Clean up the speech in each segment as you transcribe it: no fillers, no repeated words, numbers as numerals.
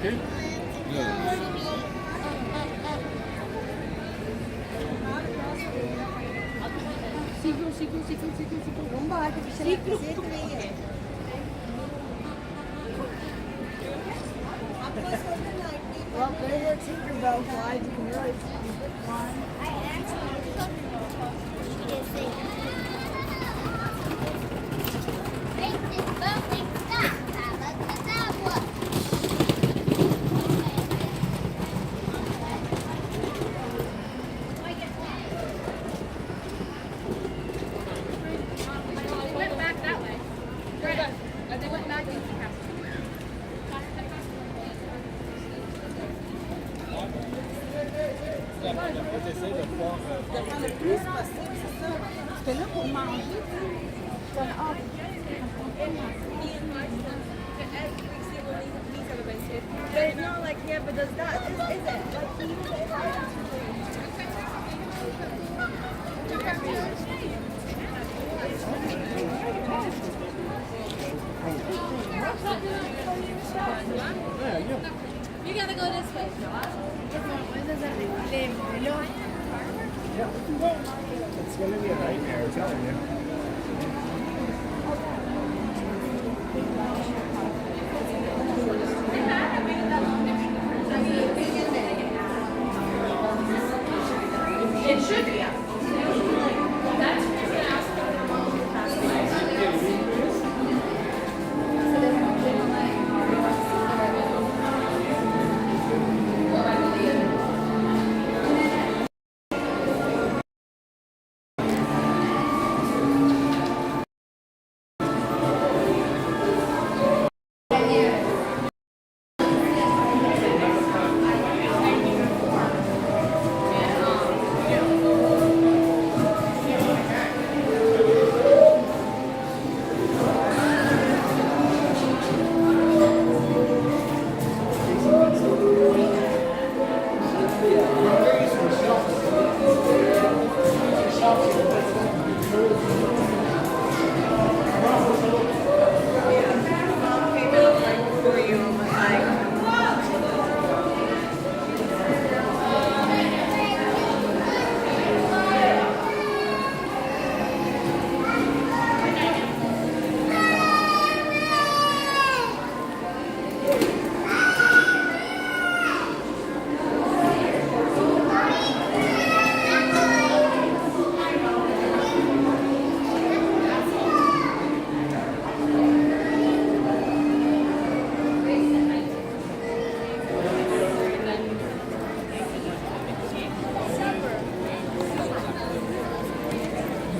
Okay. Well, there's a Tinkerbell slide. You can really see one. I went back that way. Right. They went back into the castle. C'était là pour manger. But it's not like, yeah, but does that, is it? Like, You gotta go this way. It's going to be a nightmare, I'm telling you. It should be.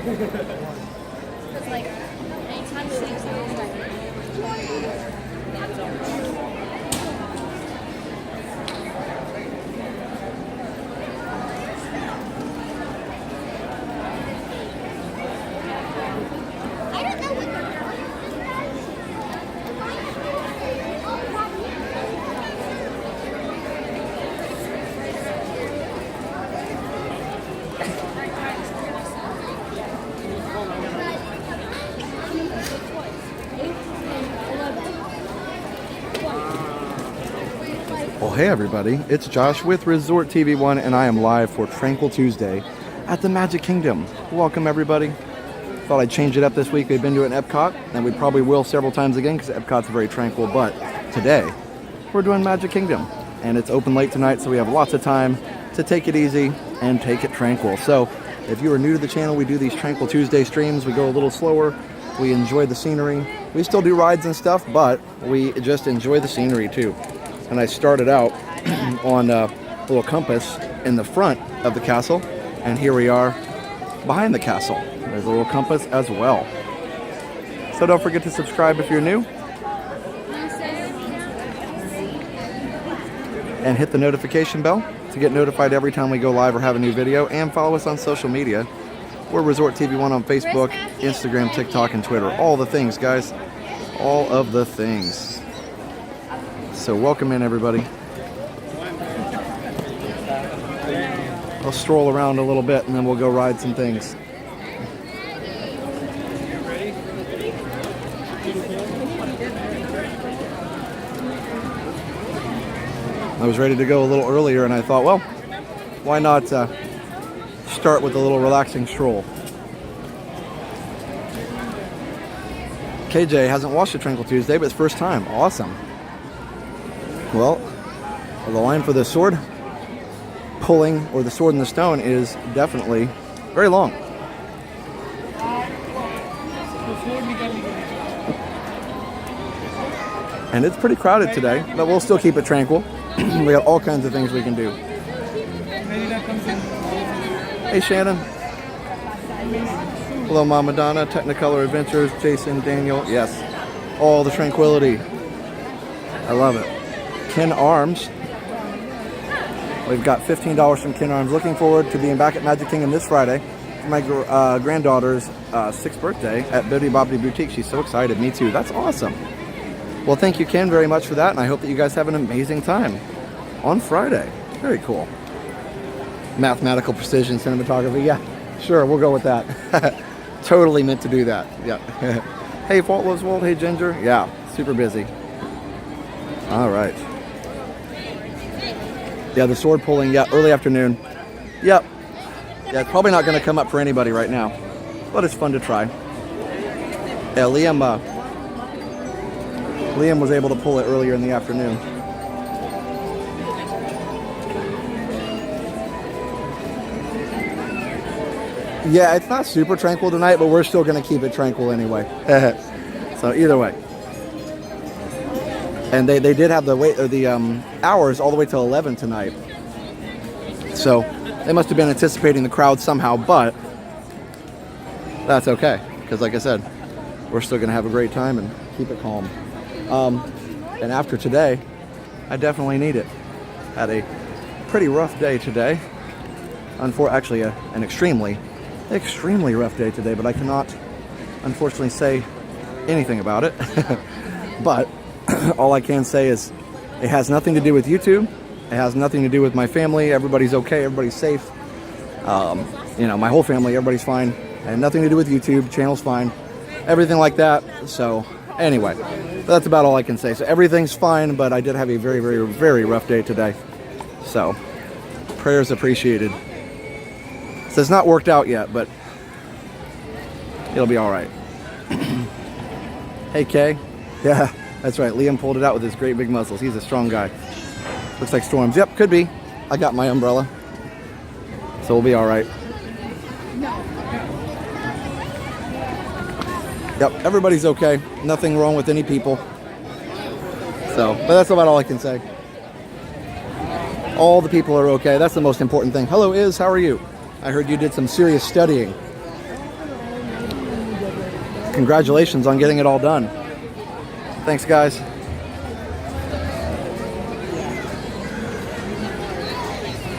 It's like anytime she thinks Well, hey everybody, it's Josh with Resort TV1 and I am live for Tranquil Tuesday at the Magic Kingdom. Welcome everybody. Thought I'd change it up this week. We've been doing Epcot and we probably will several times again because Epcot's very tranquil, but today we're doing Magic Kingdom and it's open late tonight, so we have lots of time to take it easy and take it tranquil. So if you are new to the channel, we do these Tranquil Tuesday streams. We go a little slower. We enjoy the scenery. We still do rides and stuff, but we just enjoy the scenery too. And I started out on a little compass in the front of the castle, and here we are behind the castle. There's a little compass as well. So don't forget to subscribe if you're new, and hit the notification bell to get notified every time we go live or have a new video, and follow us on social media. We're Resort TV1 on Facebook, Instagram, TikTok, and Twitter. All the things, guys. All of the things. So welcome in, everybody. I'll stroll around a little bit and then we'll go ride some things. I was ready to go a little earlier, and I thought, well, why not start with a little relaxing stroll. KJ hasn't watched a Tranquil Tuesday, but it's first time. Awesome. Well, the line for the sword pulling, or the sword and the stone, is definitely very long. And it's pretty crowded today, but we'll still keep it tranquil. We got all kinds of things we can do. Hey, Shannon. Hello, Mama Donna. Technicolor Adventures. Jason, Daniel. Yes. All the tranquility. I love it. Ken Arms. We've got $15 from Ken Arms. Looking forward to being back at Magic Kingdom this Friday for my granddaughter's 6th birthday at Bibbidi Bobbidi Boutique. She's so excited. Me too. That's awesome. Well, thank you, Ken, very much for that, and I hope that you guys have an amazing time on Friday. Very cool. Mathematical precision cinematography. Yeah, sure, we'll go with that. Totally meant to do that. Yeah. Hey, Walt loves Walt. Hey, Ginger. Yeah, super busy. All right. Yeah, the sword pulling. Yeah, early afternoon. Yep. Yeah, it's probably not going to come up for anybody right now, but it's fun to try. Yeah, Liam was able to pull it earlier in the afternoon. Yeah, it's not super tranquil tonight, but we're still going to keep it tranquil anyway. So either way. And they did have the hours all the way till 11 tonight. So they must have been anticipating the crowd somehow, but that's okay. Because like I said, we're still going to have a great time and keep it calm. And after today, I definitely need it. Had a pretty rough day today. Actually, an extremely rough day today, but I cannot, unfortunately, say anything about it. But all I can say is it has nothing to do with YouTube. It has nothing to do with my family. Everybody's okay. Everybody's safe. My whole family, everybody's fine. And nothing to do with YouTube. Channel's fine. Everything like that. So anyway, that's about all I can say. So everything's fine, but I did have a very, very, very rough day today. So prayers appreciated. So it's not worked out yet, but it'll be all right. Hey, Kay. Yeah, that's right. Liam pulled it out with his great big muscles. He's a strong guy. Looks like storms. Yep, could be. I got my umbrella. So we'll be all right. Yep, everybody's okay. Nothing wrong with any people. So, but that's about all I can say. All the people are okay. That's the most important thing. Hello, Iz. How are you? I heard you did some serious studying. Congratulations on getting it all done. Thanks, guys.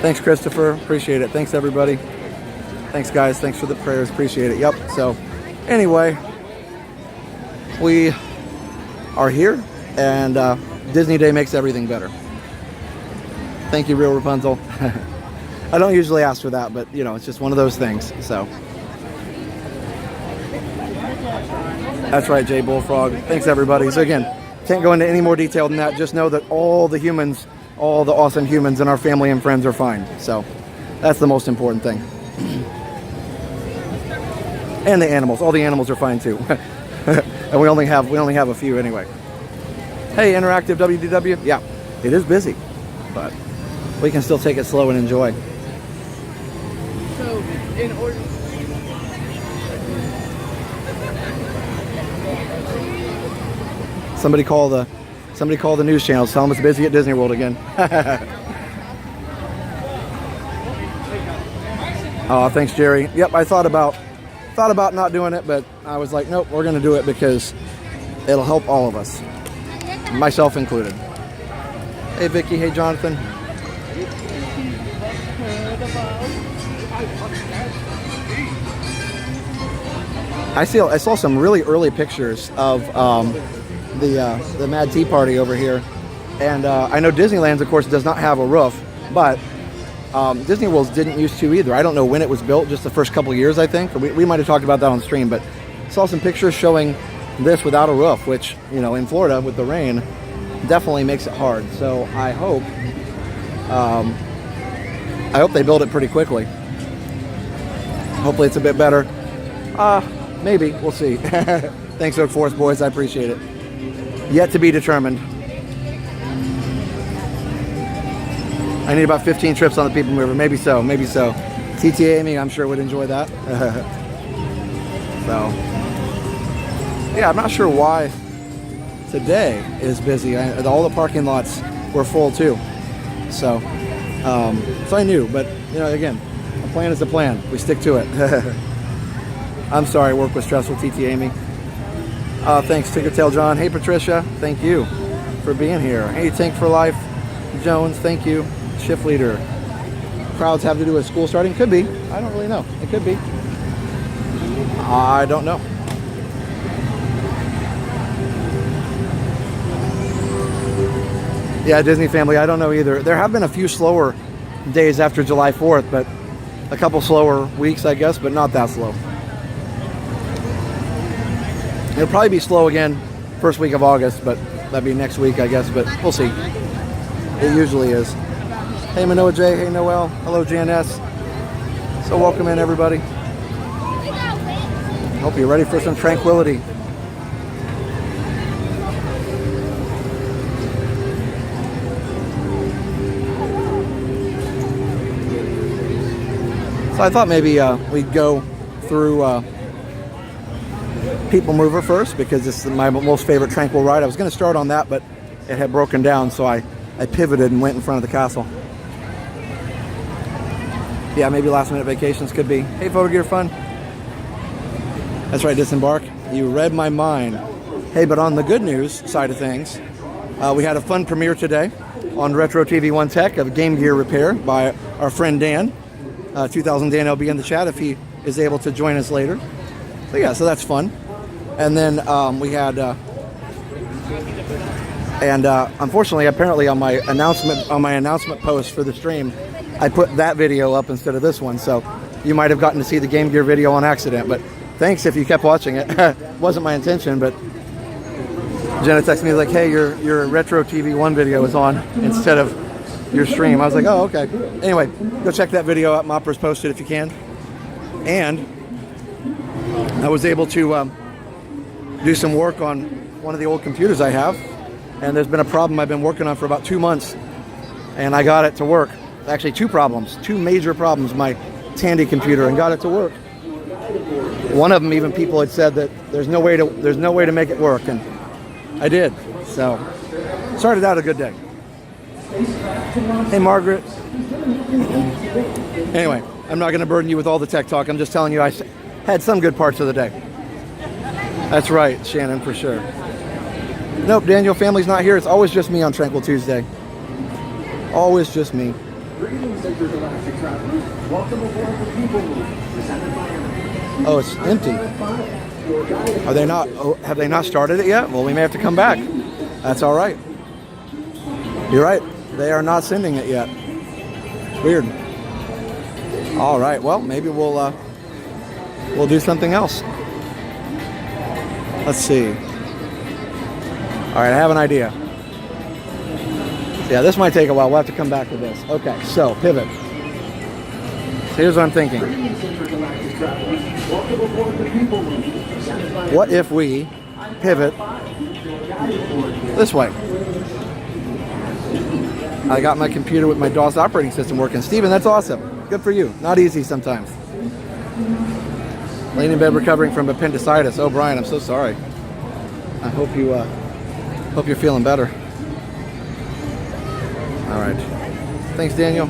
Thanks, Christopher. Appreciate it. Thanks, everybody. Thanks, guys. Thanks for the prayers. Appreciate it. Yep. So, anyway, we are here, and Disney Day makes everything better. Thank you, Real Rapunzel. I don't usually ask for that, but, it's just one of those things, so. That's right, Jay Bullfrog. Thanks, everybody. So, again, can't go into any more detail than that. Just know that all the humans, all the awesome humans in our family and friends are fine. So, that's the most important thing. And the animals. All the animals are fine, too. And we only have a few anyway. Hey, Interactive WDW. Yeah, it is busy, but we can still take it slow and enjoy. So, in order... Somebody call the news channels. Tell them it's busy at Disney World again. Oh, thanks, Jerry. Yep, I thought about not doing it, but I was like, nope, we're going to do it because it'll help all of us, myself included. Hey, Vicky. Hey, Jonathan. I saw some really early pictures of the Mad Tea Party over here, and I know Disneyland's, of course, does not have a roof, but Disney World's didn't used to either. I don't know when it was built, just the first couple of years, I think. We might have talked about that on stream, but saw some pictures showing this without a roof, which, in Florida with the rain definitely makes it hard. So I hope I hope they build it pretty quickly. Hopefully it's a bit better. Maybe. We'll see. Thanks, Oak Forest boys. I appreciate it. Yet to be determined. I need about 15 trips on the People Mover. Maybe so. Maybe so. TTA Amy, I'm sure, would enjoy that. So, yeah, I'm not sure why today is busy. All the parking lots were full too. So I knew, but you know, again, a plan is a plan. We stick to it. I'm sorry, work was stressful, TT Amy. Thanks, Tinkertail John. Hey, Patricia, thank you for being here. Hey, Tank for Life Jones, thank you. Shift leader. Crowds have to do with school starting? Could be. I don't really know. It could be. I don't know. Yeah, Disney family, I don't know either. There have been a few slower days after July 4th, but a couple slower weeks, I guess, but not that slow. It'll probably be slow again first week of August, but that'd be next week, I guess, but we'll see. It usually is. Hey, Manoa J. Hey, Noel. Hello, JNS. So welcome in, everybody. Hope you're ready for some tranquility. So I thought maybe we'd go through People Mover first because it's my most favorite Tranquil ride. I was going to start on that, but it had broken down, so I pivoted and went in front of the castle. Yeah, maybe last minute vacations could be. Hey, Photo Gear Fun. That's right, Disembark. You read my mind. Hey, but on the good news side of things, we had a fun premiere today on Retro TV 1 Tech of Game Gear Repair by our friend Dan. 2000 Dan will be in the chat if he is able to join us later. So yeah, so that's fun. And then we had, unfortunately, apparently on my announcement post for the stream, I put that video up instead of this one, so you might have gotten to see the Game Gear video on accident, but thanks if you kept watching it. Wasn't my intention, but Jenna texted me like, hey, your Retro TV 1 video is on instead of your stream. I was like, oh, okay. Anyway, go check that video out. Mopper's posted if you can. And I was able to do some work on one of the old computers I have, and there's been a problem I've been working on for about 2 months, and I got it to work. Actually, two major problems, my Tandy computer, and got it to work. One of them, even people had said that there's no way to make it work, and I did. So, started out a good day. Hey, Margaret. Anyway, I'm not going to burden you with all the tech talk. I'm just telling you I had some good parts of the day. That's right, Shannon, for sure. Nope, Daniel, family's not here. It's always just me on Tranquil Tuesday. Always just me. Oh, it's empty. Are they not? Oh, have they not started it yet? Well, we may have to come back. That's all right. You're right. They are not sending it yet. Weird. All right. Well, maybe we'll do something else. Let's see. All right, I have an idea. Yeah, this might take a while. We'll have to come back to this. Okay, so pivot. Here's what I'm thinking. What if we pivot this way? I got my computer with my DOS operating system working. Steven, that's awesome. Good for you. Not easy sometimes. Laying in bed recovering from appendicitis. Oh, Brian, I'm so sorry. I hope you're feeling better. All right. Thanks, Daniel.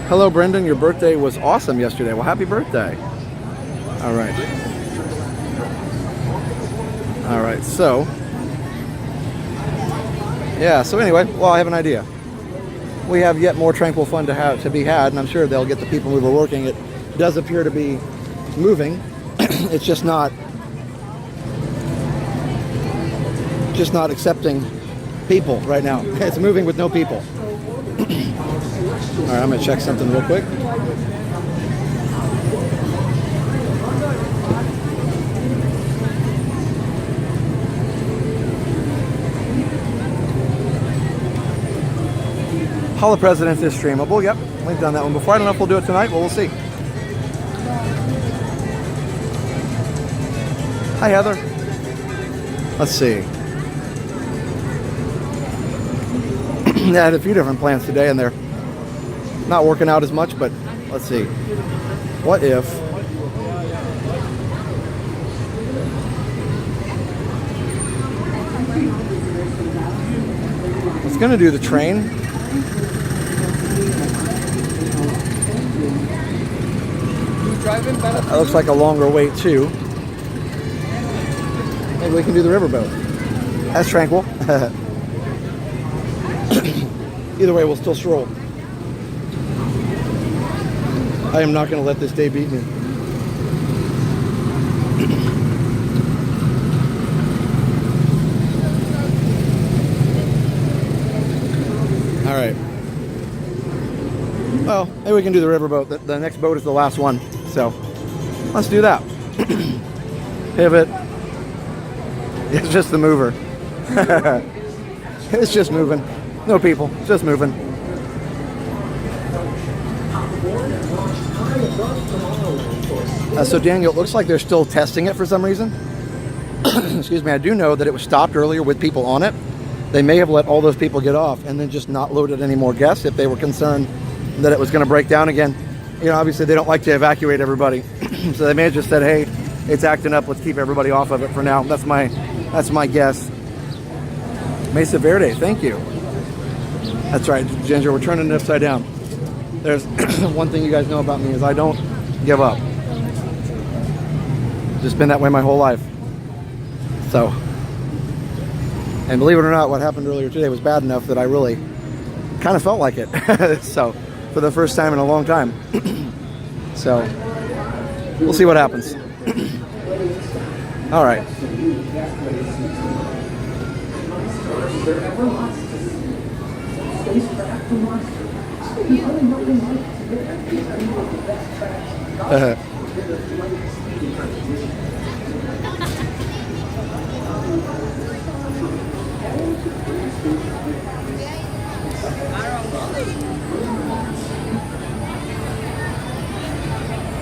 Hello, Brendan. Your birthday was awesome yesterday. Well, happy birthday. All right. All right. So, yeah. So anyway, well, I have an idea. We have yet more Tranquil fun to be had, and I'm sure they'll get the People Mover working. It does appear to be moving. It's just not accepting people right now. It's moving with no people. All right, I'm gonna check something real quick. Hall of Presidents is streamable. Yep, we've done that one before. I don't know if we'll do it tonight, but we'll see. Hi, Heather. Let's see. I had a few different plans today, and they're not working out as much, but let's see. What if... I was going to do the train. That looks like a longer wait, too. Maybe we can do the riverboat. That's Tranquil. Either way, we'll still stroll. I am not going to let this day beat me. All right. Well, maybe we can do the riverboat. The next boat is the last one. So let's do that. Pivot. It's just the mover. It's just moving. No people. It's just moving. So Daniel, it looks like they're still testing it for some reason. Excuse me. I do know that it was stopped earlier with people on it. They may have let all those people get off and then just not loaded any more guests if they were concerned that it was going to break down again. You know, obviously they don't like to evacuate everybody. So they may have just said, hey, it's acting up. Let's keep everybody off of it for now. That's my guess. Mesa Verde, thank you. That's right, Ginger, we're turning it upside down. There's one thing you guys know about me is I don't give up. Just been that way my whole life. So, and believe it or not, what happened earlier today was bad enough that I really kind of felt like it. So, for the first time in a long time. So, we'll see what happens. All right.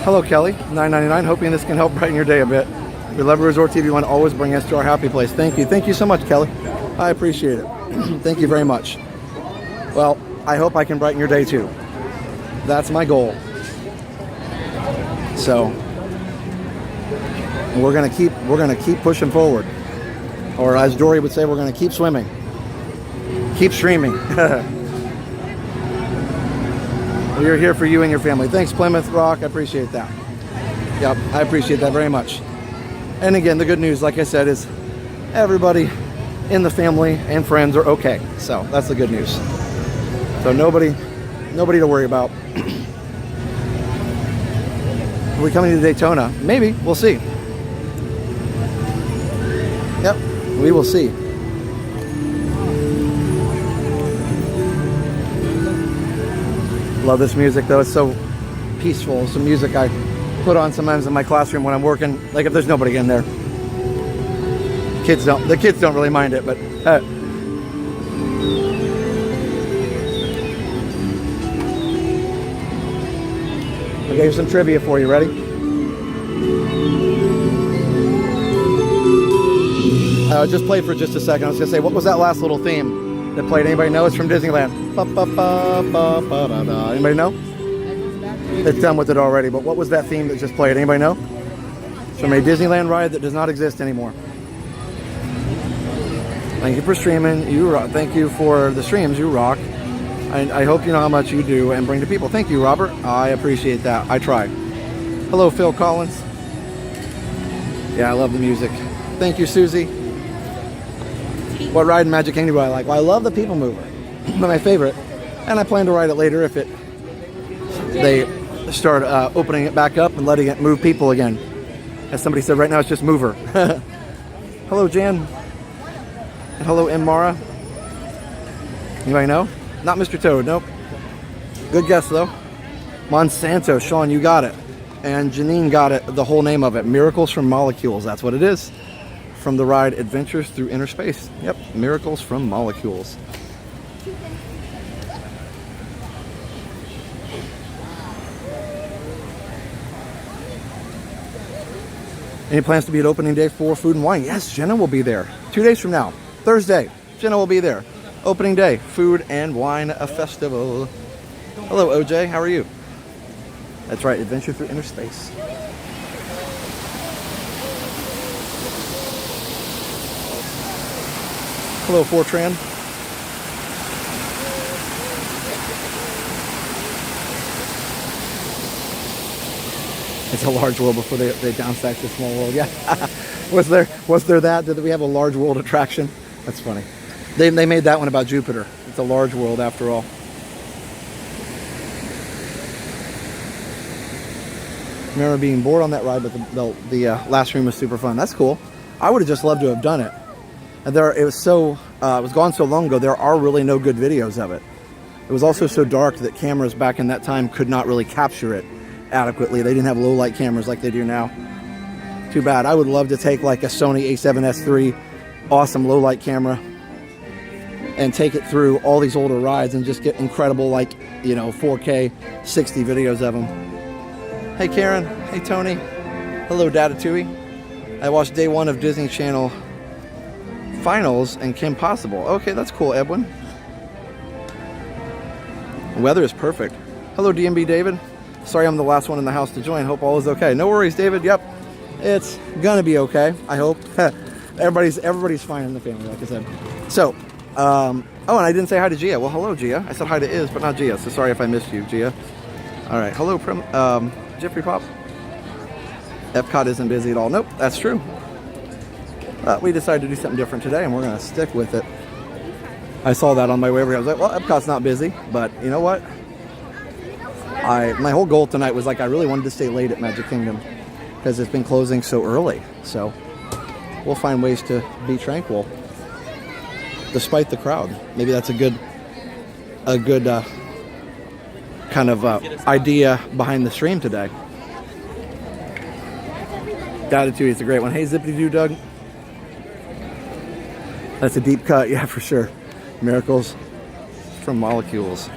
Hello, Kelly, $9.99. Hoping this can help brighten your day a bit. We love Resort TV One. Always bring us to our happy place. Thank you. Thank you so much, Kelly. I appreciate it. Thank you very much. Well, I hope I can brighten your day too. That's my goal. So we're gonna keep pushing forward. Or as Dory would say, we're gonna keep swimming. Keep streaming. We're here for you and your family. Thanks, Plymouth Rock. I appreciate that. Yep, I appreciate that very much. And again, the good news, like I said, is everybody in the family and friends are okay. So that's the good news. So nobody to worry about. Are we coming to Daytona? Maybe. We'll see. Yep, we will see. Love this music though. It's so peaceful. Some music I put on sometimes in my classroom when I'm working. Like if there's nobody in there. The kids don't really mind it, but okay, here's some trivia for you. Ready? Just play for just a second. I was gonna say, what was that last little theme that played? Anybody know? It's from Disneyland. Ba, ba, ba, ba, ba, da, da. Anybody know? It's done with it already, but what was that theme that just played? Anybody know? It's from a Disneyland ride that does not exist anymore. Thank you for streaming. You rock. Thank you for the streams. You rock. I hope you know how much you do and bring to people. Thank you, Robert. I appreciate that. I try. Hello, Phil Collins. Yeah, I love the music. Thank you, Susie. What ride in Magic Kingdom do I like? Well, I love the People Mover. My favorite. And I plan to ride it later if they start opening it back up and letting it move people again. As somebody said, right now it's just Mover. Hello, Jan. And hello, M. Mara. Anybody know? Not Mr. Toad, nope. Good guess, though. Monsanto, Sean, you got it. And Janine got it, the whole name of it. Miracles from Molecules, that's what it is. From the ride Adventures Through Inner Space. Yep, Miracles from Molecules. Any plans to be at opening day for Food and Wine? Yes, Jenna will be there 2 days from now, Thursday. Jenna will be there. Opening day, Food and Wine Festival. Hello, OJ. How are you? That's right, Adventure Through Inner Space. Hello, Fortran. It's a large world before they downsize to Small World. Yeah. was there that? Did we have a large world attraction? That's funny. They made that one about Jupiter. It's a large world after all. I remember being bored on that ride, but the last room was super fun. That's cool. I would have just loved to have done it. And it was gone so long ago. There are really no good videos of it. It was also so dark that cameras back in that time could not really capture it adequately. They didn't have low light cameras like they do now. Too bad. I would love to take like a Sony a7S III awesome low light camera and take it through all these older rides and just get incredible 4K 60 videos of them. Hey Karen, hey Tony, hello Datatui. I watched day 1 of Disney Channel Finals and Kim Possible. Okay, that's cool, Edwin. The weather is perfect. Hello DMB David. Sorry I'm the last one in the house to join. Hope all is okay. No worries, David. Yep, it's gonna be okay. I hope. everybody's fine in the family, like I said. So, oh, and I didn't say hi to Gia. Well, hello, Gia. I said hi to Iz, but not Gia. So sorry if I missed you, Gia. All right. Hello, Jeffrey Pop. Epcot isn't busy at all. Nope, that's true. We decided to do something different today, and we're gonna stick with it. I saw that on my way over here. I was like, well, Epcot's not busy, but you know what? My whole goal tonight was I really wanted to stay late at Magic Kingdom because it's been closing so early. So we'll find ways to be tranquil despite the crowd. Maybe that's a good kind of idea behind the stream today. Datatui is a great one. Hey, Zippity Doo Doug. That's a deep cut, yeah, for sure. Miracles from Molecules.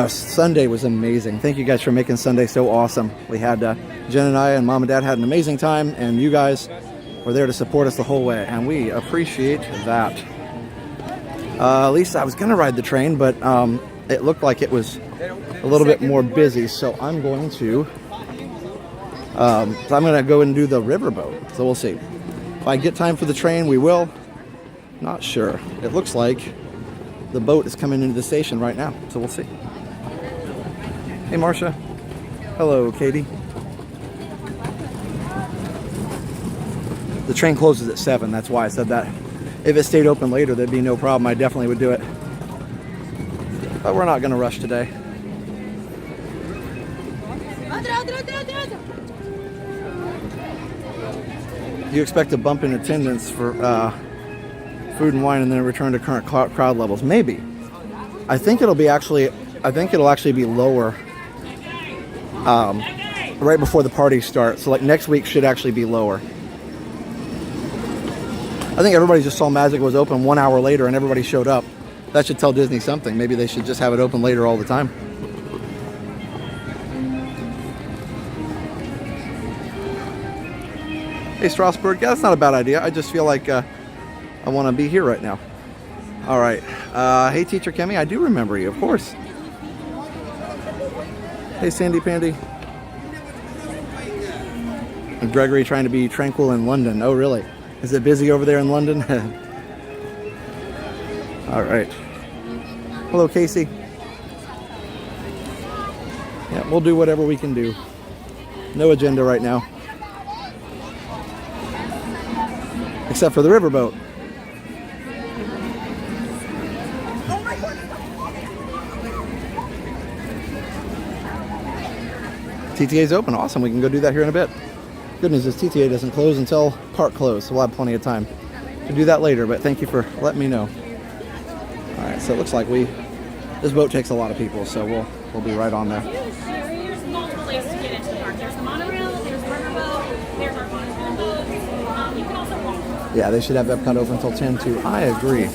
Sunday was amazing. Thank you guys for making Sunday so awesome. We had Jen and I and Mom and Dad had an amazing time, and you guys were there to support us the whole way, and we appreciate that. At least I was gonna ride the train, but it looked like it was a little bit more busy, so I'm going to go and do the riverboat. So we'll see. If I get time for the train, we will. Not sure. It looks like the boat is coming into the station right now, so we'll see. Hey, Marcia. Hello, Katie. The train closes at 7. That's why I said that. If it stayed open later, there'd be no problem. I definitely would do it. But we're not going to rush today. You expect a bump in attendance for Food and Wine and then return to current crowd levels? Maybe. I think it'll actually be lower right before the party starts. So next week should actually be lower. I think everybody just saw Magic was open 1 hour later and everybody showed up. That should tell Disney something. Maybe they should just have it open later all the time. Hey, Strasbourg. Yeah, that's not a bad idea. I just feel like I want to be here right now. All right. Hey, Teacher Kemi. I do remember you, of course. Hey, Sandy Pandy. And Gregory trying to be tranquil in London. Oh, really? Is it busy over there in London? All right. Hello, Casey. Yeah, we'll do whatever we can do. No agenda right now. Except for the riverboat. TTA's open. Awesome. We can go do that here in a bit. Good news is TTA doesn't close until park close, so we'll have plenty of time to do that later, but thank you for letting me know. All right, so it looks like this boat takes a lot of people, so we'll be right on there. There's multiple ways to get into the park. There's the monorail, there's the riverboat, there's our pontoon boat. You can also walk. Yeah, they should have Epcot open until 10 too. I agree.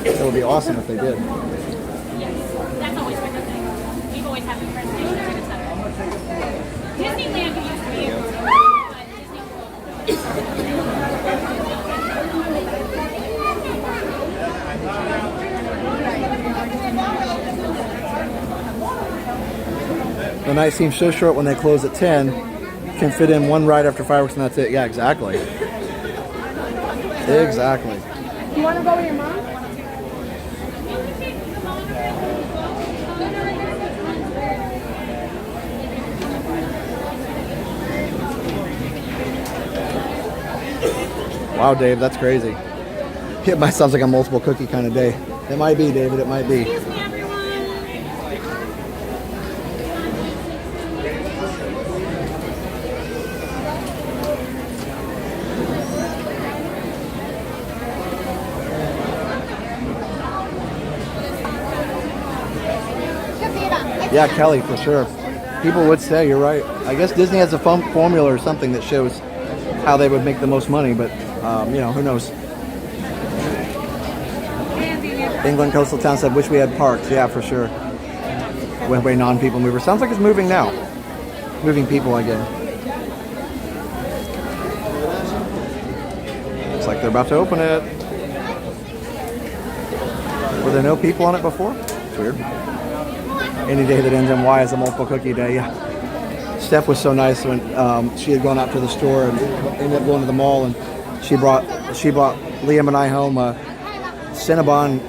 It would be awesome if they did. Yes, that's always been the thing. We've always had the presentation. night seems so short when they close at 10. Can fit in one ride after fireworks and that's it. Yeah, exactly. Exactly. You want to go with your mom? Wow, Dave, that's crazy. It might sounds like a multiple cookie kind of day. It might be, David. It might be. Excuse me, everyone. Yeah, Kelly, for sure. People would say, you're right. I guess Disney has a formula or something that shows how they would make the most money, but, you know, who knows. England Coastal Town said, wish we had parks. Yeah, for sure. Way non-people mover. Sounds like it's moving now. Moving people again. Looks like they're about to open it. Were there no people on it before? It's weird. Any day that ends in Y is a multiple cookie day. Yeah. Steph was so nice when she had gone out to the store and ended up going to the mall, and she brought Liam and I home cinnamon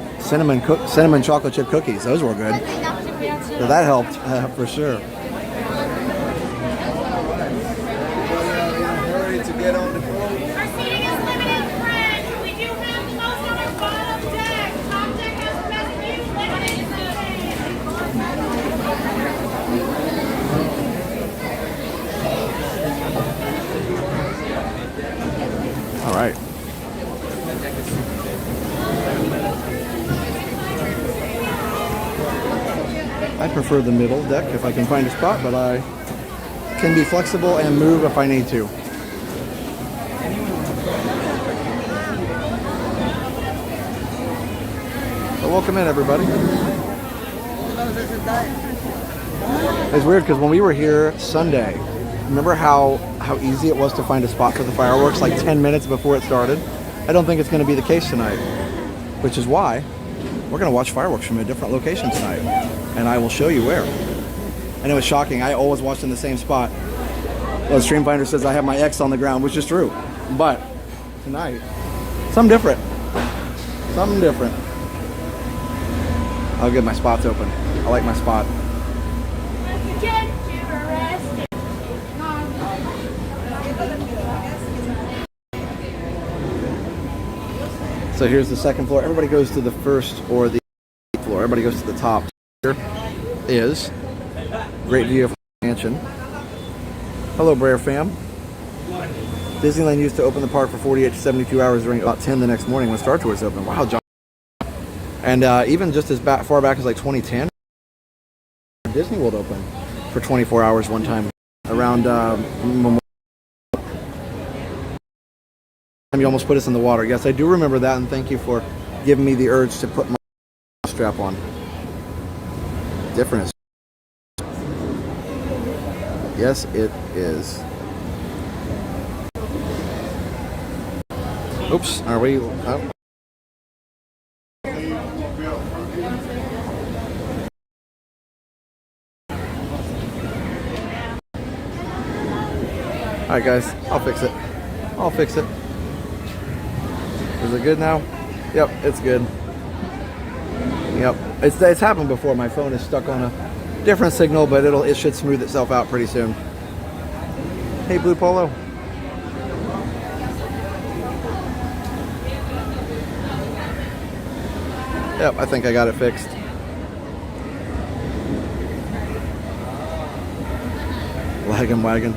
chocolate chip cookies. Those were good. So that helped for sure. Hurry to get on the boat. Our seating is limited, friends. We do have the most on our bottom deck. Top deck has the best view. Limited seating. All right. I prefer the middle deck if I can find a spot, but I can be flexible and move if I need to. But welcome in, everybody. It's weird because when we were here Sunday, remember how easy it was to find a spot for the fireworks like 10 minutes before it started? I don't think it's going to be the case tonight, which is why we're going to watch fireworks from a different location tonight, and I will show you where. I know it's shocking. I always watch in the same spot. Well, Streamfinder says I have my X on the ground, which is true, but tonight, something different. Something different. I'll get my spots open. I like my spot. So here's the second floor. Everybody goes to the first or the floor. Everybody goes to the top. Here is great view of the mansion. Hello, Brer fam. Disneyland used to open the park for 48 to 72 hours during about 10 the next morning when Star Tours opened. Wow, John. And even just as far back as like 2010, Disney World opened for 24 hours one time around Memorial. You almost put us in the water. Yes, I do remember that, and thank you for giving me the urge to put my strap on. Different. Yes, it is. Oops, are we? Oh. All right, guys, I'll fix it. I'll fix it. Is it good now? Yep, it's good. Yep, it's happened before. My phone is stuck on a different signal, but it should smooth itself out pretty soon. Hey, Blue Polo. Yep, I think I got it fixed. Lagging wagon.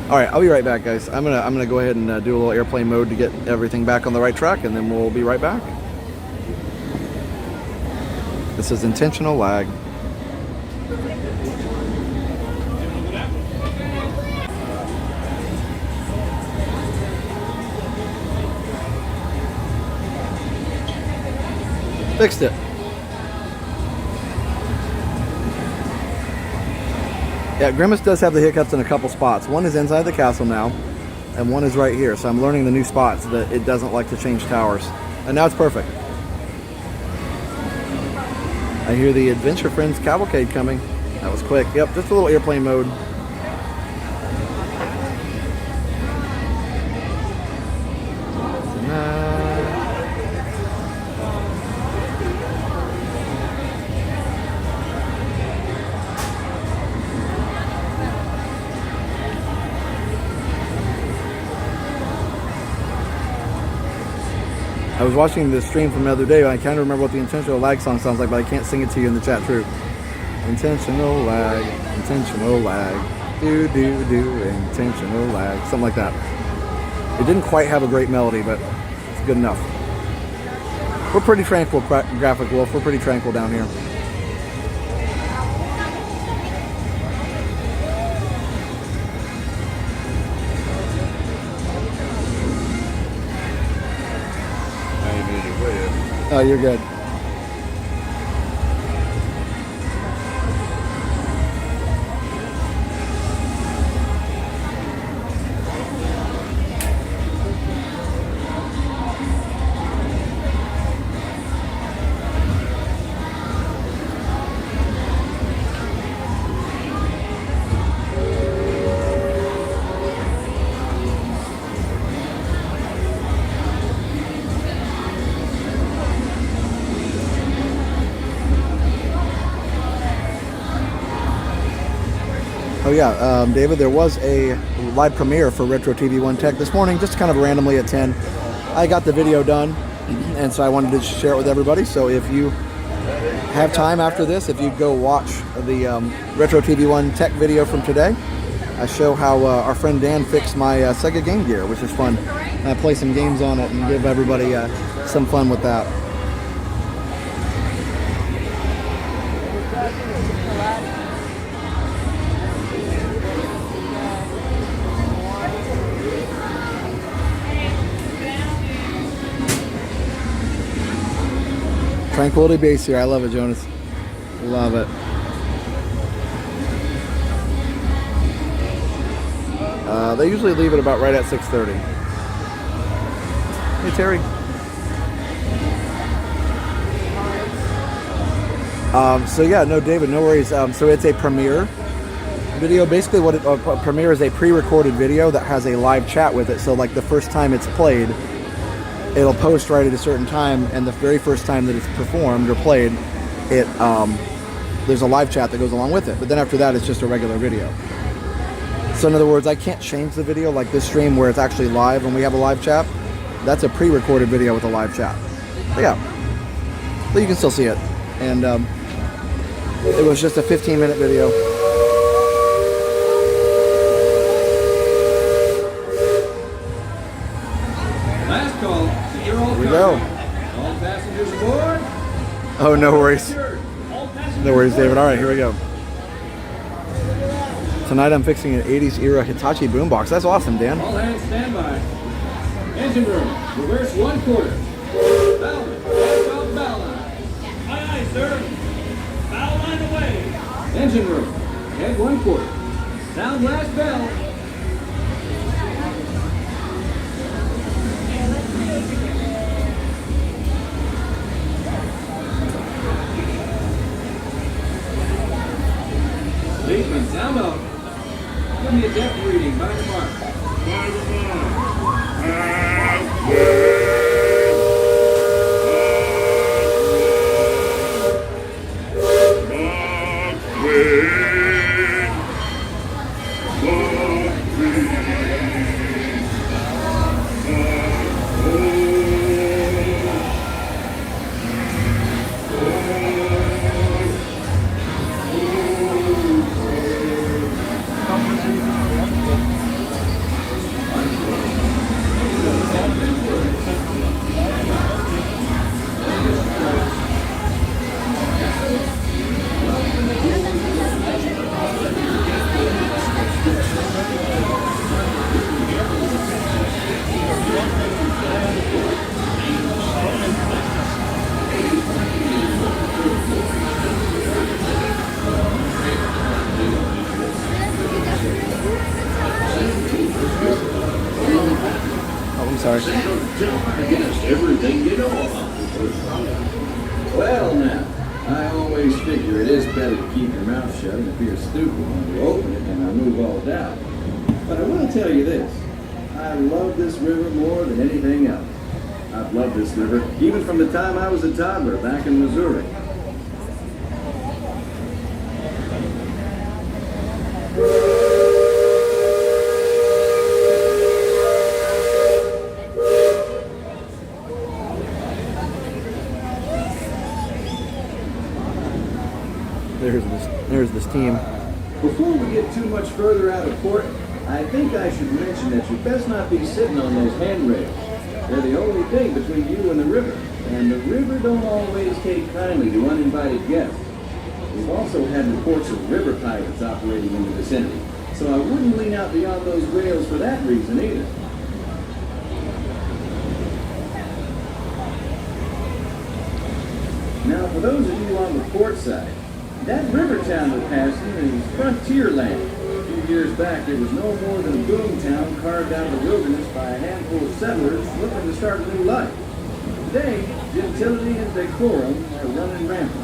All right, I'll be right back, guys. I'm gonna go ahead and do a little airplane mode to get everything back on the right track, and then we'll be right back. This is intentional lag. Fixed it. Yeah, Grimace does have the hiccups in a couple spots. One is inside the castle now, and one is right here. So I'm learning the new spots that it doesn't like to change towers. And now it's perfect. I hear the Adventure Friends cavalcade coming. That was quick. Yep, just a little airplane mode. I was watching the stream from the other day, and I can't remember what the intentional lag song sounds like, but I can't sing it to you in the chat. True. Intentional lag, do do do, intentional lag, something like that. It didn't quite have a great melody, but it's good enough. We're pretty tranquil, Graphic Wolf. We're pretty tranquil down here. Oh, you're good. Oh yeah, David, there was a live premiere for Retro TV 1 Tech this morning, just kind of randomly at 10. I got the video done, and so I wanted to share it with everybody. So if you have time after this, if you go watch the Retro TV 1 Tech video from today, I show how our friend Dan fixed my Sega Game Gear, which is fun. I play some games on it and give everybody some fun with that. Tranquility Base here. I love it, Jonas. Love it. They usually leave it about right at 6:30. Hey, Terry. So yeah, no, David, no worries. So it's a premiere video. Basically, what a premiere is, a pre-recorded video that has a live chat with it. So like the first time it's played, it'll post right at a certain time, and the very first time that it's performed or played, it there's a live chat that goes along with it. But then after that, it's just a regular video. So in other words, I can't change the video like this stream where it's actually live and we have a live chat. That's a pre-recorded video with a live chat. But yeah, but you can still see it. And it was just a 15-minute video. Last call. Secure all Here we go. All passengers aboard. Oh, no worries. No worries, David. All right, here we go. Tonight I'm fixing an 80s era Hitachi boombox. That's awesome, Dan. All hands stand by. Engine room. Reverse 1/4. Bow line. Bow line. Aye, aye, sir. Bow line away. Engine room. Head 1/4. Sound last bell. Leadman, sound off. Give me a depth reading by the mark. By the Sorry. Everything you know about. Well now, I always figure it is better to keep your mouth shut and appear stupid when you open it and remove all doubt. But I will tell you this. I love this river more than anything else. I've loved this river, even from the time I was a toddler back in Missouri. There's this team. Before we get too much further out of port, I think I should mention that you best not be sitting on those handrails. They're the only thing between you and the river, and the river don't always take kindly to uninvited guests. We've also had reports of river pirates operating in the vicinity, so I wouldn't lean out beyond those rails for that reason either. Now, for those of you on the port side, that river town we're passing is frontier land. A few years back, it was no more than a boom town carved out of the wilderness by a handful of settlers looking to start a new life. Today, gentility and decorum are running rampant.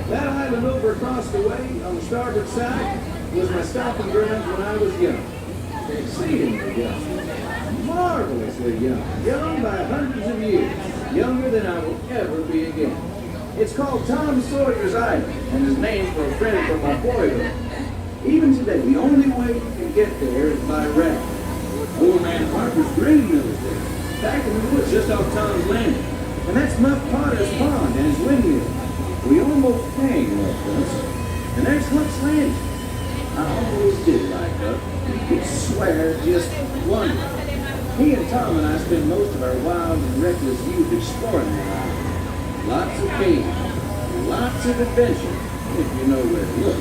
That island over across the way on the starboard side was my stomping grounds when I was young. Exceedingly young. Marvelously young. Young by hundreds of years. Younger than I will ever be again. It's called Tom Sawyer's Island and is named for a friend from my boyhood. Even today, the only way you can get there is by raft. Old man Harper's grain mill is there. Back in the woods just off Tom's Landing. And that's Muff Potter's pond and his windmill. We almost came up once. And there's Huck's Landing. I always did like Huck. He could swear just wonderful. He and Tom and I spent most of our wild and reckless youth exploring that island. Lots of caves, lots of adventure, if you know where to look.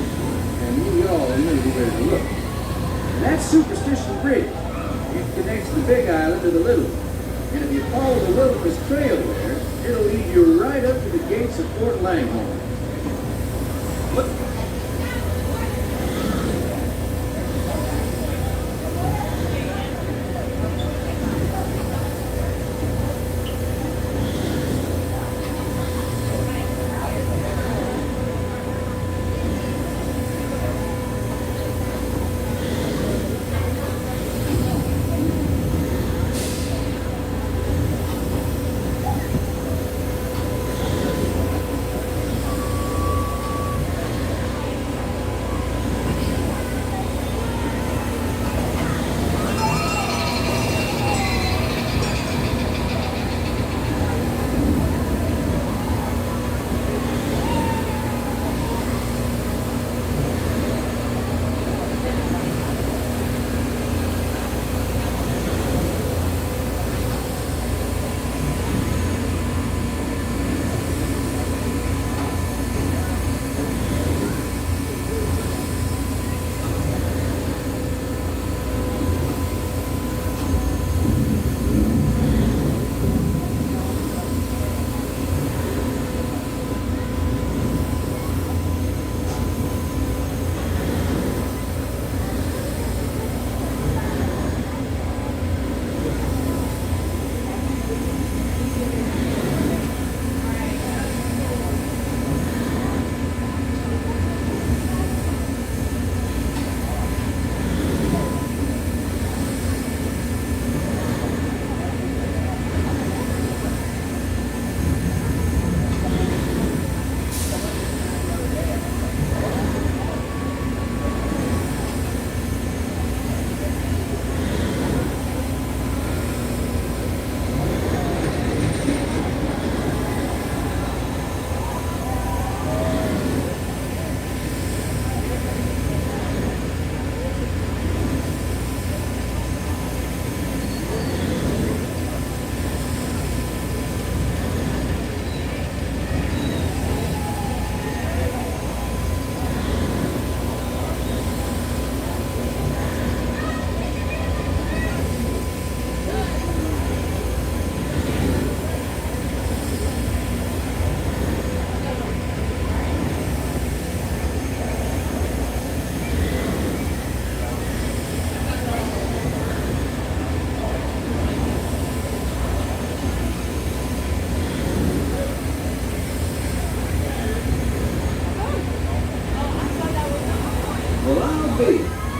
And we all knew where to look. And that Superstition Bridge, it connects the big island to the little one. And if you follow the Wilderness Trail there, it'll lead you right up to the gates of Fort Langhorne. Look.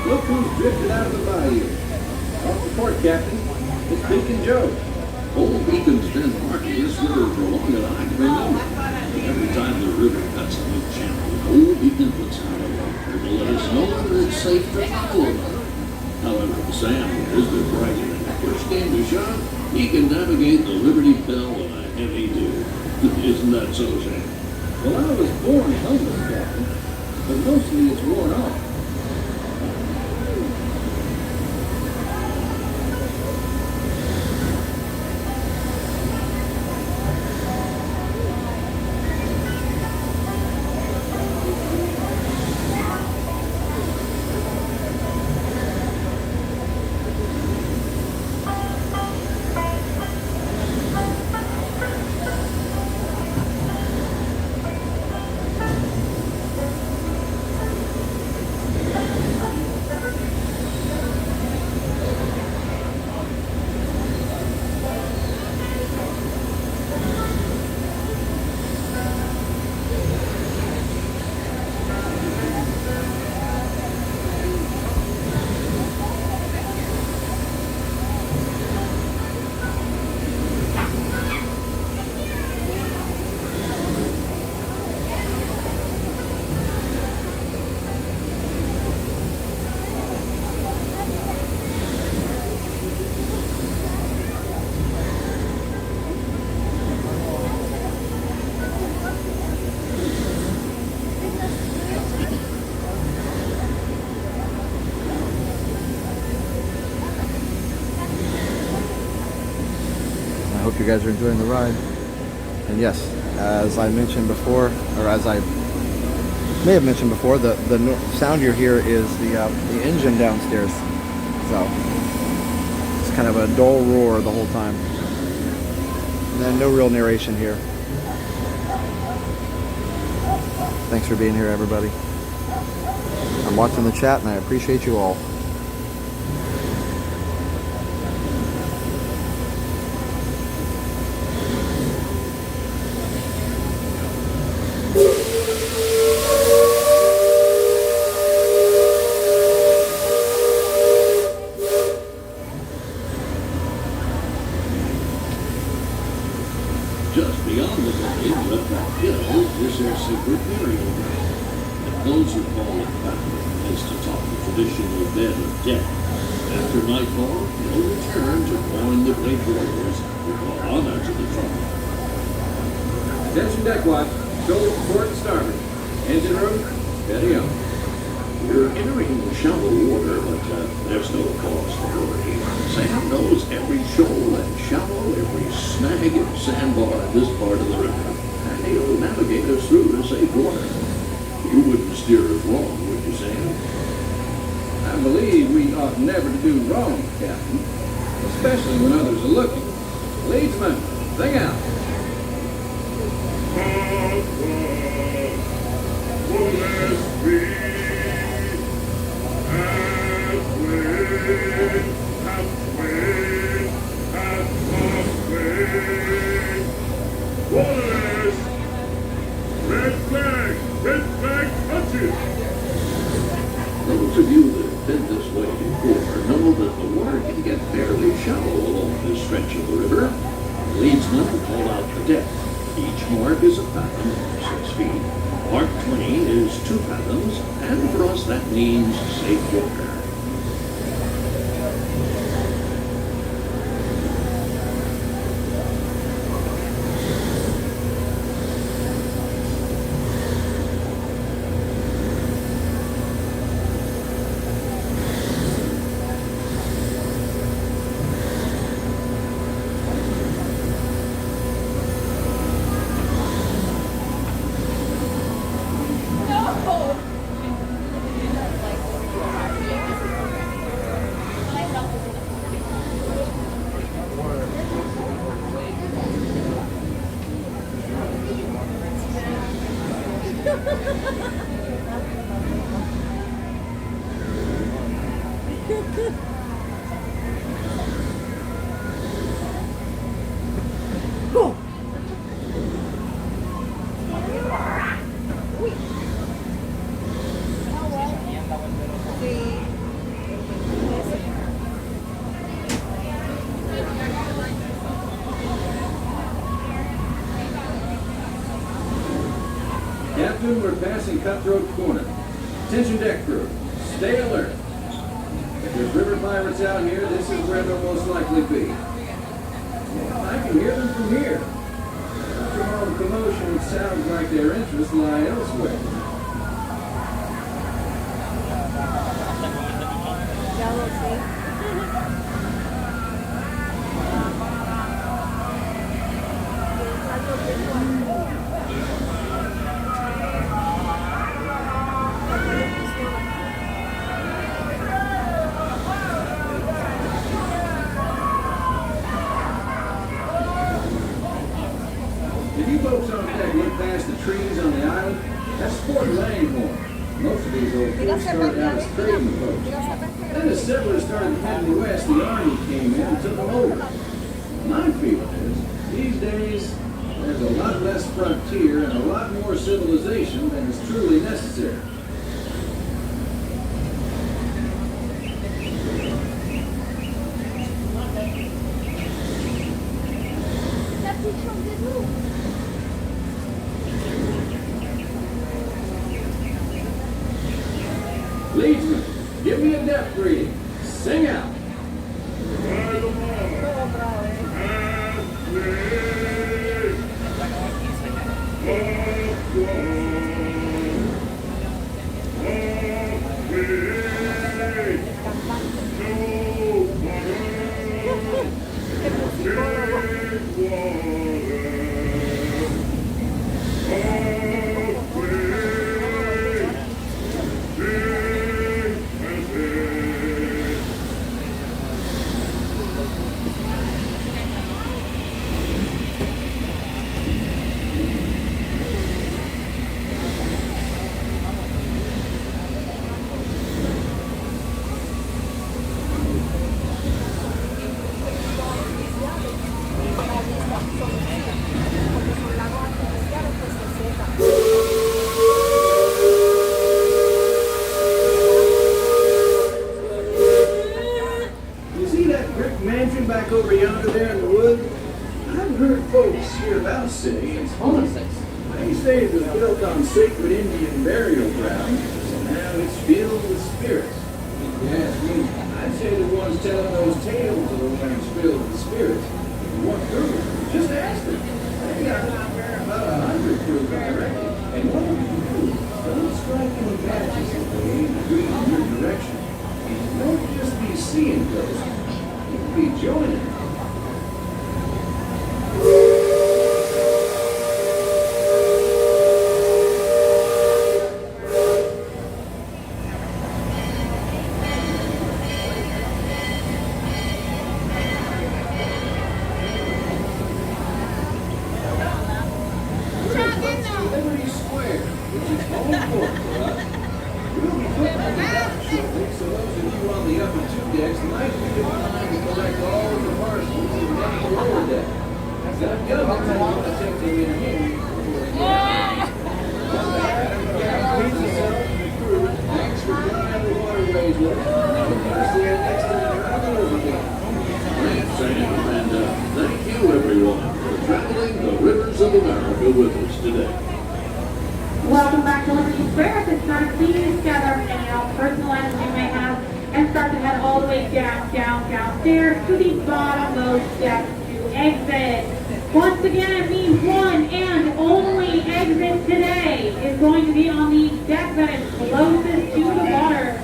Look who's drifted out of the bayou. Off the port, Captain. It's Beacon Joe. Old Beacon's been marking this river for longer than I can remember. Every time the river cuts a new channel, Old Beacon puts out a marker to let us know that it's safe to travel over. However, Sam has been bragging that if push came to shove, he can navigate the Liberty Bell in a heavy dew. Isn't that so, Sam? Well, I was born homeless, Captain, but mostly it's worn off. I hope you guys are enjoying the ride. And yes, as I mentioned before, or as I may have mentioned before, the sound you hear is the engine downstairs. So it's kind of a dull roar the whole time. And then no real narration here. Thanks for being here, everybody. I'm watching the chat and I appreciate you all. Just beyond the village, up that hill, is their secret burial ground. And those who call it back is to talk the traditional bed of death. After nightfall, they'll return to join the great warriors who brought honor to the tribe. Attention deck watch. Shoulder to port and starboard. Engine room, steady on. We're entering shallow water, but there's no cause for worry. Sam knows every shoal and shallow, every snag and sandbar in this part of the river, and he'll navigate us through to safe water. You wouldn't steer us wrong, would you, Sam? I believe we ought never to do wrong, Captain, especially when others are looking. Leadsman, sing out. Those of you that have been this way before know that the water can get fairly shallow along this stretch of the river. The leadsman called out the depth. Each mark is a fathom, 6 feet. Mark 20 is 2 fathoms, and for us that means safe water. passing Cutthroat Corner. Attention deck crew, stay alert. If there's river pirates out here, this is where they'll most likely be. Well, I can hear them from here. After all the commotion, it sounds like their interests lie elsewhere. Yellow tape. If you folks on deck look past the trees on the island, that's Fort Langhorne. Most of these old folks started out as trading folks. Then as settlers started heading west, the army came in and took them over. My feeling is, these days, there's a lot less frontier and a lot more civilization than is truly necessary. Leadsman, give me a depth reading. Sing out. You see that brick mansion back over yonder there in the woods? I've heard folks hereabouts say it's haunted. They say it was built on sacred Indian burial ground, and now it's filled with spirits. If you ask me, I'd say the ones telling those tales are the ones filled with spirits. If you want proof, just ask them. They got about 100 proof, I reckon. And what do you do? Don't strike any matches if they ain't agreeing in your direction. And don't just be seeing ghosts. You'll be joining them. Liberty Square, which is home court for us. We'll be putting on the dock shortly, so those of you on the upper two decks might be in line to collect all of the parcels in the lower deck. That government will want to take them in here before they get out. Thanks for driving the waterways with us. We'll see you next time you're out over again. Thanks, Sam, and thank you, everyone, for traveling the rivers of America with us today. Welcome back to Liberty Square. At this time, please gather any personal items you may have and start to head all the way downstairs to the bottommost steps to exit. Once again, the one and only exit today is going to be on the deck that is closest to the water,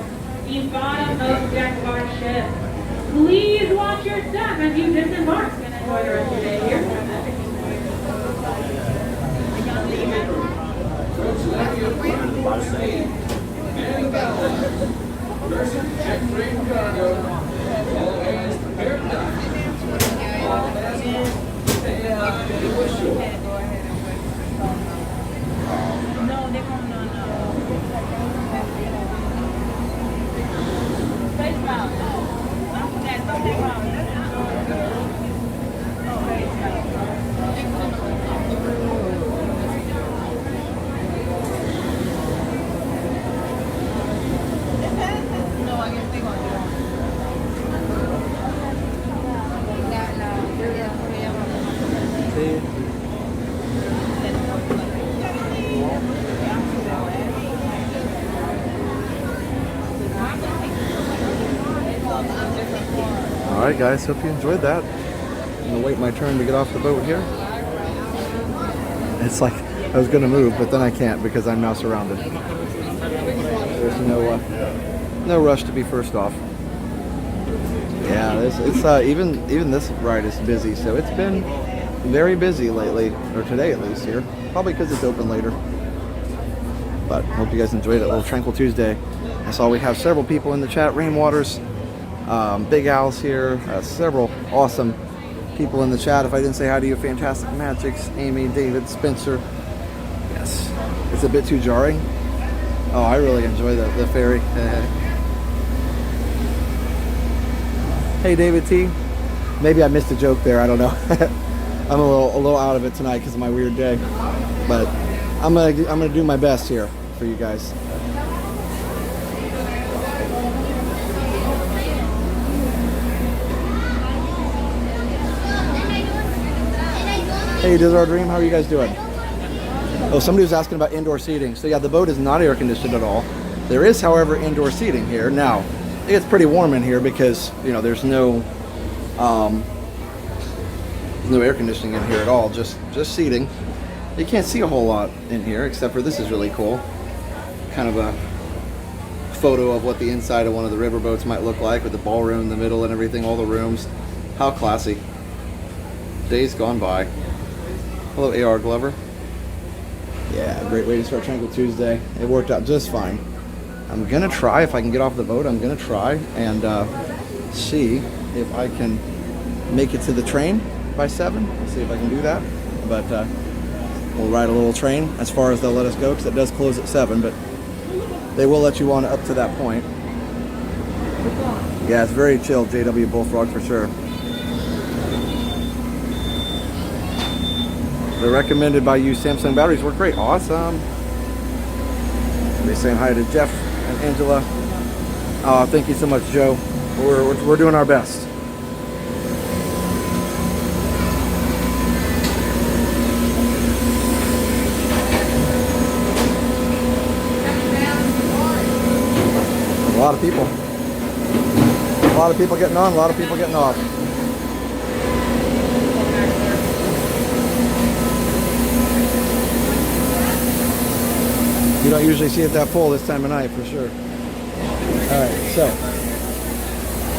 the bottommost deck of our ship. Please watch your step as you disembark and enjoy the rest of your day here. And balance. Person, check freight and cargo. All hands prepare to dock. All passengers, stay out to the shore. No, they won't know. Face round. That's something wrong. No, I guess they're going to do it. Sí. All right, guys. Hope you enjoyed that. I'm gonna wait my turn to get off the boat here. It's like I was gonna move, but then I can't because I'm now surrounded. There's no rush to be first off. Yeah, it's even this ride is busy, so it's been very busy lately, or today at least here. Probably because it's open later. But hope you guys enjoyed it. A little Tranquil Tuesday. I saw we have several people in the chat. Rainwaters, Big Al's here. Several awesome people in the chat. If I didn't say hi to you, Fantastic Magics, Amy, David, Spencer. Yes, it's a bit too jarring. Oh, I really enjoy the ferry. Hey, David T. Maybe I missed a joke there. I don't know. I'm a little out of it tonight because of my weird day, but I'm gonna do my best here for you guys. Hey, this is our dream. How are you guys doing? Oh, somebody was asking about indoor seating. So yeah, the boat is not air conditioned at all. There is, however, indoor seating here. Now, it gets pretty warm in here because, you know, there's no air conditioning in here at all, just seating. You can't see a whole lot in here, except for this is really cool. Kind of a photo of what the inside of one of the river boats might look like with the ballroom in the middle and everything, all the rooms. How classy. Days gone by. Hello, AR Glover. Yeah, great way to start Tranquil Tuesday. It worked out just fine. I'm gonna try, if I can get off the boat, I'm gonna try and see if I can make it to the train by 7. We'll see if I can do that. But we'll ride a little train as far as they'll let us go, because it does close at 7, but they will let you on up to that point. Yeah, it's very chill, JW Bullfrog for sure. They're recommended by you. Samsung batteries work great. Awesome. They're saying hi to Jeff and Angela. Thank you so much, Joe. We're doing our best. A lot of people. A lot of people getting on, a lot of people getting off. You don't usually see it that full this time of night, for sure. Alright, so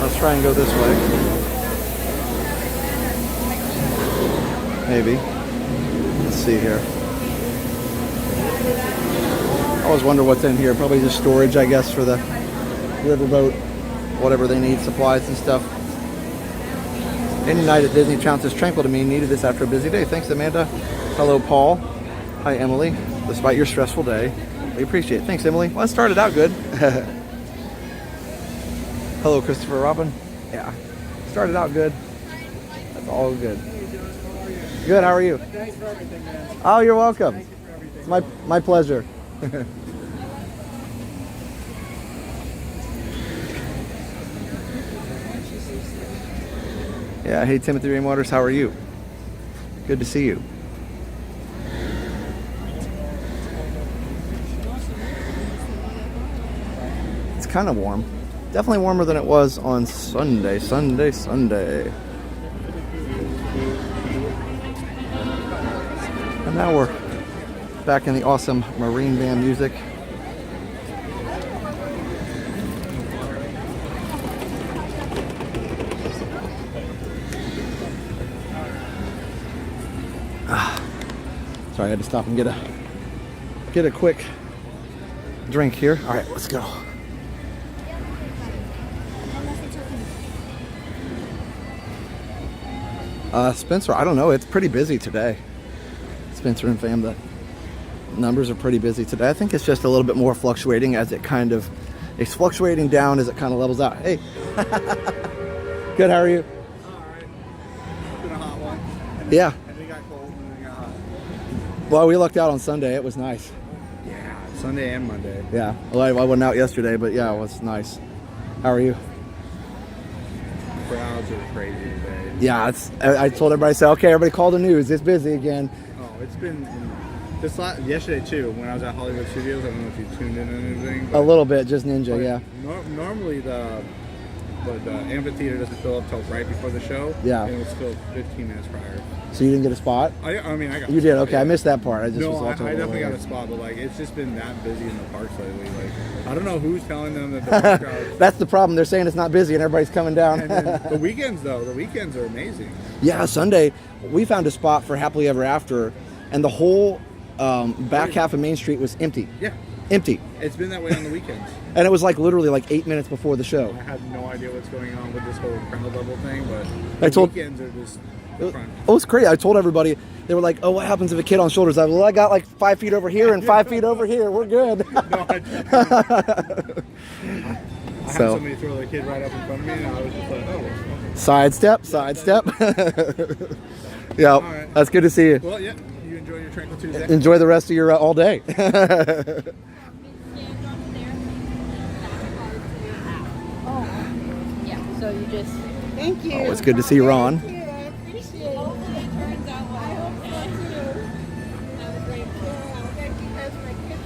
let's try and go this way. Maybe. Let's see here. I always wonder what's in here. Probably just storage, I guess, for the riverboat, whatever they need, supplies and stuff. Any night at Disney sounds as tranquil to me. Needed this after a busy day. Thanks, Amanda. Hello, Paul. Hi, Emily. Despite your stressful day, we appreciate it. Thanks, Emily. Well, it started out good. Hello, Christopher Robin. Yeah, started out good. That's all good. Good. How are you? Thanks for everything, man. Oh, you're welcome. Thank you for everything. It's my pleasure. Yeah, hey Timothy Rainwaters, how are you? Good to see you. It's kind of warm. Definitely warmer than it was on Sunday. And now we're back in the awesome marine band music. Sorry, I had to stop and get a quick drink here. All right, let's go. Spencer, I don't know. It's pretty busy today. Spencer and fam, the numbers are pretty busy today. I think it's just a little bit more fluctuating as it's fluctuating down as it kind of levels out. Hey. Good, how are you? All right. It's been a hot one. Yeah. And it got cold and then it got hot. Well, we lucked out on Sunday. It was nice. Yeah, Sunday and Monday. Yeah. Well, I wasn't out yesterday, but yeah, it was nice. How are you? Crowds are crazy today. Yeah, I told everybody, I said, okay, everybody call the news. It's busy again. Oh, it's been yesterday too. When I was at Hollywood Studios, I don't know if you tuned in on anything. A little bit, just Ninja, yeah. Normally the but the amphitheater doesn't fill up till right before the show. Yeah. And it was filled 15 minutes prior. So you didn't get a spot? I mean, I got. You did. Okay, I missed that part. I just No, was I watching it definitely got later. a spot, but like it's just been that busy in the parks lately. Like I don't know who's telling them that the park hours. That's the problem. They're saying it's not busy and everybody's coming down. And then the weekends though, the weekends are amazing. Yeah, Sunday we found a spot for Happily Ever After, and the whole back half of Main Street was empty. Yeah. Empty. It's been that way on the weekends. And it was like literally like 8 minutes before the show. I have no idea what's going on with this whole crowd level thing, but I the told- weekends are just It different. was crazy. I told everybody, they were like, oh, what happens if a kid on shoulders? I was, well, I got like 5 feet over here and 5 feet over here. We're good. No, I had So- somebody throw their kid right up in front of me, and I was just like, oh. Sidestep, sidestep. Yeah, right. that's good to see you. Well, yeah. You enjoy your Tranquil Tuesday. Enjoy the rest of your all day. Yeah, so you just. Thank you. Oh, it's good to see Ron. Thank you. I appreciate it. Hopefully it turns out well. I hope so too. Have a great day. Thank you guys for my kids.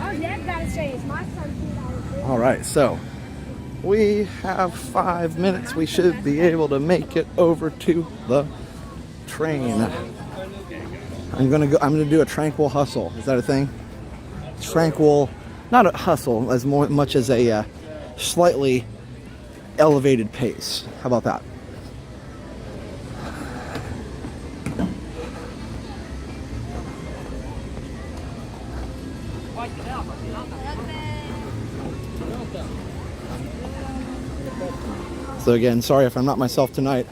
Oh, yeah, gotta say, it's my son. All right, so we have 5 minutes. We should be able to make it over to the train. I'm gonna do a tranquil hustle. Is that a thing? Tranquil, not a hustle as much as a slightly elevated pace. How about that? So again, sorry if I'm not myself tonight.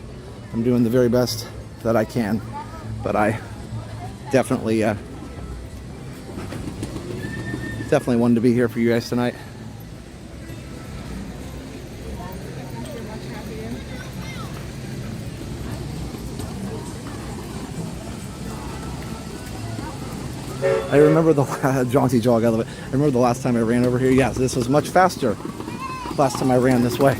I'm doing the very best that I can, but I definitely wanted to be here for you guys tonight. I remember the jaunty jog. I love it. I remember the last time I ran over here. Yes, this was much faster. Last time I ran this way.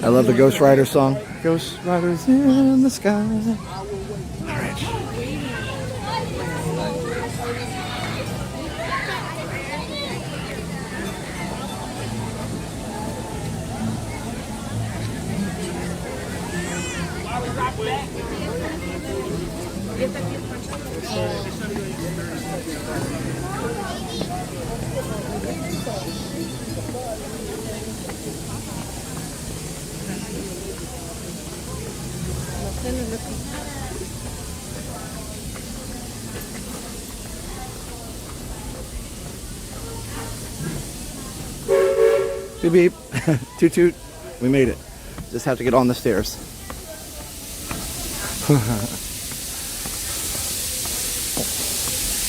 I love the Ghost Rider song. Ghost Riders in the sky. All right. Beep beep. Toot toot. We made it. Just have to get on the stairs.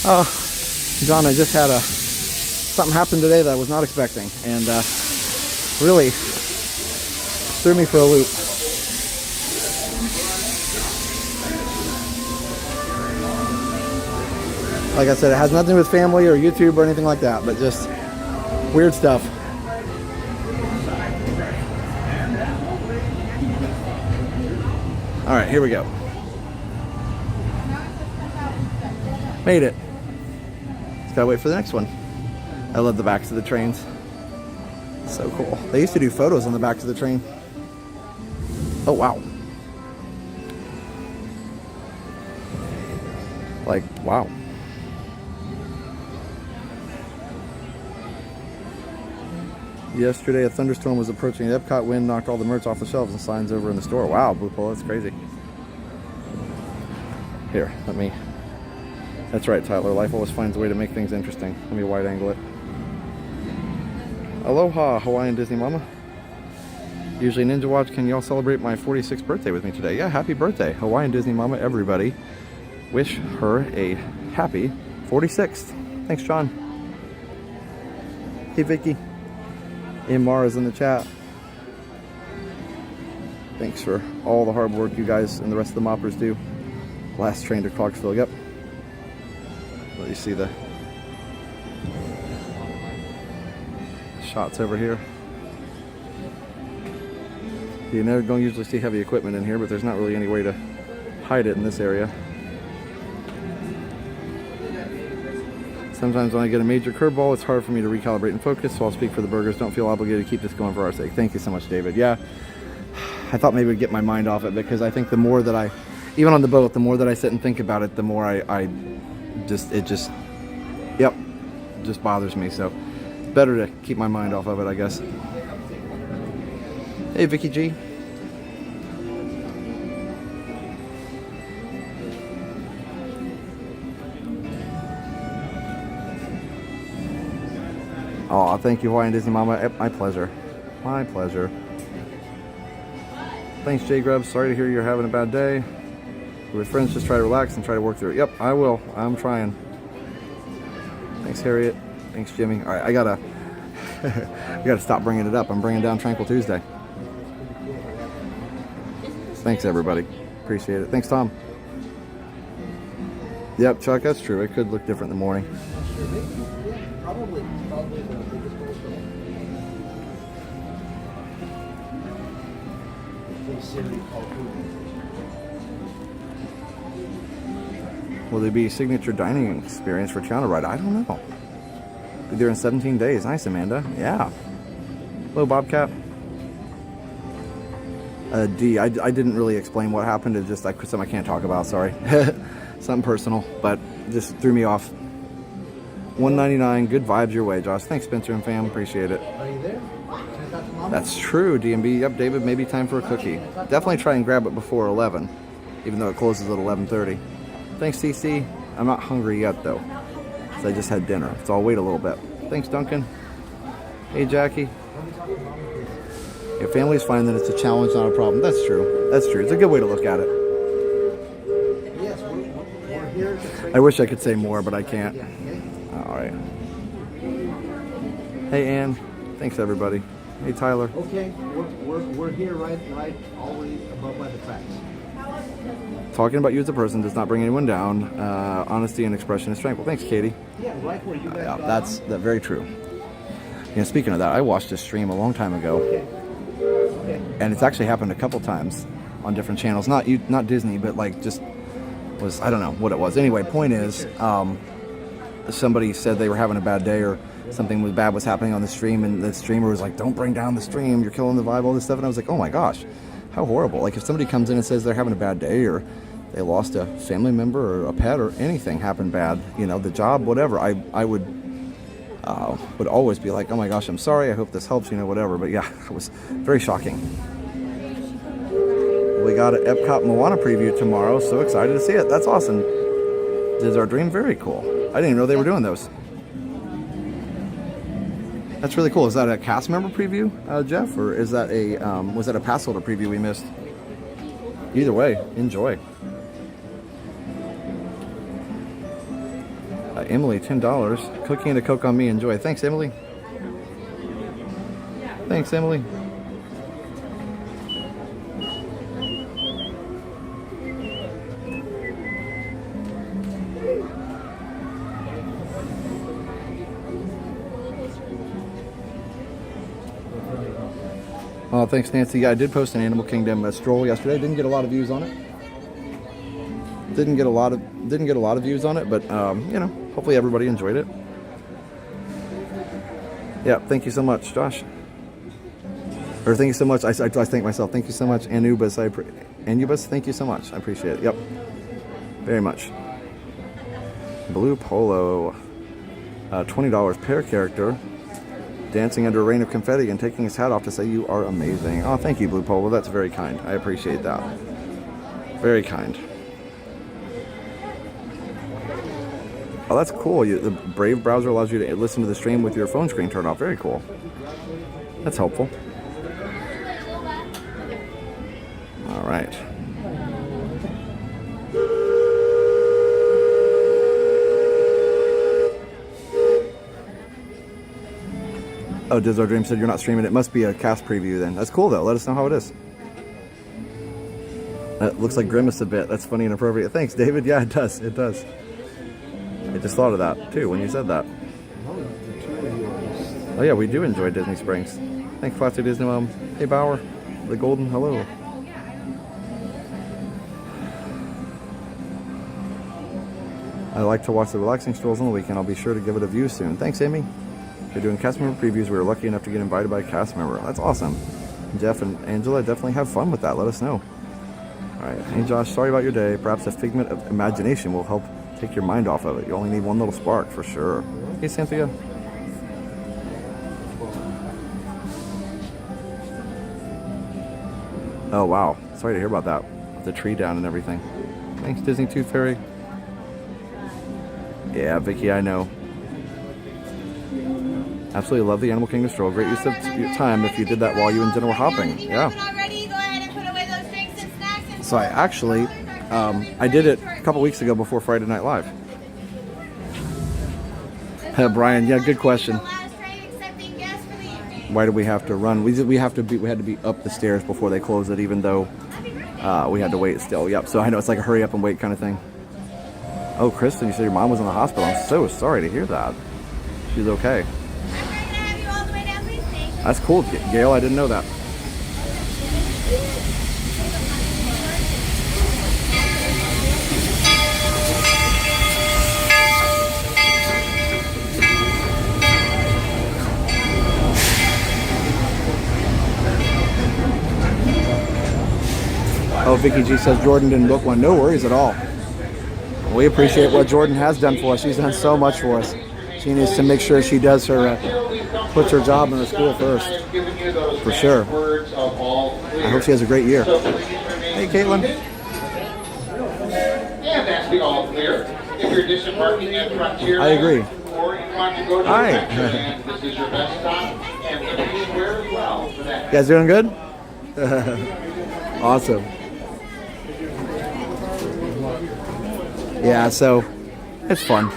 Oh, John, I just had something happen today that I was not expecting, and really threw me for a loop. Like I said, it has nothing to do with family or YouTube or anything like that, but just weird stuff. All right, here we go. Made it. Just gotta wait for the next one. I love the backs of the trains. So cool. They used to do photos on the backs of the train. Oh, wow. Like, wow. Yesterday, a thunderstorm was approaching. The Epcot wind knocked all the merch off the shelves and signs over in the store. Wow, Blue Pole, that's crazy. Here, let me... That's right, Tyler. Life always finds a way to make things interesting. Let me wide angle it. Aloha, Hawaiian Disney Mama. Usually Ninja Watch, can y'all celebrate my 46th birthday with me today? Yeah, happy birthday. Hawaiian Disney Mama, everybody. Wish her a happy 46th. Thanks, John. Hey, Vicky. Imar is in the chat. Thanks for all the hard work you guys and the rest of the moppers do. Last train to Clarksville, yep. Let you see the shots over here. You never don't usually see heavy equipment in here, but there's not really any way to hide it in this area. Sometimes when I get a major curveball, it's hard for me to recalibrate and focus, so I'll speak for the burgers. Don't feel obligated to keep this going for our sake. Thank you so much, David. Yeah, I thought maybe it would get my mind off it, because I think the more that I, even on the boat, the more that I sit and think about it, the more it just bothers me. So better to keep my mind off of it, I guess. Hey, Vicky G. Oh, thank you, Hawaiian Disney Mama. My pleasure. My pleasure. Thanks, Jay Grubbs. Sorry to hear you're having a bad day. With friends, just try to relax and try to work through it. Yep, I will. I'm trying. Thanks, Harriet. Thanks, Jimmy. All right, I gotta stop bringing it up. I'm bringing down Tranquil Tuesday. Thanks, everybody. Appreciate it. Thanks, Tom. Yep, Chuck, that's true. It could look different in the morning. Probably the biggest Will there be a signature dining experience for Tiana Ride? I don't know. Be there in 17 days. Nice, Amanda. Yeah. Hello, Bobcat. D, I didn't really explain what happened. It's just something I can't talk about. Sorry. Something personal, but just threw me off. $1.99. Good vibes your way, Josh. Thanks, Spencer and fam. Appreciate it. Are you there? That's true, DMB. Yep, David, maybe time for a cookie. Definitely try and grab it before 11, even though it closes at 11:30. Thanks, CC. I'm not hungry yet, though, so I just had dinner, so I'll wait a little bit. Thanks, Duncan. Hey, Jackie. Your family's fine, then it's a challenge, not a problem. That's true. That's true. It's a good way to look at it. Yes, we're here to I wish I could say more, but I can't. All right. Hey, Ann. Thanks, everybody. Hey, Tyler. Okay, we're here right all the way above by the tracks. Talking about you as a person does not bring anyone down. Honesty and expression is tranquil. Thanks, Katie. Yeah, right where you guys Yeah, got that's on. very true. Yeah, speaking of that, I watched a stream a long time ago, Okay. and it's actually happened a couple times on different channels. Not Disney, but like just was, I don't know what it was. Anyway, point is, somebody said they were having a bad day or something bad was happening on the stream, and the streamer was like, "Don't bring down the stream. You're killing the vibe." All this stuff, and I was like, "Oh my gosh, how horrible!" Like if somebody comes in and says they're having a bad day or they lost a family member or a pet or anything happened bad, the job, whatever, I would always be like, "Oh my gosh, I'm sorry. I hope this helps." Whatever. But yeah, it was very shocking. We got an Epcot Moana preview tomorrow. So excited to see it. That's awesome. Is our dream very cool? I didn't even know they were doing those. That's really cool. Is that a cast member preview, Jeff, or is that was that a pass holder preview we missed? Either way, enjoy. Emily, $10. Cookie and a Coke on me. Enjoy. Thanks, Emily. Thanks, Emily. Oh, thanks, Nancy. Yeah, I did post an Animal Kingdom stroll yesterday. Didn't get a lot of views on it. Didn't get a lot of views on it, but hopefully everybody enjoyed it. Yeah, thank you so much, Josh. Or thank you so much. I thank myself. Thank you so much, Anubis. Anubis, thank you so much. I appreciate it. Yep, very much. Blue Polo, $20 per character. Dancing under a rain of confetti and taking his hat off to say you are amazing. Oh, thank you, Blue Polo. That's very kind. I appreciate that. Very kind. Oh, that's cool. The Brave browser allows you to listen to the stream with your phone screen turned off. Very cool. That's helpful. All right. Oh, Diz Our Dream said you're not streaming. It must be a cast preview then. That's cool though. Let us know how it is. That looks like Grimace a bit. That's funny and appropriate. Thanks, David. Yeah, it does. It does. I just thought of that too when you said that. Oh yeah, we do enjoy Disney Springs. Thanks, Classic Disney Mom. Hey, Bauer. The Golden. Hello. I like to watch the relaxing strolls on the weekend. I'll be sure to give it a view soon. Thanks, Amy. They're doing cast member previews. We were lucky enough to get invited by a cast member. That's awesome. Jeff and Angela, definitely have fun with that. Let us know. All right. Hey, Josh, sorry about your day. Perhaps a figment of imagination will help take your mind off of it. You only need one little spark for sure. Hey, Cynthia. Oh, wow. Sorry to hear about that. With the tree down and everything. Thanks, Disney Tooth Fairy. Yeah, Vicky, I know. Absolutely love the Animal Kingdom stroll. Great use of your time if you did that while you and Jenna were hopping. Yeah. So I actually, I did it a couple weeks ago before Friday Night Live. Brian, yeah, good question. Why do we have to run? We had to be up the stairs before they closed it, even though we had to wait still. Yep. So I know it's like a hurry up and wait kind of thing. Oh, Kristen, you said your mom was in the hospital. I'm so sorry to hear that. She's okay. That's cool, Gail. I didn't know that. Oh, Vicky G says Jordan didn't book one. No worries at all. We appreciate what Jordan has done for us. She's done so much for us. She needs to make sure she does her, puts her job in her school first. For sure. I hope she has a great year. Hey, Caitlin. Yeah, that's the all clear. If you're disembarking at Frontier, I agree. or you want to go to Hi. Frontier, this is your best stop, and everything very well for that. You guys doing good? Awesome. Yeah, so it's fun.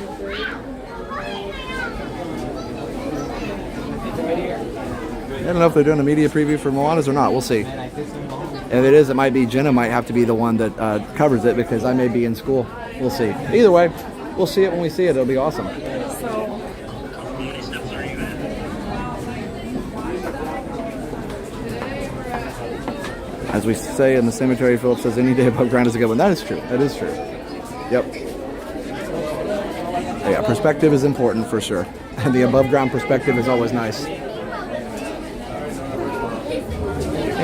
I don't know if they're doing a media preview for Moana's or not. We'll see. If it is, it might be Jenna might have to be the one that covers it because I may be in school. We'll see. Either way, we'll see it when we see it. It'll be awesome. As we say in the cemetery, Philip says any day above ground is a good one. That is true. That is true. Yep. Yeah, perspective is important for sure. And the above ground perspective is always nice. Hey,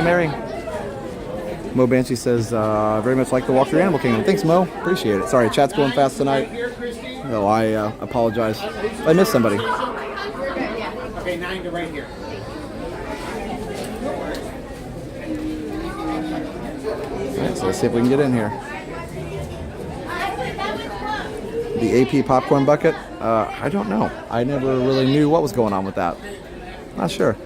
Mary. Mo Banshee says, very much like to walk through Animal Kingdom. Thanks, Mo. Appreciate it. Sorry, chat's going fast tonight. No, I apologize. I missed somebody. Okay, 9 to right here. All right, so let's see if we can get in here. The AP popcorn bucket? I don't know. I never really knew what was going on with that. Not sure.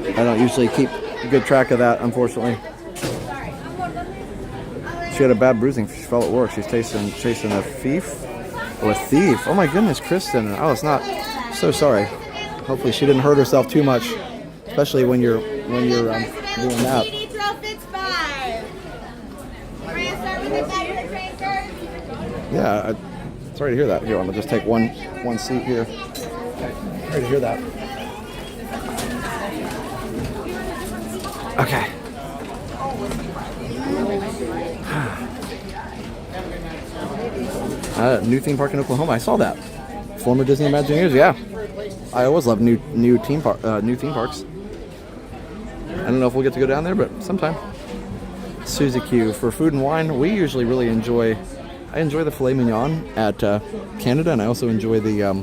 I don't usually keep good track of that, unfortunately. She had a bad bruising. She fell at work. She's chasing a thief. Oh, a thief. Oh my goodness, Kristen. Oh, it's not. So sorry. Hopefully she didn't hurt herself too much, especially when you're doing that. Yeah, sorry to hear that. Here, I'm gonna just take one seat here. Sorry to hear that. Okay. New theme park in Oklahoma. I saw that. Former Disney Imagineers. Yeah, I always love new theme parks. I don't know if we'll get to go down there, but sometime. Suzy Q for food and wine. We usually really enjoy. I enjoy the filet mignon at Canada, and I also enjoy the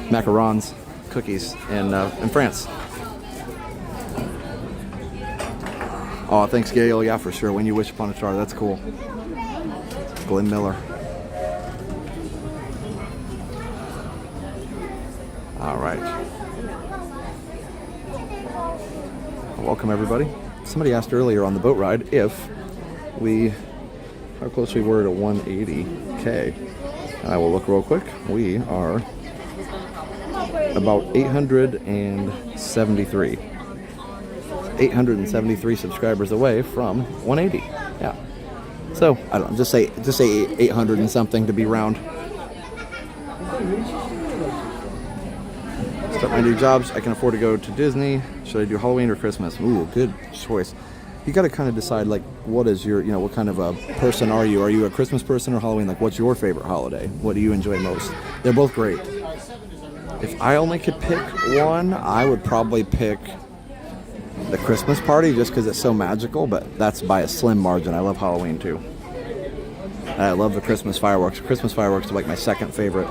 macarons cookies in France. Oh, thanks, Gail. Yeah, for sure. When you wish upon a star, that's cool. Glenn Miller. All right. Welcome, everybody. Somebody asked earlier on the boat ride how close we were to 180K. And I will look real quick. We are about 873 subscribers away from 180. Yeah. So I don't know, just say 800 and something to be round. Start my new jobs. I can afford to go to Disney. Should I do Halloween or Christmas? Ooh, good choice. you got to kind of decide, like, what is your, what kind of a person are you? Are you a Christmas person or Halloween? Like, what's your favorite holiday? What do you enjoy most? They're both great. If I only could pick one, I would probably pick the Christmas party just because it's so magical, but that's by a slim margin. I love Halloween too. And I love the Christmas fireworks. Christmas fireworks are like my second favorite,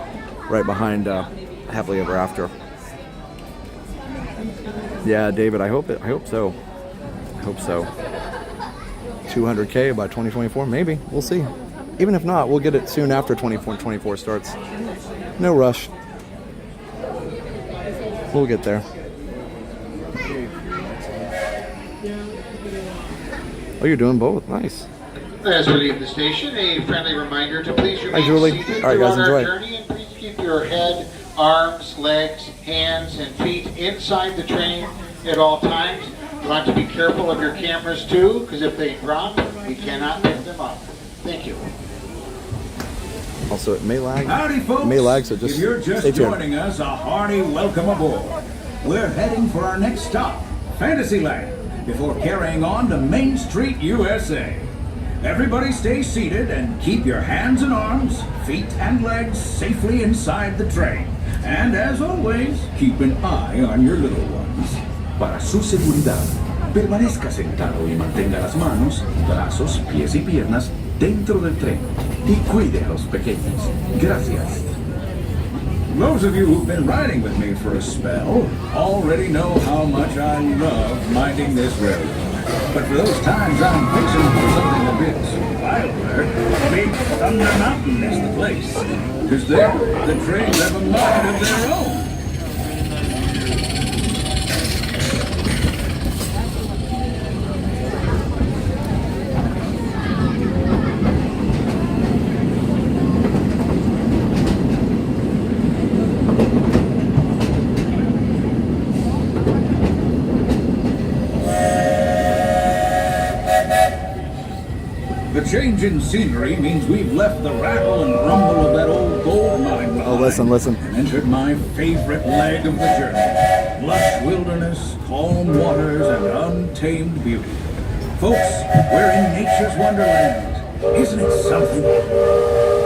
right behind Happily Ever After. Yeah, David, I hope so. I hope so. 200K by 2024, maybe. We'll see. Even if not, we'll get it soon after 2024 starts. No rush. We'll get there. Oh, you're doing both. Nice. As we leave the station, a friendly reminder to please remain Julie. seated All right, guys, throughout our enjoy. journey, and please keep your head, arms, legs, hands, and feet inside the train at all times. You want to be careful of your cameras too, because if they drop, we cannot pick them up. Thank you. Also, it may lag. Howdy, folks. It may lag, so just if you're stay just tuned. joining us, a hearty welcome aboard. We're heading for our next stop, Fantasyland, before carrying on to Main Street, USA. Everybody stay seated and keep your hands and arms, feet and legs safely inside the train. And as always, keep an eye on your little ones. Para su seguridad, permanezca sentado y mantenga las manos, brazos, pies y piernas dentro del tren. Y cuide a los pequeños. Gracias. Those of you who've been riding with me for a spell already know how much I love minding this railroad. But for those times I'm fixing for something a bit wilder, Big Thunder Mountain is the place. Because there, the trains have a mind of their own. The change in scenery means we've left the rattle and rumble of that old gold mine behind. Oh, listen. And entered my favorite leg of the journey. Lush wilderness, calm waters, and untamed beauty. Folks, we're in nature's wonderland. Isn't it something?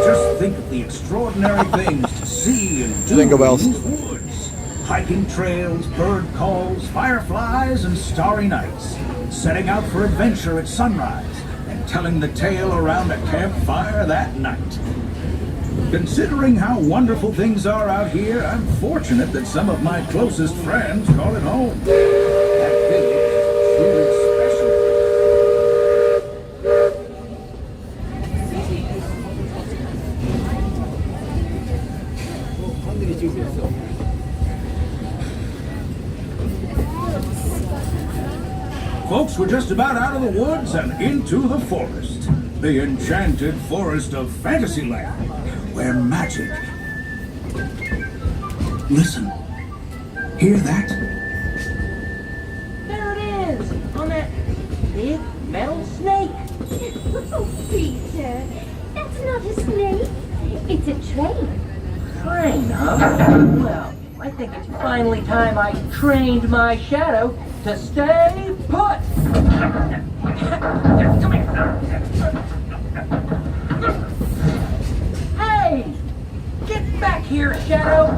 Just think of the extraordinary things to see and do Jingle bells. in these woods. Hiking trails, bird calls, fireflies, and starry nights. Setting out for adventure at sunrise. Telling the tale around a campfire that night. Considering how wonderful things are out here, I'm fortunate that some of my closest friends call it home. That village is truly special. Folks, we're just about out of the woods and into the forest. The enchanted forest of Fantasyland, where magic... Listen. Hear that? There it is! On that big metal snake! Oh, Peter, that's not a snake. It's a train. Train, huh? Well, I think it's finally time I trained my shadow to stay put! Come here! Hey! Get back here, Shadow!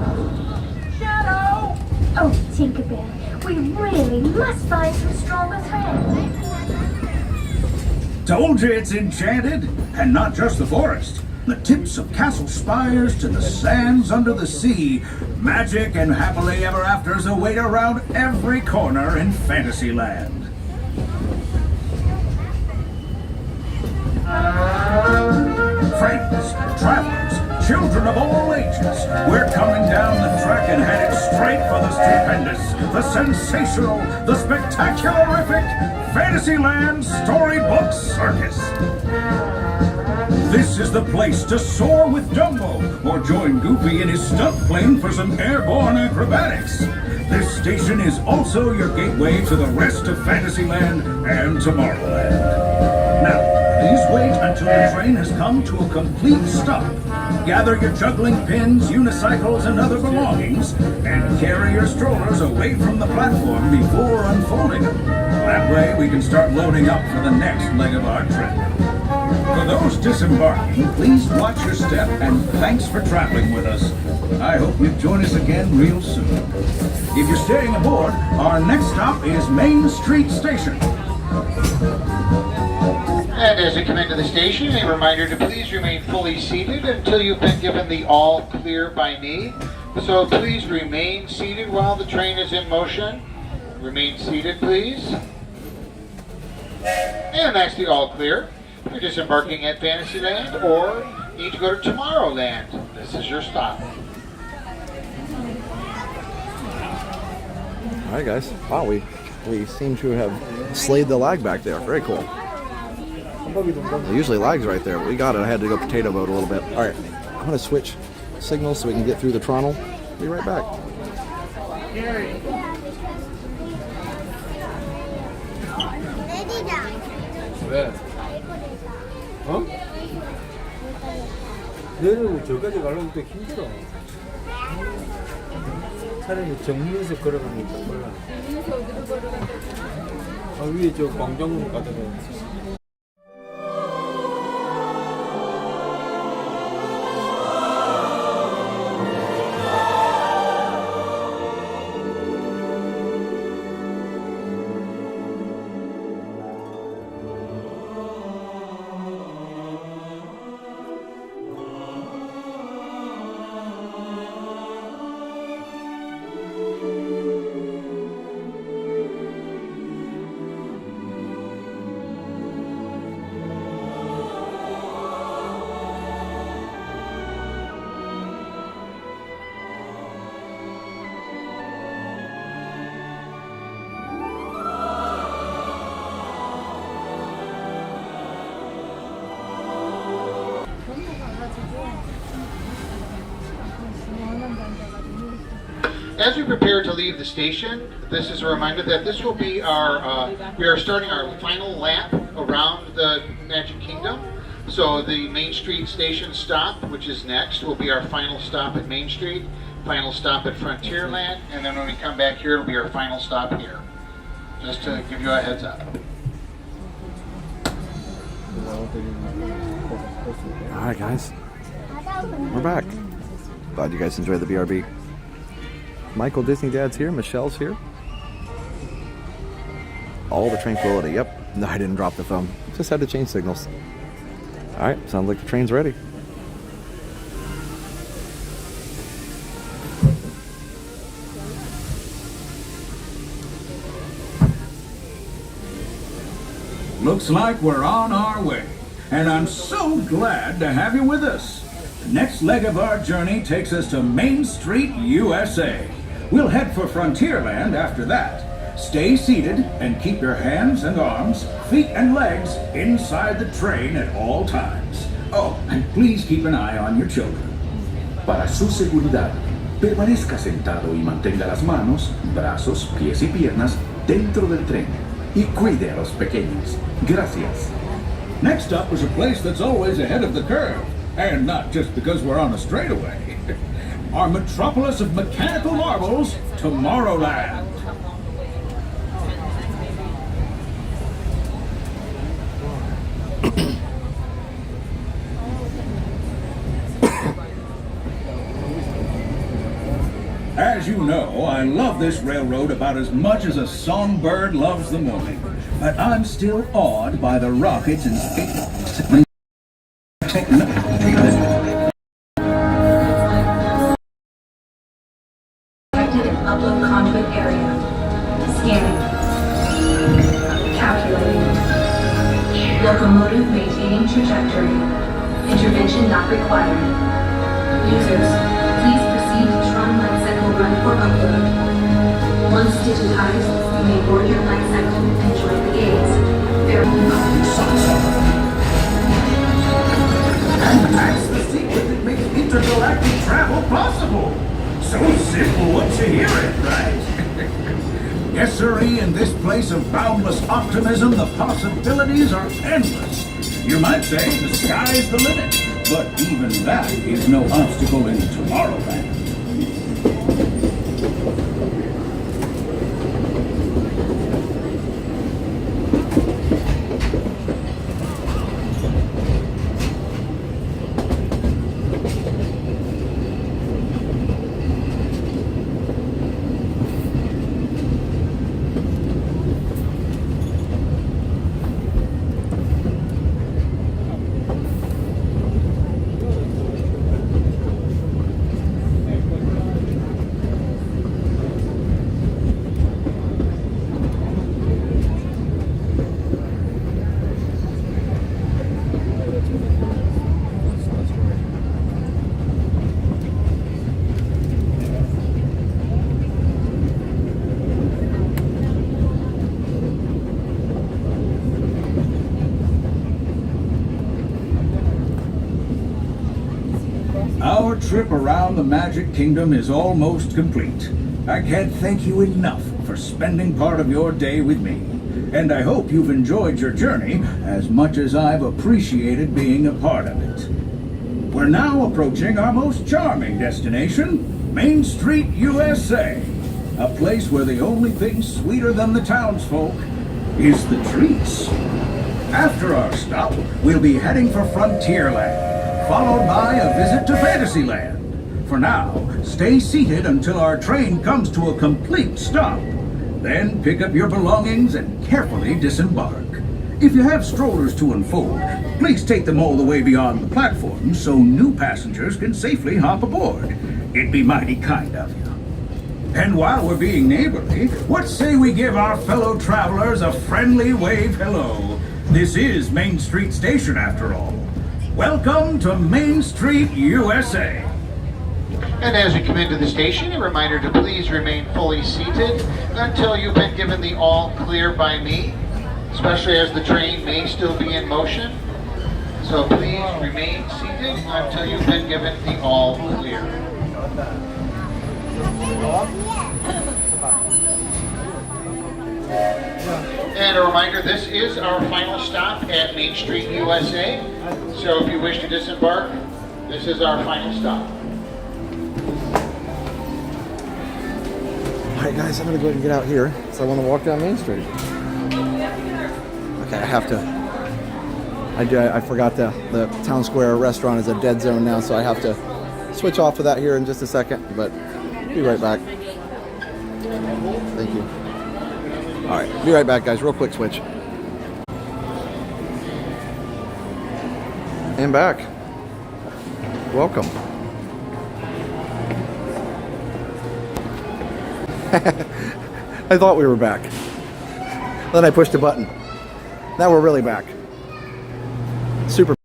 Shadow! Oh, Tinkerbell, we really must find some stronger friends. Told you it's enchanted, and not just the forest. The tips of castle spires to the sands under the sea. Magic and happily ever afters await around every corner in Fantasyland. Friends, travelers, children of all ages, we're coming down the track and headed straight for the stupendous, the sensational, the spectacularific Fantasyland Storybook Circus. This is the place to soar with Dumbo or join Goofy in his stunt plane for some airborne acrobatics. This station is also your gateway to the rest of Fantasyland and Tomorrowland. Now, Please wait until the train has come to a complete stop. Gather your juggling pins, unicycles, and other belongings, and carry your strollers away from the platform before unfolding them. That way we can start loading up for the next leg of our trip. For those disembarking, please watch your step, and thanks for traveling with us. I hope you join us again real soon. If you're staying aboard, our next stop is Main Street Station. And as we come into the station, a reminder to please remain fully seated until you've been given the all clear by me. So please remain seated while the train is in motion. Remain seated, please. And that's the all clear. If you're disembarking at Fantasyland or need to go to Tomorrowland, this is your stop. All right, guys. Wow, we seem to have slayed the lag back there. Very cool. It usually lags right there, but we got it. I had to go potato boat a little bit. All right, I'm gonna switch signals so we can get through the tunnel. Be right back. 왜? 어? 내려고 저까지 가려고 또 힘들어. 차라리 정문에서 걸어가는 게 더 빨라. 정문에서 어디로 걸어가는 거야? 위에 저 광장으로 가다가. As we prepare to leave the station, this is a reminder that this will be our, we are starting our final lap around the Magic Kingdom. So the Main Street Station stop, which is next, will be our final stop at Main Street, final stop at Frontierland, and then when we come back here, it'll be our final stop here. Just to give you a heads up. All right, guys. We're back. Glad you guys enjoyed the BRB. Michael Disney Dad's here. Michelle's here. All the tranquility. Yep. No, I didn't drop the phone. Just had to change signals. All right. Sounds like the train's ready. Looks like we're on our way, and I'm so glad to have you with us. The next leg of our journey takes us to Main Street, USA. We'll head for Frontierland after that. Stay seated and keep your hands and arms, feet and legs inside the train at all times. Oh, and please keep an eye on your children. Para su seguridad, permanezca sentado y mantenga las manos, brazos, pies y piernas dentro del tren. Y cuide a los pequeños. Gracias. Next up is a place that's always ahead of the curve. And not just because we're on a straightaway. Our metropolis of mechanical marvels, Tomorrowland. As you know, I love this railroad about as much as a songbird loves the morning. But I'm still awed by the rockets and space technology. Upload conduit area. Scanning. Calculating. Locomotive maintaining trajectory. Intervention not required. Users, please proceed to Tron Light Cycle run for upload. Once digitized, you may board your light cycle and join the gates. And that's the secret that makes intergalactic travel possible. So simple once you hear it, right? Yes, sirree, in this place of boundless optimism, the possibilities are endless. You might say the sky's the limit, but even that is no obstacle in Tomorrowland. Our trip around the Magic Kingdom is almost complete. I can't thank you enough for spending part of your day with me. And I hope you've enjoyed your journey as much as I've appreciated being a part of it. We're now approaching our most charming destination, Main Street, USA. A place where the only thing sweeter than the townsfolk is the treats. After our stop, we'll be heading for Frontierland, followed by a visit to Fantasyland. For now, stay seated until our train comes to a complete stop. Then pick up your belongings and carefully disembark. If you have strollers to unfold, please take them all the way beyond the platform so new passengers can safely hop aboard. It'd be mighty kind of you. And while we're being neighborly, what say we give our fellow travelers a friendly wave hello? This is Main Street Station after all. Welcome to Main Street, USA. And as you come into the station, a reminder to please remain fully seated until you've been given the all clear by me, especially as the train may still be in motion. So please remain seated until you've been given the all clear. And a reminder, this is our final stop at Main Street, USA. So if you wish to disembark, this is our final stop. Alright guys, I'm gonna go ahead and get out here, so I want to walk down Main Street. Okay, I have to. I forgot the Town Square restaurant is a dead zone now, so I have to switch off of that here in just a second, but be right back. Thank you. Alright, be right back guys, real quick switch. And back. Welcome. I thought we were back. Then I pushed a button. Now we're really back. Super. I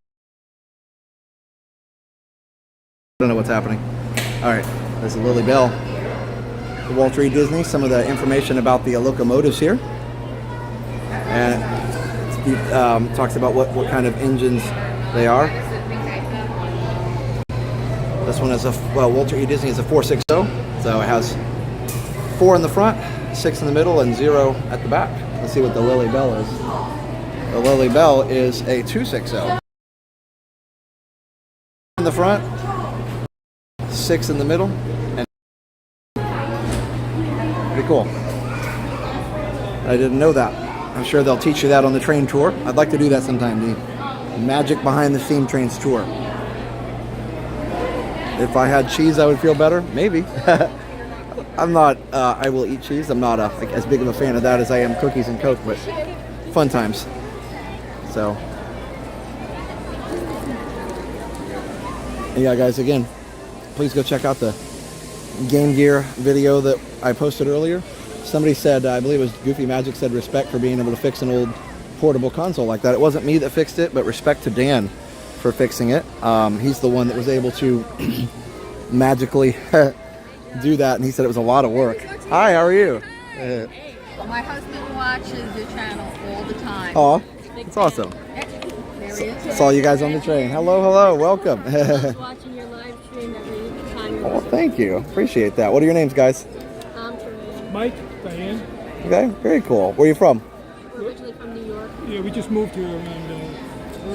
don't know what's happening. Alright, there's a Lily Bell. The Walt Disney, some of the information about the locomotives here. And it talks about what kind of engines they are. This one is Walt Disney is a 460, so it has 4 in the front, 6 in the middle, and 0 at the back. Let's see what the Lily Bell is. The Lily Bell is a 260. In the front, 6 in the middle, and pretty cool. I didn't know that. I'm sure they'll teach you that on the train tour. I'd like to do that sometime, the Magic Behind the Steam Trains tour. If I had cheese, I would feel better. Maybe. I'm not, I will eat cheese. I'm not as big of a fan of that as I am cookies and Coke, but fun times. So. And yeah, guys, again, please go check out the Game Gear video that I posted earlier. Somebody said, I believe it was Goofy Magic, said respect for being able to fix an old portable console like that. It wasn't me that fixed it, but respect to Dan for fixing it. He's the one that was able to magically do that, and he said it was a lot of work. Hi, how are you? My husband watches your channel all the time. Aw, it's awesome. There he is. Saw you guys on the train. Hello, welcome. Watching your live stream every time. Oh, thank you. Appreciate that. What are your names, guys? Mike, Diane. Okay, very cool. Where are you from? We're originally from New York. Yeah, we just moved here around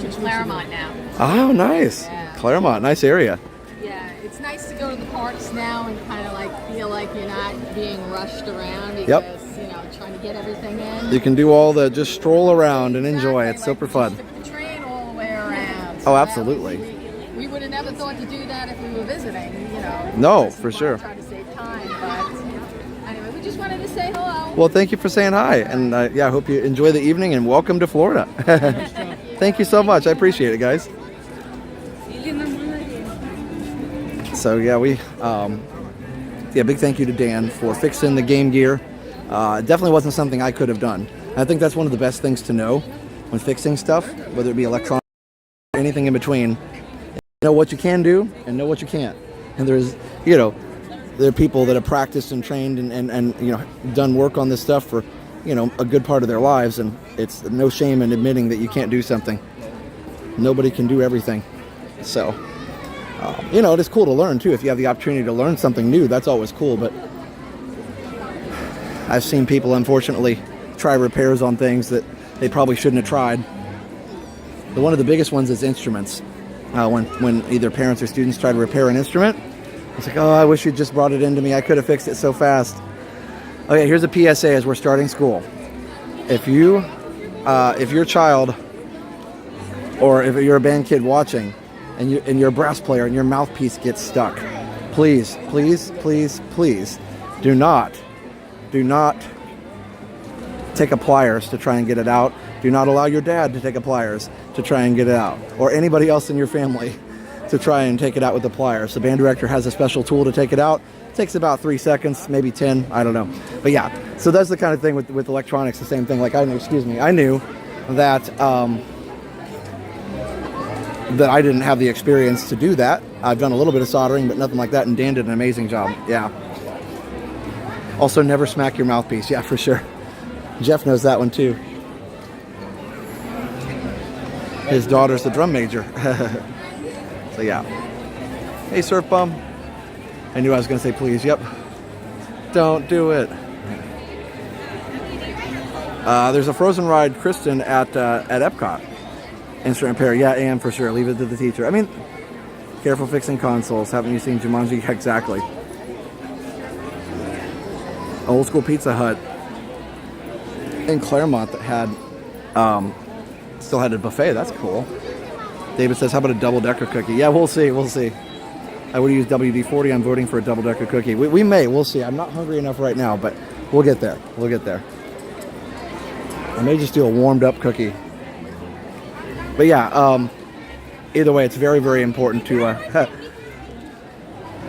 to Claremont now. Oh, nice. Yeah. Claremont, nice area. Yeah, it's nice to go to the parks now and kind of like feel like you're not being rushed around because, Yep. you know, trying to get everything in. You can do all the, just stroll around and enjoy. It's super fun. The train all the way around. Oh, absolutely. We would have never thought to do that if we were visiting, you know. No, for sure. Try to save time, but anyway, we just wanted to say hello. Well, thank you for saying hi. And yeah, I hope you enjoy the evening and welcome to Florida. Thank you so much. I appreciate it, guys. So yeah, big thank you to Dan for fixing the game gear. It definitely wasn't something I could have done. I think that's one of the best things to know when fixing stuff, whether it be electronic or anything in between. Know what you can do and know what you can't. And there's, you know, there are people that have practiced and trained and you know, done work on this stuff for, you know, a good part of their lives, and it's no shame in admitting that you can't do something. Nobody can do everything. So, you know, it is cool to learn too. If you have the opportunity to learn something new, that's always cool. But I've seen people, unfortunately, try repairs on things that they probably shouldn't have tried. One of the biggest ones is instruments. When either parents or students try to repair an instrument, it's like, oh, I wish you'd just brought it into me. I could have fixed it so fast. Okay, here's a PSA as we're starting school. If your child, or if you're a band kid watching, and you're a brass player and your mouthpiece gets stuck, please, please, please, please, do not take a pliers to try and get it out. Do not allow your dad to take a pliers to try and get it out, or anybody else in your family to try and take it out with the pliers. The band director has a special tool to take it out. It takes about 3 seconds, maybe 10, I don't know. But yeah, so that's the kind of thing with electronics, the same thing. Like I knew that that I didn't have the experience to do that. I've done a little bit of soldering, but nothing like that, and Dan did an amazing job. Yeah. Also, never smack your mouthpiece. Yeah, for sure. Jeff knows that one too. His daughter's the drum major. So yeah. Hey, Surf Bum. I knew I was going to say please. Yep. Don't do it. There's a Frozen ride, Kristen, at Epcot. Instrument repair. Yeah, and for sure. Leave it to the teacher. I mean, careful fixing consoles. Haven't you seen Jumanji? Exactly. Old school Pizza Hut in Claremont that had still had a buffet. That's cool. David says, how about a double-decker cookie? Yeah, we'll see. I would use WD-40. I'm voting for a double-decker cookie. We may. We'll see. I'm not hungry enough right now, but we'll get there. I may just do a warmed-up cookie. But yeah, either way, it's very, very important to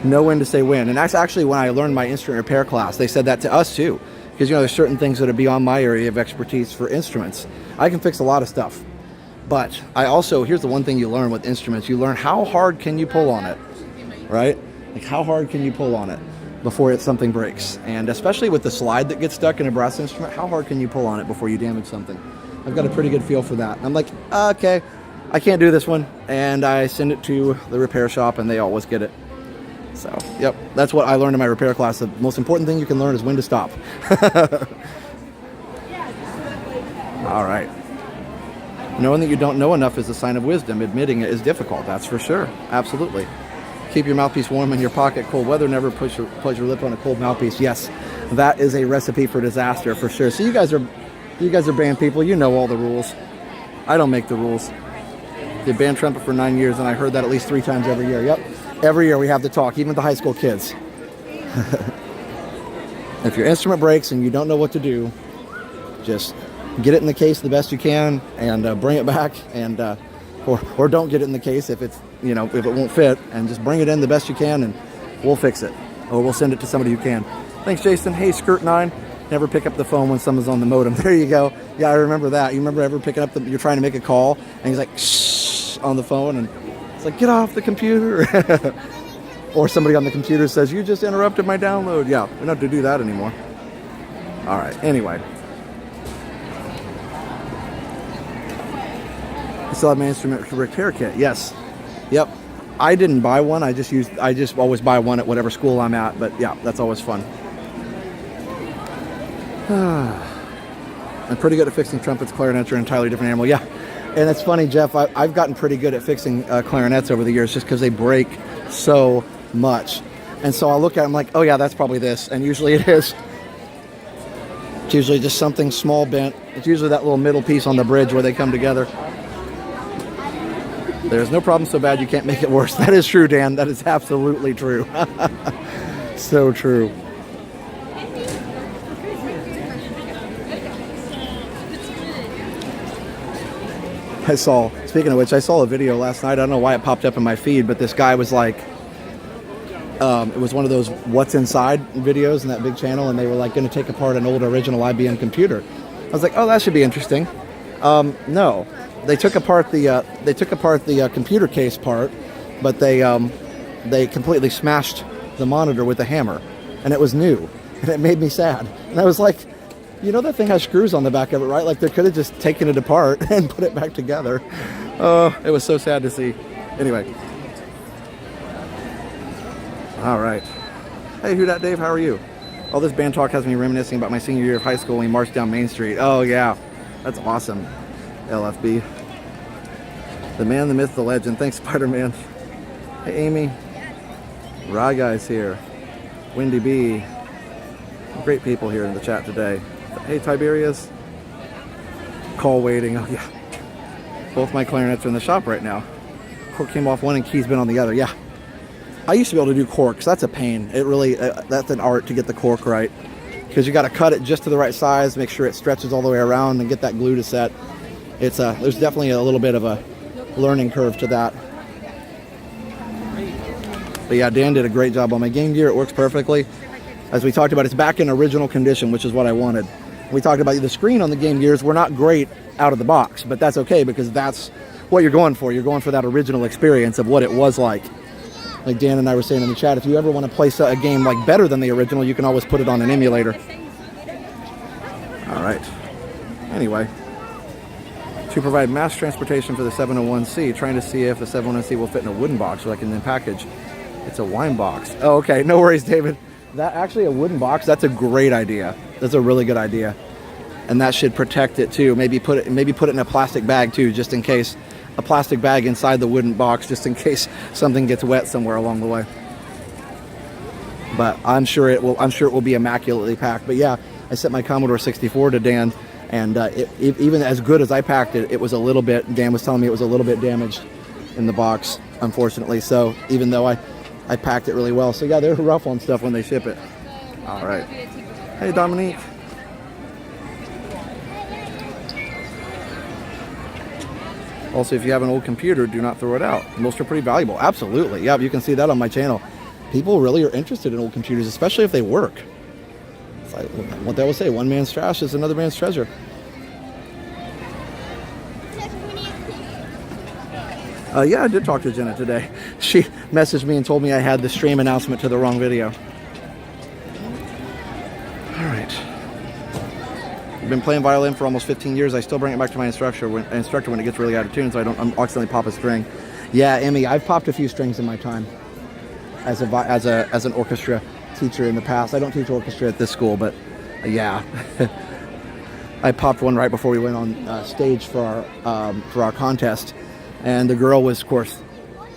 know when to say when. And that's actually when I learned my instrument repair class. They said that to us too. Because, you know, there's certain things that are beyond my area of expertise for instruments. I can fix a lot of stuff. But I also, here's the one thing you learn with instruments. You learn how hard can you pull on it, right? Like how hard can you pull on it before something breaks? And especially with the slide that gets stuck in a brass instrument, how hard can you pull on it before you damage something? I've got a pretty good feel for that. I'm like, okay, I can't do this one. And I send it to the repair shop and they always get it. So, yep, that's what I learned in my repair class. The most important thing you can learn is when to stop. All right. Knowing that you don't know enough is a sign of wisdom. Admitting it is difficult, that's for sure. Absolutely. Keep your mouthpiece warm in your pocket. Cold weather, never put your lip on a cold mouthpiece. Yes, that is a recipe for disaster for sure. So you guys are band people. You know all the rules. I don't make the rules. Did band trumpet for 9 years, and I heard that at least 3 times every year. Yep. Every year we have the talk, even the high school kids. If your instrument breaks and you don't know what to do, just get it in the case the best you can and bring it back, and or don't get it in the case if it's, you know, if it won't fit, and just bring it in the best you can and we'll fix it, or we'll send it to somebody who can. Thanks, Jason. Hey, Skirt9, never pick up the phone when someone's on the modem. There you go. Yeah, I remember that. You remember ever picking up you're trying to make a call and he's like shh on the phone, and it's like, get off the computer. Or somebody on the computer says, you just interrupted my download. Yeah, we don't have to do that anymore. All right, anyway. I still have my instrument repair kit. Yes. Yep. I didn't buy one. I just always buy one at whatever school I'm at. But yeah, that's always fun. I'm pretty good at fixing trumpets. Clarinets are an entirely different animal. Yeah. And it's funny, Jeff, I've gotten pretty good at fixing clarinets over the years just because they break so much. And so I'll look at them like, oh yeah, that's probably this. And usually it is. It's usually just something small bent. It's usually that little middle piece on the bridge where they come together. There's no problem so bad you can't make it worse. That is true, Dan. That is absolutely true. So true. Speaking of which, I saw a video last night. I don't know why it popped up in my feed, but this guy was like, it was one of those what's inside videos in that big channel, and they were like going to take apart an old original IBM computer. I was like, oh, that should be interesting. No, they took apart the computer case part, but they completely smashed the monitor with a hammer, and it was new, and it made me sad. And I was like, you know, that thing has screws on the back of it, right? Like they could have just taken it apart and put it back together. Oh, it was so sad to see. Anyway. All right. Hey, who dat Dave? How are you? All this band talk has me reminiscing about my senior year of high school when we marched down Main Street. Oh, yeah. That's awesome. LFB. The man, the myth, the legend. Thanks, Spider-Man. Hey, Amy. Rye Guy's here. Windy B. Great people here in the chat today. Hey, Tiberius. Call waiting. Oh, yeah. Both my clarinets are in the shop right now. Cork came off one and key's been on the other. Yeah. I used to be able to do corks. That's a pain. It really, that's an art to get the cork right. Because you got to cut it just to the right size, make sure it stretches all the way around and get that glue to set. It's there's definitely a little bit of a learning curve to that. But yeah, Dan did a great job on my Game Gear. It works perfectly. As we talked about, it's back in original condition, which is what I wanted. We talked about the screen on the Game Gears were not great out of the box, but that's okay because that's what you're going for. You're going for that original experience of what it was like. Like Dan and I were saying in the chat, if you ever want to play a game like better than the original, you can always put it on an emulator. All right. Anyway, to provide mass transportation for the 701C, trying to see if the 701C will fit in a wooden box like in the package. It's a wine box. Oh, okay. No worries, David. That actually a wooden box. That's a great idea. That's a really good idea, and that should protect it too. Maybe put it in a plastic bag too, just in case. A plastic bag inside the wooden box, just in case something gets wet somewhere along the way. But I'm sure it will be immaculately packed. But yeah, I sent my Commodore 64 to Dan, and even as good as I packed it, it was a little bit. Dan was telling me it was a little bit damaged in the box, unfortunately. So even though I packed it really well. So yeah, they're rough on stuff when they ship it. All right. Hey, Dominique. Also, if you have an old computer, do not throw it out. Most are pretty valuable. Absolutely. Yeah, you can see that on my channel. People really are interested in old computers, especially if they work. It's like what they always say, one man's trash is another man's treasure. Yeah, I did talk to Jenna today. She messaged me and told me I had the stream announcement to the wrong video. All right. I've been playing violin for almost 15 years. I still bring it back to my instructor when it gets really out of tune, so I'm accidentally pop a string. Yeah, Emmy, I've popped a few strings in my time as an orchestra teacher in the past. I don't teach orchestra at this school, but yeah, I popped one right before we went on stage for our contest, and the girl was, of course,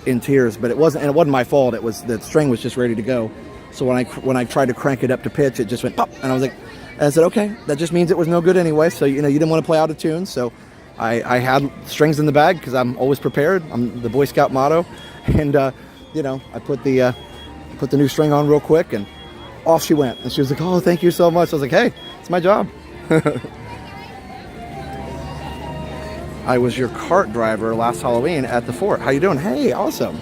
in tears. But it wasn't my fault. It was the string was just ready to go. So when I tried to crank it up to pitch, it just went pop, and I was like. And I said, okay, that just means it was no good anyway. So, you didn't want to play out of tune. So I had strings in the bag because I'm always prepared. I'm the Boy Scout motto. And, I put the new string on real quick and off she went. And she was like, oh, thank you so much. I was like, hey, it's my job. I was your cart driver last Halloween at the fort. How you doing? Hey, awesome.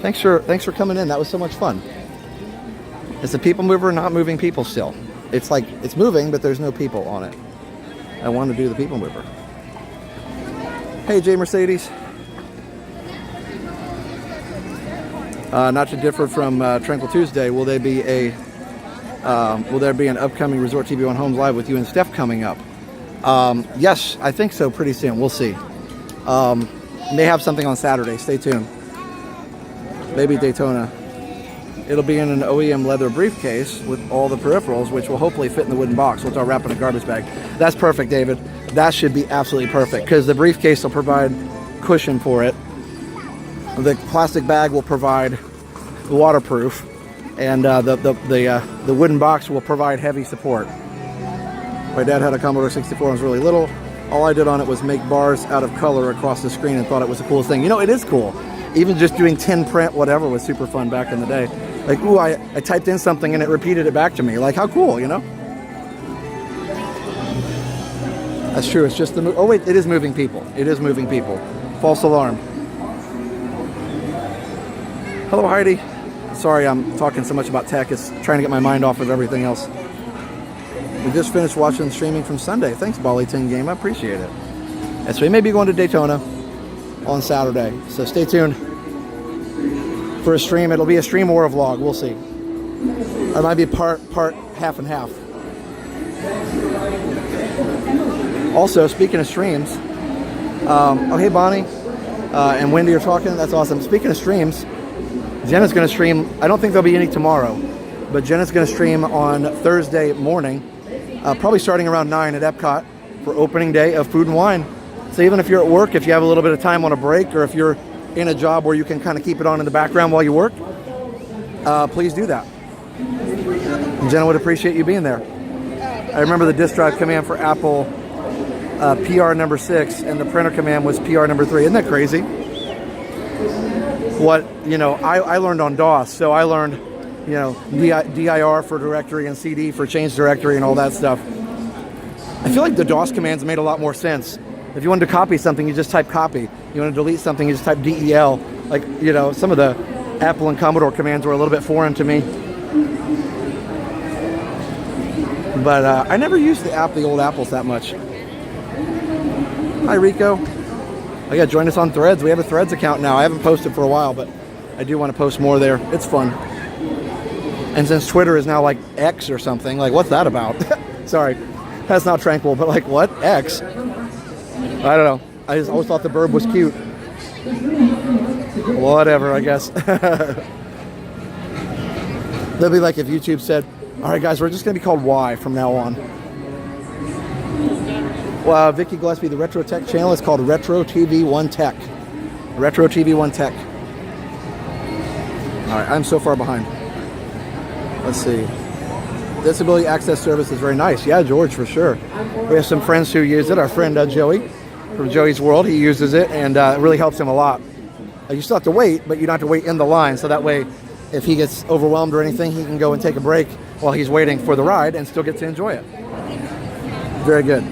Thanks for coming in. That was so much fun. It's a people mover, not moving people still. It's like, it's moving, but there's no people on it. I want to do the people mover. Hey, Jay Mercedes. Not to differ from Tranquil Tuesday, will there be an upcoming Resort TV on Homes Live with you and Steph coming up? Yes, I think so pretty soon. We'll see. May have something on Saturday. Stay tuned. Baby Daytona. It'll be in an OEM leather briefcase with all the peripherals, which will hopefully fit in the wooden box, which I'll wrap in a garbage bag. That's perfect, David. that should be absolutely perfect because the briefcase will provide cushion for it. The plastic bag will provide waterproof, and the wooden box will provide heavy support. My dad had a Commodore 64 when I was really little. All I did on it was make bars out of color across the screen and thought it was the coolest thing. You know, it is cool. Even just doing tin print, whatever, was super fun back in the day. Like, ooh, I typed in something and it repeated it back to me. Like, how cool, you know? That's true. It's just the oh wait, it is moving people. It is moving people. False alarm. Hello, Heidi. Sorry, I'm talking so much about tech. It's trying to get my mind off of everything else. We just finished watching streaming from Sunday. Thanks, Bali 10 Game. I appreciate it. And so we may be going to Daytona on Saturday. So stay tuned for a stream. It'll be a stream or a vlog. We'll see. It might be part, half and half. Also, speaking of streams, oh hey Bonnie and Wendy are talking. That's awesome. Speaking of streams, Jenna's going to stream. I don't think there'll be any tomorrow, but Jenna's going to stream on Thursday morning, probably starting around 9 at Epcot for opening day of Food and Wine. So even if you're at work, if you have a little bit of time on a break, or if you're in a job where you can kind of keep it on in the background while you work, please do that. And Jenna would appreciate you being there. I remember the disk drive command for Apple PR number 6, and the printer command was PR number 3. Isn't that crazy? What, you know, I learned on DOS, so I learned, you know, dir for directory and cd for change directory and all that stuff. I feel like the DOS commands made a lot more sense. If you wanted to copy something, you just type copy. You want to delete something, you just type del. Like, you know, some of the Apple and Commodore commands were a little bit foreign to me. But I never used the old Apples that much. Hi, Rico. Oh yeah, join us on Threads. We have a Threads account now. I haven't posted for a while, but I do want to post more there. It's fun. And since Twitter is now like X or something, like what's that about? Sorry, that's not Tranquil, but like what? X? I don't know. I just always thought the bird was cute. Whatever, I guess. That'd be like if YouTube said, all right, guys, we're just going to be called Y from now on. Well, Vicky Gillespie, the Retro Tech channel is called Retro TV 1 Tech. Retro TV 1 Tech. All right, I'm so far behind. Let's see. Disability Access Service is very nice. Yeah, George, for sure. We have some friends who use it. Our friend Joey from Joey's World, he uses it, and it really helps him a lot. You still have to wait, but you don't have to wait in the line, so that way if he gets overwhelmed or anything, he can go and take a break while he's waiting for the ride and still get to enjoy it. Very good.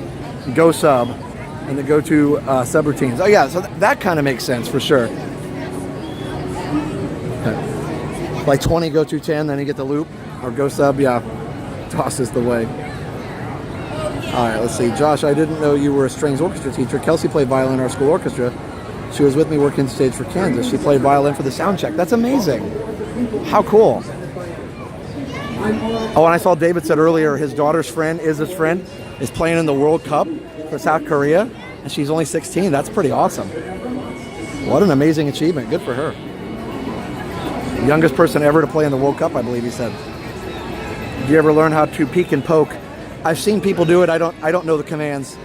Go sub and then go to subroutines. Oh yeah, so that kind of makes sense for sure. Okay. Like 20 go to 10, then you get the loop or go sub. Yeah, toss is the way. All right, let's see. Josh, I didn't know you were a strings orchestra teacher. Kelsey played violin in our school orchestra. She was with me working stage for Kansas. She played violin for the sound check. That's amazing. How cool. Oh, and I saw David said earlier his daughter's friend, Iz's friend, is playing in the World Cup for South Korea, and she's only 16. That's pretty awesome. What an amazing achievement. Good for her. Youngest person ever to play in the World Cup, I believe he said. Did you ever learn how to peek and poke? I've seen people do it. I don't know the commands.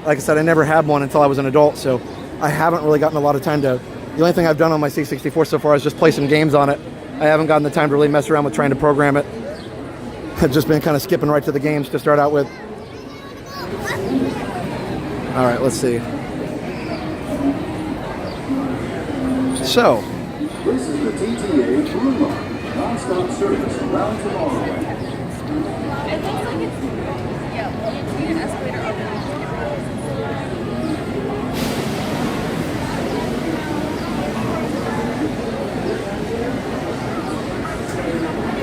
Like I said, I never had one until I was an adult, so I haven't really gotten a lot of time to... The only thing I've done on my C64 so far is just play some games on it. I haven't gotten the time to really mess around with trying to program it. I've just been kind of skipping right to the games to start out with. All right, let's see. So. This is the TTA Blue Line, non-stop service around tomorrow. It looks like it's, yeah, you need an escalator up.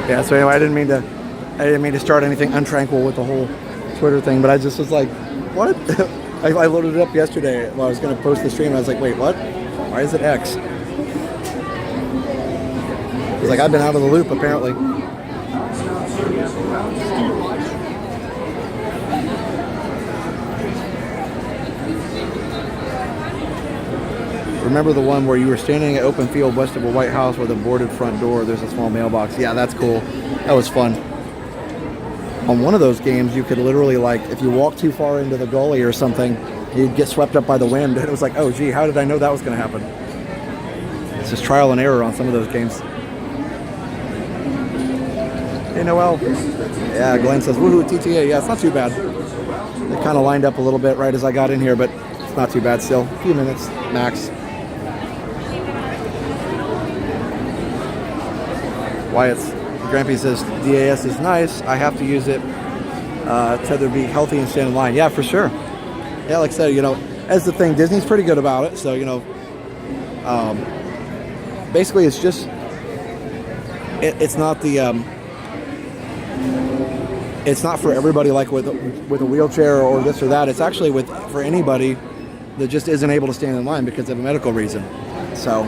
Yeah, so anyway, I didn't mean to start anything untranquil with the whole Twitter thing, but I just was like, what? I loaded it up yesterday while I was going to post the stream, and I was like, wait, what? Why is it X? It's like, I've been out of the loop, apparently. Remember the one where you were standing at open field west of a White House with a boarded front door, there's a small mailbox. Yeah, that's cool. That was fun. on one of those games, you could literally, like, if you walk too far into the gully or something, you'd get swept up by the wind. And it was like, oh, gee, how did I know that was going to happen? It's just trial and error on some of those games. Hey, Noel. Yeah, Glenn says, woohoo, TTA. Yeah, it's not too bad. It kind of lined up a little bit right as I got in here, but it's not too bad still. A few minutes, max. Wyatt's Grampy says, DAS is nice. I have to use it to be healthy and stand in line. Yeah, for sure. Yeah, like I said, you know, as the thing, Disney's pretty good about it. So, you know, basically it's just, it's not the, it's not for everybody like with a wheelchair or this or that. It's actually for anybody that just isn't able to stand in line because of a medical reason. So,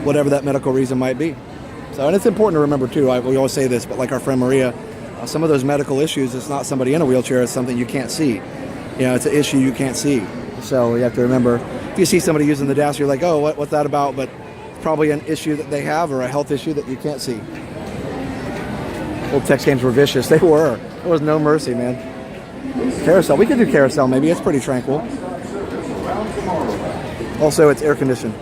whatever that medical reason might be. So, and it's important to remember too, we always say this, but like our friend Maria, some of those medical issues, it's not somebody in a wheelchair, it's something you can't see. You know, it's an issue you can't see. So you have to remember, if you see somebody using the DAS, you're like, oh, what's that about? But it's probably an issue that they have or a health issue that you can't see. Old text games were vicious. They were. There was no mercy, man. Carousel. We could do carousel maybe. It's pretty tranquil. Also, it's air conditioned.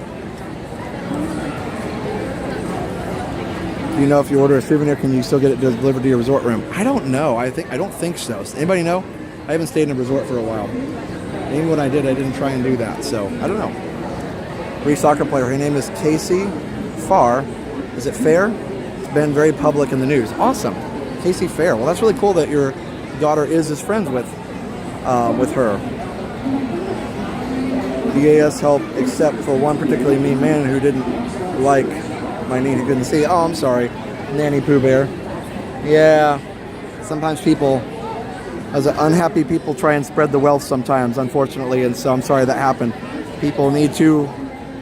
Do you know if you order a souvenir, can you still get it delivered to your resort room? I don't know. I don't think so. Anybody know? I haven't stayed in a resort for a while. Even when I did, I didn't try and do that. So I don't know. Free soccer player. Her name is Casey Farr. Is it Fair? It's been very public in the news. Awesome. Casey Fair. Well, that's really cool that your daughter is friends with her. DAS help except for one particularly mean man who didn't like my knee, who couldn't see. Oh, I'm sorry. Nanny Pooh Bear. Yeah. Sometimes people, as unhappy people, try and spread the wealth sometimes, unfortunately, and so I'm sorry that happened. People need to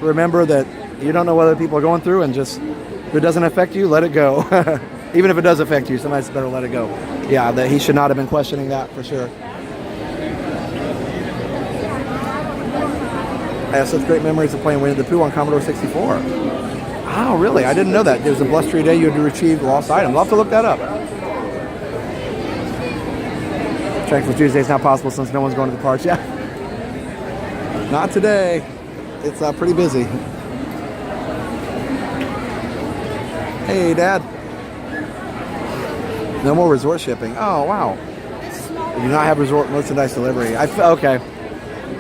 remember that you don't know what other people are going through, and just, if it doesn't affect you, let it go. Even if it does affect you, sometimes it's better let it go. Yeah, that he should not have been questioning that, for sure. I have such great memories of playing Winnie the Pooh on Commodore 64. Oh, really? I didn't know that. There was a blustery day you had to retrieve lost items. I'll have to look that up. Tranquil Tuesday is not possible since no one's going to the parks. Yeah. Not today. It's pretty busy. Hey, Dad. No more resort shipping. Oh, wow. We do not have resort merchandise delivery. Okay.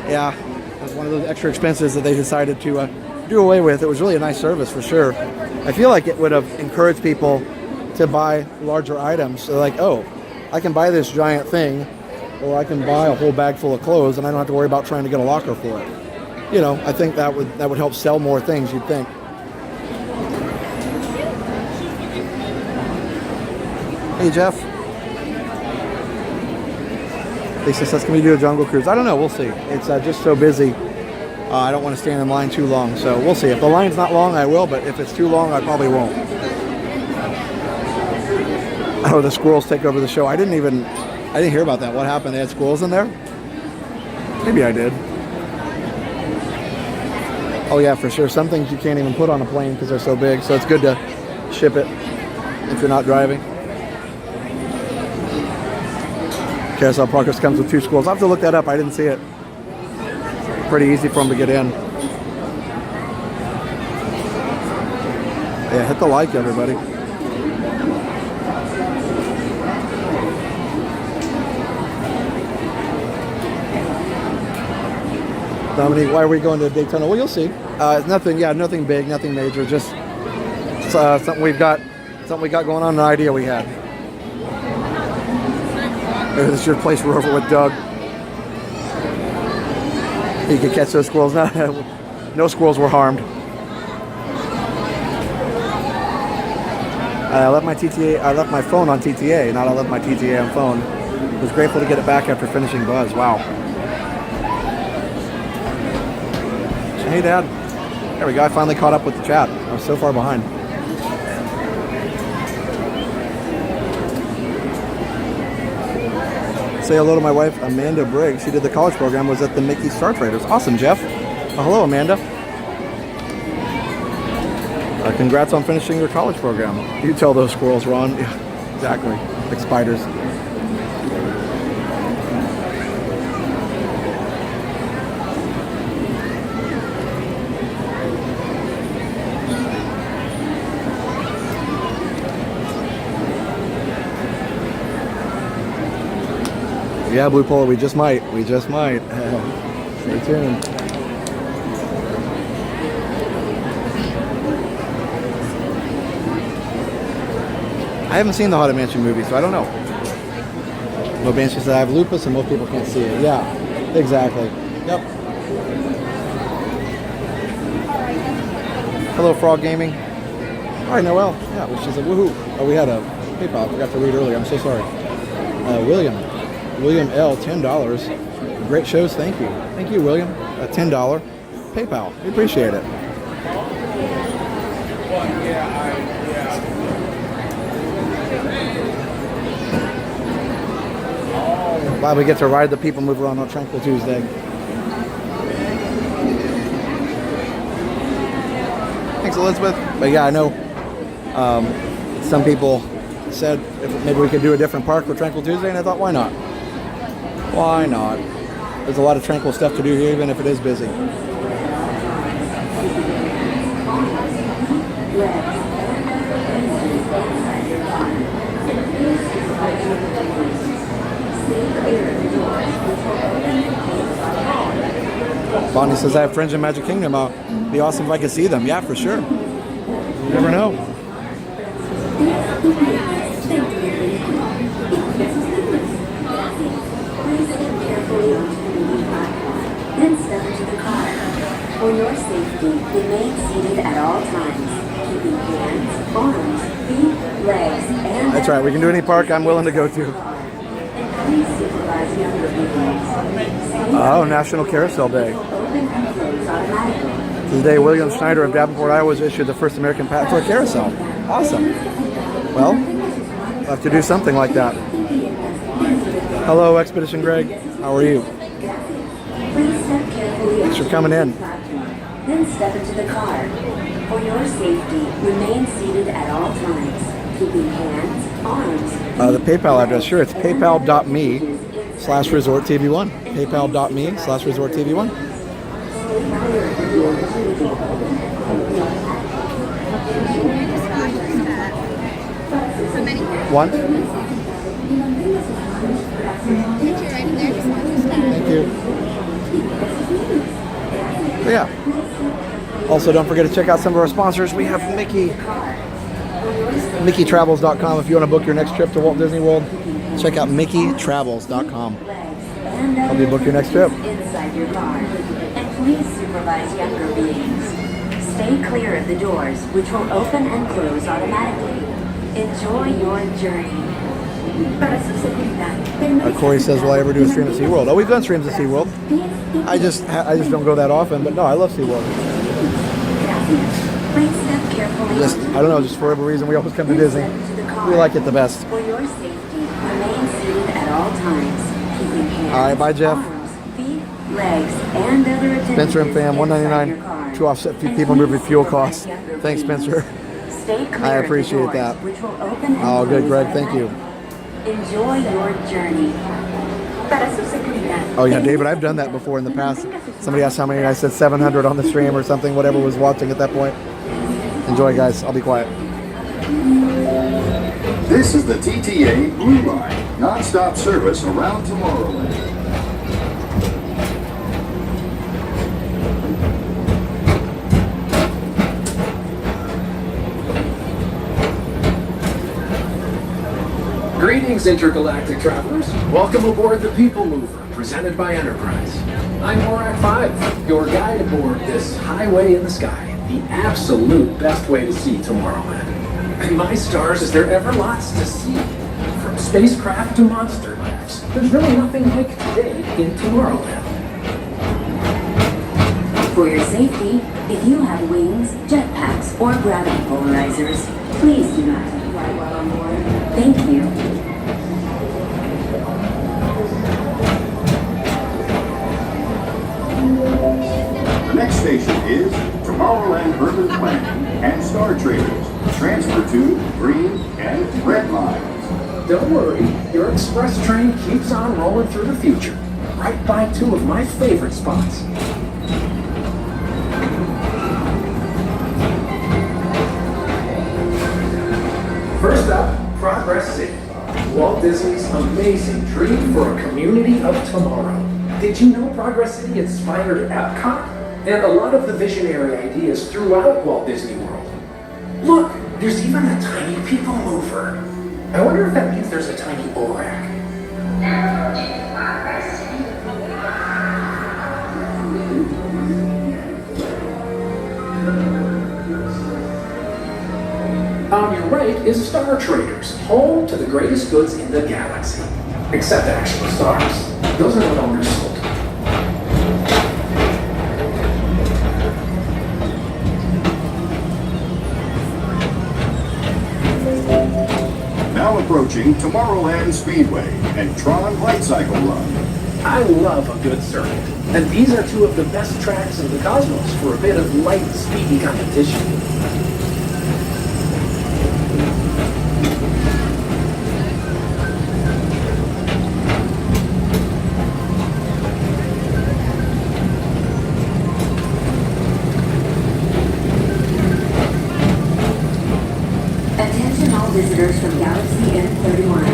Yeah. It was one of those extra expenses that they decided to do away with. It was really a nice service for sure. I feel like it would have encouraged people to buy larger items. So like, oh, I can buy this giant thing, or I can buy a whole bag full of clothes and I don't have to worry about trying to get a locker for it. You know, I think that would help sell more things, you'd think. Hey, Jeff. Lisa says, can we do a jungle cruise? I don't know. We'll see. It's just so busy. I don't want to stand in line too long, so we'll see. If the line's not long, I will, but if it's too long, I probably won't. Oh, the squirrels take over the show. I didn't hear about that. What happened? They had squirrels in there? Maybe I did. Oh, yeah, for sure. Some things you can't even put on a plane because they're so big, so it's good to ship it if you're not driving. Carousel Progress comes with 2 squirrels. I'll have to look that up. I didn't see it. Pretty easy for them to get in. Yeah, hit the like, everybody. Dominique, why are we going to Daytona? Well, you'll see. Nothing big, nothing major. Just something we got going on, an idea we had. This is your place. We're over with Doug. You could catch those squirrels. No squirrels were harmed. I left my phone on TTA, not I left my TTA on phone. I was grateful to get it back after finishing Buzz. Wow. Hey, Dad. There we go. I finally caught up with the chat. I was so far behind. Say hello to my wife, Amanda Briggs. She did the college program, was at the Mickey Star Traders. Awesome, Jeff. Hello, Amanda. Congrats on finishing your college program. You tell those squirrels, Ron. Yeah, exactly. Like spiders. Yeah, Blue Polo, we just might. We just might. Stay tuned. I haven't seen the Haunted Mansion movie, so I don't know. No Banshee says I have lupus and most people can't see it. Yeah, exactly. Yep. Hello, Frog Gaming. All right, Noelle. Yeah, well, she's like, woohoo. Oh, we had a PayPal. I forgot to read earlier. I'm so sorry. William L, $10. Great shows. Thank you. Thank you, William. A $10 PayPal. We appreciate it. Glad we get to ride the people mover on Tranquil Tuesday. Thanks, Elizabeth. But yeah, I know some people said if maybe we could do a different park for Tranquil Tuesday, and I thought, why not? Why not? There's a lot of Tranquil stuff to do here, even if it is busy. Bonnie says, I have friends in Magic Kingdom. It'd be awesome if I could see them. Yeah, for sure. You never know. Then step into the car. For your safety, remain seated at all times, keeping hands, arms, feet, legs, and... That's right. We can do any park I'm willing to go to. Please supervise younger people. Oh, National Carousel Day. Today, William Schneider of Davenport, Iowa, was issued the first American patent for a carousel. Awesome. Well, we'll have to do something like that. Hello, Expedition Greg. How are you? Thanks for coming in. Then step into the car. For your safety, remain seated at all times, keeping hands, arms... The PayPal address, sure, it's paypal.me/ResortTV1. PayPal.me/ResortTV1. One. Thank you. But yeah. Also, don't forget to check out some of our sponsors. We have MickeyTravels.com. If you want to book your next trip to Walt Disney World, check out MickeyTravels.com. Help you book your next trip. Inside your car. And please supervise younger beings. Stay clear of the doors, which will open and close automatically. Enjoy your journey. Corey says, will I ever do a stream at SeaWorld? Oh, we've done streams at SeaWorld. I just don't go that often, but no, I love SeaWorld. Just, I don't know, just for whatever reason, we always come to Disney. We like it the best. For your safety, remain seated at all times, keeping hands, all right, bye, Jeff. arms, feet, legs, and other Spencer and Fam, $1.99 to offset people moving fuel costs. Thanks, Spencer. Stay clear I appreciate of the doors, that. which will open and Oh, good, close Greg. Thank you. Enjoy your journey. Para su seguridad. Oh yeah, David, I've done that before in the past. Somebody asked how many, and I said 700 on the stream or something, whatever was watching at that point. Enjoy, guys. I'll be quiet. This is the TTA Blue Line, non-stop service around Tomorrowland. Greetings, intergalactic travelers. Welcome aboard the People Mover, presented by Enterprise. I'm Morak 5, your guide aboard this highway in the sky, the absolute best way to see Tomorrowland. And my stars, is there ever lots to see? From spacecraft to monster labs, there's really nothing like today in Tomorrowland. For your safety, if you have wings, jetpacks, or gravity polarizers, please do not fly while on board. Thank you. The next station is Tomorrowland Urban Planning and Star Traders. Transfer to green and red lines. Don't worry, your express train keeps on rolling through the future, right by two of my favorite spots. First up, Progress City. Walt Disney's amazing dream for a community of tomorrow. Did you know Progress City inspired Epcot? And a lot of the visionary ideas throughout Walt Disney World. Look, there's even a tiny people mover. I wonder if that means there's a tiny ORAC. On your right is Star Traders, home to the greatest goods in the galaxy. Except actual stars. Those are no longer sold. Now approaching Tomorrowland Speedway and Tron Light Cycle Run. I love a good circuit, and these are two of the best tracks in the cosmos for a bit of light, speedy competition. Visitors from Galaxy M31,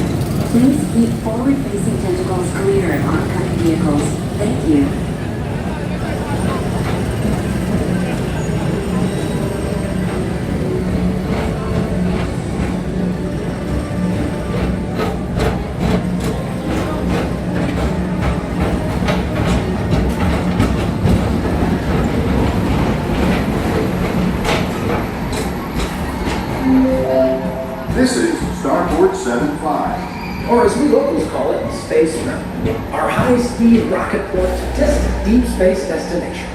please keep forward-facing tentacles clear of oncoming vehicles. Thank you. This is Starport 75. Or as we locals call it, Space Mountain. Our high-speed rocket port to distant deep space destinations.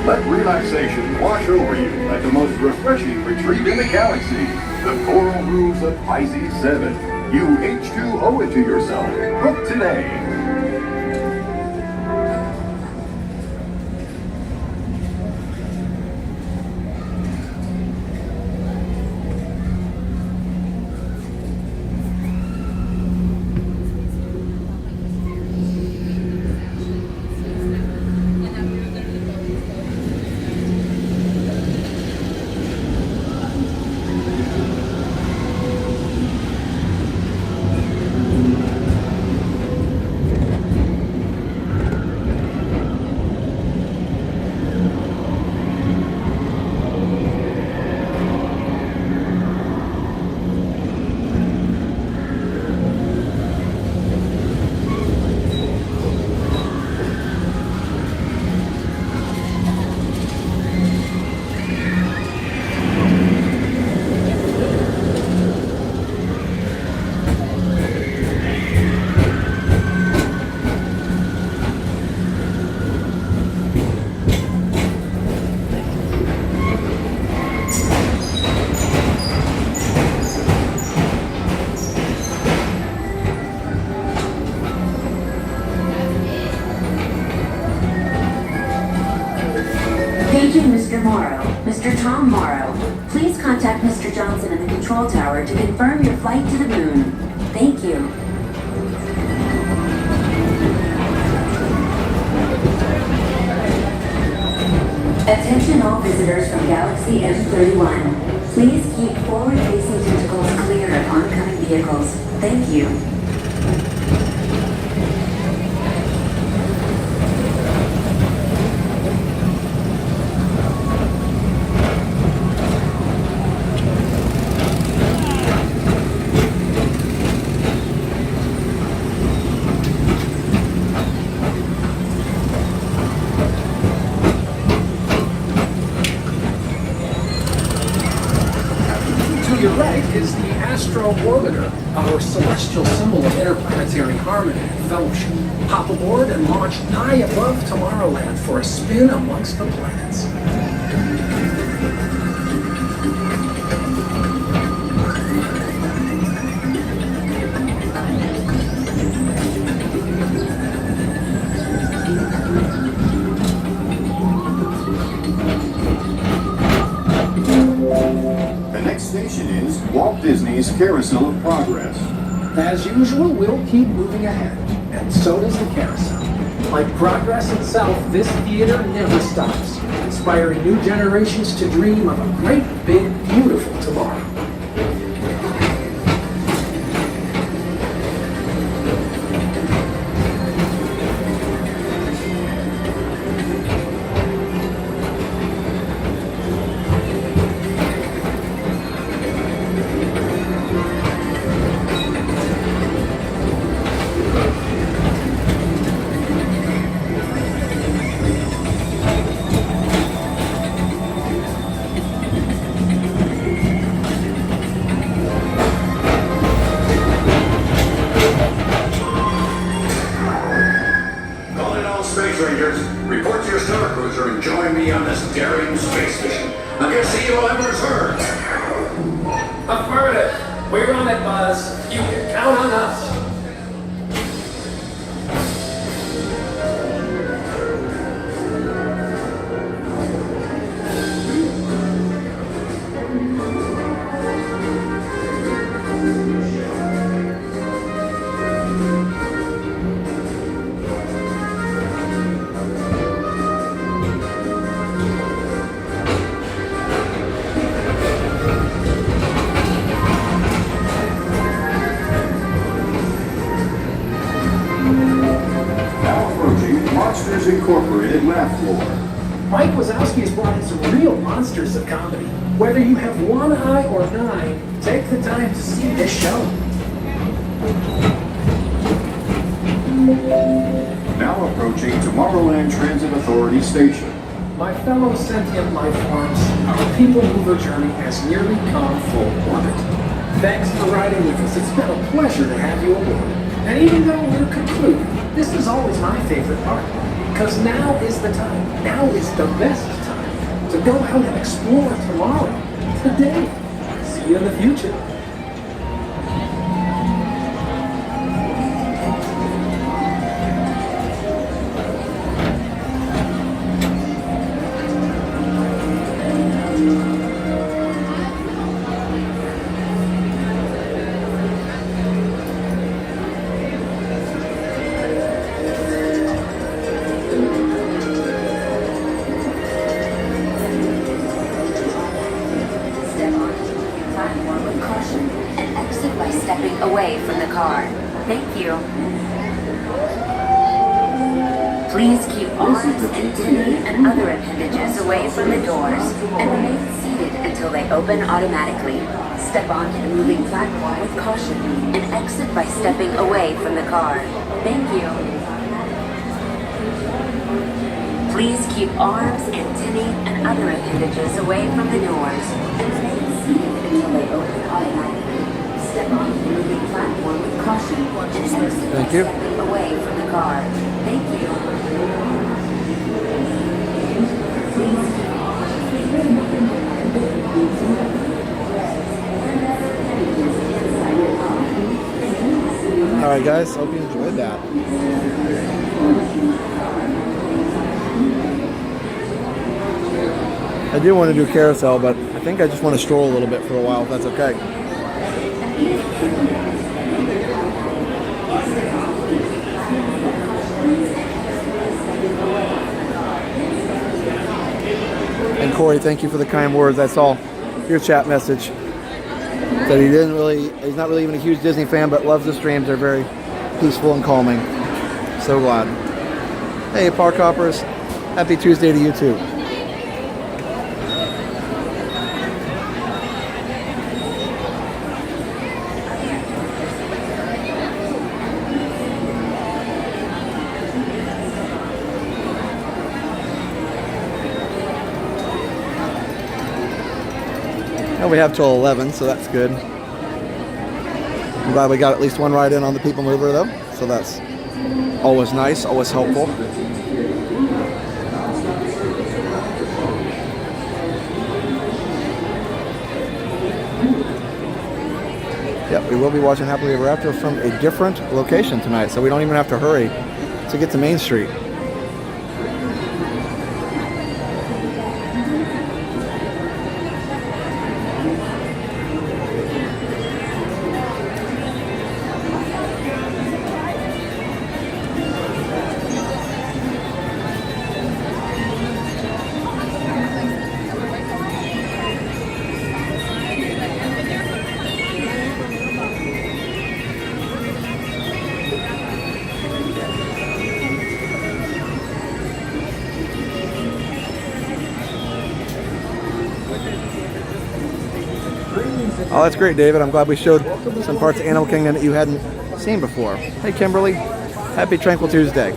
Let relaxation wash over you at the most refreshing retreat in the galaxy, the Coral Roofs of Pisces 7. You H2 owe it to yourself. Book today. Paging Mr. Morrow, Mr. Tom Morrow, please contact Mr. Johnson in the control tower to confirm your flight to the moon. Thank you. Attention all visitors from Galaxy M31. Please keep forward-facing tentacles clear of oncoming vehicles. Thank you. To your right is the Astro Orbiter, our celestial symbol of interplanetary harmony and fellowship. Hop aboard and launch high above Tomorrowland for a spin amongst the planets. Walt Disney's Carousel of Progress. As usual, we'll keep moving ahead, and so does the carousel. Like progress itself, this theater never stops, inspiring new generations to dream of a great, big, beautiful tomorrow. Report to your star cruiser and join me on this daring space mission. I guess see you will ever return. Affirmative. We're on it, Buzz. You can count on us. Monsters Incorporated laugh floor. Mike Wazowski has brought in some real monsters of comedy. Whether you have one eye or nine, take the time to see this show. Now approaching Tomorrowland Transit Authority Station. My fellow sentient life forms, our people mover journey has nearly come full orbit. Thanks for riding with us. It's been a pleasure to have you aboard. And even though we're concluding, this is always my favorite part. Because now is the time, now is the best time to go out and explore tomorrow, today. See you in the future. Away from the car. Thank you. Please keep arms, antennae, and other appendages away from the doors and remain seated until they open automatically. Step onto the moving platform with caution and exit by stepping away from the car. Thank you. Please keep arms, antennae, and other appendages away from the doors and remain seated until they open automatically. Step onto the moving platform with caution and exit by stepping away from the car. Thank you. All right, guys. Hope you enjoyed that. I do want to do carousel, but I think I just want to stroll a little bit for a while, if that's okay. And Corey, thank you for the kind words. I saw your chat message. Said he's not really even a huge Disney fan, but loves the streams. They're very peaceful and calming. So glad. Hey, Park Hoppers. Happy Tuesday to you too. We have till 11, so that's good. I'm glad we got at least one ride in on the People Mover, though, so that's always nice, always helpful. Yep, we will be watching Happily Ever After from a different location tonight, so we don't even have to hurry to get to Main Street. Oh, that's great, David. I'm glad we showed some parts of Animal Kingdom that you hadn't seen before. Hey, Kimberly. Happy Tranquil Tuesday.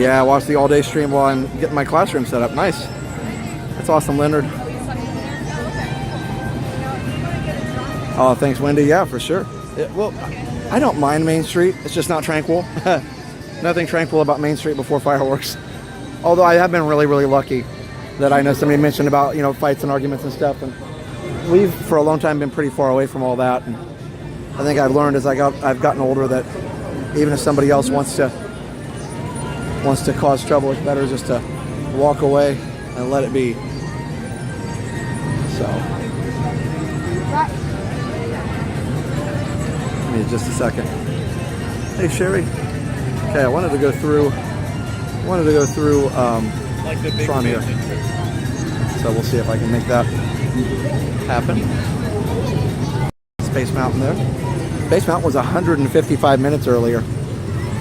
Yeah, I watched the all-day stream while I'm getting my classroom set up. Nice. That's awesome, Leonard. Oh, thanks, Wendy. Yeah, for sure. Well, I don't mind Main Street. It's just not tranquil. Nothing tranquil about Main Street before fireworks. Although I have been really, really lucky that I know somebody mentioned about, you know, fights and arguments and stuff. And we've, for a long time, been pretty far away from all that. And I think I've learned as I've gotten older that even if somebody else wants to cause trouble, it's better just to walk away and let it be. So, give me just a second. Hey, Sherry. Okay, I wanted to go through Like the big Tron here. So we'll see if I can make that happen. Space Mountain there. Space Mountain was 155 minutes earlier.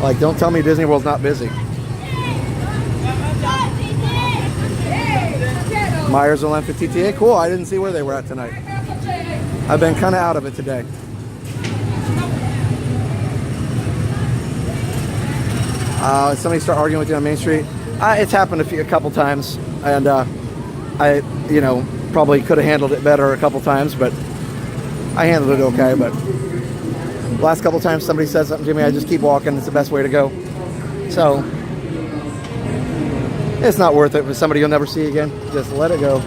Like, don't tell me Disney World's not busy. Myers Olympic TTA, cool. I didn't see where they were at tonight. I've been kind of out of it today. Somebody start arguing with you on Main Street. It's happened a couple times, and I, you know, probably could have handled it better a couple times, but I handled it okay. But the last couple times somebody says something to me, I just keep walking. It's the best way to go. So it's not worth it for somebody you'll never see again. Just let it go.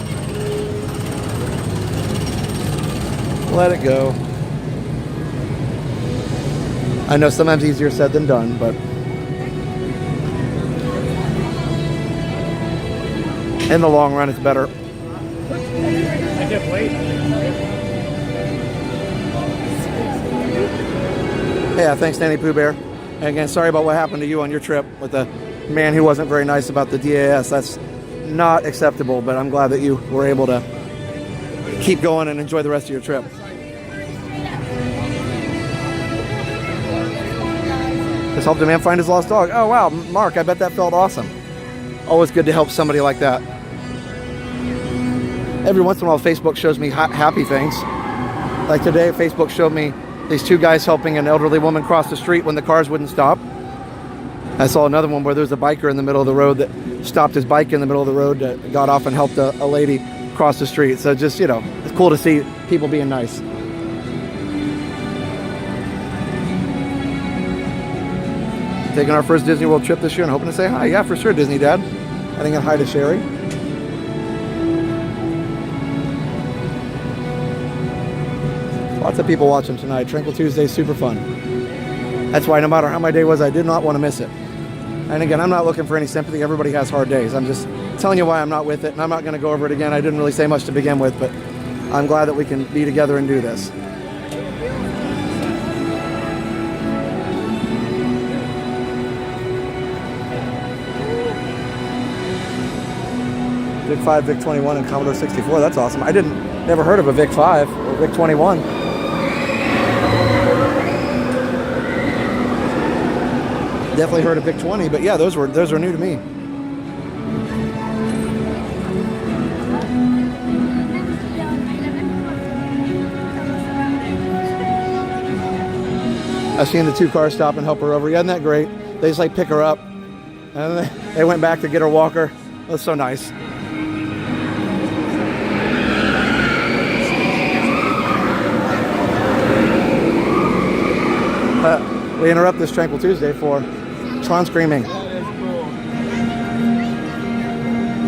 Let it go. I know sometimes easier said than done, but in the long run, it's better. I kept waiting. Yeah, thanks, Danny Pooh Bear. And again, sorry about what happened to you on your trip with the man who wasn't very nice about the DAS. That's not acceptable, but I'm glad that you were able to keep going and enjoy the rest of your trip. Just helped a man find his lost dog. Oh, wow, Mark, I bet that felt awesome. Always good to help somebody like that. Every once in a while, Facebook shows me happy things. Like today, Facebook showed me these two guys helping an elderly woman cross the street when the cars wouldn't stop. I saw another one where there was a biker in the middle of the road that stopped his bike in the middle of the road, got off and helped a lady cross the street. So just, you know, it's cool to see people being nice. Taking our first Disney World trip this year and hoping to say hi. Yeah, for sure, Disney Dad. I think I'd hi to Sherry. Lots of people watching tonight. Tranquil Tuesday is super fun. That's why no matter how my day was, I did not want to miss it. And again, I'm not looking for any sympathy. Everybody has hard days. I'm just telling you why I'm not with it, and I'm not going to go over it again. I didn't really say much to begin with, but I'm glad that we can be together and do this. Vic 5, Vic 21, and Commodore 64. That's awesome. I never heard of a Vic 5 or Vic 21. Definitely heard of Vic 20, but yeah, those were new to me. I've seen the two cars stop and help her over. Yeah, isn't that great? They just like pick her up, and then they went back to get her walker. It was so nice. We interrupt this Tranquil Tuesday for Tron screaming.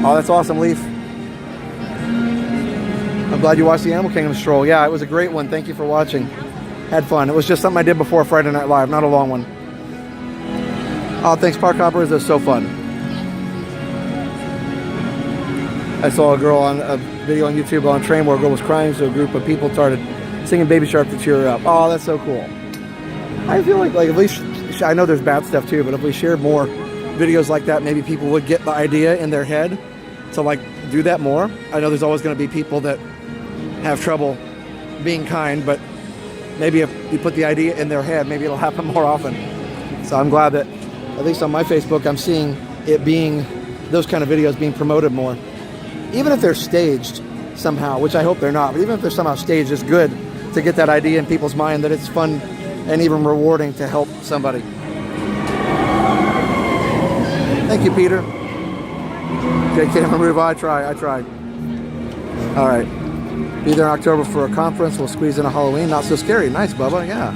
Oh, that's awesome, Leaf. I'm glad you watched the Animal Kingdom stroll. Yeah, it was a great one. Thank you for watching. Had fun. It was just something I did before Friday Night Live, not a long one. Oh, thanks, Park Hoppers. It was so fun. I saw a girl on a video on YouTube on a train where a girl was crying, so a group of people started singing Baby Shark to cheer her up. Oh, that's so cool. I feel like at least, I know there's bad stuff too, but if we shared more videos like that, maybe people would get the idea in their head to like do that more. I know there's always going to be people that have trouble being kind, but maybe if you put the idea in their head, maybe it'll happen more often. So I'm glad that, at least on my Facebook, I'm seeing it being, those kind of videos being promoted more. even if they're staged somehow, which I hope they're not, but even if they're somehow staged, it's good to get that idea in people's mind that it's fun and even rewarding to help somebody. Thank you, Peter. Okay, camera move. I try. All right. Be there in October for a conference. We'll squeeze in a Halloween. Not so scary. Nice, Bubba. Yeah.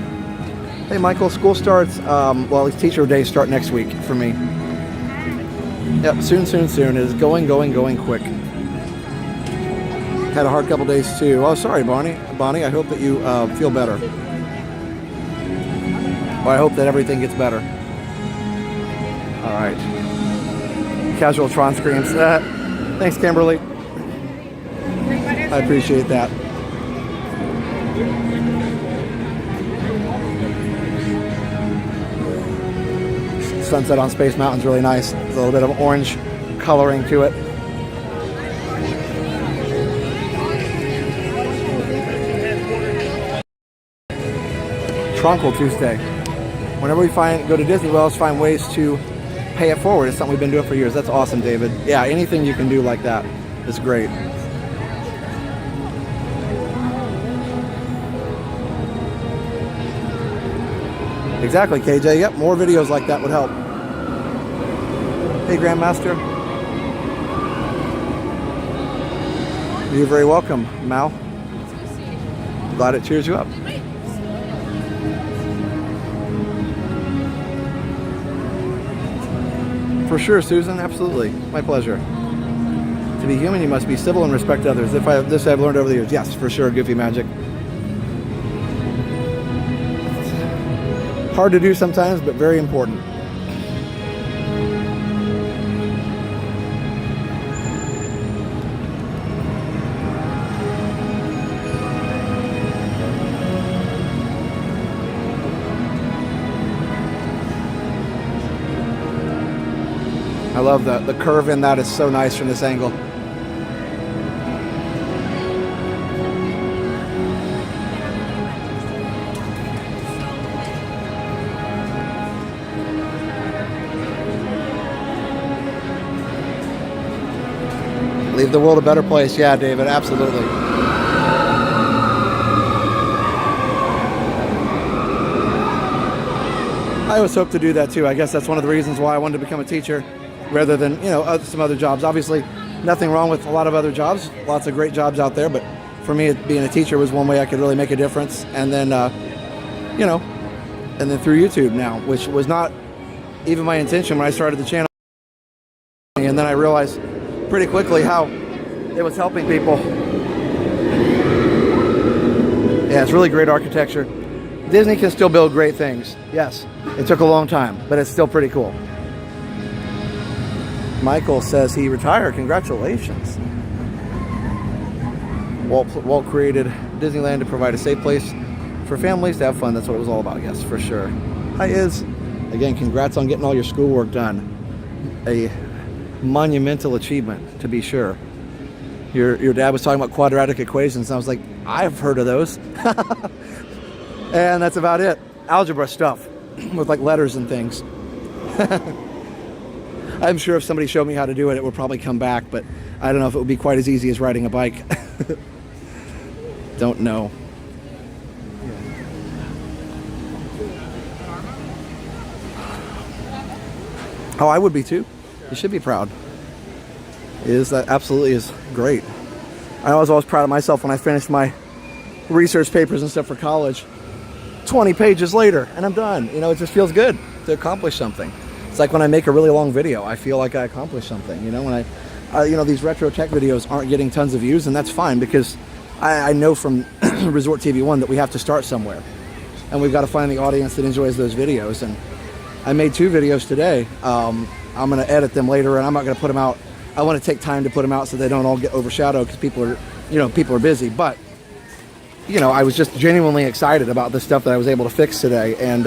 Hey, Michael. School starts, well, teacher days start next week for me. Yep, soon. It is going quick. Had a hard couple days, too. Oh, sorry, Bonnie. I hope that you feel better. Well, I hope that everything gets better. All right. Casual Tron screams. Thanks, Kimberly. I appreciate that. Sunset on Space Mountain's really nice. A little bit of orange coloring to it. Tranquil Tuesday. Whenever we go to Disney World, find ways to pay it forward. It's something we've been doing for years. That's awesome, David. Yeah, anything you can do like that is great. Exactly, KJ. Yep, more videos like that would help. Hey, Grandmaster. You're very welcome, Mal. Glad it cheers you up. For sure, Susan. Absolutely. My pleasure. To be human, you must be civil and respect others. This I've learned over the years. Yes, for sure, Goofy Magic. Hard to do sometimes, but very important. I love the curve in that is so nice from this angle. Leave the world a better place. Yeah, David, absolutely. I always hope to do that too. I guess that's one of the reasons why I wanted to become a teacher rather than, some other jobs. Obviously, nothing wrong with a lot of other jobs. Lots of great jobs out there, but for me, being a teacher was one way I could really make a difference. And then, and then through YouTube now, which was not even my intention when I started the channel. And then I realized pretty quickly how it was helping people. Yeah, it's really great architecture. Disney can still build great things. Yes, it took a long time, but it's still pretty cool. Michael says he retired. Congratulations. Walt created Disneyland to provide a safe place for families to have fun. That's what it was all about. Yes, for sure. Hi, Iz. Again, congrats on getting all your schoolwork done. A monumental achievement, to be sure. Your dad was talking about quadratic equations, and I was like, I've heard of those. And that's about it. Algebra stuff with like letters and things. I'm sure if somebody showed me how to do it, it would probably come back, but I don't know if it would be quite as easy as riding a bike. Don't know. Oh, I would be too. You should be proud. That absolutely is great. I was always proud of myself when I finished my research papers and stuff for college. 20 pages later, and I'm done. It just feels good to accomplish something. It's like when I make a really long video, I feel like I accomplished something. When these retro tech videos aren't getting tons of views, and that's fine because I know from Resort TV 1 that we have to start somewhere, and we've got to find the audience that enjoys those videos. And I made 2 videos today. I'm going to edit them later, and I'm not going to put them out. I want to take time to put them out so they don't all get overshadowed because people are busy. But I was just genuinely excited about the stuff that I was able to fix today, and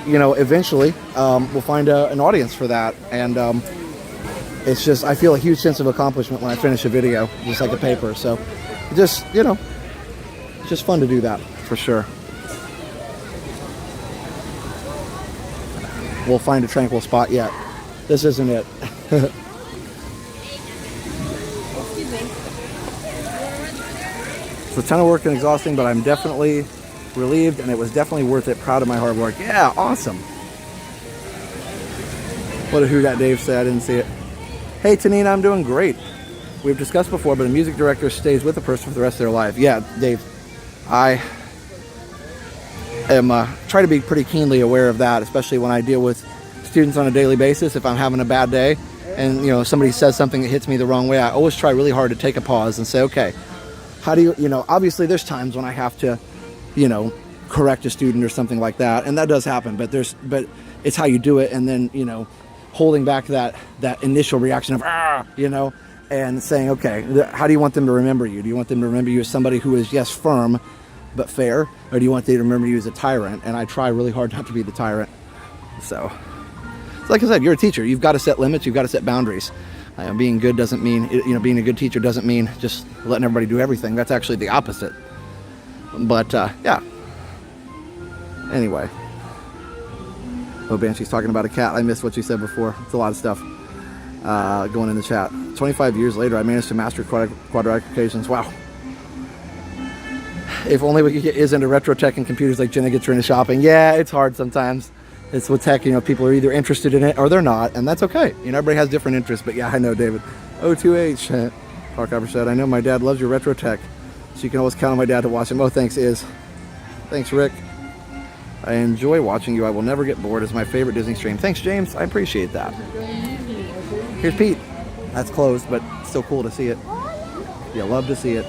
eventually we'll find an audience for that. And it's just, I feel a huge sense of accomplishment when I finish a video, just like a paper. So just, it's just fun to do that for sure. We'll find a tranquil spot yet. This isn't it. It's a ton of work and exhausting, but I'm definitely relieved, and it was definitely worth it. Proud of my hard work. Yeah, awesome. What a Who Dat Dave said. I didn't see it. Hey, Tanina, I'm doing great. We've discussed before, but a music director stays with a person for the rest of their life. Yeah, Dave, I am try to be pretty keenly aware of that, especially when I deal with students on a daily basis. If I'm having a bad day and, you know, somebody says something that hits me the wrong way, I always try really hard to take a pause and say, okay, how do you, you know, obviously there's times when I have to, you know, correct a student or something like that, and that does happen, but it's how you do it, and then, you know, holding back that initial reaction of, you know, and saying, okay, how do you want them to remember you? Do you want them to remember you as somebody who is, yes, firm, but fair? Or do you want them to remember you as a tyrant? And I try really hard not to be the tyrant. So like I said, you're a teacher. You've got to set limits. You've got to set boundaries. Being good doesn't mean, you know, being a good teacher doesn't mean just letting everybody do everything. That's actually the opposite. But, yeah. Anyway. Oh, Banshee's talking about a cat. I missed what you said before. It's a lot of stuff going in the chat. 25 years later, I managed to master quadratic equations. Wow. If only we could get Iz into retro tech and computers like Jenna gets her into shopping. Yeah, it's hard sometimes. It's with tech, you know, people are either interested in it or they're not, and that's okay. You know, everybody has different interests, but yeah, I know, David. O2H, Park Hopper said, I know my dad loves your retro tech, so you can always count on my dad to watch him. Oh, thanks, Iz. Thanks, Rick. I enjoy watching you. I will never get bored. It's my favorite Disney stream. Thanks, James. I appreciate that. Here's Pete. That's closed, but still cool to see it. Yeah, love to see it.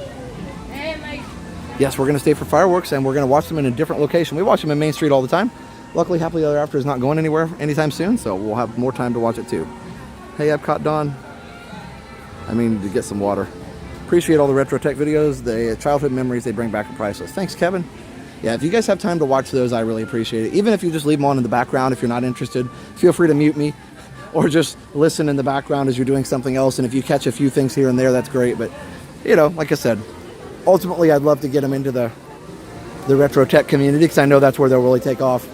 Yes, we're going to stay for fireworks, and we're going to watch them in a different location. We watch them in Main Street all the time. Luckily, Happily Ever After is not going anywhere anytime soon, so we'll have more time to watch it too. Hey, Epcot Dawn. I mean, to get some water. Appreciate all the retro tech videos. The childhood memories they bring back are priceless. Thanks, Kevin. Yeah, if you guys have time to watch those, I really appreciate it. Even if you just leave them on in the background, if you're not interested, feel free to mute me or just listen in the background as you're doing something else. And if you catch a few things here and there, that's great. But, you know, like I said, ultimately, I'd love to get them into the retro tech community because I know that's where they'll really take off.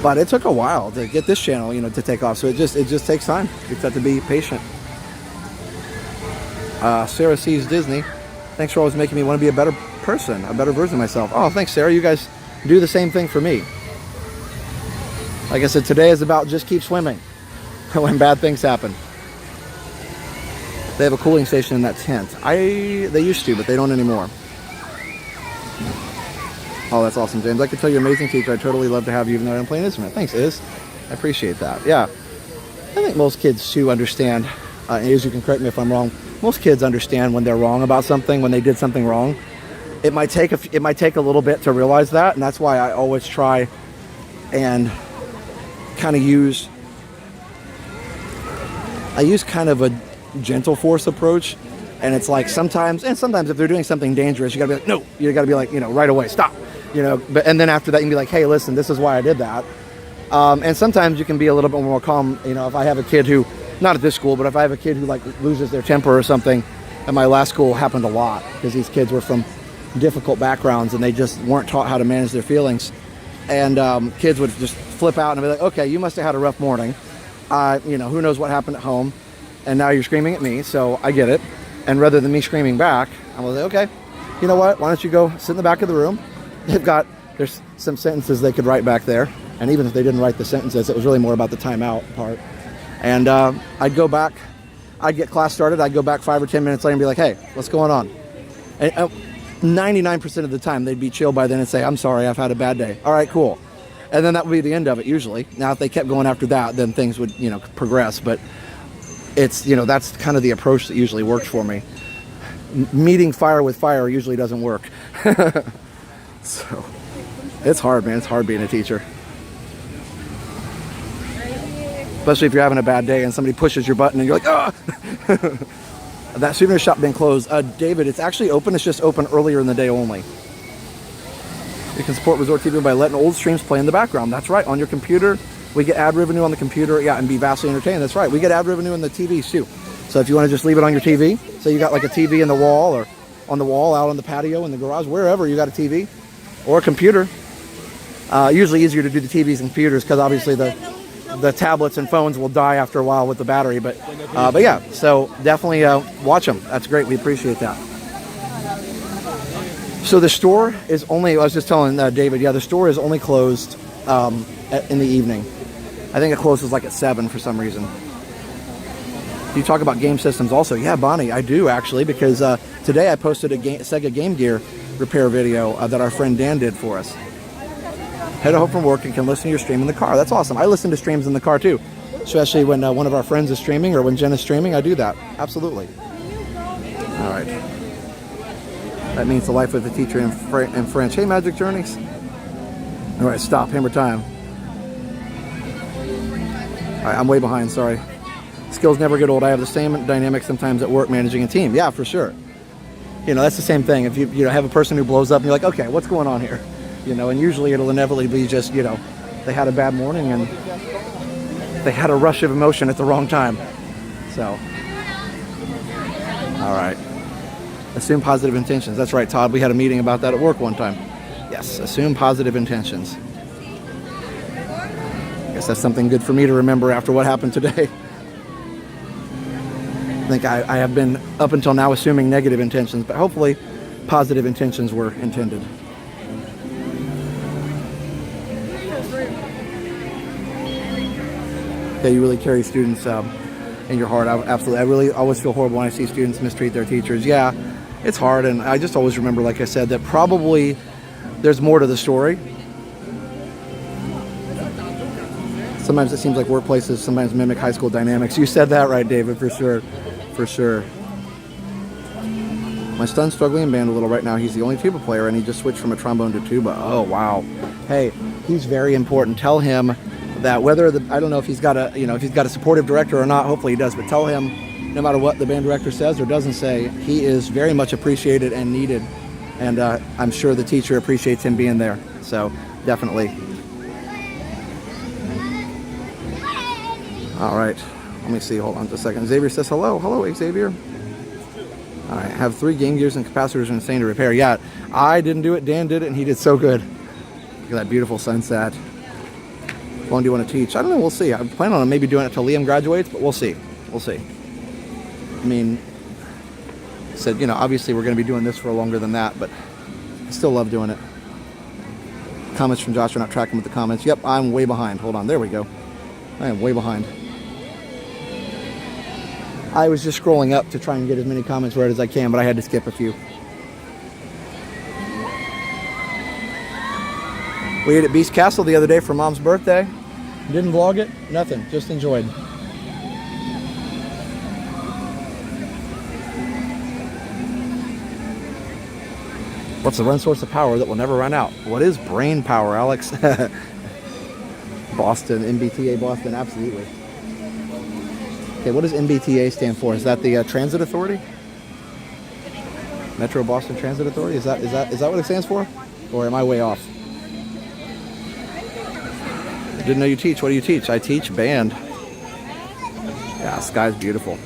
But it took a while to get this channel, you know, to take off. So it just takes time. You just have to be patient. Sarah Sees Disney. Thanks for always making me want to be a better person, a better version of myself. Oh, thanks, Sarah. You guys do the same thing for me. Like I said, today is about just keep swimming when bad things happen. They have a cooling station in that tent. They used to, but they don't anymore. Oh, that's awesome, James. I could tell you're an amazing teacher. I'd totally love to have you, even though I don't play an instrument. Thanks, Iz. I appreciate that. Yeah. I think most kids, too, understand. Iz, you can correct me if I'm wrong. Most kids understand when they're wrong about something, when they did something wrong. It might take a little bit to realize that, and that's why I always try and kind of use kind of a gentle force approach. And it's like sometimes if they're doing something dangerous, you gotta be like, no, you gotta be like, you know, right away, stop, you know. And then after that, you can be like, hey, listen, this is why I did that. And sometimes you can be a little bit more calm. You know, if I have a kid who, not at this school, but if I have a kid who like loses their temper or something, at my last school happened a lot because these kids were from difficult backgrounds and they just weren't taught how to manage their feelings. And kids would just flip out and be like, okay, you must have had a rough morning. You know, who knows what happened at home, and now you're screaming at me, so I get it. And rather than me screaming back, I was like, okay, you know what? Why don't you go sit in the back of the room? There's some sentences they could write back there. And even if they didn't write the sentences, it was really more about the timeout part. And I'd go back, I'd get class started, I'd go back 5 or 10 minutes later and be like, hey, what's going on? And 99% of the time, they'd be chill by then and say, I'm sorry, I've had a bad day. All right, cool. And then that would be the end of it, usually. Now, if they kept going after that, then things would, you know, progress. But it's, you know, that's kind of the approach that usually works for me. Meeting fire with fire usually doesn't work. So, it's hard, man. It's hard being a teacher. Especially if you're having a bad day and somebody pushes your button and you're like, ah! That souvenir shop been closed. David, it's actually open. It's just open earlier in the day only. You can support Resort TV by letting old streams play in the background. That's right. On your computer, we get ad revenue on the computer. Yeah, and be vastly entertained. That's right. We get ad revenue in the TVs too. So if you want to just leave it on your TV, so you got like a TV in the wall or on the wall out on the patio in the garage, wherever you got a TV or a computer. Usually easier to do the TVs and computers because obviously the the tablets and phones will die after a while with the battery. But yeah, so definitely watch them. That's great. We appreciate that. So the store is only, I was just telling David, yeah, the store is only closed in the evening. I think it closes like at 7 for some reason. You talk about game systems also. Yeah, Bonnie, I do actually, because today I posted a Sega Game Gear repair video that our friend Dan did for us. Head home from work and can listen to your stream in the car. That's awesome. I listen to streams in the car too, especially when one of our friends is streaming or when Jen is streaming. I do that. Absolutely. All right. That means the life of the teacher in French. Hey, Magic Journeys. All right, stop. Hammer time. All right, I'm way behind. Sorry. Skills never get old. I have the same dynamic sometimes at work managing a team. Yeah, for sure. You know, that's the same thing. If you have a person who blows up and you're like, okay, what's going on here? You know, and usually it'll inevitably be just, you know, they had a bad morning and they had a rush of emotion at the wrong time. So, all right. Assume positive intentions. That's right, Todd. We had a meeting about that at work one time. Yes, assume positive intentions. I guess that's something good for me to remember after what happened today. I think I have been, up until now, assuming negative intentions, but hopefully positive intentions were intended. Yeah, you really carry students in your heart. Absolutely. I really always feel horrible when I see students mistreat their teachers. Yeah, it's hard, and I just always remember, like I said, that probably there's more to the story. Sometimes it seems like workplaces sometimes mimic high school dynamics. You said that right, David, for sure. For sure. My son's struggling in band a little right now. He's the only tuba player, and he just switched from a trombone to tuba. Oh, wow. Hey, he's very important. Tell him that whether I don't know if he's got a, if he's got a supportive director or not. Hopefully he does, but tell him no matter what the band director says or doesn't say, he is very much appreciated and needed. And I'm sure the teacher appreciates him being there. So definitely. All right. Let me see. Hold on just a second. Xavier says hello. Hello, Xavier. All right. Have 3 Game Gears and capacitors are insane to repair. Yeah, I didn't do it. Dan did it, and he did so good. Look at that beautiful sunset. How long do you want to teach? I don't know. We'll see. I'm planning on maybe doing it till Liam graduates, but we'll see. We'll see. I mean, said, obviously we're going to be doing this for longer than that, but I still love doing it. Comments from Josh are not tracking with the comments. Yep, I'm way behind. Hold on. There we go. I am way behind. I was just scrolling up to try and get as many comments read as I can, but I had to skip a few. We ate at Beast Castle the other day for Mom's birthday. Didn't vlog it. Nothing. Just enjoyed. What's the run source of power that will never run out? What is brain power, Alex? Boston, MBTA Boston, absolutely. Okay, what does MBTA stand for? Is that the Transit Authority? Metro Boston Transit Authority? Is that what it stands for? Or am I way off? Didn't know you teach. What do you teach? I teach band. Yeah, the sky's beautiful.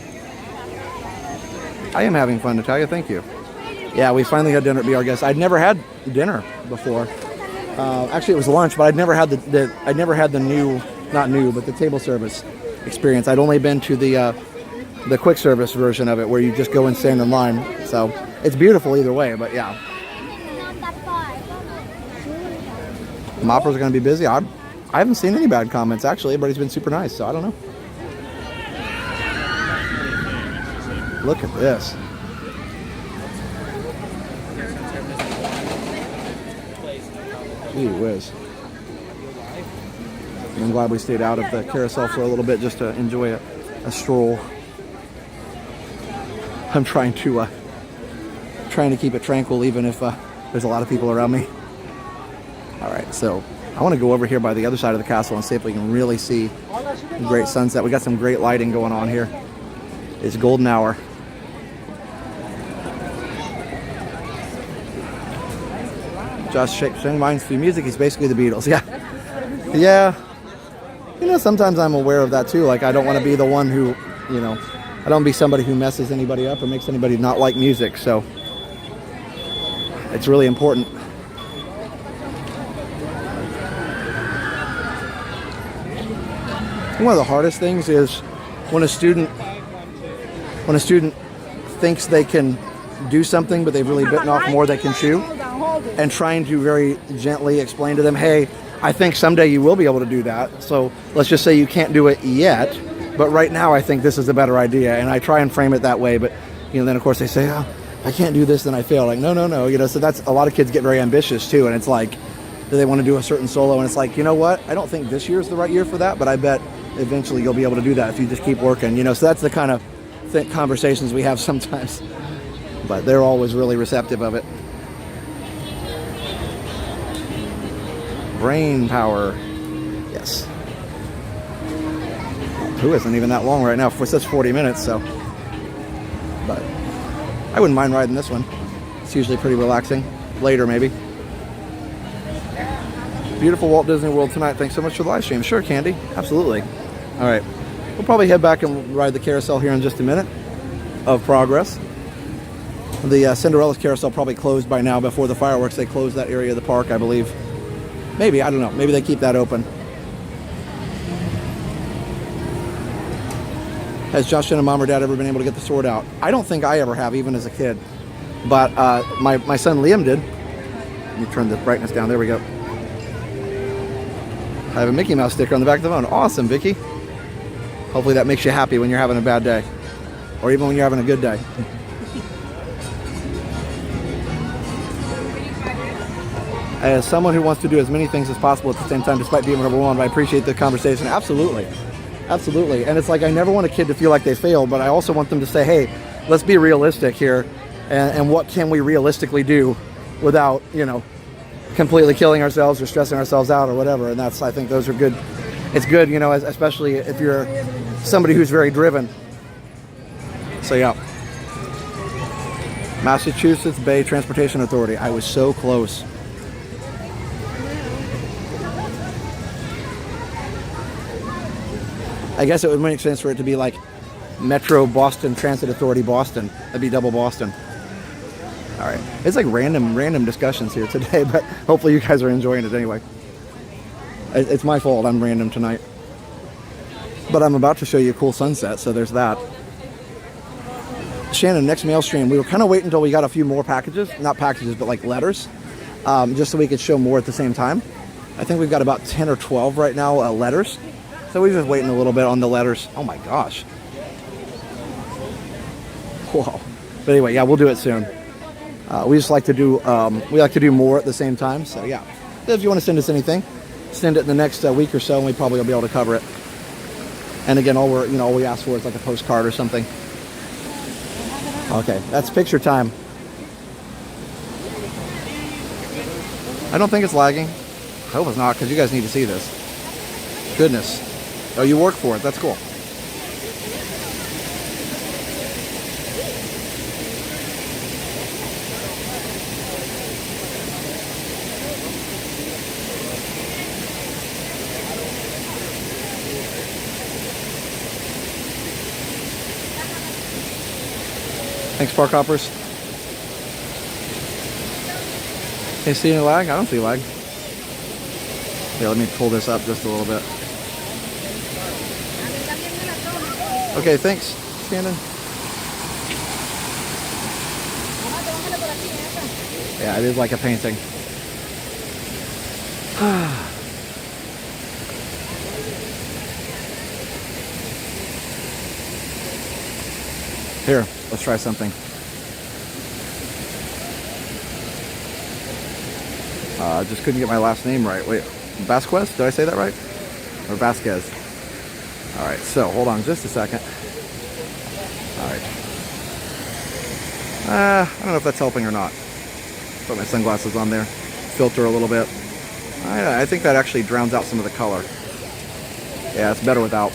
I am having fun, Natalia. Thank you. Yeah, we finally had dinner at Be Our Guest. I'd never had dinner before. Actually, it was lunch, but I'd never had the table service experience. I'd only been to the quick service version of it, where you just go and stand in line. So it's beautiful either way. But yeah, moppers are going to be busy. I haven't seen any bad comments actually. Everybody's been super nice, so I don't know. Look at this. Gee whiz. I'm glad we stayed out of the carousel for a little bit just to enjoy a stroll. I'm trying to keep it tranquil even if there's a lot of people around me. All right, so I want to go over here by the other side of the castle and see if we can really see a great sunset. We got some great lighting going on here. It's golden hour. Josh showing minds through music. He's basically the Beatles. Yeah. Yeah. Sometimes I'm aware of that too. Like, I don't want to be the one who, I don't want to be somebody who messes anybody up or makes anybody not like music. So it's really important. One of the hardest things is when a student thinks they can do something, but they've really bitten off more they can chew, and trying to very gently explain to them, hey, I think someday you will be able to do that. So let's just say you can't do it yet, but right now I think this is a better idea. And I try and frame it that way, but then of course they say, oh, I can't do this, then I fail. Like, no. So that's, a lot of kids get very ambitious too. And it's like, do they want to do a certain solo? And it's like, you know what? I don't think this year is the right year for that, but I bet eventually you'll be able to do that if you just keep working, So that's the kind of conversations we have sometimes, but they're always really receptive of it. Brain power. Yes. Who isn't even that long right now? For such 40 minutes, so. But I wouldn't mind riding this one. It's usually pretty relaxing. Later, maybe. Beautiful Walt Disney World tonight. Thanks so much for the live stream. Sure, Candy. Absolutely. All right. We'll probably head back and ride the carousel here in just a minute of progress. The Cinderella's carousel probably closed by now before the fireworks. They closed that area of the park, I believe. Maybe, I don't know. Maybe they keep that open. Has Josh and Mom or Dad ever been able to get the sword out? I don't think I ever have, even as a kid. But my son Liam did. Let me turn the brightness down. There we go. I have a Mickey Mouse sticker on the back of the phone. Awesome, Vicky. Hopefully that makes you happy when you're having a bad day. Or even when you're having a good day. As someone who wants to do as many things as possible at the same time despite being overwhelmed, I appreciate the conversation. Absolutely. Absolutely. And it's like, I never want a kid to feel like they failed, but I also want them to say, hey, let's be realistic here. And what can we realistically do without, completely killing ourselves or stressing ourselves out or whatever. And that's, I think those are good. It's good, especially if you're somebody who's very driven. So yeah. Massachusetts Bay Transportation Authority. I was so close. I guess it would make sense for it to be like Metro Boston Transit Authority Boston. That'd be double Boston. All right. It's like random discussions here today, but hopefully you guys are enjoying it anyway. It's my fault I'm random tonight. But I'm about to show you a cool sunset, so there's that. Shannon, next mail stream, we were kind of waiting until we got a few more packages. Not packages, but like letters. Just so we could show more at the same time. I think we've got about 10 or 12 right now letters. So we're just waiting a little bit on the letters. Oh my gosh. Whoa. But anyway, yeah, we'll do it soon. We just like to do, we like to do more at the same time. So yeah, if you want to send us anything, send it in the next week or so, and we probably will be able to cover it. And again, all we ask for is like a postcard or something. Okay, that's picture time. I don't think it's lagging. I hope it's not, because you guys need to see this. Goodness. Oh, you work for it. That's cool. Thanks, Park Hoppers. Can you see any lag? I don't see lag. Yeah, let me pull this up just a little bit. Okay, thanks, Shannon. Yeah, it is like a painting. Here, let's try something. Just couldn't get my last name right. Wait, Vasquez? Did I say that right? Or Vasquez? All right, so hold on just a second. All right. I don't know if that's helping or not. Put my sunglasses on there. Filter a little bit. I think that actually drowns out some of the color. Yeah, it's better without.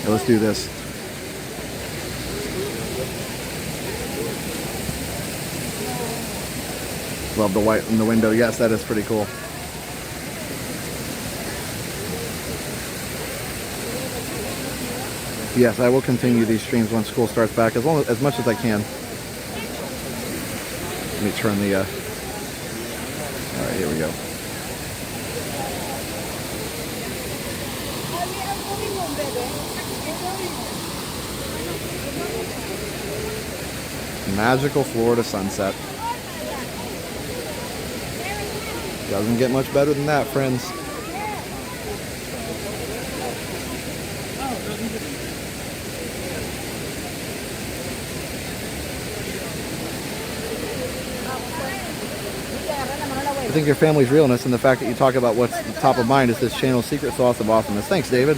Okay, let's do this. Love the white in the window. Yes, that is pretty cool. Yes, I will continue these streams once school starts back, as much as I can. Let me turn the right, here we go. Magical Florida sunset. Doesn't get much better than that, friends. I think your family's realness and the fact that you talk about what's top of mind is this channel's secret sauce of awesomeness. Thanks, David.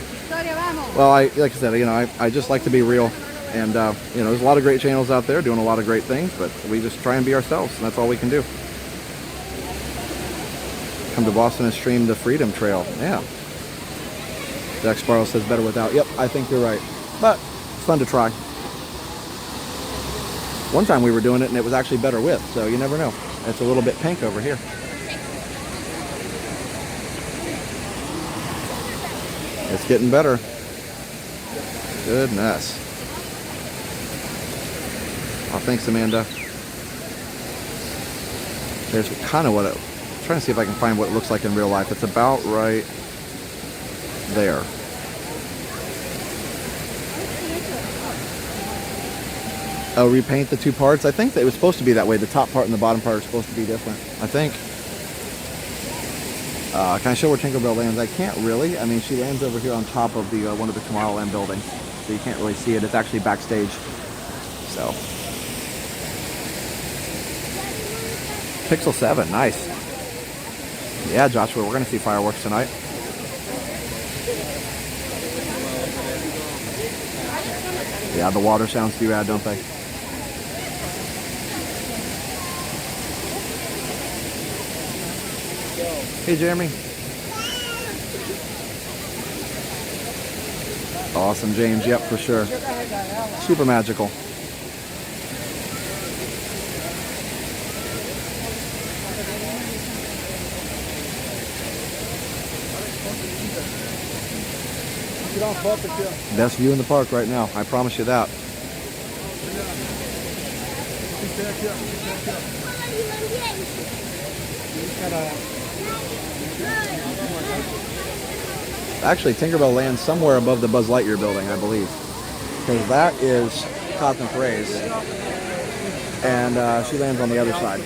Well, like I said, I just like to be real. And, there's a lot of great channels out there doing a lot of great things, but we just try and be ourselves, and that's all we can do. Come to Boston and stream the Freedom Trail. Yeah. Jack Sparrow says better without. Yep, I think you're right. But it's fun to try. One time we were doing it, and it was actually better with, so you never know. It's a little bit pink over here. It's getting better. Goodness. Oh, thanks, Amanda. There's kind of what I'm trying to see if I can find what it looks like in real life. It's about right there. Oh, repaint the two parts? I think that it was supposed to be that way. The top part and the bottom part are supposed to be different, I think. Can I show where Tinkerbell lands? I can't really. I mean, she lands over here on top of the one of the Tomorrowland buildings, so you can't really see it. It's actually backstage. So, Pixel 7, nice. Yeah, Joshua, we're gonna see fireworks tonight. Yeah, the water sounds too bad, don't they? Hey, Jeremy. Awesome, James. Yep, for sure. Super magical. Best view in the park right now. I promise you that. Actually, Tinkerbell lands somewhere above the Buzz Lightyear building, I believe. Because that is Cosmic Rays. And she lands on the other side.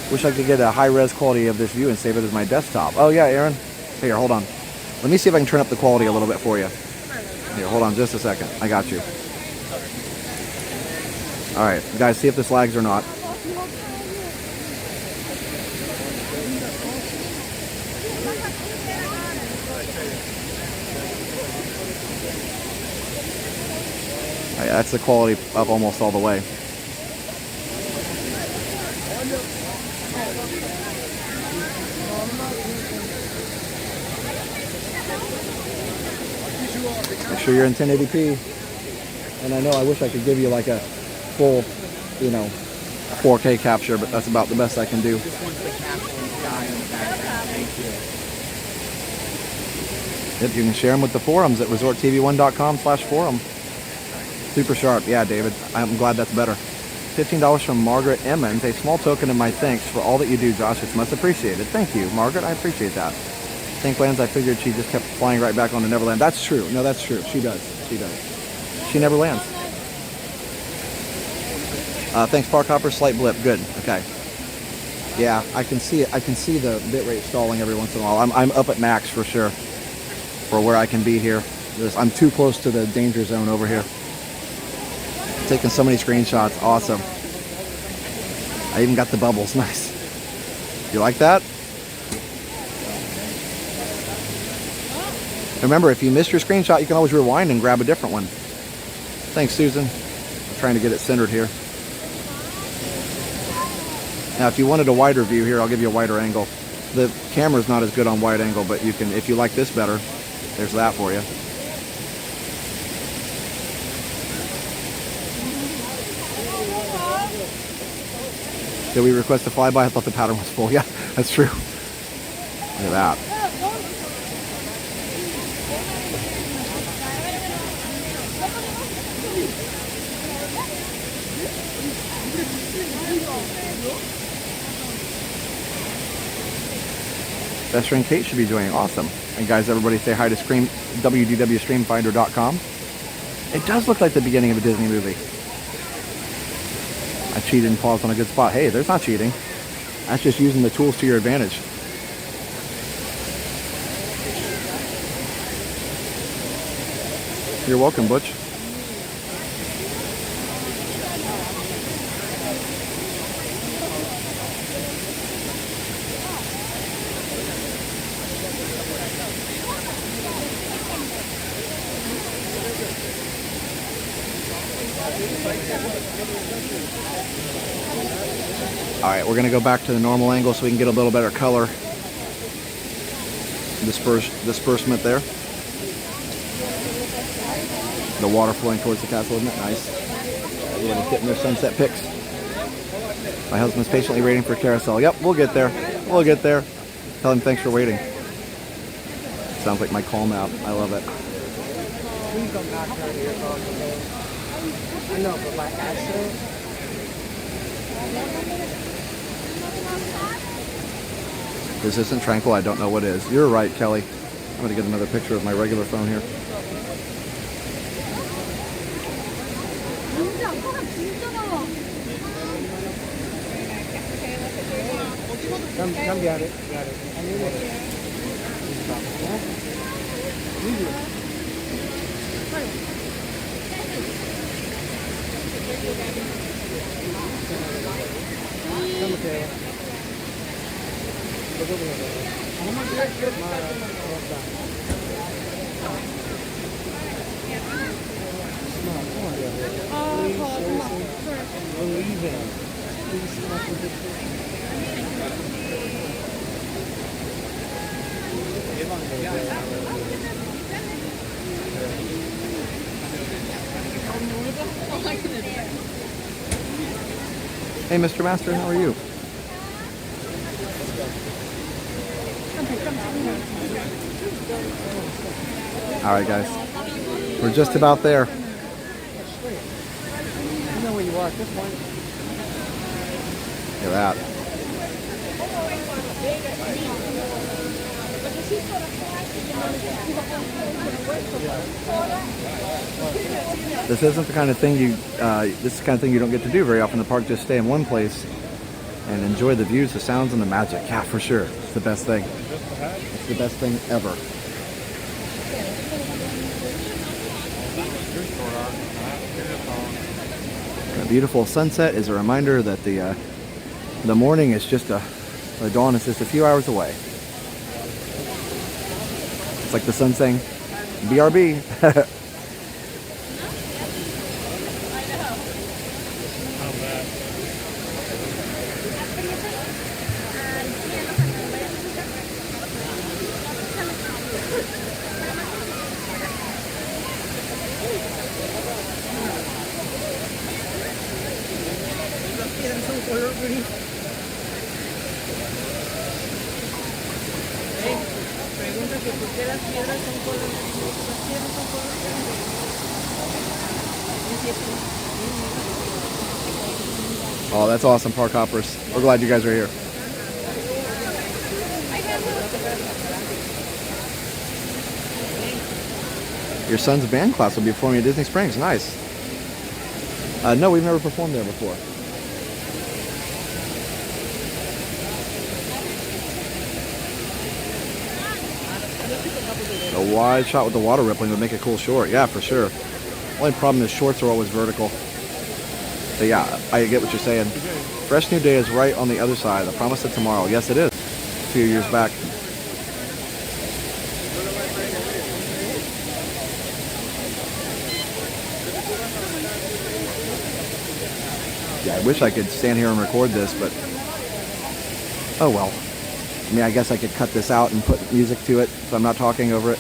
Wish I could get a high-res quality of this view and save it as my desktop. Oh yeah, Aaron. Here, hold on. Let me see if I can turn up the quality a little bit for you. Here, hold on just a second. I got you. Alright, guys, see if this lags or not. Alright, that's the quality up almost all the way. Make sure you're in 1080p. And I know I wish I could give you like a full, 4K capture, but that's about the best I can do. Yep, you can share them with the forums at resorttv1.com/forum. Super sharp. Yeah, David. I'm glad that's better. $15 from Margaret Emmons. A small token of my thanks for all that you do, Josh. It's much appreciated. Thank you, Margaret. I appreciate that. Thinklands, I figured she just kept flying right back onto Neverland. That's true. No, that's true. She does. She does. She never lands. Thanks, Park Hopper. Slight blip. Good. Okay. Yeah, I can see it. I can see the bitrate stalling every once in a while. I'm up at max for sure for where I can be here. I'm too close to the danger zone over here. Taking so many screenshots. Awesome. I even got the bubbles. Nice. You like that? Remember, if you missed your screenshot, you can always rewind and grab a different one. Thanks, Susan. I'm trying to get it centered here. Now, if you wanted a wider view here, I'll give you a wider angle. The camera's not as good on wide angle, but you can, if you like this better, there's that for you. Did we request a flyby? I thought the pattern was full. Yeah, that's true. Look at that. Best friend Kate should be joining. Awesome. And guys, everybody say hi to www.streamfinder.com. It does look like the beginning of a Disney movie. I cheated and paused on a good spot. Hey, there's not cheating. That's just using the tools to your advantage. You're welcome, Butch. Alright, we're going to go back to the normal angle so we can get a little better color. Disbursement there. The water flowing towards the castle, isn't that nice? Everybody's getting their sunset pics. My husband's patiently waiting for carousel. Yep, we'll get there. We'll get there. Tell him thanks for waiting. Sounds like my calm app. I love it. Please don't knock her here, I know, but like I said. This isn't Tranquil. I don't know what is. You're right, Kelly. I'm going to get another picture of my regular phone here. Come get it. Got it. Hey, Mr. Master, how are you? All right, guys. We're just about there. You know where you are at this point. Look at that. This isn't the kind of thing this is the kind of thing you don't get to do very often in the park. Just stay in one place and enjoy the views, the sounds, and the magic. Yeah, for sure. It's the best thing. It's the best thing ever. A beautiful sunset is a reminder that the morning is just the dawn is just a few hours away. It's like the sun saying, BRB. Oh, that's awesome, park hoppers. We're glad you guys are here. Your son's band class will be performing at Disney Springs. Nice. No, we've never performed there before. A wide shot with the water rippling would make a cool short. Yeah, for sure. Only problem is shorts are always vertical. But yeah, I get what you're saying. Fresh New Day is right on the other side. I promise it tomorrow. Yes, it is. A few years back. Yeah, I wish I could stand here and record this, but oh well. I mean, I guess I could cut this out and put music to it so I'm not talking over it.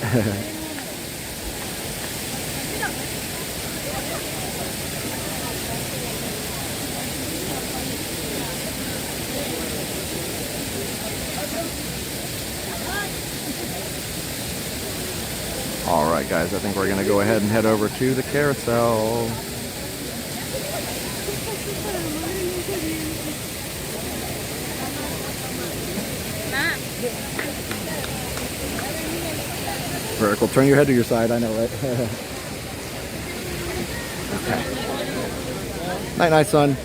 Alright guys, I think we're going to go ahead and head over to the carousel. Vertical. Turn your head to your side. I know, right? Okay. Night, night, son.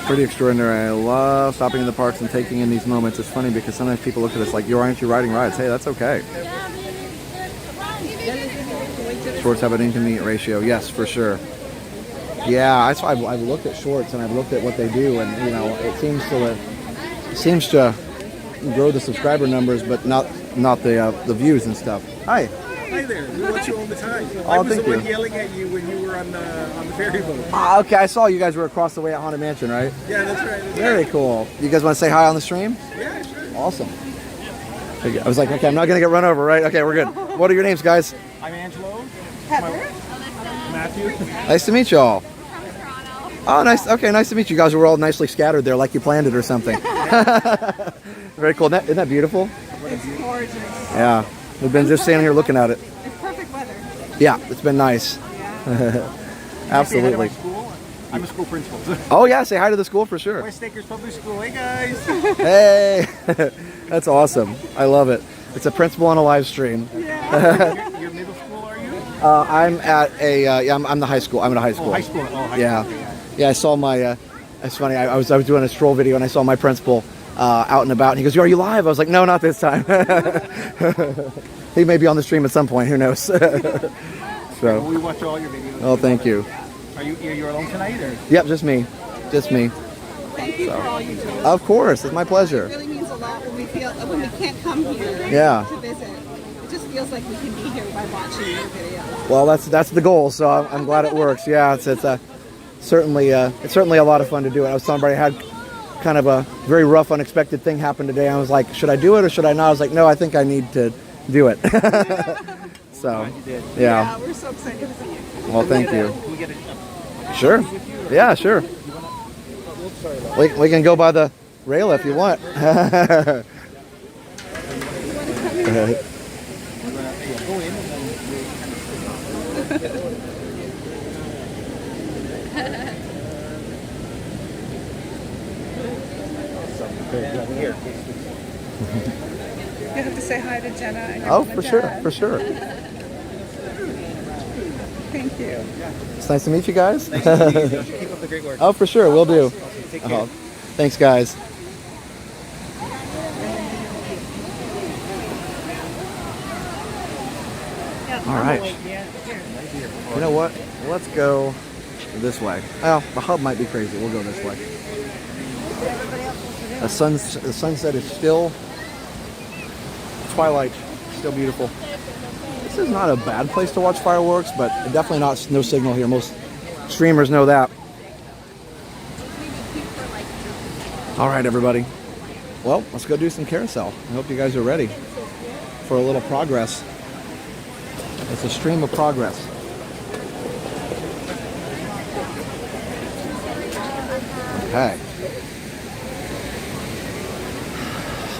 Pretty extraordinary. I love stopping in the parks and taking in these moments. It's funny because sometimes people look at us like, aren't you riding rides? Hey, that's okay. Shorts have an inconvenient ratio. Yes, for sure. Yeah, I've looked at shorts and I've looked at what they do, and you know, it seems to grow the subscriber numbers, but not the views and stuff. Hi. Hi there. We watch you all the time. Oh, I was the thank one you. yelling at you when you were on the ferry boat. Ah, okay, I saw you guys were across the way at Haunted Mansion, right? Yeah, that's right. Very cool. You guys want to say hi on the stream? Yeah, sure. Awesome. I was like, okay, I'm not going to get run over, right? Okay, we're good. What are your names, guys? I'm Angelo. Heather. Matthew. Nice to meet you all. Oh, nice. Okay, nice to meet you guys. We're all nicely scattered there like you planned it or something. Very cool. Isn't that beautiful? It's gorgeous. Yeah. We've been just standing here looking at it. It's perfect weather. Yeah, it's been nice. Yeah. Absolutely. I'm a school principal. Oh, yeah. Say hi to the school for sure. West Acres Public School. Hey, guys. Hey. That's awesome. I love it. It's a principal on a live stream. Yeah. Your middle school, are you? I'm at I'm the high school. I'm at a high school. Oh, high school. Oh, high Yeah. school. Yeah, I saw my, it's funny, I was doing a stroll video and I saw my principal out and about and he goes, are you live? I was like, no, not this time. He may be on the stream at some point, who knows. Well, we watch all your videos. Oh, thank you. Are you alone tonight? Or? Yep, just me. Just me. Thank you for all you do. Of course, it's my pleasure. It really means a lot when we can't come here Yeah. to visit. It just feels like we can be here by watching your videos. Well, that's the goal, so I'm glad it works. Yeah, it's certainly a lot of fun to do it. I was telling everybody I had kind of a very rough, unexpected thing happen today. I was like, should I do it or should I not? I was like, no, I think I need to do it. So, yeah. We're so excited to see you. Well, thank you. Can we get a Sure. Yeah, sure. We can go by the rail if you want. You have to say hi to Jenna and your Oh, mom and for sure, dad. for sure. Thank you. It's nice to meet you guys. Nice to meet you. Keep up the great work. Oh, for sure, we'll do. Take care. Thanks, guys. All right. You know what? Let's go this way. Well, the hub might be crazy. We'll go this way. The sunset is still twilight, still beautiful. This is not a bad place to watch fireworks, but definitely no signal here. Most streamers know that. All right, everybody. Well, let's go do some carousel. I hope you guys are ready for a little progress. It's a stream of progress. Okay.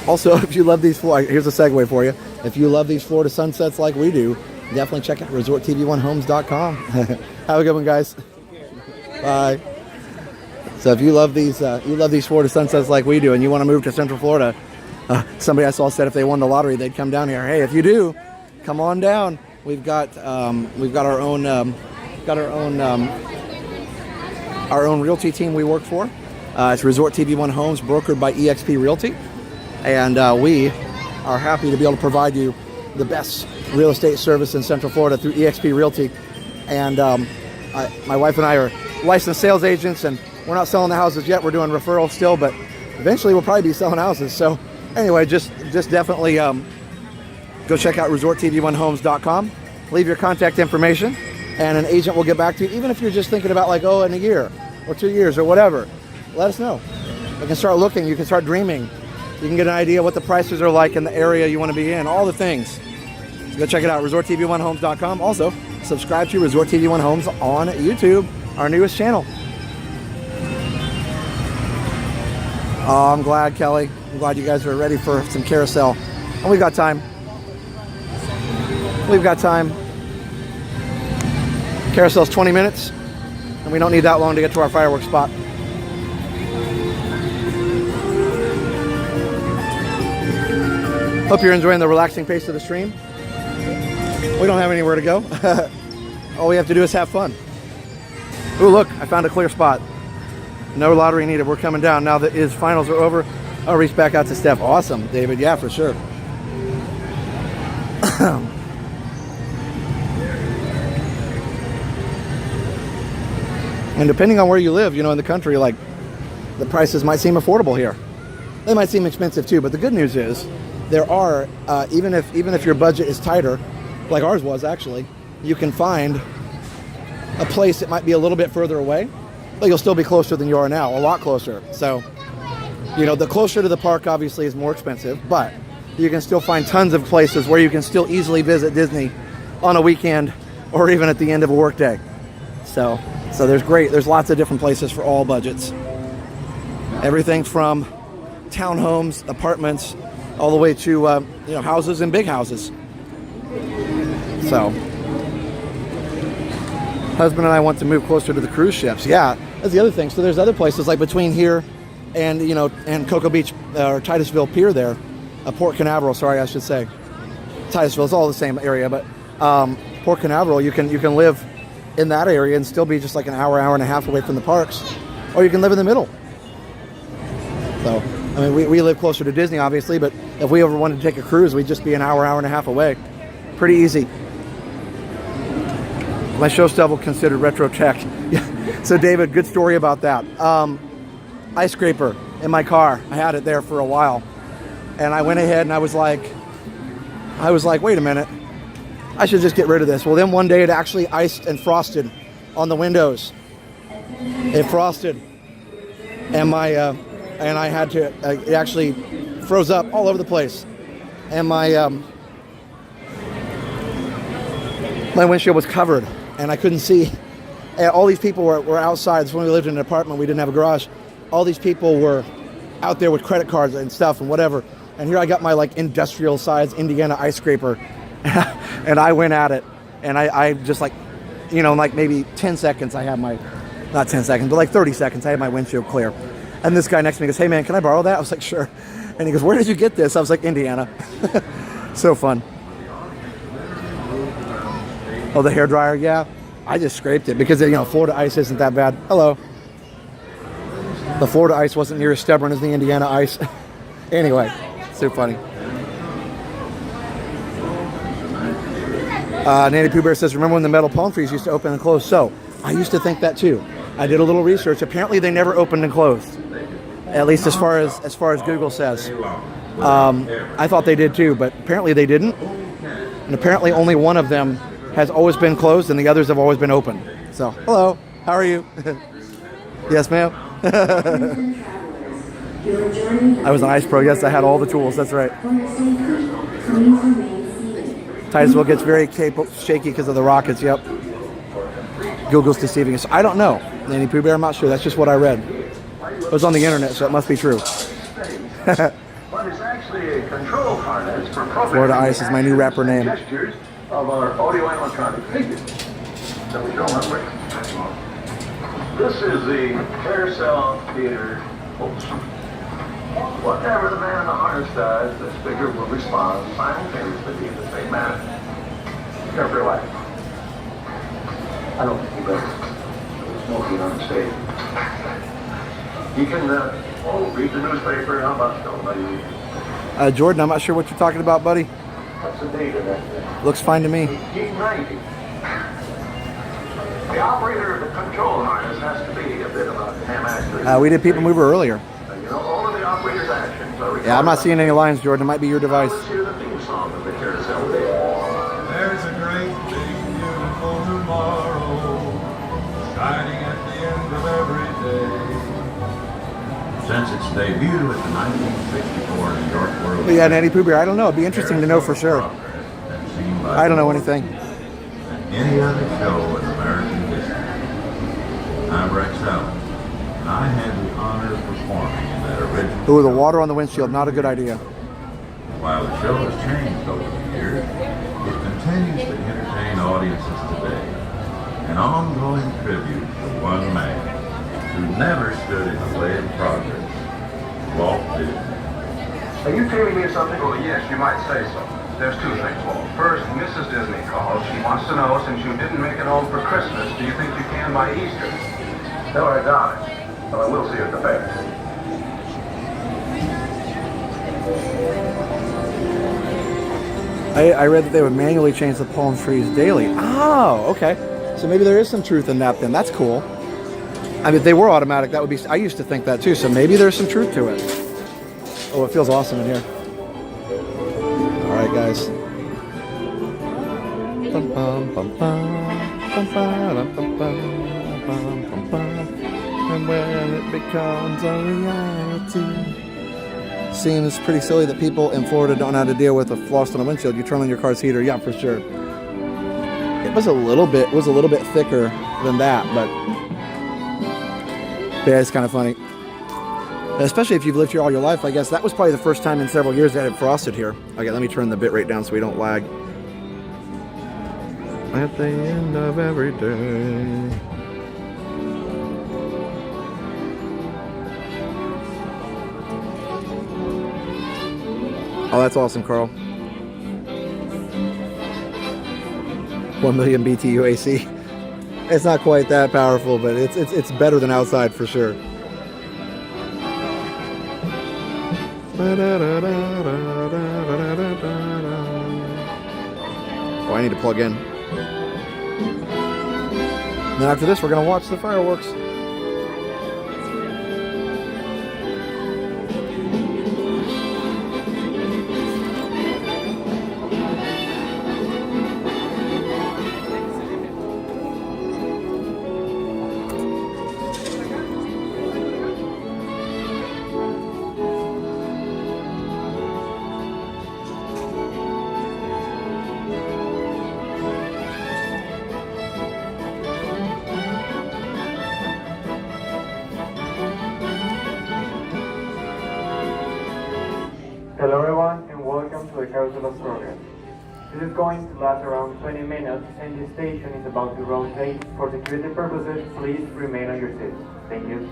Also, if you love these here's a segue for you. If you love these Florida sunsets like we do, definitely check out resorttv1homes.com. Have a good one, guys. Bye. So if you love these Florida sunsets like we do, and you want to move to Central Florida, somebody I saw said if they won the lottery, they'd come down here. Hey, if you do, come on down. We've got our own realty team we work for. It's Resort TV1 Homes, brokered by eXp Realty, and we are happy to be able to provide you the best real estate service in Central Florida through eXp Realty. And my wife and I are licensed sales agents, and we're not selling the houses yet. We're doing referrals still, but eventually we'll probably be selling houses. So anyway, just definitely go check out resorttv1homes.com. Leave your contact information, and an agent will get back to you. Even if you're just thinking about like, in a year or 2 years or whatever, let us know. You can start looking. You can start dreaming. You can get an idea what the prices are like in the area you want to be in. All the things. So go check it out, resorttv1homes.com. Also, subscribe to Resort TV1 Homes on YouTube, our newest channel. Oh, I'm glad, Kelly. I'm glad you guys are ready for some carousel. And we've got time. We've got time. Carousel's 20 minutes, and we don't need that long to get to our fireworks spot. Hope you're enjoying the relaxing pace of the stream. We don't have anywhere to go. All we have to do is have fun. Oh, look, I found a clear spot. No lottery needed. We're coming down. Now that his finals are over, I'll reach back out to Steph. Awesome, David. Yeah, for sure. And depending on where you live, you know, in the country, like, the prices might seem affordable here. They might seem expensive too, but the good news is there are, even if your budget is tighter, like ours was actually, you can find a place that might be a little bit further away, but you'll still be closer than you are now, a lot closer. So, you know, the closer to the park obviously is more expensive, but you can still find tons of places where you can still easily visit Disney on a weekend or even at the end of a workday. So there's lots of different places for all budgets. Everything from townhomes, apartments, all the way to you know, houses and big houses. So, husband and I want to move closer to the cruise ships. Yeah, that's the other thing. So there's other places like between here and, you know, and Cocoa Beach or Titusville Pier there, Port Canaveral. Sorry, I should say. Titusville is all the same area, but Port Canaveral, you can live in that area and still be just like an hour and a half away from the parks, or you can live in the middle. So, I mean, we live closer to Disney, obviously, but if we ever wanted to take a cruise, we'd just be an hour and a half away. Pretty easy. My show stubble considered retro tech. So, David, good story about that. Ice scraper in my car. I had it there for a while, and I went ahead and I was like, wait a minute, I should just get rid of this. Well, then one day it actually iced and frosted on the windows. It frosted, and and I had to, it actually froze up all over the place. And my windshield was covered and I couldn't see. And all these people were outside. This is when we lived in an apartment, we didn't have a garage. All these people were out there with credit cards and stuff and whatever. And here I got my like industrial size Indiana ice scraper and I went at it. And I just like, you know, like maybe 10 seconds I had my, not 10 seconds, but like 30 seconds I had my windshield clear. And this guy next to me goes, hey man, can I borrow that? I was like, sure. And he goes, where did you get this? I was like, Indiana. So fun. Oh, the hairdryer, yeah. I just scraped it because, you know, Florida ice isn't that bad. Hello. The Florida ice wasn't near as stubborn as the Indiana ice. Anyway, so funny. Nanny Pooh Bear says, remember when the metal palm trees used to open and close? So, I used to think that too. I did a little research. Apparently they never opened and closed. At least as far as Google says. I thought they did too, but apparently they didn't. And apparently only one of them has always been closed and the others have always been open. So, hello, how are you? Yes, ma'am. I was an ice pro. Yes, I had all the tools. That's right. Titusville gets very shaky because of the rockets. Yep. Google's deceiving us. I don't know. Nanny Pooh Bear, I'm not sure. That's just what I read. It was on the internet, so it must be true. Florida Ice is my new rapper name. Of our audio animatronic figures that we don't have. This is the Carousel Theater host. Whatever the man in the harness does, this figure will respond simultaneously in the same manner. Carefully relax. I don't think he does smoking on stage. You can read the newspaper. How about somebody? Jordan, I'm not sure what you're talking about, buddy. What's the date of that? Looks fine to me. 1890. The operator of the control harness has to be a bit of a ham-aster. We did People Mover earlier. You know, all of the operator's actions are recorded. Yeah, I'm not seeing any lines, Jordan. It might be your device. Let's hear the theme song of the Carousel Theater. There's a great big beautiful tomorrow shining at the end of every day. Since its debut at the 1964 New York World. But yeah, Nanny Pooh Bear, I don't know. It'd be interesting to know for sure. I don't know anything. Any other show in American history. I'm Rex Allen, and I had the honor of performing in that original. Ooh, the water on the windshield, not a good idea. While the show has changed over the years, it continues to entertain audiences today. An ongoing tribute to one man who never stood in the way of progress, Walt Disney. Are you telling me something? Well, yes, you might say so. There's two things, Walt. First, Mrs. Disney called. She wants to know, since you didn't make it home for Christmas, do you think you can by Easter? No, I doubt it. But I will see you at the fair. I read that they would manually change the palm trees daily. Oh, okay. So maybe there is some truth in that then. That's cool. I mean, if they were automatic, that would be... I used to think that too, so maybe there's some truth to it. Oh, it feels awesome in here. All right, guys. And when it becomes a reality... Seems pretty silly that people in Florida don't know how to deal with a frost on a windshield. You turn on your car's heater, yeah, for sure. It was a little bit thicker than that, but yeah, it's kind of funny. Especially if you've lived here all your life, I guess. That was probably the first time in several years that it had frosted here. Okay, let me turn the bit rate down so we don't lag. At the end of every day. Oh, that's awesome, Carl. 1 million BTU AC. It's not quite that powerful, but it's better than outside for sure. Oh, I need to plug in. And then after this, we're gonna watch the fireworks. Hello everyone and welcome to the Carousel of Progress. This is going to last around 20 minutes and the station is about to rotate. For security purposes, please remain on your seats. Thank you.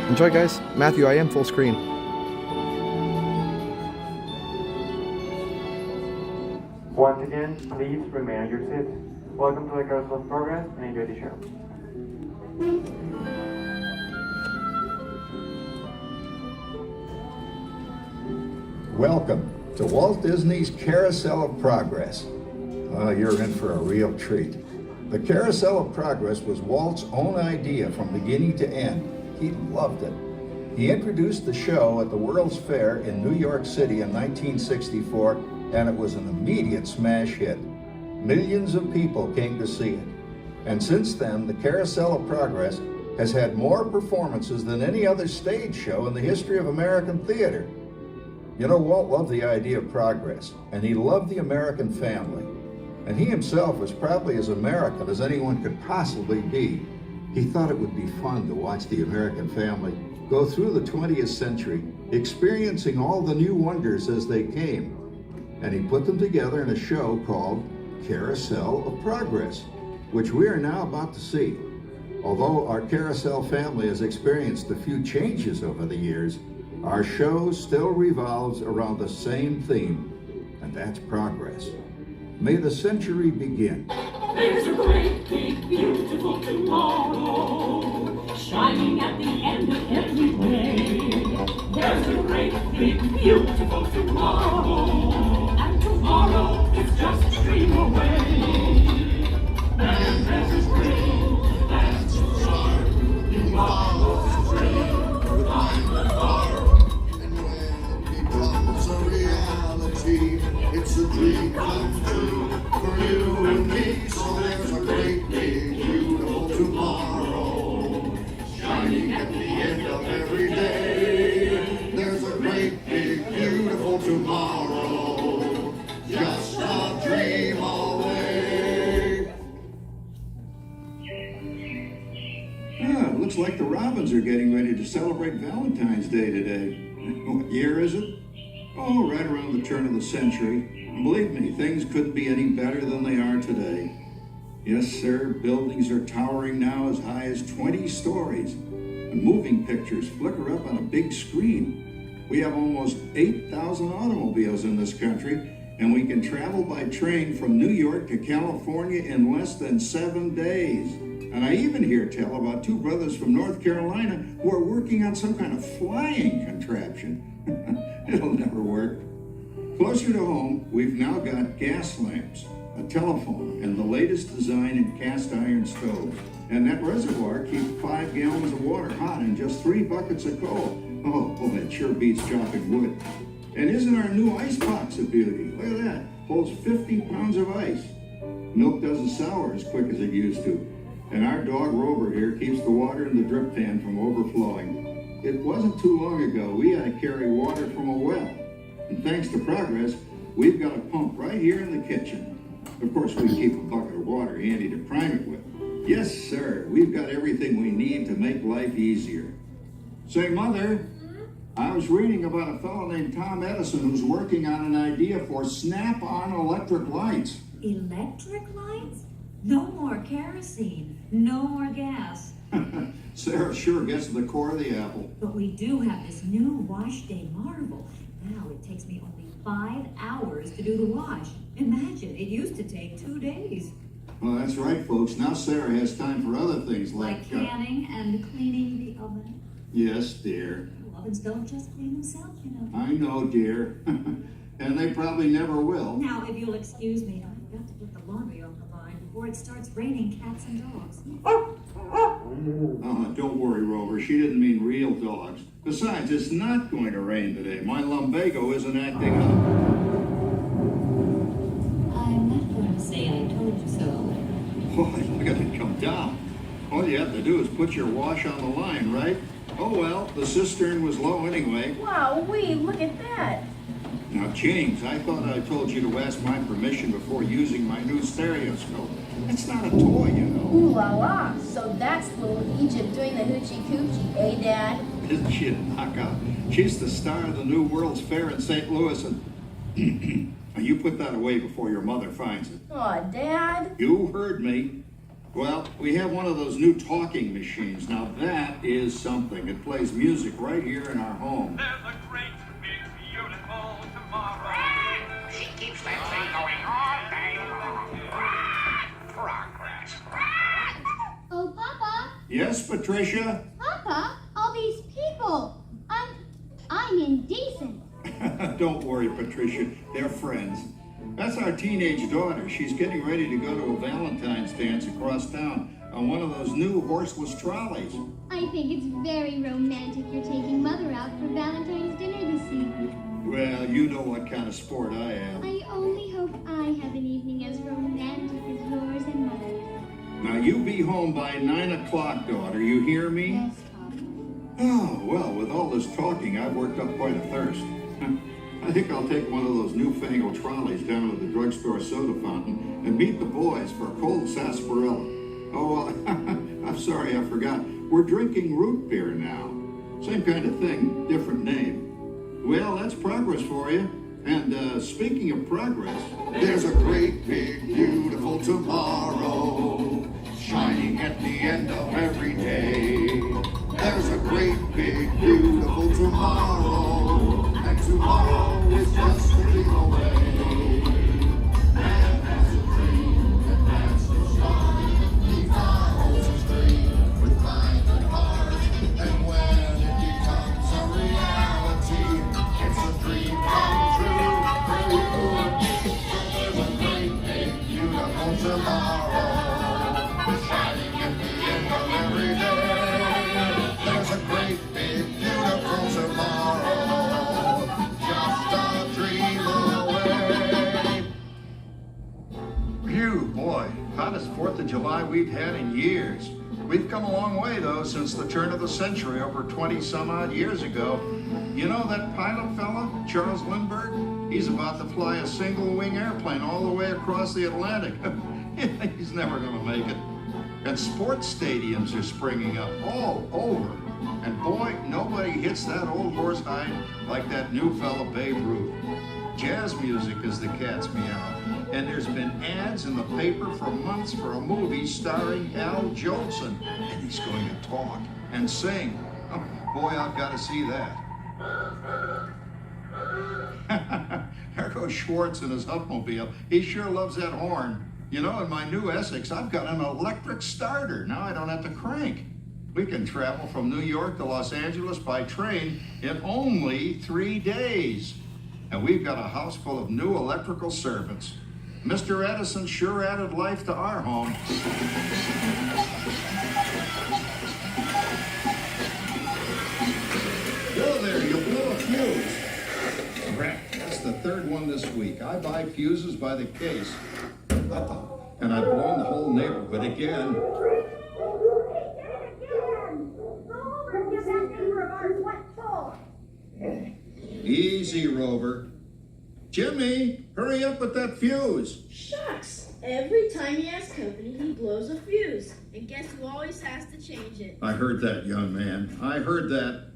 Enjoy, guys. Matthew, I am full screen. Once again, please remain on your seats. Welcome to the Carousel of Progress and enjoy the show. Welcome to Walt Disney's Carousel of Progress. You're in for a real treat. The Carousel of Progress was Walt's own idea from beginning to end. He loved it. He introduced the show at the World's Fair in New York City in 1964, and it was an immediate smash hit. Millions of people came to see it. And since then, the Carousel of Progress has had more performances than any other stage show in the history of American theater. You know, Walt loved the idea of progress, and he loved the American family. And he himself was probably as American as anyone could possibly be. He thought it would be fun to watch the American family go through the 20th century, experiencing all the new wonders as they came. And he put them together in a show called Carousel of Progress, which we are now about to see. Although our Carousel family has experienced a few changes over the years, our show still revolves around the same theme, and that's progress. May the century begin. There's a great, big, beautiful tomorrow, shining at the end of every day. There's a great, big, beautiful tomorrow, and tomorrow is just a dream away. And there's a spring that's the start, tomorrow's spring, behind the bar. And when it becomes a reality, it's a dream come true for you and me. So there's a great, big, beautiful tomorrow, shining at the end of every day. There's a great, big, beautiful tomorrow, just a dream away. celebrate Valentine's Day today. What year is it? Oh, right around the turn of the century. And believe me, things couldn't be any better than they are today. Yes, sir, buildings are towering now as high as 20 stories. And moving pictures flicker up on a big screen. We have almost 8,000 automobiles in this country, and we can travel by train from New York to California in less than 7 days. And I even hear tell about 2 brothers from North Carolina who are working on some kind of flying contraption. It'll never work. Closer to home, we've now got gas lamps, a telephone, and the latest design in cast iron stoves. And that reservoir keeps 5 gallons of water hot in just 3 buckets of coal. Oh, it sure beats chopping wood. And isn't our new ice box a beauty? Look at that. Holds 50 pounds of ice. Milk doesn't sour as quick as it used to. And our dog Rover here keeps the water in the drip pan from overflowing. It wasn't too long ago we had to carry water from a well. And thanks to progress, we've got a pump right here in the kitchen. Of course, we keep a bucket of water handy to prime it with. Yes, sir, we've got everything we need to make life easier. Say, Mother, I was reading about a fellow named Tom Edison who's working on an idea for snap-on electric lights. Electric lights? No more kerosene, no more gas. Sarah sure gets to the core of the apple. But we do have this new wash day marvel. Now it takes me only 5 hours to do the wash. Imagine, it used to take 2 days. Well, that's right, folks. Now Sarah has time for other things Like canning and cleaning the oven. Yes, dear. Ovens don't just clean themselves, you know. I know, dear. And they probably never will. Now, if you'll excuse me, I've got to get the laundry off the line before it starts raining cats and dogs. Don't worry, Rover. She didn't mean real dogs. Besides, it's not going to rain today. My lumbago isn't acting up. I'm not going to say I told you so. Boy, look at it come down. All you have to do is put your wash on the line, right? Oh, well, the cistern was low anyway. Wow-wee, look at that. Now, James, I thought I told you to ask my permission before using my new stereoscope. It's not a toy, you know. Ooh la la. So that's little Egypt doing the hoochie coochie, eh, Dad? Isn't she a knockout? She's the star of the new World's Fair in St. Louis, and you put that away before your mother finds it. Aw, Dad. You heard me. Well, we have one of those new talking machines. Now that is something. It plays music right here in our home. There's a great, big, beautiful tomorrow. She keeps that thing going all day long. Progress. Oh, Papa. Yes, Patricia? Papa, all these people. I'm indecent. Don't worry, Patricia. They're friends. That's our teenage daughter. She's getting ready to go to a Valentine's dance across town on one of those new horseless trolleys. I think it's very romantic you're taking Mother out for Valentine's dinner this evening. Well, you know what kind of sport I am. I only hope I have an evening as romantic as yours and Mother's. Now, you be home by 9 o'clock, daughter. You hear me? Yes, Papa. Oh, well, with all this talking, I've worked up quite a thirst. I think I'll take one of those newfangled trolleys down to the drugstore soda fountain and meet the boys for a cold sarsaparilla. Oh, I'm sorry, I forgot. We're drinking root beer now. Same kind of thing, different name. Well, that's progress for you. And speaking of progress, There's a great, big, beautiful tomorrow shining at the end of every day. There's a great, big, beautiful tomorrow, and tomorrow is just a dream away. Man has a dream, and that's the start. He follows his dream with mind and heart, and when it becomes a reality, it's a dream come true for you and me. There's a great, big, beautiful tomorrow shining at the end of every day. There's a great, big, beautiful tomorrow, just a dream away. phew, boy, hottest 4th of July we've had in years. We've come a long way, though, since the turn of the century, over 20-some-odd years ago. You know that pilot fella, Charles Lindbergh? He's about to fly a single-wing airplane all the way across the Atlantic. He's never going to make it. And sports stadiums are springing up all over. And boy, nobody hits that old horse hide like that new fella Babe Ruth. Jazz music is the cat's meow. And there's been ads in the paper for months for a movie starring Al Jolson. And he's going to talk and sing. Oh, boy, I've got to see that. There goes Schwartz in his Huffmobile. He sure loves that horn. You know, in my new Essex, I've got an electric starter. Now I don't have to crank. We can travel from New York to Los Angeles by train in only 3 days. And we've got a house full of new electrical servants. Mr. Edison sure added life to our home. Whoa there, you blew a fuse. Crap, that's the third one this week. I buy fuses by the case. And I've blown the whole neighborhood again. Easy, Rover. Jimmy, hurry up with that fuse. Shucks. Every time he has company, he blows a fuse. And guess who always has to change it? I heard that, young man. I heard that.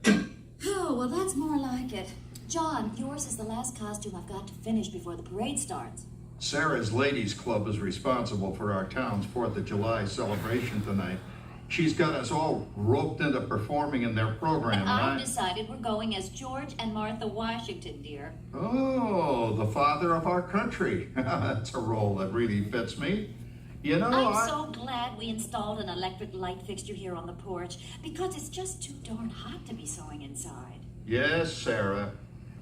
Oh, well, that's more like it. John, yours is the last costume I've got to finish before the parade starts. Sarah's Ladies Club is responsible for our town's 4th of July celebration tonight. She's got us all roped into performing in their program. And I've decided we're going as George and Martha Washington, dear. Oh, the father of our country. That's a role that really fits me. You know, I'm so glad we installed an electric light fixture here on the porch because it's just too darn hot to be sewing inside. Yes, Sarah.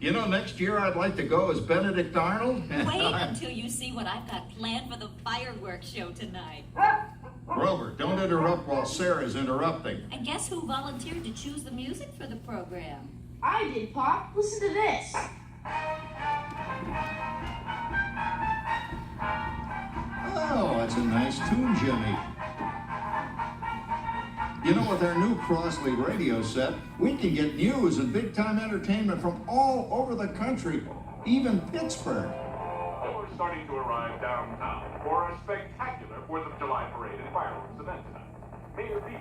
You know, next year I'd like to go as Benedict Arnold. Wait until you see what I've got planned for the fireworks show tonight. Rover, don't interrupt while Sarah's interrupting. And guess who volunteered to choose the music for the program? I did, Pop. Listen to this. Oh, that's a nice tune, Jimmy. You know, with our new Crossley radio set, we can get news and big-time entertainment from all over the country, even Pittsburgh. We're starting to arrive downtown for a spectacular 4th of July parade and fireworks event tonight. Mayor Pete.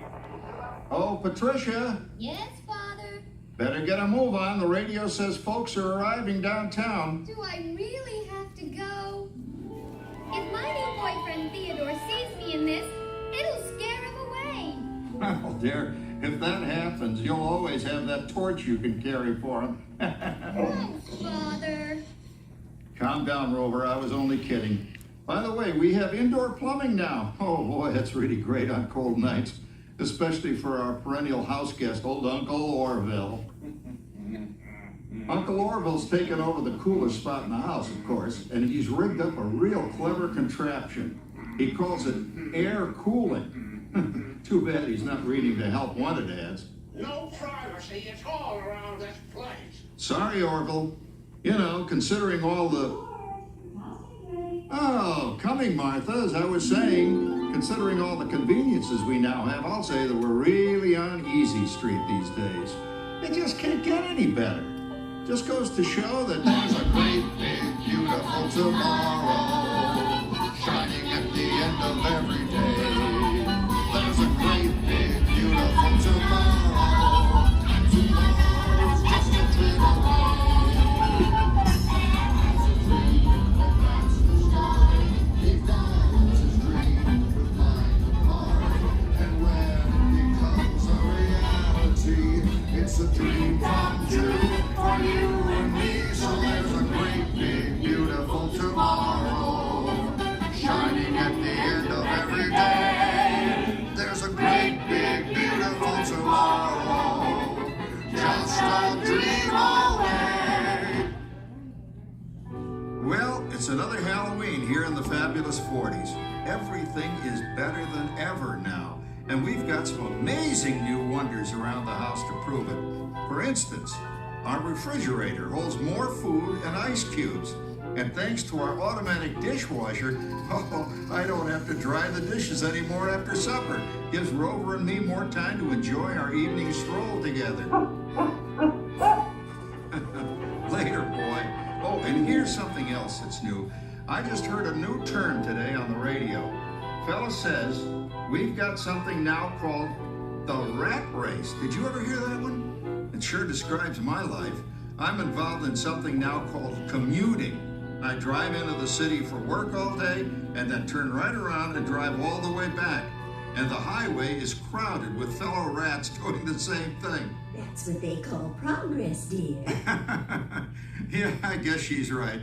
Oh, Patricia. Yes, Father? Better get a move on. The radio says folks are arriving downtown. Do I really have to go? If my new boyfriend Theodore sees me in this, it'll scare him away. Well, dear, if that happens, you'll always have that torch you can carry for him. Oh, Father. Calm down, Rover. I was only kidding. By the way, we have indoor plumbing now. Oh, boy, that's really great on cold nights, especially for our perennial house guest, old Uncle Orville. Uncle Orville's taken over the coolest spot in the house, of course, and he's rigged up a real clever contraption. He calls it air cooling. Too bad he's not reading the help wanted ads. No privacy at all around this place. Sorry, Orville. You know, considering all the... Oh, coming, Martha, as I was saying, considering all the conveniences we now have, I'll say that we're really on easy street these days. It just can't get any better. Just goes to show that there's a great, big, beautiful tomorrow shining at the end of every day. There's a great, big, beautiful tomorrow, and tomorrow's just a dream away. It's a dream come true for you and me. So there's a great, big, beautiful tomorrow shining at the end of every day. There's a great, big, beautiful tomorrow, just a dream away. Well, it's another Halloween here in the fabulous 40s. Everything is better than ever now. And we've got some amazing new wonders around the house to prove it. For instance, our refrigerator holds more food and ice cubes. And thanks to our automatic dishwasher, I don't have to dry the dishes anymore after supper. Gives Rover and me more time to enjoy our evening stroll together. Later, boy. Oh, and here's something else that's new. I just heard a new term today on the radio. Fella says, we've got something now called The rat race. Did you ever hear that one? It sure describes my life. I'm involved in something now called commuting. I drive into the city for work all day and then turn right around and drive all the way back. And the highway is crowded with fellow rats doing the same thing. That's what they call progress, dear. Yeah, I guess she's right.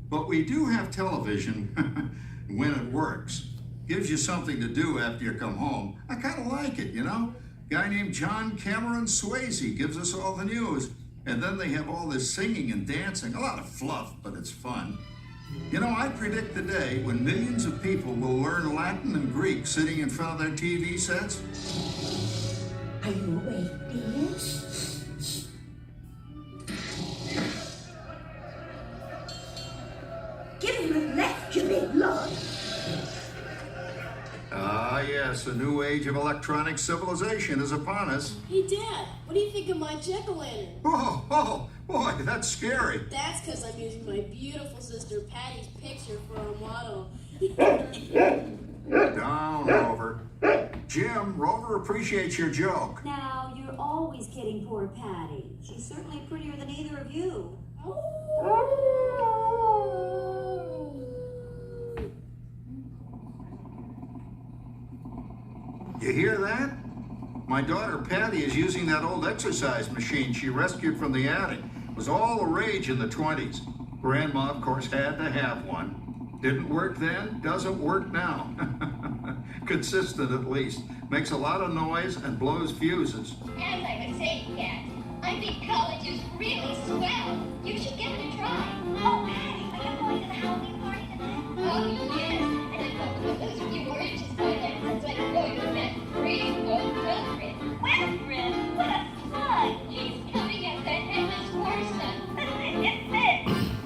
But we do have television when it works. Gives you something to do after you come home. I kind of like it, you know? Guy named John Cameron Swayze gives us all the news. And then they have all this singing and dancing. A lot of fluff, but it's fun. You know, I predict the day when millions of people will learn Latin and Greek sitting in front of their TV sets. Are you awake, dear? Give him a left, you big lord. Ah, yes, a new age of electronic civilization is upon us. Hey, Dad, what do you think of my jack-o'-lantern? Oh, boy, that's scary. That's because I'm using my beautiful sister Patty's picture for our model. Down, Rover. Jim, Rover appreciates your joke. Now, you're always kidding poor Patty. She's certainly prettier than either of you. You hear that? My daughter Patty is using that old exercise machine she rescued from the attic. It was all the rage in the 20s. Grandma, of course, had to have one. Didn't work then, doesn't work now. Consistent at least. Makes a lot of noise and blows fuses. As I was saying, Kat, I think college is really swell. You should give it a try. Oh, Patty, are you going to the Halloween party tonight? Oh, yes. And I'm hoping that those few oranges by then, so I can go to that great old Wilfred. Wilfred? What a fun! He's coming at that endless Warsaw.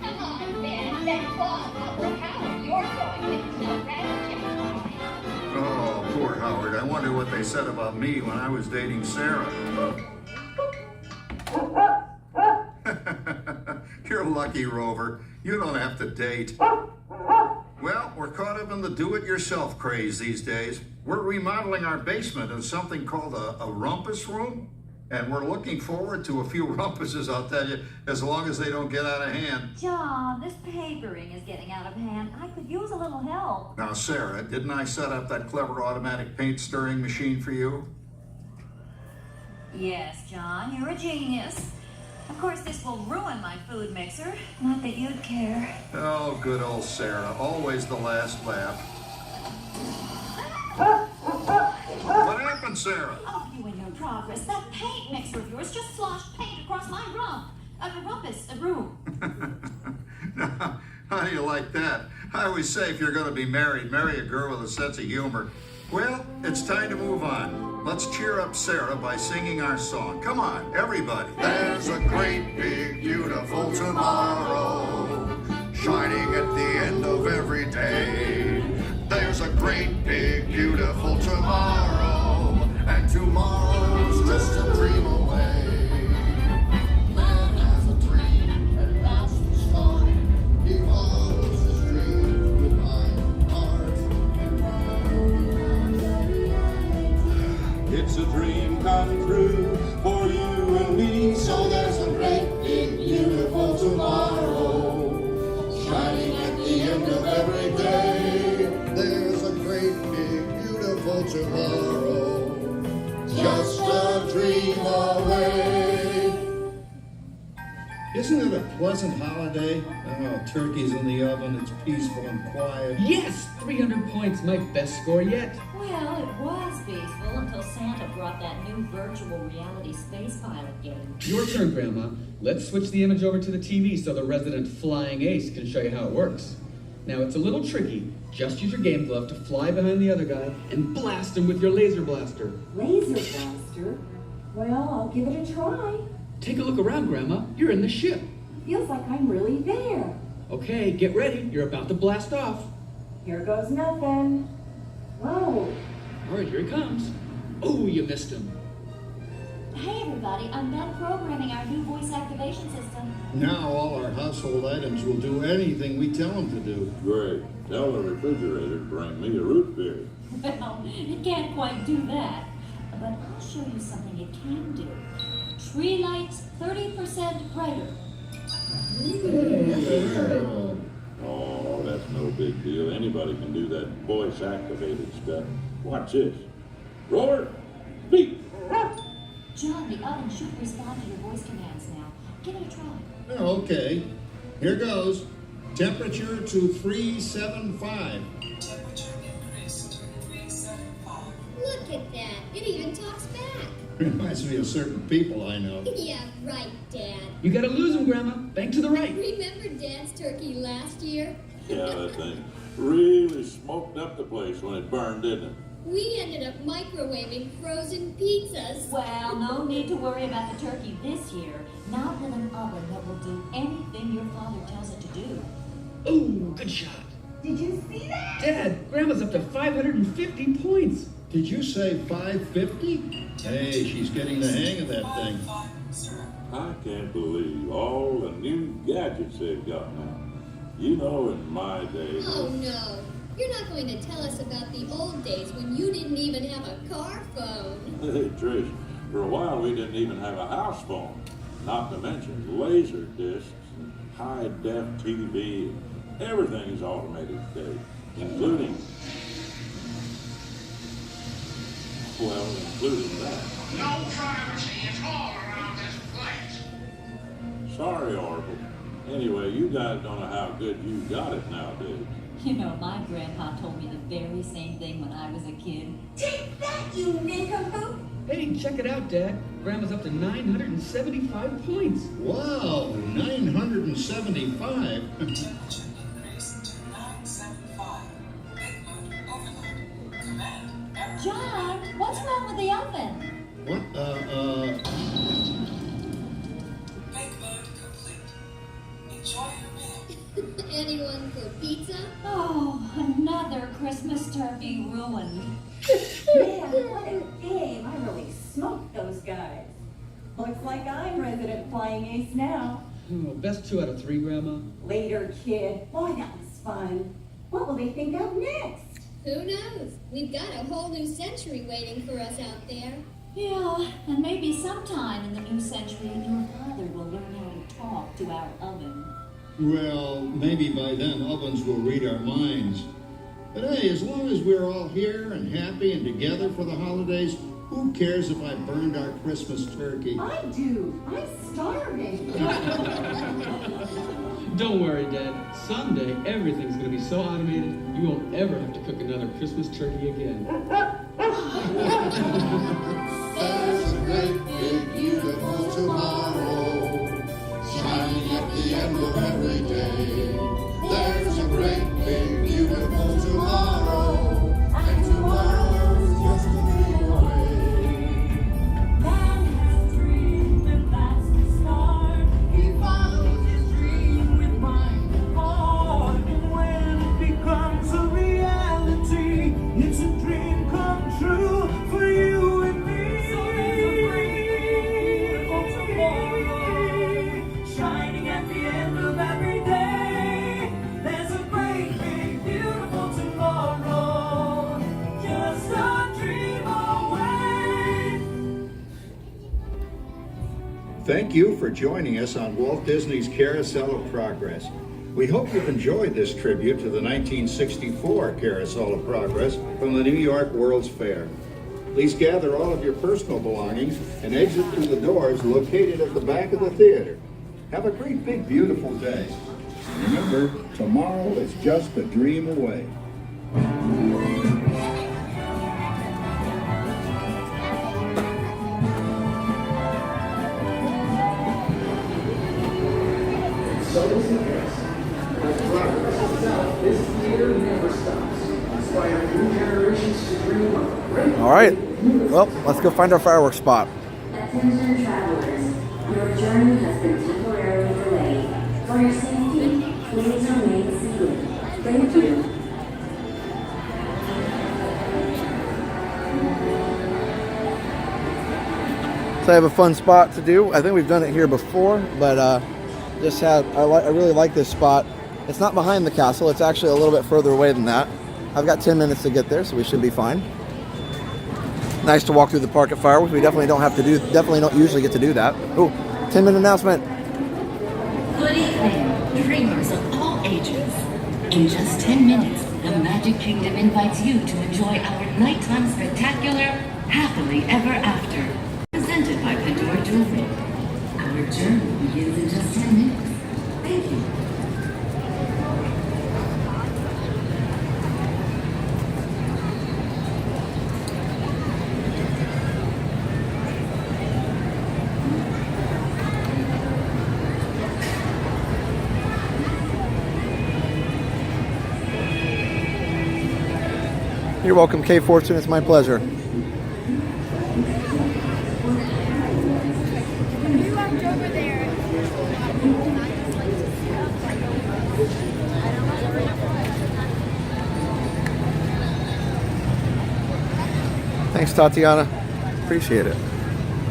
Come on, man. That claw about Howard, you're going with some rabbit. Oh, poor Howard. I wonder what they said about me when I was dating Sarah. You're lucky, Rover. You don't have to date. Well, we're caught up in the do-it-yourself craze these days. We're remodeling our basement into something called a rumpus room. And we're looking forward to a few rumpuses, I'll tell you, as long as they don't get out of hand. John, this papering is getting out of hand. I could use a little help. Now, Sarah, didn't I set up that clever automatic paint stirring machine for you? Yes, John, you're a genius. Of course, this will ruin my food mixer. Not that you'd care. Oh, good old Sarah. Always the last laugh. What happened, Sarah? Oh, you and your progress. That paint mixer of yours just sloshed paint across my rump. A room. Now, how do you like that? I always say if you're going to be married, marry a girl with a sense of humor. Well, it's time to move on. Let's cheer up Sarah by singing our song. Come on, everybody. There's a great big beautiful tomorrow shining at the end of every day. There's a great big beautiful tomorrow, and tomorrow's just a dream away. Man has a dream, and that's the story. He follows his dream with kind heart and mind. It's a dream come true for you and me. So there's a great big beautiful tomorrow shining at the end of every day. There's a great big beautiful tomorrow, just a dream away. Isn't it a pleasant holiday? Oh, turkey's in the oven, it's peaceful and quiet. Yes! 300 points, my best score yet. Well, it was peaceful until Santa brought that new virtual reality space pilot game. Your turn, Grandma. Let's switch the image over to the TV so the resident flying ace can show you how it works. Now, it's a little tricky. Just use your game glove to fly behind the other guy and blast him with your laser blaster. Laser blaster? Well, I'll give it a try. Take a look around, Grandma. You're in the ship. Feels like I'm really there. Okay, get ready. You're about to blast off. Here goes nothing. Whoa. All right, here he comes. Oh, you missed him. Hey, everybody. I'm done programming our new voice activation system. Now all our household items will do anything we tell them to do. Great. Tell the refrigerator to bring me a root beer. Well, it can't quite do that. But I'll show you something it can do. Tree lights 30% brighter. Oh, that's no big deal. Anybody can do that voice-activated stuff. Watch this. Roar, speak. John, the oven should respond to your voice commands now. Give it a try. Okay, here goes. Temperature to 375. Look at that. It even talks back. Reminds me of certain people I know. Yeah, right, Dad. You gotta lose them, Grandma. Bank to the right. Remember Dad's turkey last year? Yeah, that thing really smoked up the place when it burned, didn't it? We ended up microwaving frozen pizzas. Well, no need to worry about the turkey this year. Not with an oven that will do anything your father tells it to do. Ooh, good shot. Did you see that? Dad, Grandma's up to 550 points. Did you say 550? Hey, she's getting the hang of that thing. I can't believe all the new gadgets they've got now. You know, in my day... Oh, no. You're not going to tell us about the old days when you didn't even have a car phone. Hey, Trish, for a while we didn't even have a house phone. Not to mention laser discs and high-def TV. Everything is automated today, including that. No privacy at all around this place. Sorry, Oracle. Anyway, you guys don't know how good you got it nowadays. You know, my grandpa told me the very same thing when I was a kid. Take that, you nincompoop! Hey, check it out, Dad. Grandma's up to 975 points. Wow, 975? John, what's wrong with the oven? What, Anyone for pizza? Oh, another Christmas turkey ruined. Man, what a game. I really smoked those guys. Looks like I'm resident flying ace now. Oh, best 2 out of 3, Grandma. Later, kid. Boy, that was fun. What will they think of next? Who knows? We've got a whole new century waiting for us out there. Yeah, and maybe sometime in the new century, your father will learn how to talk to our oven. Well, maybe by then ovens will read our minds. But hey, as long as we're all here and happy and together for the holidays, who cares if I burned our Christmas turkey? I do. I'm starving. Don't worry, Dad. Someday, everything's gonna be so automated, you won't ever have to cook another Christmas turkey again. There's a great big beautiful tomorrow, shining at the end of every day. There's a great big beautiful tomorrow, and tomorrow's just a dream away. Man has a dream, and that's the start. He follows his dream with mind and heart, and when it becomes a reality, it's a dream come true for you and me. Shining at the end of every day. There's a great big beautiful tomorrow, just a dream away. Thank you for joining us on Walt Disney's Carousel of Progress. We hope you've enjoyed this tribute to the 1964 Carousel of Progress from the New York World's Fair. Please gather all of your personal belongings and exit through the doors located at the back of the theater. Have a great big beautiful day. Remember, tomorrow is just a dream away. So is the case. Like progress itself, this theater never stops, inspiring new generations to dream of great. All right. Well, let's go find our fireworks spot. Attention travelers, your journey has been temporarily delayed. For your safety, please remain seated. Thank you. So I have a fun spot to do. I think we've done it here before, but I really like this spot. It's not behind the castle. It's actually a little bit further away than that. I've got 10 minutes to get there, so we should be fine. Nice to walk through the park at fireworks. We definitely don't usually get to do that. Oh, 10-minute announcement. Good evening, dreamers of all ages. In just 10 minutes, the Magic Kingdom invites you to enjoy our nighttime spectacular Happily Ever After, presented by Pandora Jewelry. Our journey begins in just 10 minutes. Thank you. You're welcome, Kay Fortune. It's my pleasure. Thanks, Tatiana. Appreciate it.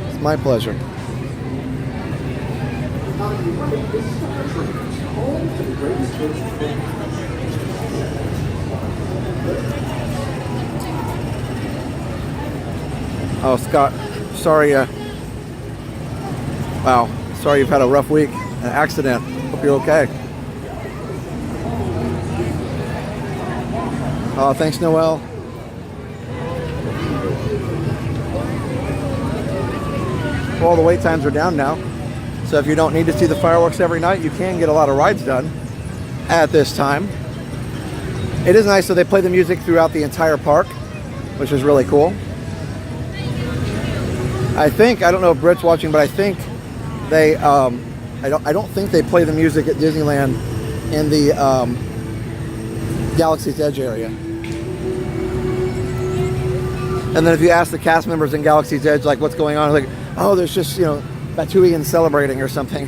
It's my pleasure. Oh, Scott, sorry. Wow, sorry you've had a rough week, an accident. Hope you're okay. Oh, thanks, Noel. Well, the wait times are down now, so if you don't need to see the fireworks every night, you can get a lot of rides done at this time. It is nice, so they play the music throughout the entire park, which is really cool. I don't know if Britt's watching, but I think they, I don't think they play the music at Disneyland in the Galaxy's Edge area. And then if you ask the cast members in Galaxy's Edge, like, what's going on, like, oh, there's just, Batuians celebrating or something.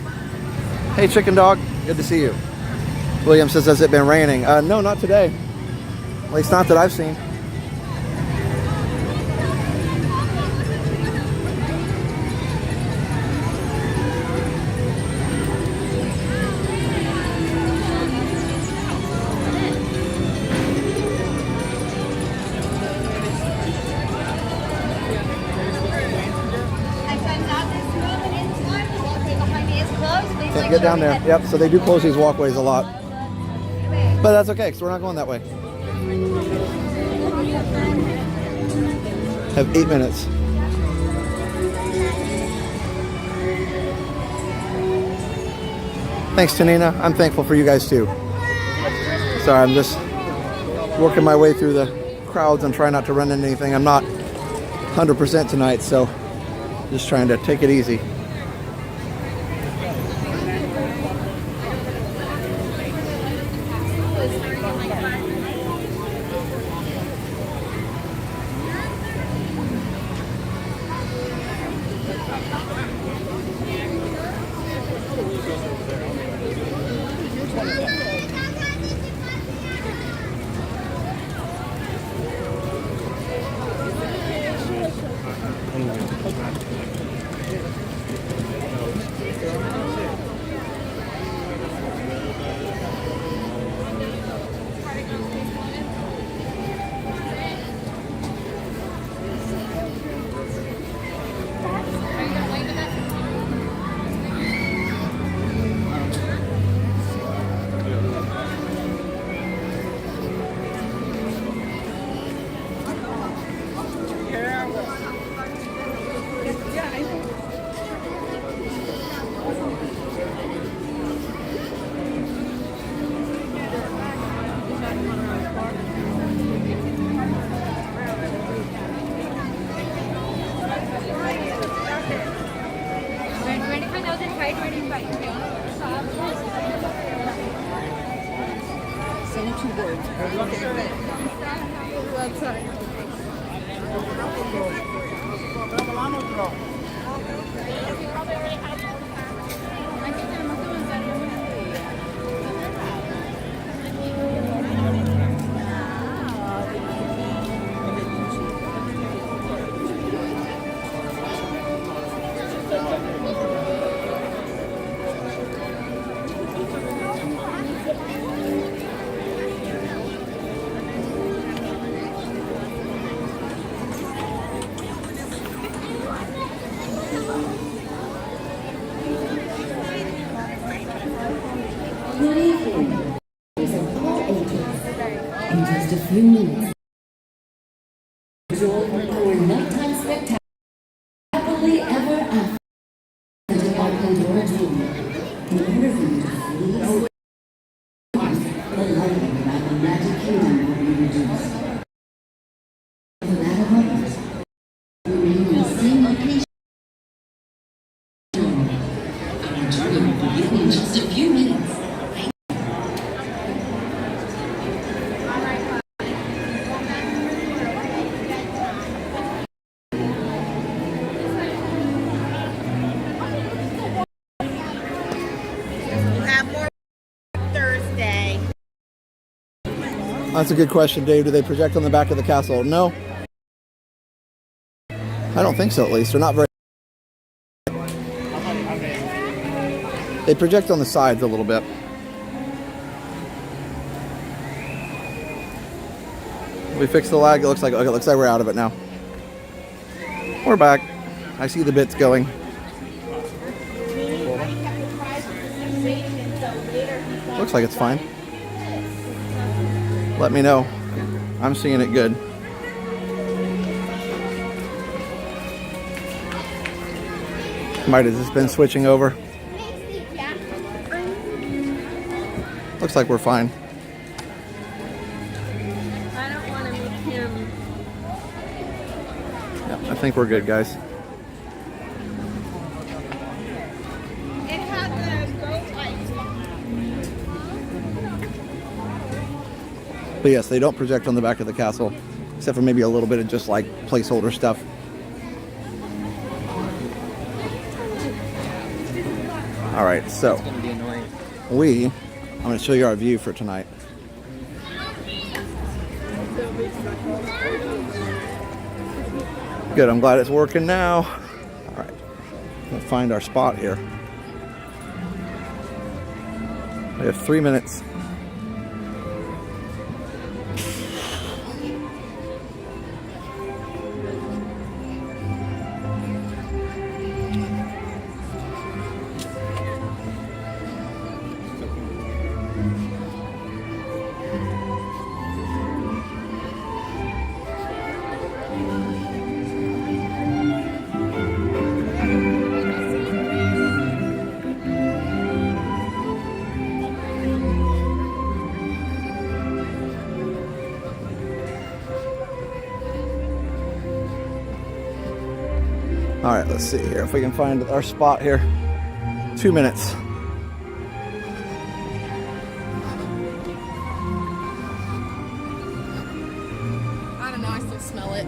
Hey, Chicken Dog, good to see you. William says, has it been raining? No, not today. At least not that I've seen. Can't get down there. Yep, so they do close these walkways a lot. But that's okay, because we're not going that way. Have 8 minutes. Thanks, Tanina. I'm thankful for you guys too. Sorry, I'm just working my way through the crowds and trying not to run into anything. I'm not 100% tonight, so just trying to take it easy. few minutes. Enjoy our nighttime spectacular happily ever after until our Pandora Tomb. In order for you to fully experience the lighting around the Magic Kingdom will be reduced. For that of others, remain in the same location. Our journey will begin in just a few minutes. Thursday. That's a good question, Dave. Do they project on the back of the castle? No. I don't think so, at least. They're not very... They project on the sides a little bit. We fixed the lag. It looks like we're out of it now. We're back. I see the bits going. Looks like it's fine. Let me know. I'm seeing it good. Might have just been switching over. Looks like we're fine. I don't want to make him. Yeah, I think we're good, guys. It had the goat lights. But yes, they don't project on the back of the castle, except for maybe a little bit of just like placeholder stuff. All right, so I'm going to show you our view for tonight. Good, I'm glad it's working now. All right, let's find our spot here. We have 3 minutes. All right, let's see here if we can find our spot here. 2 minutes. I don't know, I still smell it.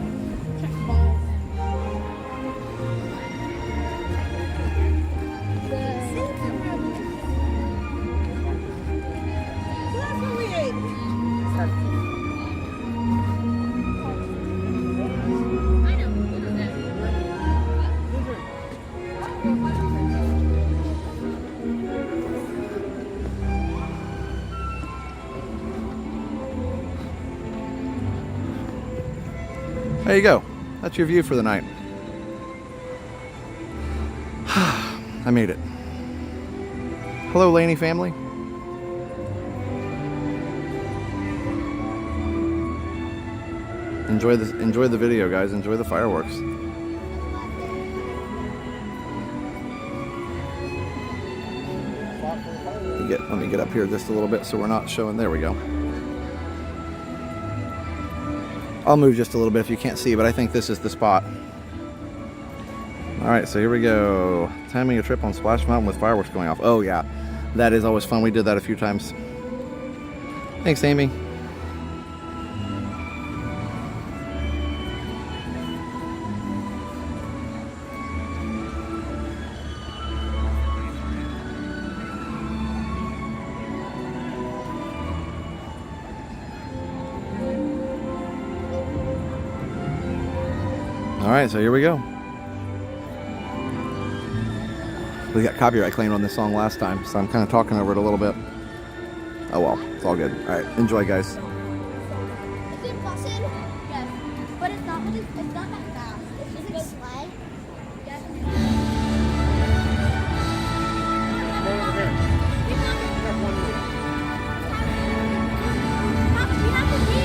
There you go. That's your view for the night. I made it. Hello, Laney family. Enjoy the video, guys. Enjoy the fireworks. Let me get up here just a little bit so we're not showing. There we go. I'll move just a little bit if you can't see, but I think this is the spot. All right, so here we go. Timing a trip on Splash Mountain with fireworks going off. Oh yeah, that is always fun. We did that a few times. Thanks, Amy. All right, so here we go. We got copyright claim on this song last time, so I'm kind of talking over it a little bit. Oh well, it's all good. All right, enjoy, guys. Is it busted? Yes. But it's not that fast. It's just a slide. Yes. You have to be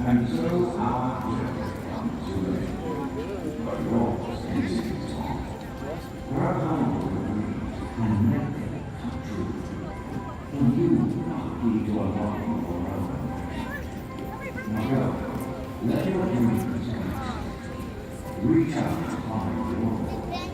And so our journey comes to an end. But yours is in time. Grab hold of the dream and make them come true. And you are key to unlocking your own. Now go, let your dreams come. Reach out to find your happy.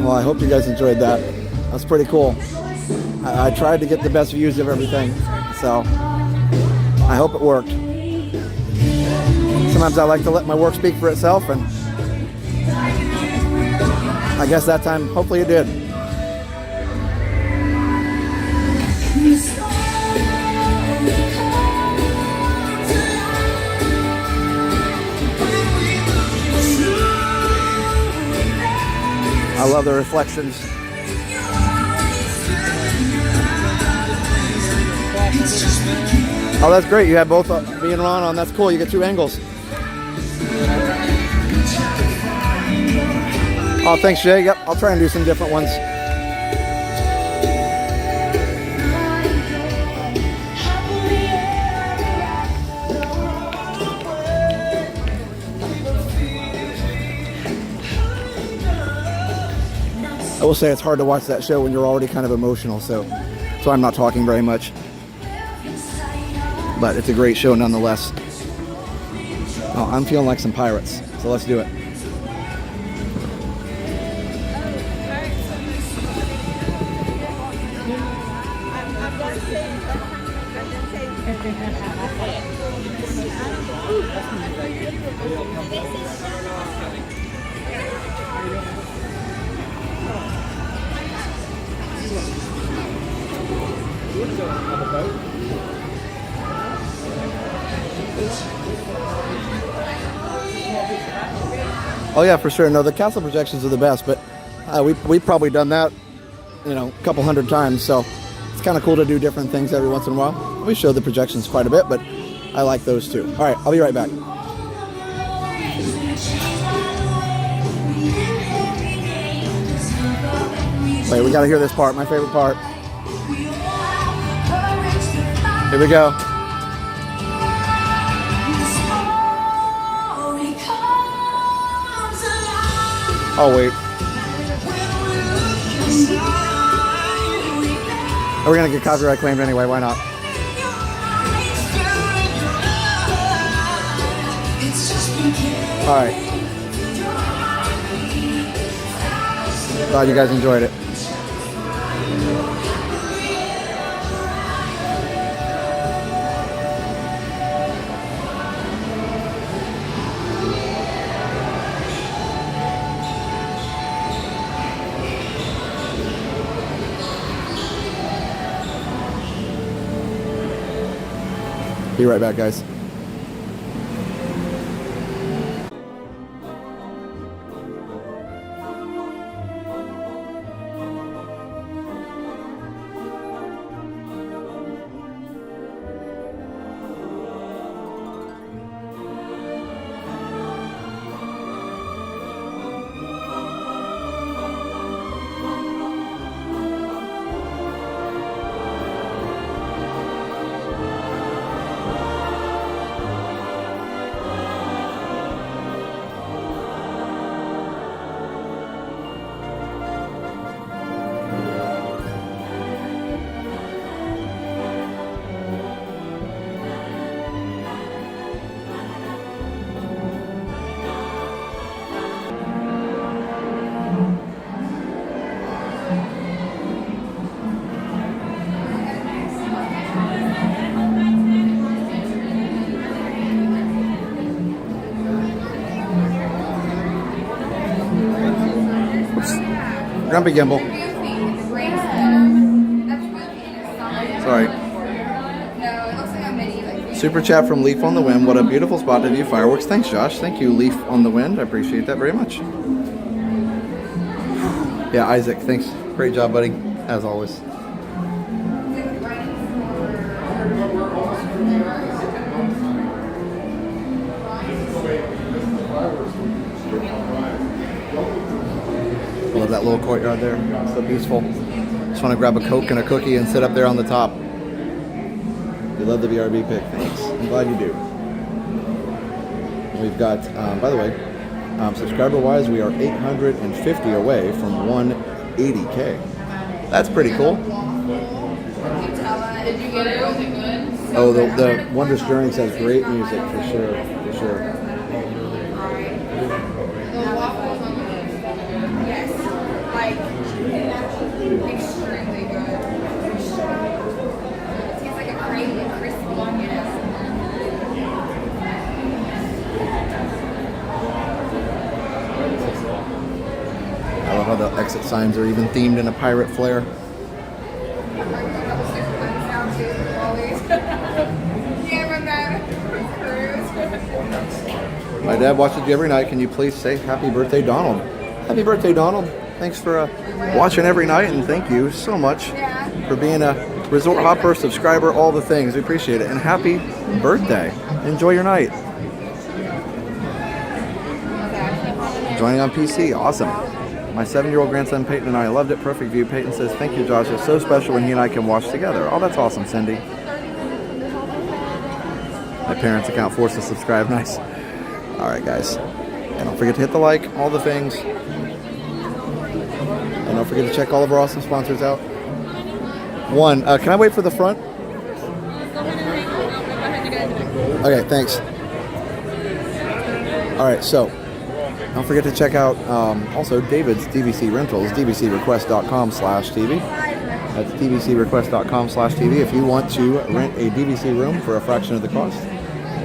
Well, I hope you guys enjoyed that. That's pretty cool. I tried to get the best views of everything, so I hope it worked. Sometimes I like to let my work speak for itself, and I guess that time, hopefully it did. I love the reflections. Oh, that's great. You have both me and Ron on. That's cool. You get 2 angles. Oh, thanks, Jay. Yep, I'll try and do some different ones. I will say it's hard to watch that show when you're already kind of emotional, so I'm not talking very much. But it's a great show nonetheless. Oh, I'm feeling like some pirates, so let's do it. Oh yeah, for sure. No, the castle projections are the best, but we've probably done that, you know, a couple hundred times. So it's kind of cool to do different things every once in a while. We show the projections quite a bit, but I like those too. All right, I'll be right back. Wait, we gotta hear this part, my favorite part. Here we go. Oh, wait. We're gonna get copyright claimed anyway, why not? Alright. Glad you guys enjoyed it. Be right back, guys. Grumpy Gimbal. Sorry. Super chat from Leaf on the Wind. What a beautiful spot to view fireworks. Thanks, Josh. Thank you, Leaf on the Wind. I appreciate that very much. Yeah, Isaac, thanks. Great job, buddy. As always. I love that little courtyard there. It's so peaceful. Just want to grab a Coke and a cookie and sit up there on the top. You love the BRB pick. Thanks. I'm glad you do. We've got, by the way, subscriber-wise, we are 850 away from 180K. That's pretty cool. Did you get it? Was it good? Oh, the Wondrous Journey says great music for sure, for sure. The waffles on the list. Yes. Like, extremely good. signs are even themed in a pirate flair. My dad watches you every night. Can you please say happy birthday, Donald? Happy birthday, Donald. Thanks for watching every night, and thank you so much for being a Resort Hopper subscriber, all the things. We appreciate it. And happy birthday. Enjoy your night. Joining on PC. Awesome. My 7-year-old grandson Peyton and I loved it. Perfect view. Peyton says, thank you, Josh. It's so special when he and I can watch together. Oh, that's awesome, Cindy. My parents' account forced to subscribe. Nice. All right, guys. And don't forget to hit the like, all the things. And don't forget to check all of our awesome sponsors out. One, can I wait for the front? Okay, thanks. All right, so don't forget to check out also David's DVC Rentals, dvcrequest.com/TV. That's dvcrequest.com/TV. If you want to rent a DVC room for a fraction of the cost,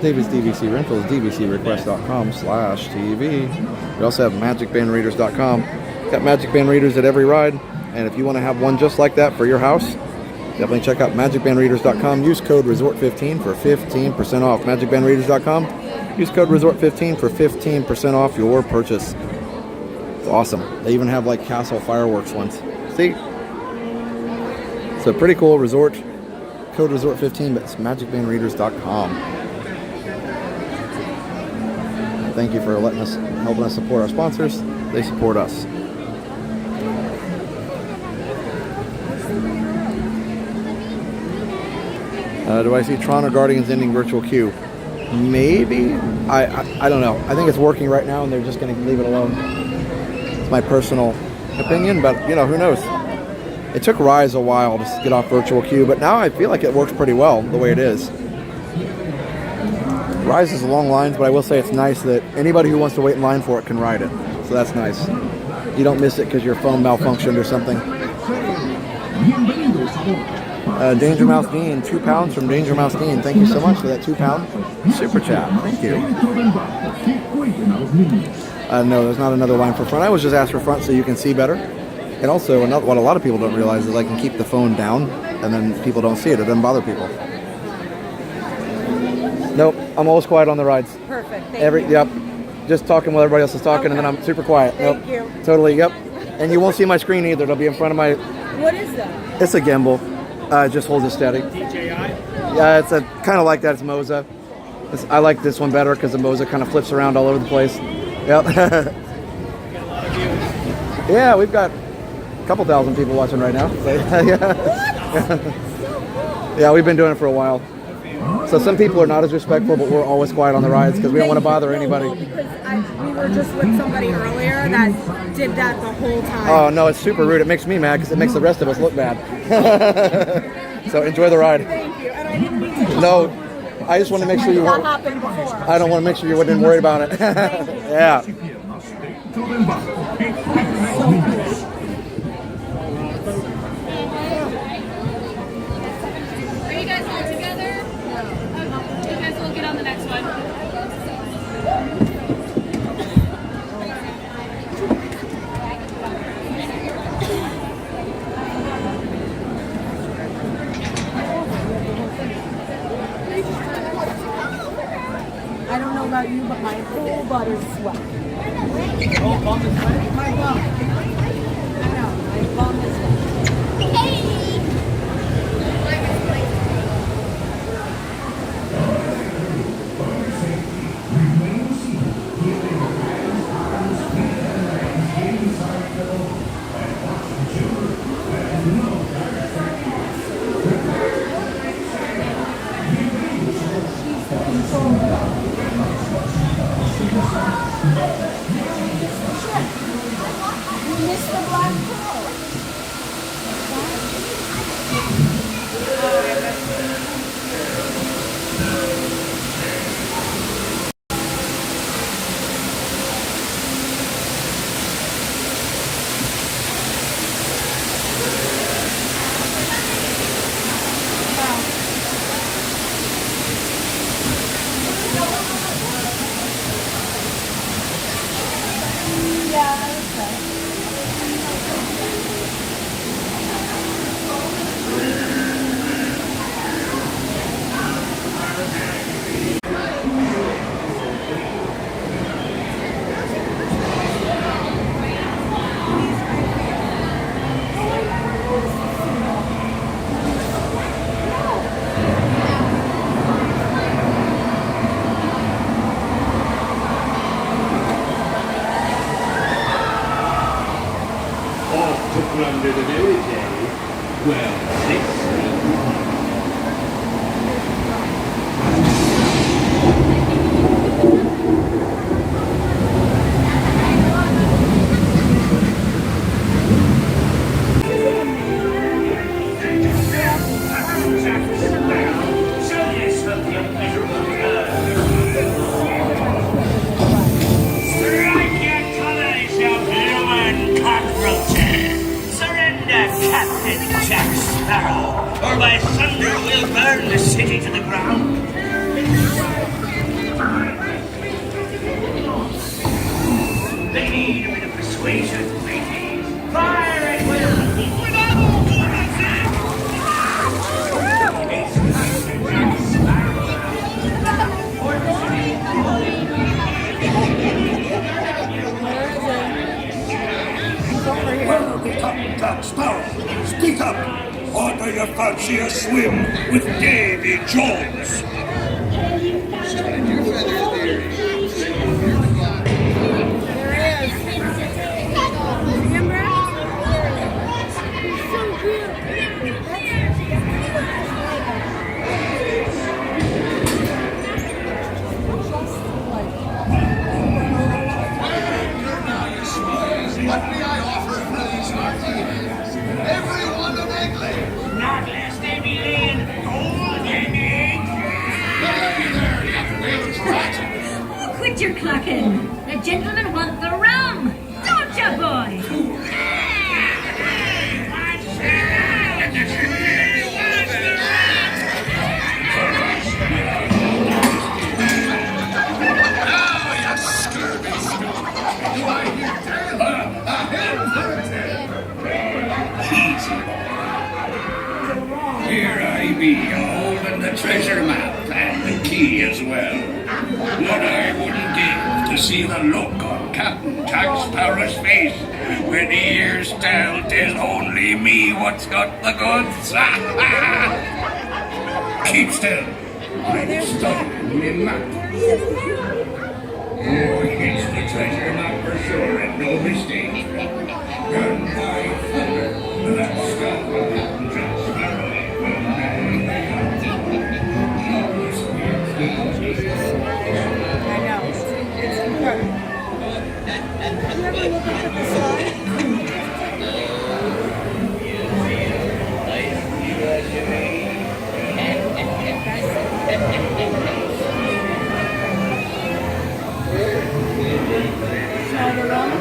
David's DVC Rentals, dvcrequest.com/TV. We also have magicbandreaders.com. Got Magic Band readers at every ride, and if you want to have one just like that for your house, definitely check out magicbandreaders.com. Use code RESORT15 for 15% off. Magicbandreaders.com. Use code RESORT15 for 15% off your purchase. It's awesome. They even have like castle fireworks ones. See? So pretty cool. Resort. Code RESORT15, but it's magicbandreaders.com. Thank you for helping us support our sponsors. They support us. Do I see Tron or Guardians ending virtual queue? Maybe. I don't know. I think it's working right now and they're just going to leave it alone. It's my personal opinion, but you know, who knows? It took Rise a while to get off virtual queue, but now I feel like it works pretty well the way it is. Rise is long lines, but I will say it's nice that anybody who wants to wait in line for it can ride it. So that's nice. You don't miss it because your phone malfunctioned or something. Danger Mouse Dean, £2 from Danger Mouse Dean. Thank you so much for that £2 super chat. Thank you. No, there's not another line for front. I was just asked for front so you can see better. And also, what a lot of people don't realize is I can keep the phone down and then people don't see it. It doesn't bother people. Nope, I'm always quiet on the rides. Perfect. Thank you. Yep. Just talking while everybody else is talking, and then I'm super quiet. Thank you. Totally, yep. And you won't see my screen either. It'll be in front of my... What is that? It's a gimbal. It just holds it steady. DJI? Yeah, it's a kind of like that. It's Moza. I like this one better because the Moza kind of flips around all over the place. Yep. Yeah, we've got a couple thousand people watching right now. Yeah, we've been doing it for a while. So some people are not as respectful, but we're always quiet on the rides because we don't want to bother anybody. Because we were just with somebody earlier that did that the whole time. Oh, no, it's super rude. It makes me mad because it makes the rest of us look bad. So enjoy the ride. Thank you. And I didn't mean to No, I just want to make sure you weren't. That happened before. I don't want to make sure you weren't worried about it. Yeah. Are you guys all together? You guys will get on the next one. I don't know about you, but my whole butter's sweat. Oh, bum is wet? My bum. I know, my bum is wet. the very day, well, this or by thunder we'll burn the city to the ground. They need a bit of persuasion, mateys. Fire at will! Without all Well, the Captain Jack Sparrow, speak up! Or do you fancy a swim with Davy Jones? What may I offer for these martinis? Everyone an egg not less they be laying golden eggs. Oh, quit your clucking. The gentlemen want the rum. Don't ya, boy? Here I be, holding the treasure map and the key as well. What I wouldn't give to see the look on Captain Jack Sparrow's face when he hears tell 'tis only me what's got the goods. Keep still. I'm studying me map. Oh, it's the treasure map for sure, and no mistake. And by thunder, that's got the Captain Jack Sparrow. I know, it's incredible. Have you ever looked at the slide? Smell the rum?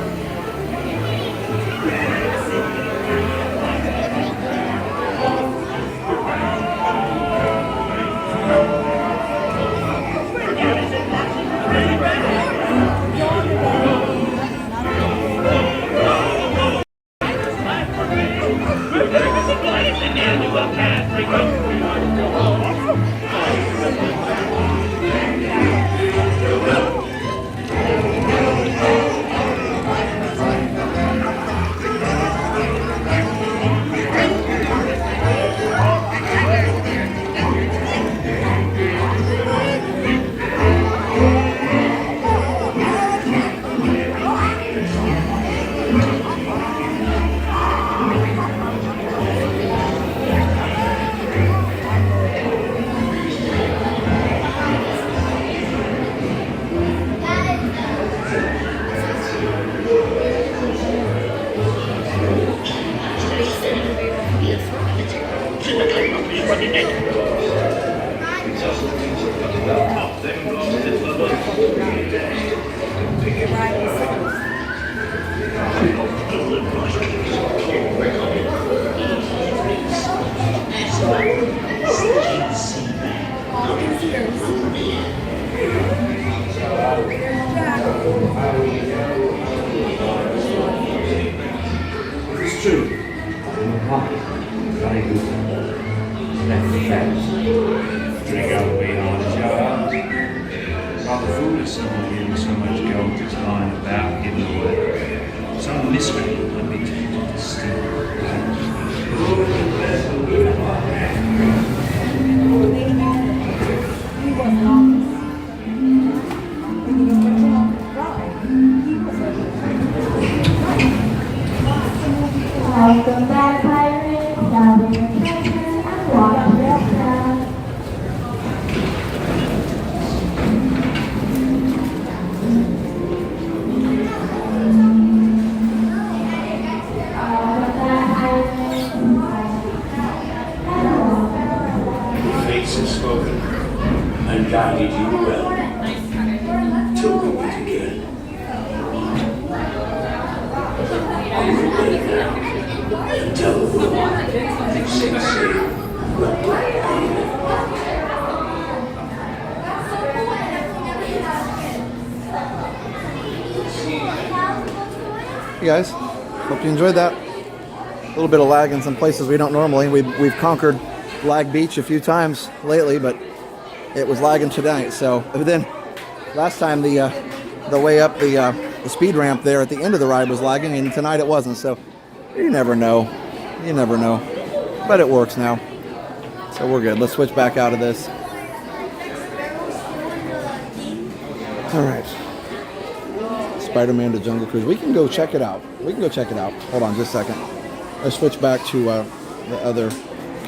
It's true. Drink out way on the job. Rather foolish someone giving so much gold just lying about giving away. Some mystery, let me change it to steal. Welcome back. Fates have spoken and guided you well. Till we meet again. On your way now, and tell the world, Sensei, the Black Island. Hey guys, hope you enjoyed that. A little bit of lag in some places we don't normally. We've conquered Lag Beach a few times lately, but it was lagging tonight. So, but then last time the way up the speed ramp there at the end of the ride was lagging, and tonight it wasn't. So you never know. You never know. But it works now. So we're good. Let's switch back out of this. All right. Spider-Man to Jungle Cruise. We can go check it out. Hold on just a second. Let's switch back to the other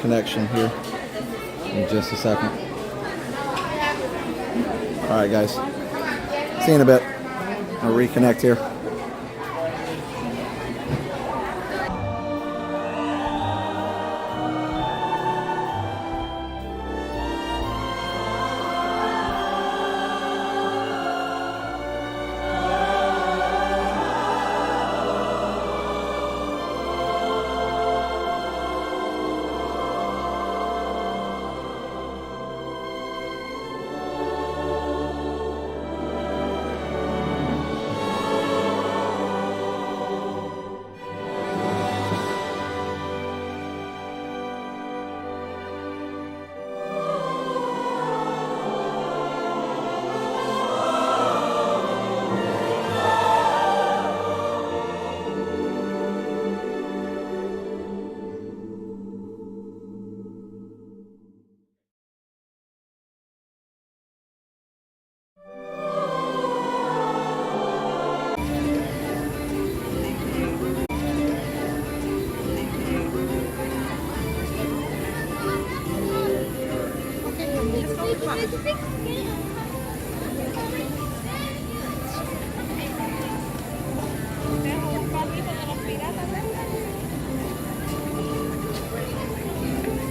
connection here in just a second. All right, guys. See you in a bit. I'll reconnect here.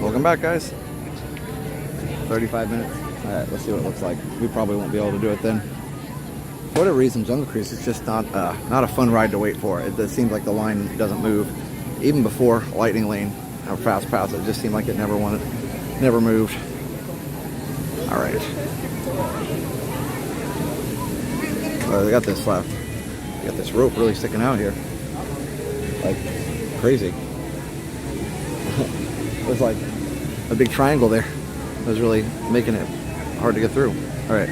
Welcome back, guys. 35 minutes. All right, let's see what it looks like. We probably won't be able to do it then. For whatever reason, Jungle Cruise is just not a fun ride to wait for. It seems like the line doesn't move. Even before Lightning Lane or Fast Pass, it just seemed like it never moved. All right. They got this they got this rope really sticking out here, like crazy. It was like a big triangle there. It was really making it hard to get through. All right.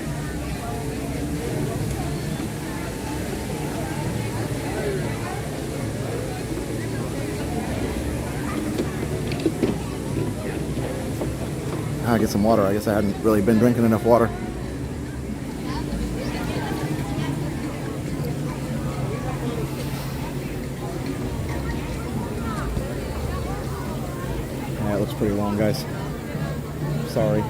I'll get some water. I guess I hadn't really been drinking enough water. Yeah, it looks pretty long, guys. Sorry.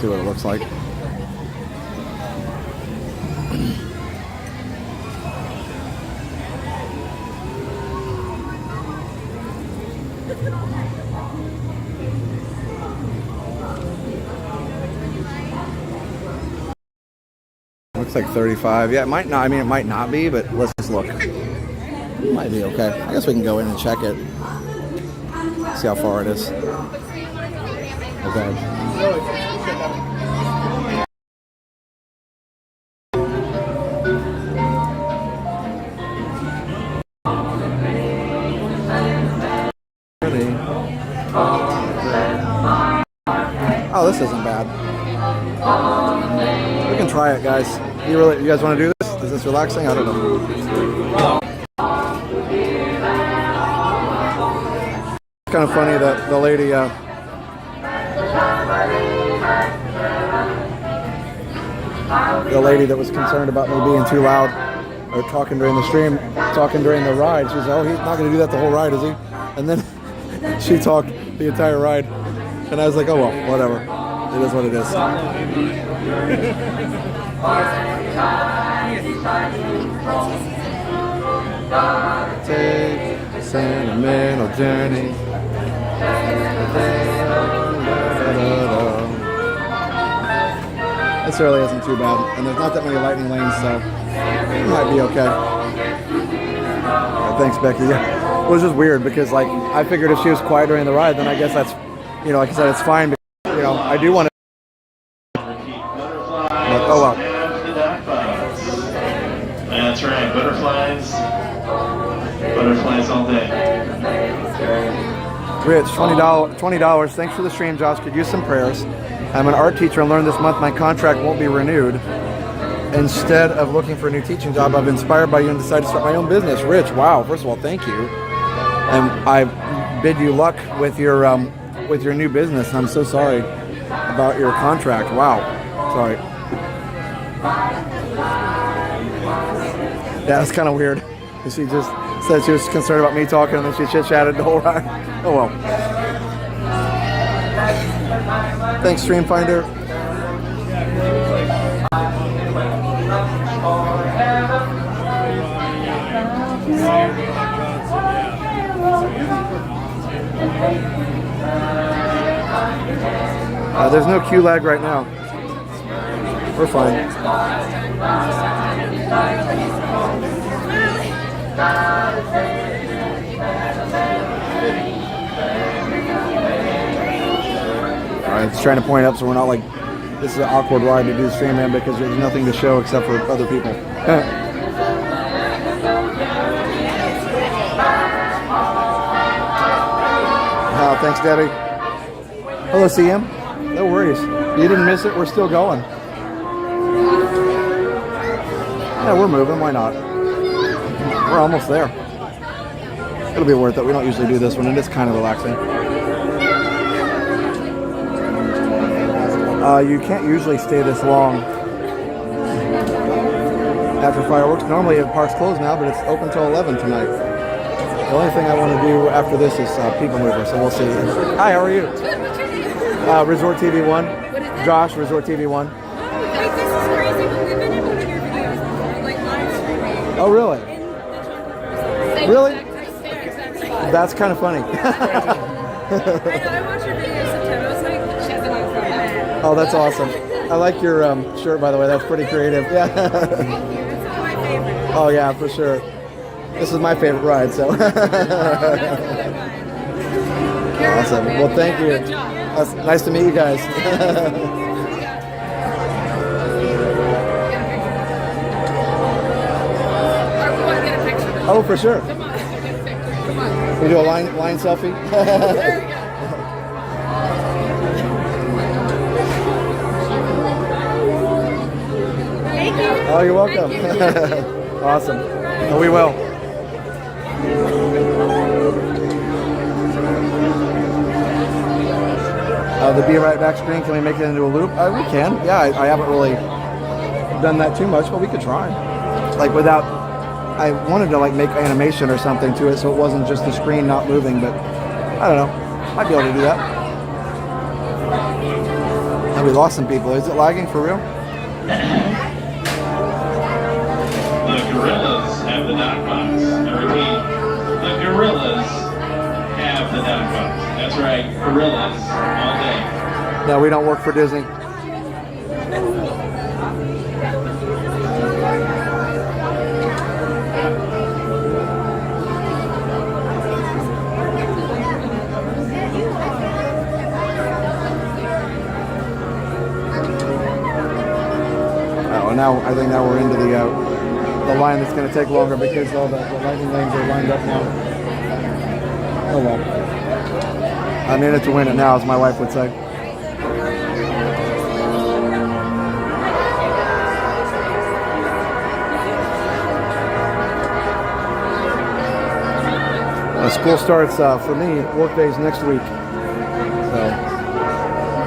See what it looks like. Looks like 35. Yeah, it might not. I mean, it might not be, but let's just look. It might be okay. I guess we can go in and check it. See how far it is. Okay. journey. Oh, this isn't bad. We can try it, guys. You guys want to do this? Is this relaxing? I don't know. It's kind of funny that the lady, that was concerned about me being too loud or talking during the stream, talking during the ride. She's, oh, he's not going to do that the whole ride, is he? And then she talked the entire ride, and I was like, oh well, whatever. It is what it is. Take a sentimental journey. This really isn't too bad, and there's not that many lightning lanes, so it might be okay. Thanks, Becky. Yeah. It was just weird because, like, I figured if she was quiet during the ride, then I guess that's, you know, like I said, it's fine. Because, you know, I do want to. But, oh well. That's right, butterflies all day. Rich, $20. Thanks for the stream, Josh. Could use some prayers. I'm an art teacher and learned this month my contract won't be renewed. Instead of looking for a new teaching job, I've been inspired by you and decided to start my own business. Rich, wow. First of all, thank you. And I bid you luck with your new business. And I'm so sorry about your contract. Wow. Sorry. Yeah, that's kind of weird. She just said she was concerned about me talking, and then she chit-chatted the whole ride. Oh well. Thanks, Streamfinder. There's no queue lag right now. We're fine. Alright, it's trying to point up so we're not like, this is an awkward ride to do stream in because there's nothing to show except for other people. Thanks, Debbie. Hello, CM. No worries. You didn't miss it. We're still going. Yeah, we're moving. Why not? We're almost there. It'll be worth it. We don't usually do this one, and it's kind of relaxing. You can't usually stay this long after fireworks. Normally, the park's closed now, but it's open till 11 tonight. The only thing I want to do after this is People Mover, so we'll see. Hi, how are you? Resort TV 1. What is it? Josh, Resort TV 1. Wait, this is crazy, but we've been able to do your videos before, like live streaming. Oh, really? Same Really? exact spot. That's kind of funny. I know, I watch your videos sometimes. I was like, she has it on for that. Oh, that's awesome. I like your shirt, by the way. That's pretty creative. Yeah. Thank you. It's one of my favorites. Oh, yeah, for sure. This is my favorite ride, so. Awesome. Well, thank you. That's nice to meet you guys. Oh, for sure. Come on, get a picture. Come on. We do a line selfie. There we go. Thank you. Oh, you're welcome. Awesome. Oh, we will. The Be Right Back screen, can we make it into a loop? We can. Yeah, I haven't really done that too much, but we could try. Like without, I wanted to like make animation or something to it so it wasn't just the screen not moving, but I don't know. Might be able to do that. And we lost some people. Is it lagging for real? The gorillas have the dot box. I repeat, the gorillas have the dot box. That's right, gorillas all day. No, we don't work for Disney. Now I think now we're into the line that's going to take longer because all the lightning lanes are lined up now. Oh well. I'm in it to win it now, as my wife would say. School starts for me, work days next week. So,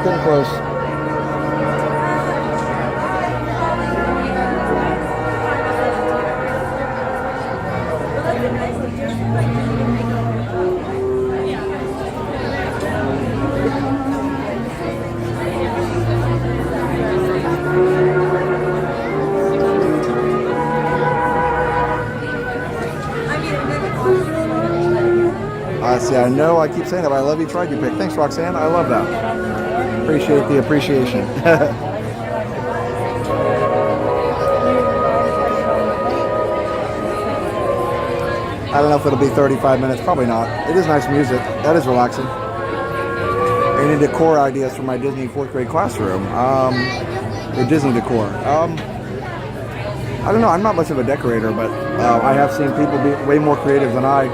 getting close. See, I know I keep saying that, but I love each ride you pick. Thanks, Roxanne. I love that. Appreciate the appreciation. I don't know if it'll be 35 minutes. Probably not. It is nice music. That is relaxing. Any decor ideas for my Disney 4th grade classroom? Or Disney decor? I don't know. I'm not much of a decorator, but I have seen people be way more creative than I.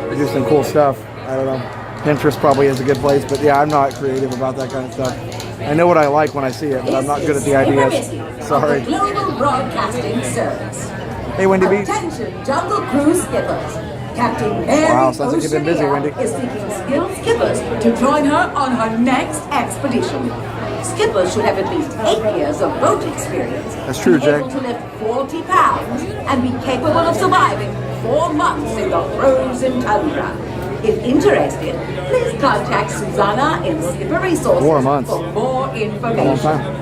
Do some cool stuff. I don't know. Pinterest probably is a good place, but yeah, I'm not creative about that kind of stuff. I know what I like when I see it, but I'm not good at the ideas. Sorry. Global Broadcasting Service. Hey, Wendy B. Attention, Jungle Cruise skippers. Captain Mary Wow, sounds like you've been busy, Wendy. is seeking skilled skippers to join her on her next expedition. Skippers should have at least 8 years of boat experience. That's true, be Jay. able to lift 40 pounds and be capable of surviving 4 months in the frozen tundra. If interested, please contact Susanna in Skipper Resources 4 months. for more A long information. time.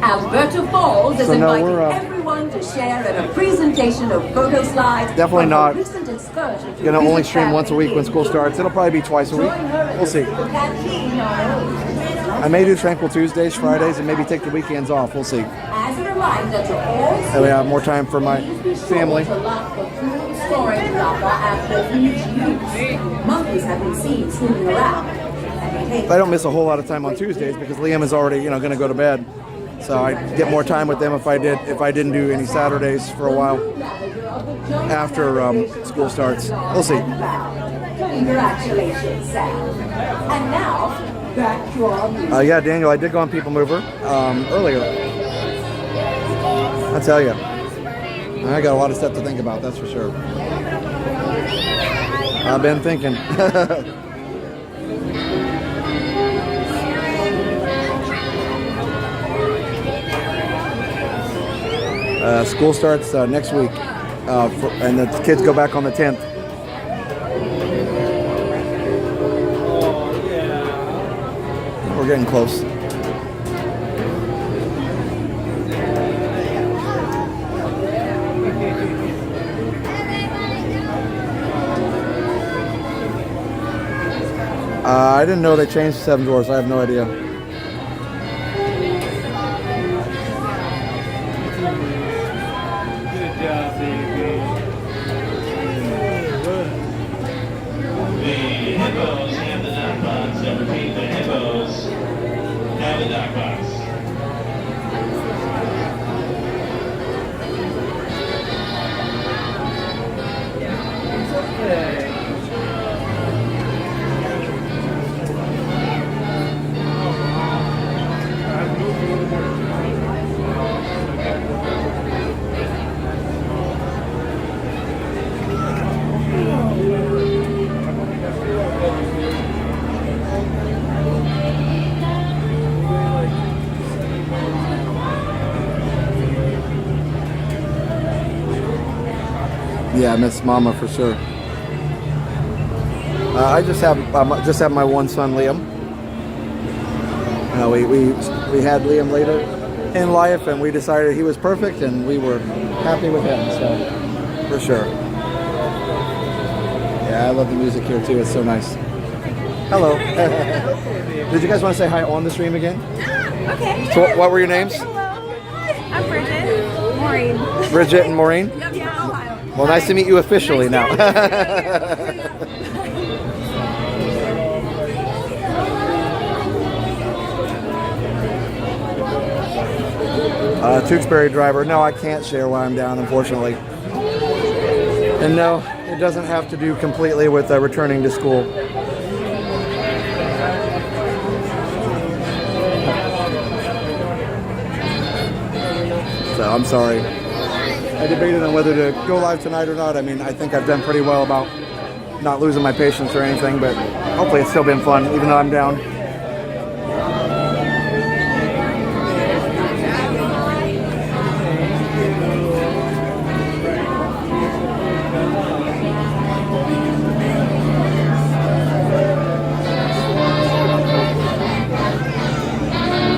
Alberta Falls is So no, inviting we're, everyone to share in a presentation of photo slides. Definitely from not a recent excursion to Gonna only visit stream once a week when school family. starts. It'll probably be twice a week. Join her We'll see. in the canteen on I may do Tranquil Tuesdays, Fridays, and maybe take the weekends off. We'll see. As a reminder to all And we have more time for my family. to lock the food storage locker after each use. Monkeys have been seen swimming around. And they I don't miss a whole lot of time on Tuesdays because Liam is already, going to go to bed. So I get more time with them if I didn't do any Saturdays for a while after school starts. We'll see. Congratulations, Sam. And now, back to our music. Yeah, Daniel, I did go on People Mover earlier. I tell you, I got a lot of stuff to think about, that's for sure. I've been thinking. School starts next week, and the kids go back on the 10th. We're getting close. I didn't know they changed the 7 dwarfs. I have no idea. The hippos have the knock box. I repeat, the hippos have the knock box. Yeah, I miss Mama for sure. I just have my one son, Liam. We had Liam later in life, and we decided he was perfect, and we were happy with him. So, for sure. Yeah, I love the music here too. It's so nice. Hello. Did you guys want to say hi on the stream again? Okay. So, what were your names? I'm Bridget. Maureen. Bridget and Maureen. Well, nice to meet you officially now. Tewksbury driver. No, I can't share while I'm down, unfortunately. And no, it doesn't have to do completely with returning to school. So I'm sorry. I debated on whether to go live tonight or not. I mean, I think I've done pretty well about not losing my patience or anything, but hopefully it's still been fun, even though I'm down.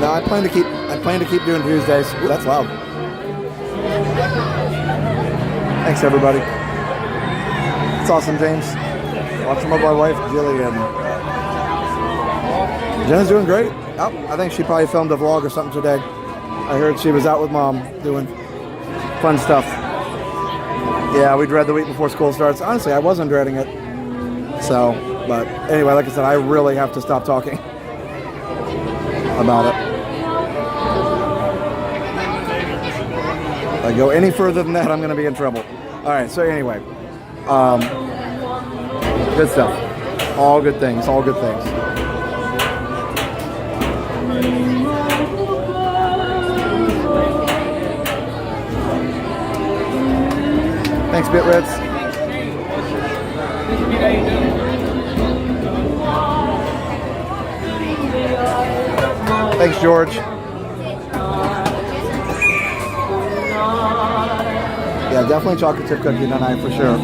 No, I plan to keep doing Tuesdays. Ooh, that's loud. Thanks, everybody. It's awesome, James. Watching with my wife, Jillian. Jenna's doing great. Oh, I think she probably filmed a vlog or something today. I heard she was out with Mom doing fun stuff. Yeah, we dread the week before school starts. Honestly, I wasn't dreading it. So, but anyway, like I said, I really have to stop talking about it. If I go any further than that, I'm going to be in trouble. All right, so anyway, good stuff. All good things, all good things. Thanks, Bit Ritz. Thanks, George. Yeah, definitely chocolate chip cookie tonight for sure.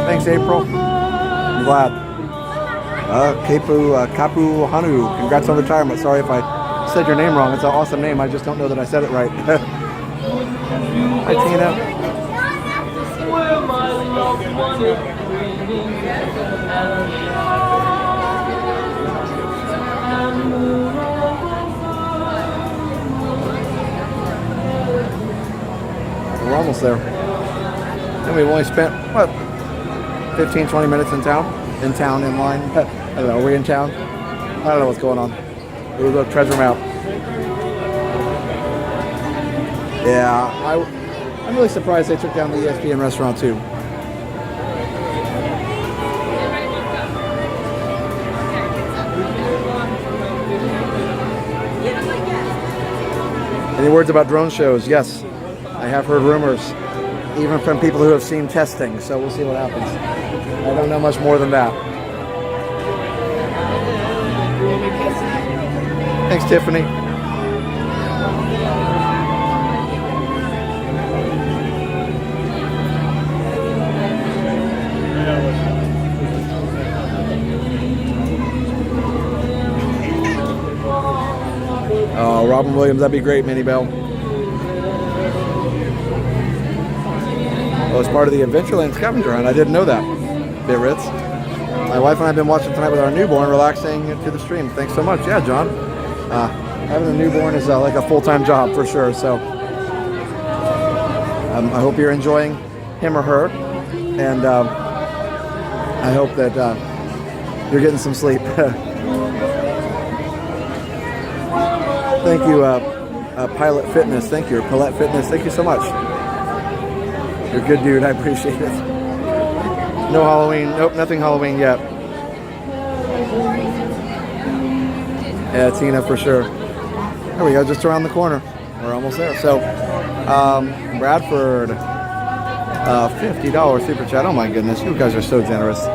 Thanks, April. I'm glad. Kapu Hanu, congrats on retirement. Sorry if I said your name wrong. It's an awesome name. I just don't know that I said it right. Hi, Tina. We're almost there. And we've only spent, what, 15, 20 minutes in town? In line. I don't know. Are we in town? I don't know what's going on. We'll go treasure map. Yeah, I'm really surprised they took down the ESPN restaurant too. Any words about drone shows? Yes, I have heard rumors, even from people who have seen testing, so we'll see what happens. I don't know much more than that. Thanks, Tiffany. Oh, Robin Williams, that'd be great, Minnie Bell. Oh, it's part of the Adventureland scavenger hunt. I didn't know that. Bit Ritz. My wife and I have been watching tonight with our newborn, relaxing to the stream. Thanks so much. Yeah, John. Having a newborn is like a full-time job for sure. So I hope you're enjoying him or her, and I hope that you're getting some sleep. Thank you, Pilot Fitness. Thank you, Palette Fitness. Thank you so much. You're a good dude. I appreciate it. No Halloween. Nope, nothing Halloween yet. Yeah, Tina, for sure. There we go, just around the corner. We're almost there. So, Bradford, $50 super chat. Oh my goodness, you guys are so generous.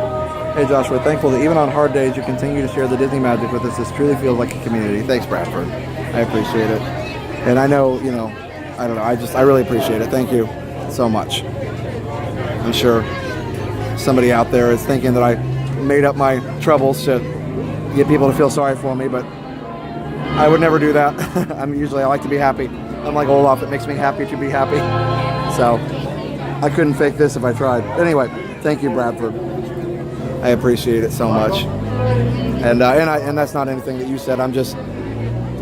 Hey Josh, we're thankful that even on hard days you continue to share the Disney magic with us. This truly feels like a community. Thanks, Bradford. I appreciate it. And I know, you know, I don't know, I really appreciate it. Thank you so much. I'm sure somebody out there is thinking that I made up my troubles to get people to feel sorry for me, but I would never do that. I like to be happy. I'm like Olaf, it makes me happy to be happy. So I couldn't fake this if I tried. Anyway, thank you, Bradford. I appreciate it so much. And that's not anything that you said. I'm just,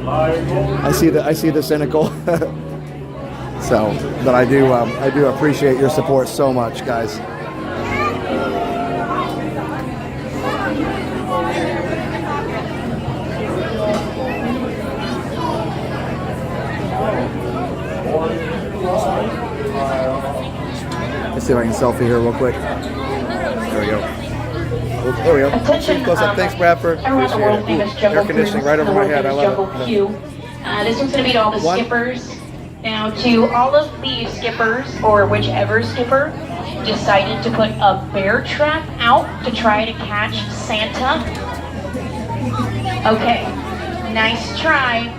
I see the cynical. So, but I do appreciate your support so much, guys. see if I can selfie here real quick. There we go. Oh, there we go. Attention, Close up. Thanks, Bradford. everyone in the world famous Air Jungle conditioning Cruise, right over the my world head. I famous love Jungle it. Q. This one's going to be to all the One. skippers. Now, to all of the skippers, or whichever skipper, decided to put a bear trap out to try to catch Santa. Okay, nice try,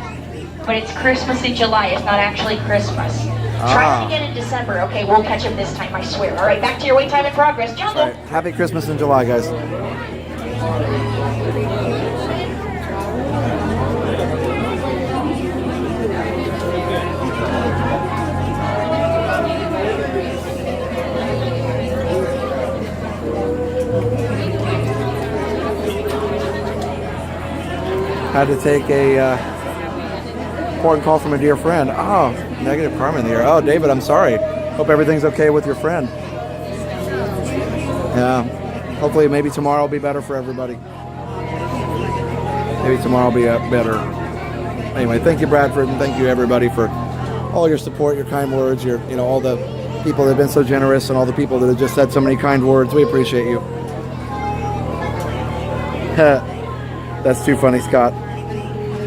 but it's Christmas in July. It's not actually Christmas. Try it again in December. Okay, we'll catch him this time, I swear. All right, back to your wait time in progress. Jungle. All right. Happy Christmas in July, guys. Had to take a important call from a dear friend. Oh, negative karma in the air. Oh, David, I'm sorry. Hope everything's okay with your friend. Yeah. Hopefully, maybe tomorrow will be better for everybody. Maybe tomorrow will be better. Anyway, thank you, Bradford, and thank you, everybody, for all your support, your kind words, all the people that have been so generous, and all the people that have just said so many kind words. We appreciate you. That's too funny, Scott.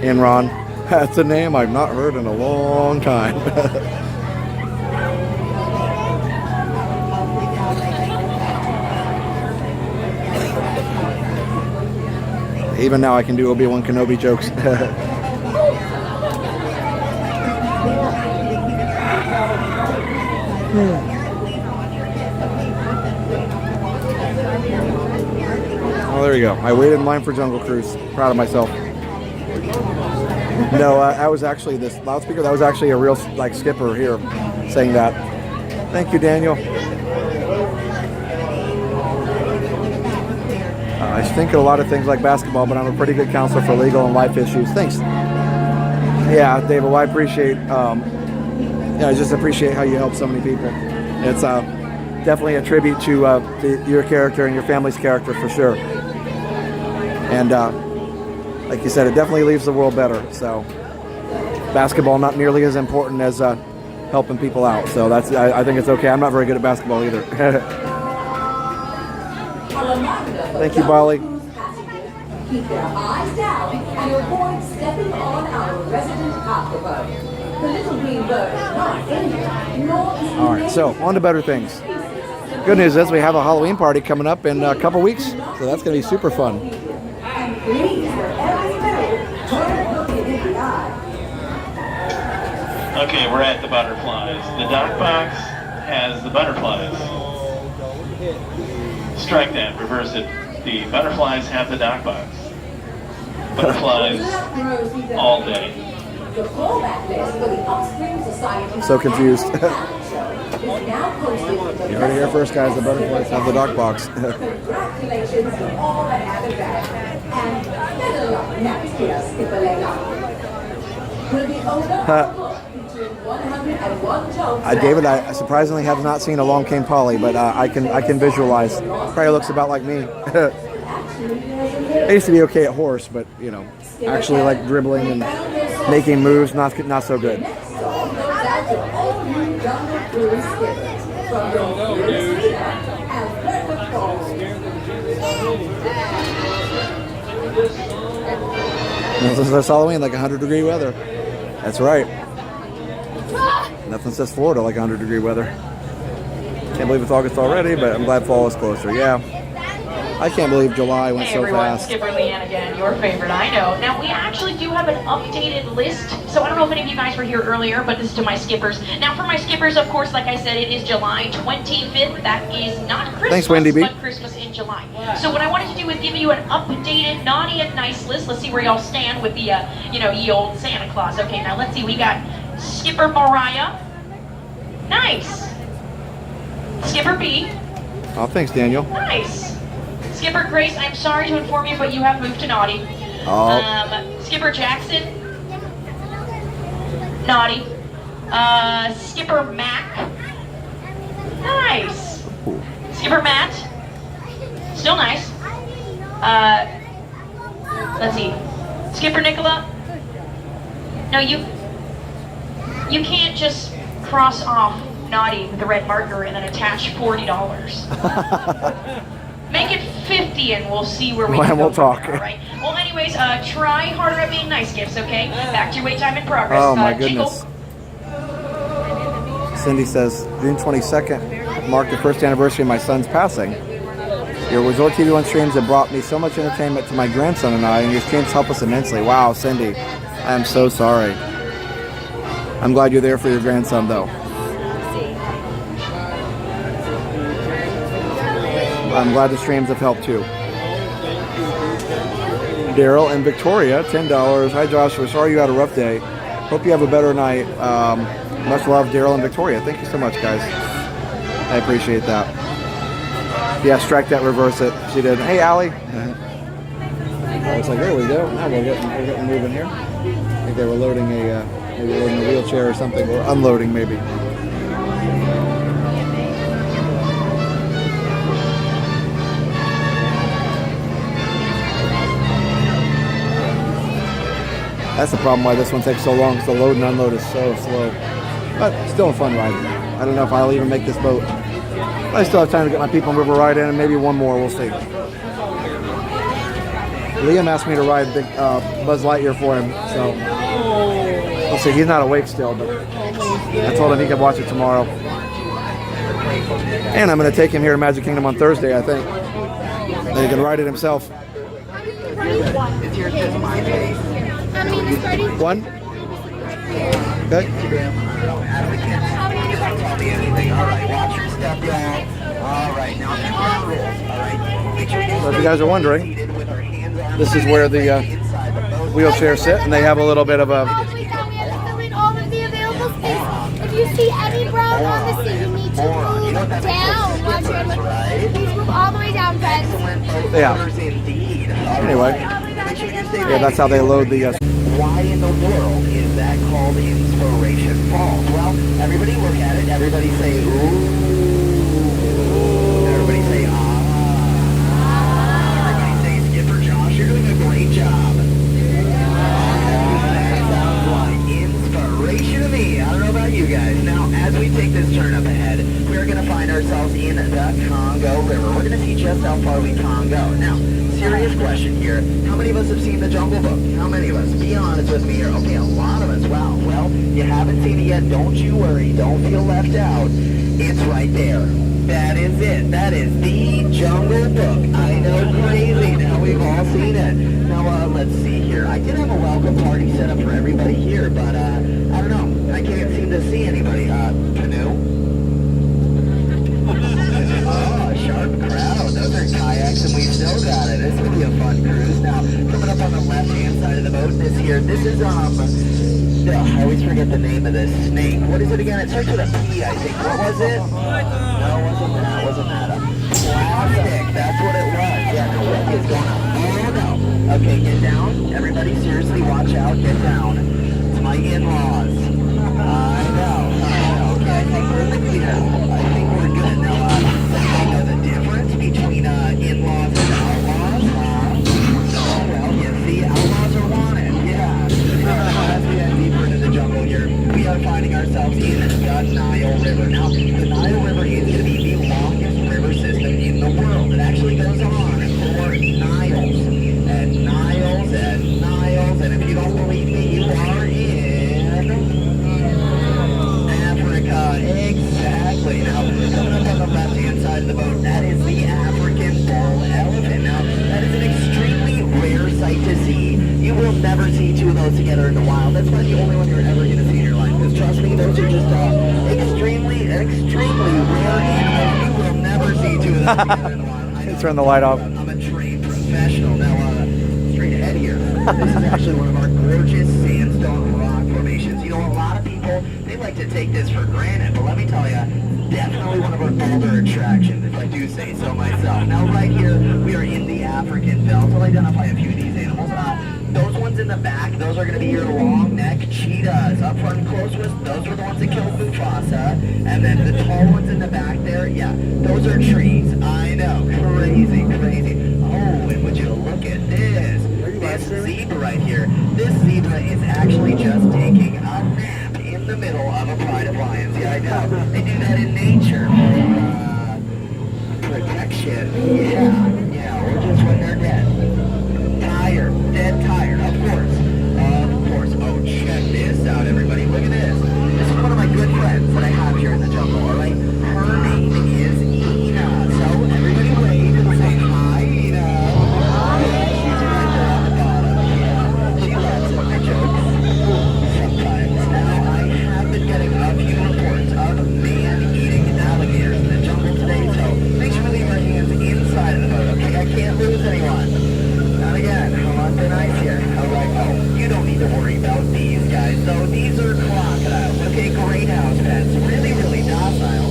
Enron. That's a name I've not heard in a long time. Even now I can do Obi-Wan Kenobi jokes. Oh, there you go. I waited in line for Jungle Cruise. Proud of myself. No, that was actually this loudspeaker. That was actually a real skipper here saying that. Thank you, Daniel. I think of a lot of things like basketball, but I'm a pretty good counselor for legal and life issues. Thanks. Yeah, David. Well, I appreciate. I just appreciate how you help so many people. It's definitely a tribute to your character and your family's character for sure. And like you said, it definitely leaves the world better. So basketball not nearly as important as helping people out. So that's I think it's okay. I'm not very good at basketball either. Thank you, Bali. Keep their eyes down and avoid stepping on our resident cargo boat. The little green bird is not injured, nor is he All right, so on to better things. Good news is we have a Halloween party coming up in a couple weeks, so that's going to be super fun. Okay, we're at the butterflies. The dock box has the butterflies. Strike that, reverse it. The butterflies have the dock box. Butterflies all day. So confused. You heard it here first, guys. The butterflies have the dock box. Congratulations to all that have it back. And better luck next year, Skipper Layla. Will be over. David, I surprisingly have not seen Along Came Polly, but I can visualize. Probably looks about like me. I used to be okay at horse, but actually like dribbling and making moves, not so good. This is Halloween, like 100-degree weather. That's right. Nothing says Florida like 100-degree weather. Can't believe it's August already, but I'm glad fall is closer. Yeah. I can't believe July went so fast. Skipper Leanne again, your favorite, I know. Now, we actually do have an updated list. So I don't know if any of you guys were here earlier, but this is to my skippers. Now, for my skippers, of course, like I said, it is July 25th. That is not Christmas, Thanks, Wendy B. but Christmas in July. So what I wanted to do is give you an updated, naughty and nice list. Let's see where y'all stand with the, ye old Santa Claus. Okay, now let's see. We got Skipper Mariah. Nice. Skipper B. Oh, thanks, Daniel. Nice. Skipper Grace, I'm sorry to inform you, but you have moved to naughty. Oh. Skipper Jackson. Naughty. Skipper Mac. Nice. Ooh. Skipper Matt. Still nice. Let's see. Skipper Nicola. No, you can't just cross off naughty with the red marker and then attach $40. Make it 50 and we'll see where we can go we'll talk. All right. Well, anyways, try harder at being nice, gifts, okay? Back to your wait time in progress. Oh my Jingle. goodness. Cindy says, June 22nd marked the first anniversary of my son's passing. Your Resort TV1 streams have brought me so much entertainment to my grandson and I, and your streams help us immensely. Wow, Cindy, I am so sorry. I'm glad you're there for your grandson, though. I'm glad the streams have helped, too. Daryl and Victoria, $10. Hi, Joshua. Sorry you had a rough day. Hope you have a better night. Much love, Daryl and Victoria. Thank you so much, guys. I appreciate that. Yeah, strike that, reverse it. She did. Hey, Allie. I was like, there we go. Now we're getting moving here. I think they were loading maybe loading a wheelchair or something, or unloading maybe. That's the problem why this one takes so long, because the load and unload is so slow. But still a fun ride. I don't know if I'll even make this boat. I still have time to get my People Mover ride in, and maybe one more, we'll see. Liam asked me to ride big Buzz Lightyear for him, so we'll see. He's not awake still, but I told him he could watch it tomorrow. And I'm going to take him here to Magic Kingdom on Thursday, I think. Then he can ride it himself. One? Okay. So if you guys are wondering, this is where the wheelchairs sit, and they have a little bit of a... If you see any brown on the seat, you need to move down. Please move all the way down, friends. Yeah. Anyway, yeah, that's how they load the... Why in the world is that called Inspiration Falls? Well, everybody look at it. Everybody say, ooh. Everybody say, ah. Everybody say, Skipper Josh, you're doing a great job. That sounds like inspiration to me. I don't know about you guys. Now, as we take this turn up ahead, we're going to find ourselves in the Congo River. We're going to see just how far we can go. Now, serious question here. How many of us have seen the Jungle Book? How many of us? Be honest with me here. Okay, a lot of us. Wow. Well, you haven't seen it yet. Don't you worry. Don't feel left out. It's right there. That is it. That is the Jungle Book. I know, crazy. Now we've all seen it. Now, let's see here. I did have a welcome party set up for everybody here, but, I don't know. I can't seem to see anybody. Canoe? Oh, sharp crowd. Those are kayaks, and we still got it. This will be a fun cruise. Now, coming up on the left-hand side of the boat this is, I always forget the name of this snake. What is it again? It starts with a P, I think. What was it? No, it wasn't that. Plastic. That's what it was. Yeah, no, what is going on? Oh, no. Okay, get down. Everybody, seriously, watch out. Get down. It's my in-laws. I know. Okay, I think we're clear. I think we're good. Now, you know the difference between in-laws and outlaws? Well, you see, outlaws are wanted. Yeah. As we head deeper into the jungle here, we are finding ourselves in the Nile River. Now, the Nile River is going to be the longest river system in the world. It actually goes on for Niles and Niles and Niles. And if you don't believe me, you are in Africa. Exactly. Now, coming up on the left-hand side of the boat, that is the African bull elephant. Now, that is an extremely rare sight to see. You will never see two of those together in the wild. That's probably the only one you're ever going to see in your life. Because trust me, those are just extremely rare animals. You will never see two of those together in the wild. Turn the light off. I'm a trained professional. Now, straight ahead here. This is actually one of our gorgeous sandstone rock formations. You know, a lot of people, they like to take this for granted. But let me tell you, definitely one of our bolder attractions, if I do say so myself. Now, right here, we are in the African belt. I'll identify a few of these animals. Those ones in the back, those are going to be your long-neck cheetahs. Up front and closest, those are the ones that killed Mufasa. And then the tall ones in the back there, yeah, those are trees. I know, crazy. Oh, and would you look at this? This zebra right here. This zebra is actually just taking a nap in the middle of a pride of lions. Yeah, I know. They do that in nature for protection. Yeah, or just when they're dead. Tired, dead tired, of course. Oh, check this out, everybody. Look at this. This is one of my good friends that I have here in the jungle, all right? Her name is Ina. So, everybody wave and say, hi, Ina. Yeah, she's right there on the bottom. Yeah, she laughs at my jokes sometimes. Now, I have been getting a few reports of man-eating alligators in the jungle today, so make sure to leave your hands inside of the boat, okay? I can't lose anyone. Not again. I'm on thin ice here. Alright, oh, you don't need to worry about these guys, though. These are crocodiles, okay? Great house pets. Really, really docile.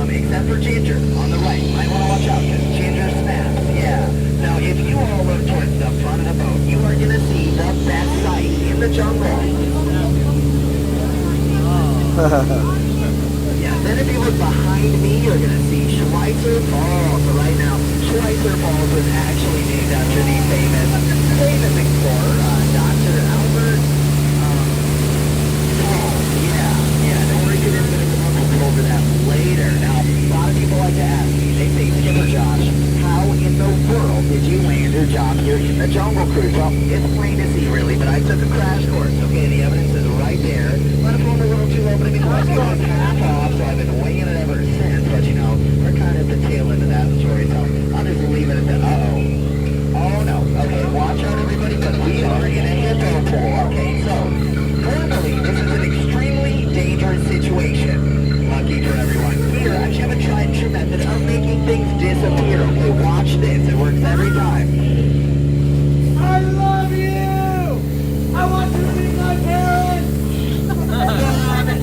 Except for Ginger on the right. Might want to watch out, because Ginger snaps. Yeah. Now, if you all look towards the front of the boat, you are going to see the best sight in the jungle. Yeah, then if you look behind me, you're going to see Schweitzer Falls. So right now, Schweitzer Falls was actually named after the famous explorer, Dr. Albert Falls. Yeah, don't worry, you're going to come up and go over that later. Now, a lot of people like to ask me, they say, Skipper Josh, how in the world did you land your job here in the Jungle Cruise? Well, it's plain to see, really, but I took a crash course, okay? The evidence is right there. Might have flown a little too low, but I mean, let's go on half off, so I've been weighing it ever since, but you know, we're kind of at the tail end of that story, so I'll just leave it at that. Oh no. Okay, watch out, everybody, because we are in a hippo pool, okay? So, normally, this is an extremely dangerous situation. Lucky for everyone here, I actually have a tried and true method of making things disappear, okay? Watch this, it works every time. I love you! I want you to meet my parents!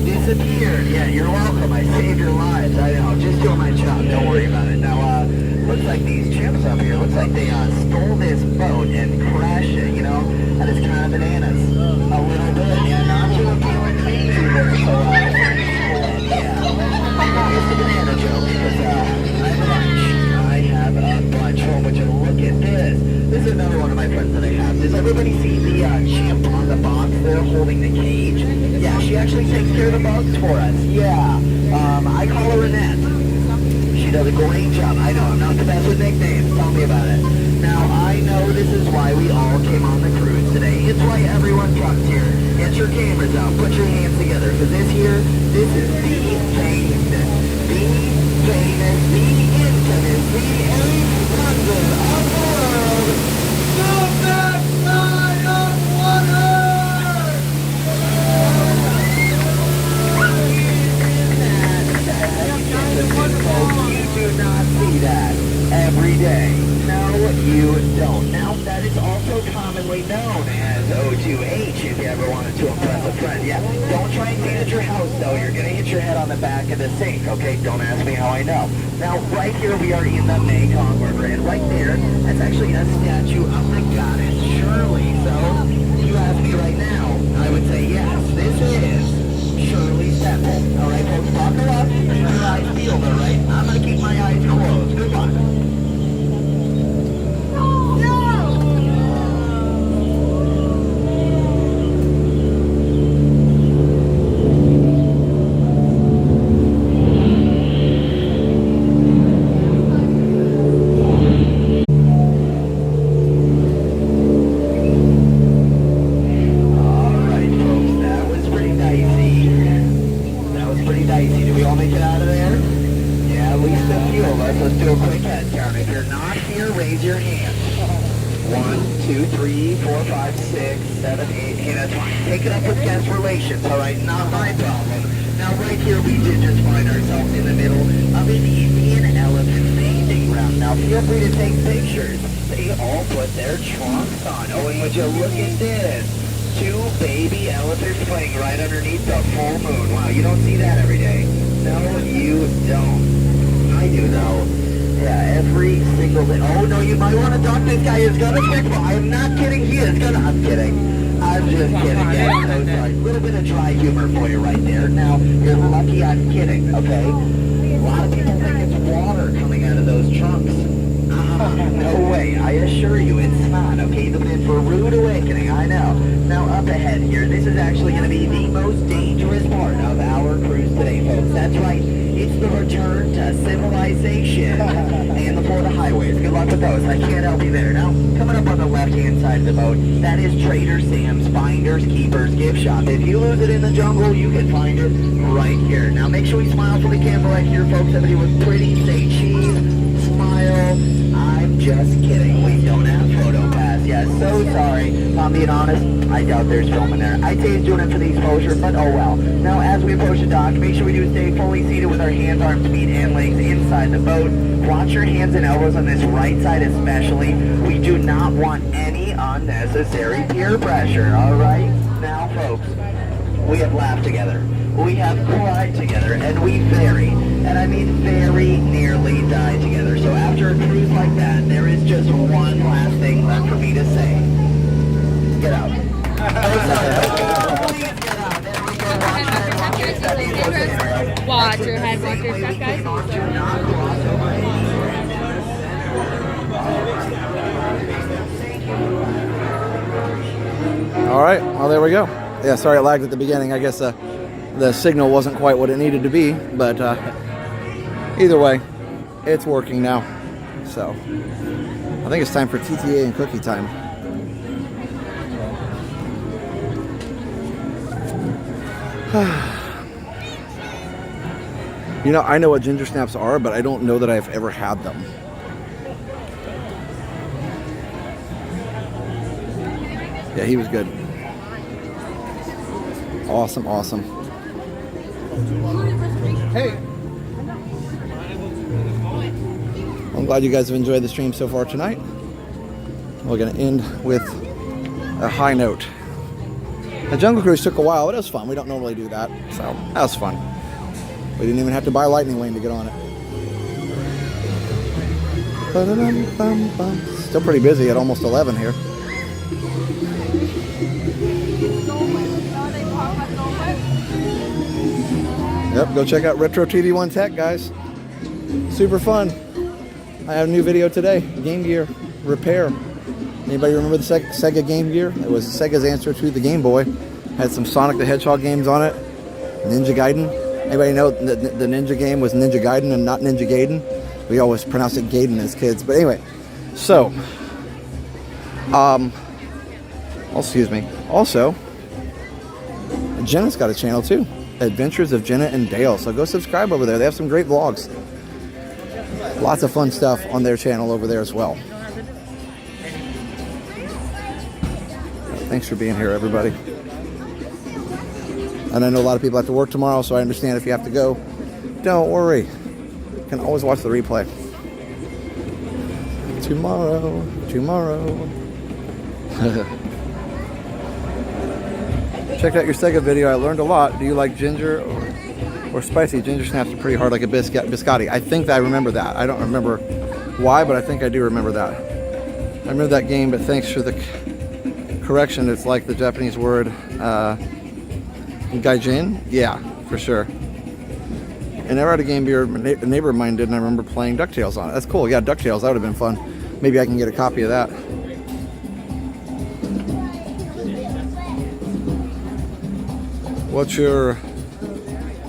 Disappeared. Yeah, you're welcome. I saved your lives. I know. Just doing my job. Don't worry about it. Now, looks like these chimps up here, looks like they stole this boat and crashed it, you know? That is kind of bananas. A little bit. Yeah, not too appealing to me either. So, yeah. Here's the banana joke because, I have a bunch. I have a bunch. Oh, would you look at this? This is another one of my friends that I have. Does everybody see the chimp on the box there holding the cage? Yeah, she actually takes care of the bugs for us. Yeah. I call her Annette. She does a great job. I know, I'm not the best with nicknames. Tell me about it. Now, I know this is why we all came on the cruise today. It's why everyone comes here. Get your cameras out. Put your hands together. Because this is the famous, the infamous, the eighth wonder of the world. The best night of water! You do not see that every day. No, you don't. Now, that is also commonly known as O2H if you ever wanted to impress a friend. Yeah, don't try and clean at your house, though. You're going to hit your head on the back of the sink, okay? Don't ask me how I know. Now, right here we are in the Mekong River, and right there, that's actually a statue of the goddess Shirley. So, you ask me right now, I would say yes, this is Shirley's temple. All right, folks, buckle up. Your eyes peeled, all right? I'm going to keep my eyes closed. Good luck. That's civilization and the Florida highways. Good luck with those. I can't help you there. Now, coming up on the left-hand side of the boat, that is Trader Sam's Finders Keepers Gift Shop. If you lose it in the jungle, you can find it right here. Now, make sure we smile for the camera right here, folks. Everybody look pretty. Say cheese. Smile. I'm just kidding. We don't have photo pass. Yeah, so sorry. If I'm being honest, I doubt there's film in there. I'd say he's doing it for the exposure, but oh well. Now, as we approach the dock, make sure we do stay fully seated with our hands, arms, feet, and legs inside the boat. Watch your hands and elbows on this right side especially. We do not want any unnecessary peer pressure, all right? Now, folks, we have laughed together. We have cried together, and we very, and I mean very nearly died together. So after a cruise like that, there is just one last thing left for me to say. Get out. Watch your head, watch your step, guys. All right, well, there we go. Yeah, sorry it lagged at the beginning. I guess the signal wasn't quite what it needed to be, but either way, it's working now. So I think it's time for TTA and cookie time. You know, I know what ginger snaps are, but I don't know that I've ever had them. Yeah, he was good. Awesome, awesome. Hey! I'm glad you guys have enjoyed the stream so far tonight. We're going to end with a high note. The Jungle Cruise took a while, but it was fun. We don't normally do that, so that was fun. We didn't even have to buy a lightning lane to get on it. Still pretty busy at almost 11 here. Yep, go check out Retro TV 1 Tech, guys. Super fun. I have a new video today. Game Gear repair. Anybody remember the Sega Game Gear? It was Sega's answer to the Game Boy. Had some Sonic the Hedgehog games on it. Ninja Gaiden. Anybody know the Ninja game was Ninja Gaiden and not Ninja Gaiden? We always pronounced it Gaiden as kids. But anyway, so, excuse me. Also, Jenna's got a channel too. Adventures of Jenna and Dale. So go subscribe over there. They have some great vlogs. Lots of fun stuff on their channel over there as well. Thanks for being here, everybody. And I know a lot of people have to work tomorrow, so I understand if you have to go. Don't worry. You can always watch the replay. Tomorrow. Checked out your Sega video. I learned a lot. Do you like ginger or spicy? Ginger snaps are pretty hard like a biscotti. I think that I remember that. I don't remember why, but I think I do remember that. I remember that game, but thanks for the correction. It's like the Japanese word gaijin. Yeah, for sure. I never had a Game Gear. A neighbor of mine did, and I remember playing DuckTales on it. That's cool. Yeah, DuckTales. That would have been fun. Maybe I can get a copy of that. What's your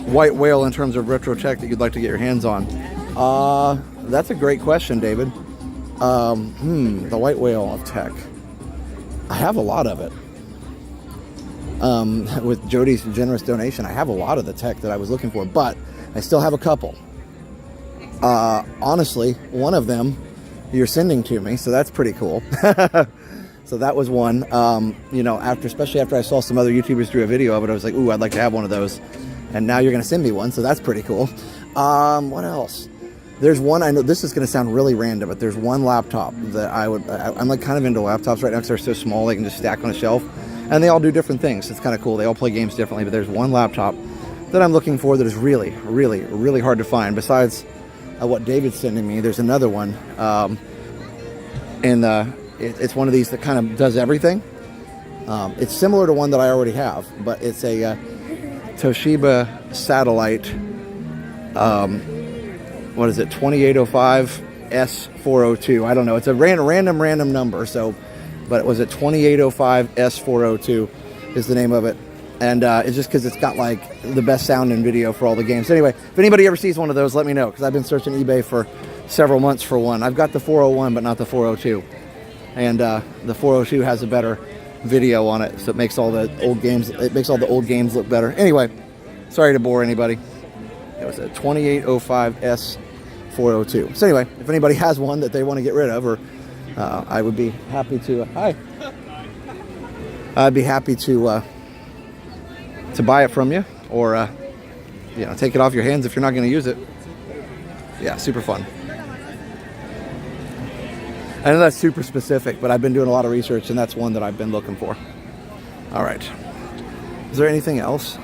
white whale in terms of retro tech that you'd like to get your hands on? That's a great question, David. The white whale of tech. I have a lot of it. With Jody's generous donation, I have a lot of the tech that I was looking for, but I still have a couple. Honestly, one of them you're sending to me, so that's pretty cool. So that was one. You know, especially after I saw some other YouTubers do a video of it, I was like, ooh, I'd like to have one of those. And now you're going to send me one, so that's pretty cool. What else? There's one, I know this is going to sound really random, but there's one laptop that I'm like kind of into laptops right now because they're so small they can just stack on a shelf. And they all do different things. It's kind of cool. They all play games differently, but there's one laptop that I'm looking for that is really, really, really hard to find. Besides what David's sending me, there's another one. It's one of these that kind of does everything. It's similar to one that I already have, but it's a Toshiba satellite. What is it? 2805 S402. I don't know. It's a random number. So, but it was a 2805 S402 is the name of it. And it's just because it's got like the best sound and video for all the games. Anyway, if anybody ever sees one of those, let me know, because I've been searching eBay for several months for one. I've got the 401, but not the 402. And the 402 has a better video on it, so it makes all the old games. It makes all the old games look better. Anyway, sorry to bore anybody. It was a 2805S 402. So anyway, if anybody has one that they want to get rid of, or I would be happy to. I'd be happy to buy it from you, or you know, take it off your hands if you're not going to use it. Yeah, super fun. I know that's super specific, but I've been doing a lot of research, and that's one that I've been looking for. All right. Is there anything else?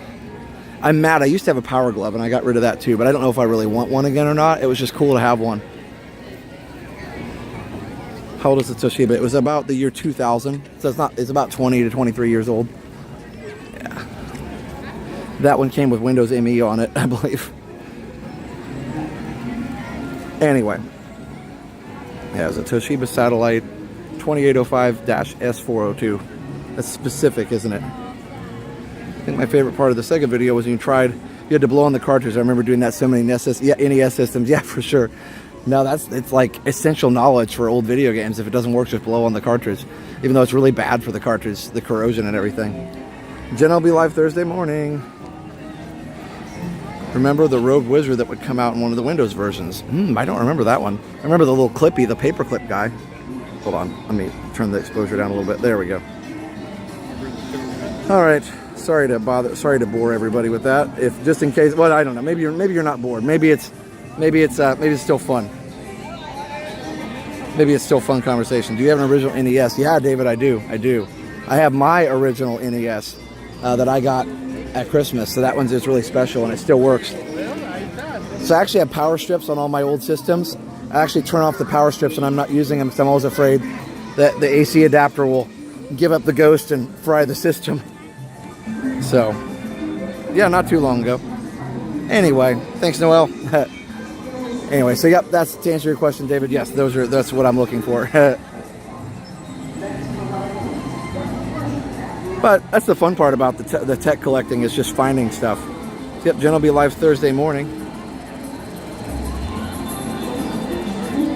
I'm mad. I used to have a Power Glove, and I got rid of that too, but I don't know if I really want one again or not. It was just cool to have one. How old is the Toshiba? It was about the year 2000, so it's about 20 to 23 years old. Yeah. That one came with Windows ME on it, I believe. Anyway. Yeah, it was a Toshiba Satellite 2805-S402. That's specific, isn't it? I think my favorite part of the Sega video was when you had to blow on the cartridge. I remember doing that so many NES systems. Yeah, for sure. No, it's like essential knowledge for old video games. If it doesn't work, just blow on the cartridge. Even though it's really bad for the cartridge, the corrosion and everything. Jen will be live Thursday morning. Remember the Rogue Wizard that would come out in one of the Windows versions? I don't remember that one. I remember the little clippy, the paperclip guy. Hold on, let me turn the exposure down a little bit. There we go. All right, sorry to bore everybody with that. If just in case, well, I don't know. Maybe you're not bored. Maybe it's still fun. Maybe it's still fun conversation. Do you have an original NES? Yeah, David, I do. I have my original NES that I got at Christmas, so that one's just really special, and it still works. So I actually have power strips on all my old systems. I actually turn off the power strips when I'm not using them, because I'm always afraid that the AC adapter will give up the ghost and fry the system. So, yeah, not too long ago. Anyway, thanks, Noel. Anyway, so yep, that's to answer your question, David. Yes, that's what I'm looking for. But that's the fun part about the tech collecting, is just finding stuff. So, yep, Jen will be live Thursday morning.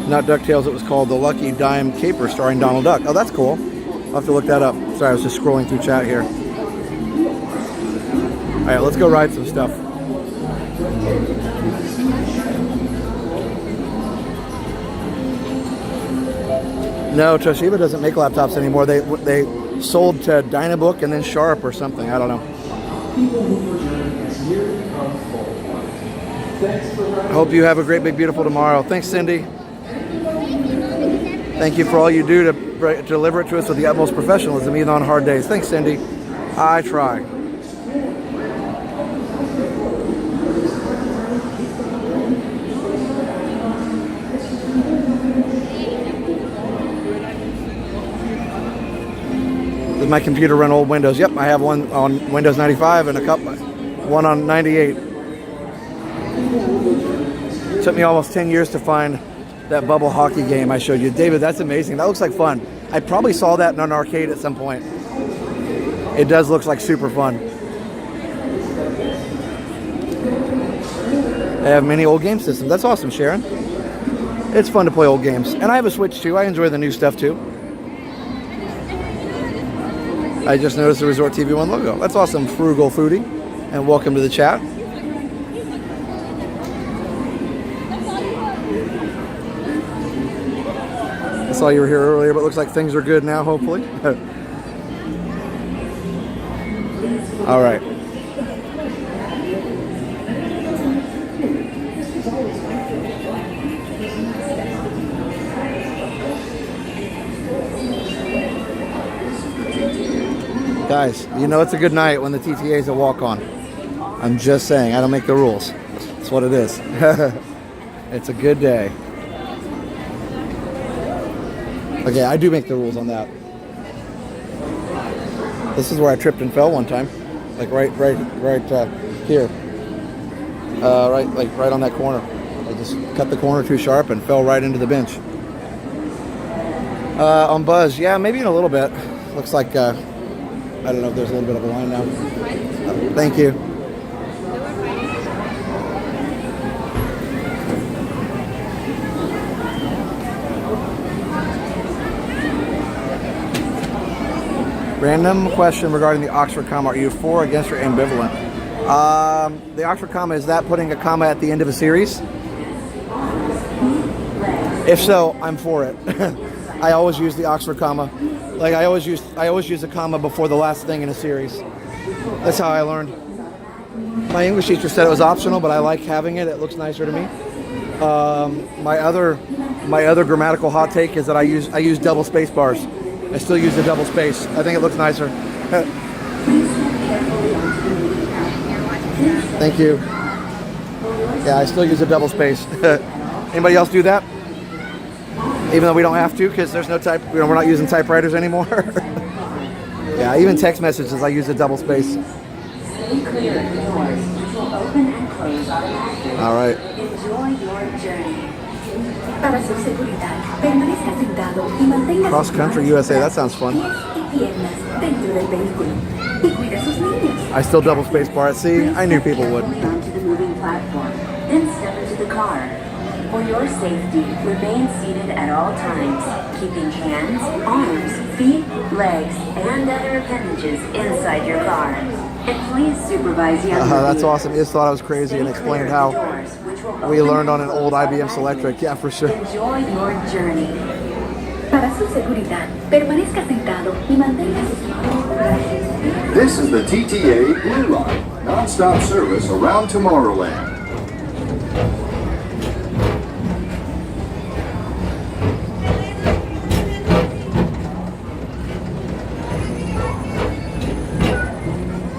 Not DuckTales, it was called The Lucky Dime Caper, starring Donald Duck. Oh, that's cool. I'll have to look that up. Sorry, I was just scrolling through chat here. All right, let's go ride some stuff. No, Toshiba doesn't make laptops anymore. They sold to Dynabook and then Sharp or something. I don't know. I hope you have a great, big, beautiful tomorrow. Thanks, Cindy. Thank you for all you do to deliver it to us with the utmost professionalism, even on hard days. Thanks, Cindy. I try. Does my computer run old Windows? Yep, I have one on Windows 95 and one on 98. It took me almost 10 years to find that bubble hockey game I showed you. David, that's amazing. That looks like fun. I probably saw that in an arcade at some point. It does look like super fun. I have many old game systems. That's awesome, Sharon. It's fun to play old games. And I have a Switch too. I enjoy the new stuff too. I just noticed the Resort TV 1 logo. That's awesome, Frugal Foodie. And welcome to the chat. I saw you were here earlier, but it looks like things are good now, hopefully. All right. Guys, you know it's a good night when the TTA is a walk-on. I'm just saying, I don't make the rules. That's what it is. It's a good day. Okay, I do make the rules on that. This is where I tripped and fell one time. Like right here. Right on that corner. I just cut the corner too sharp and fell right into the bench. On Buzz, yeah, maybe in a little bit. Looks like I don't know if there's a little bit of a line now. Thank you. Random question regarding the Oxford comma. Are you for, against, or ambivalent? The Oxford comma, is that putting a comma at the end of a series? If so, I'm for it. I always use the Oxford comma. Like I always use a comma before the last thing in a series. That's how I learned. My English teacher said it was optional, but I like having it. It looks nicer to me. My other grammatical hot take is that I use double space bars. I still use the double space. I think it looks nicer. Thank you. Yeah, I still use a double space. Anybody else do that? Even though we don't have to, because there's no type. We're not using typewriters anymore. Yeah, even text messages, I use a double space. Stay clear of the doors, which will open and close automatically. All right. Enjoy your journey. Para su seguridad, permanezca sentado y mantenga Cross Country USA, that sounds fun. piernas dentro del vehículo. Y cuide a sus niños. I still double space bar it. See, I knew people would. Onto the moving platform, then step into the car. For your safety, remain seated at all times, keeping hands, arms, feet, legs, and other appendages inside your car. And please supervise young That's awesome. He just thought I was crazy and explained how we learned on an old IBM Selectric. Yeah, for sure. Enjoy your journey. Para su seguridad, permanezca sentado y mantenga sus manos. This is the TTA Blue Line, non-stop service around Tomorrowland.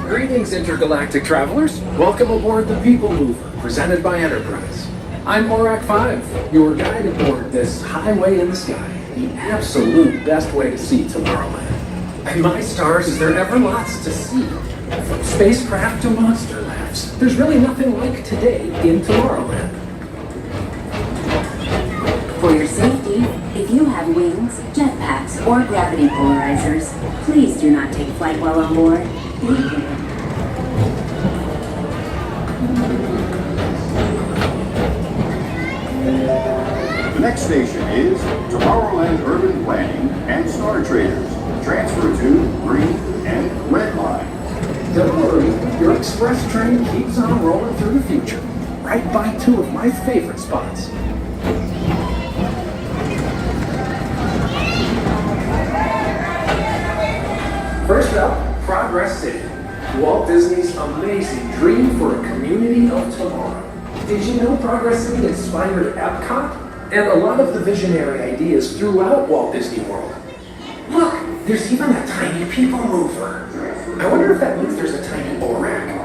Greetings, intergalactic travelers. Welcome aboard the People Mover, presented by Enterprise. I'm Morak 5, your guide aboard this highway in the sky, the absolute best way to see Tomorrowland. And my stars, is there ever lots to see? From spacecraft to monster labs, there's really nothing like today in Tomorrowland. For your safety, if you have wings, jetpacks, or gravity polarizers, please do not take flight while on board. Thank you. The next station is Tomorrowland Urban Planning and Star Traders. Transfer to green and red line. Don't worry, your express train keeps on rolling through the future, right by two of my favorite spots. First up, Progress City, Walt Disney's amazing dream for a community of tomorrow. Did you know Progress City inspired Epcot? And a lot of the visionary ideas throughout Walt Disney World. Look, there's even a tiny people mover. I wonder if that means there's a tiny ORAC.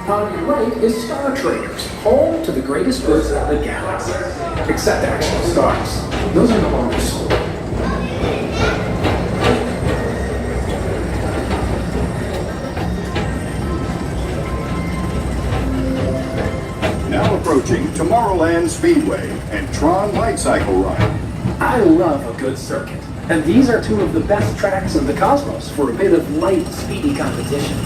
On your right is Star Traders, home to the greatest goods in the galaxy. Except actual stars. Those are no longer sold. Now approaching Tomorrowland Speedway and Tron Light Cycle Run. I love a good circuit. And these are two of the best tracks in the cosmos for a bit of light, speedy competition.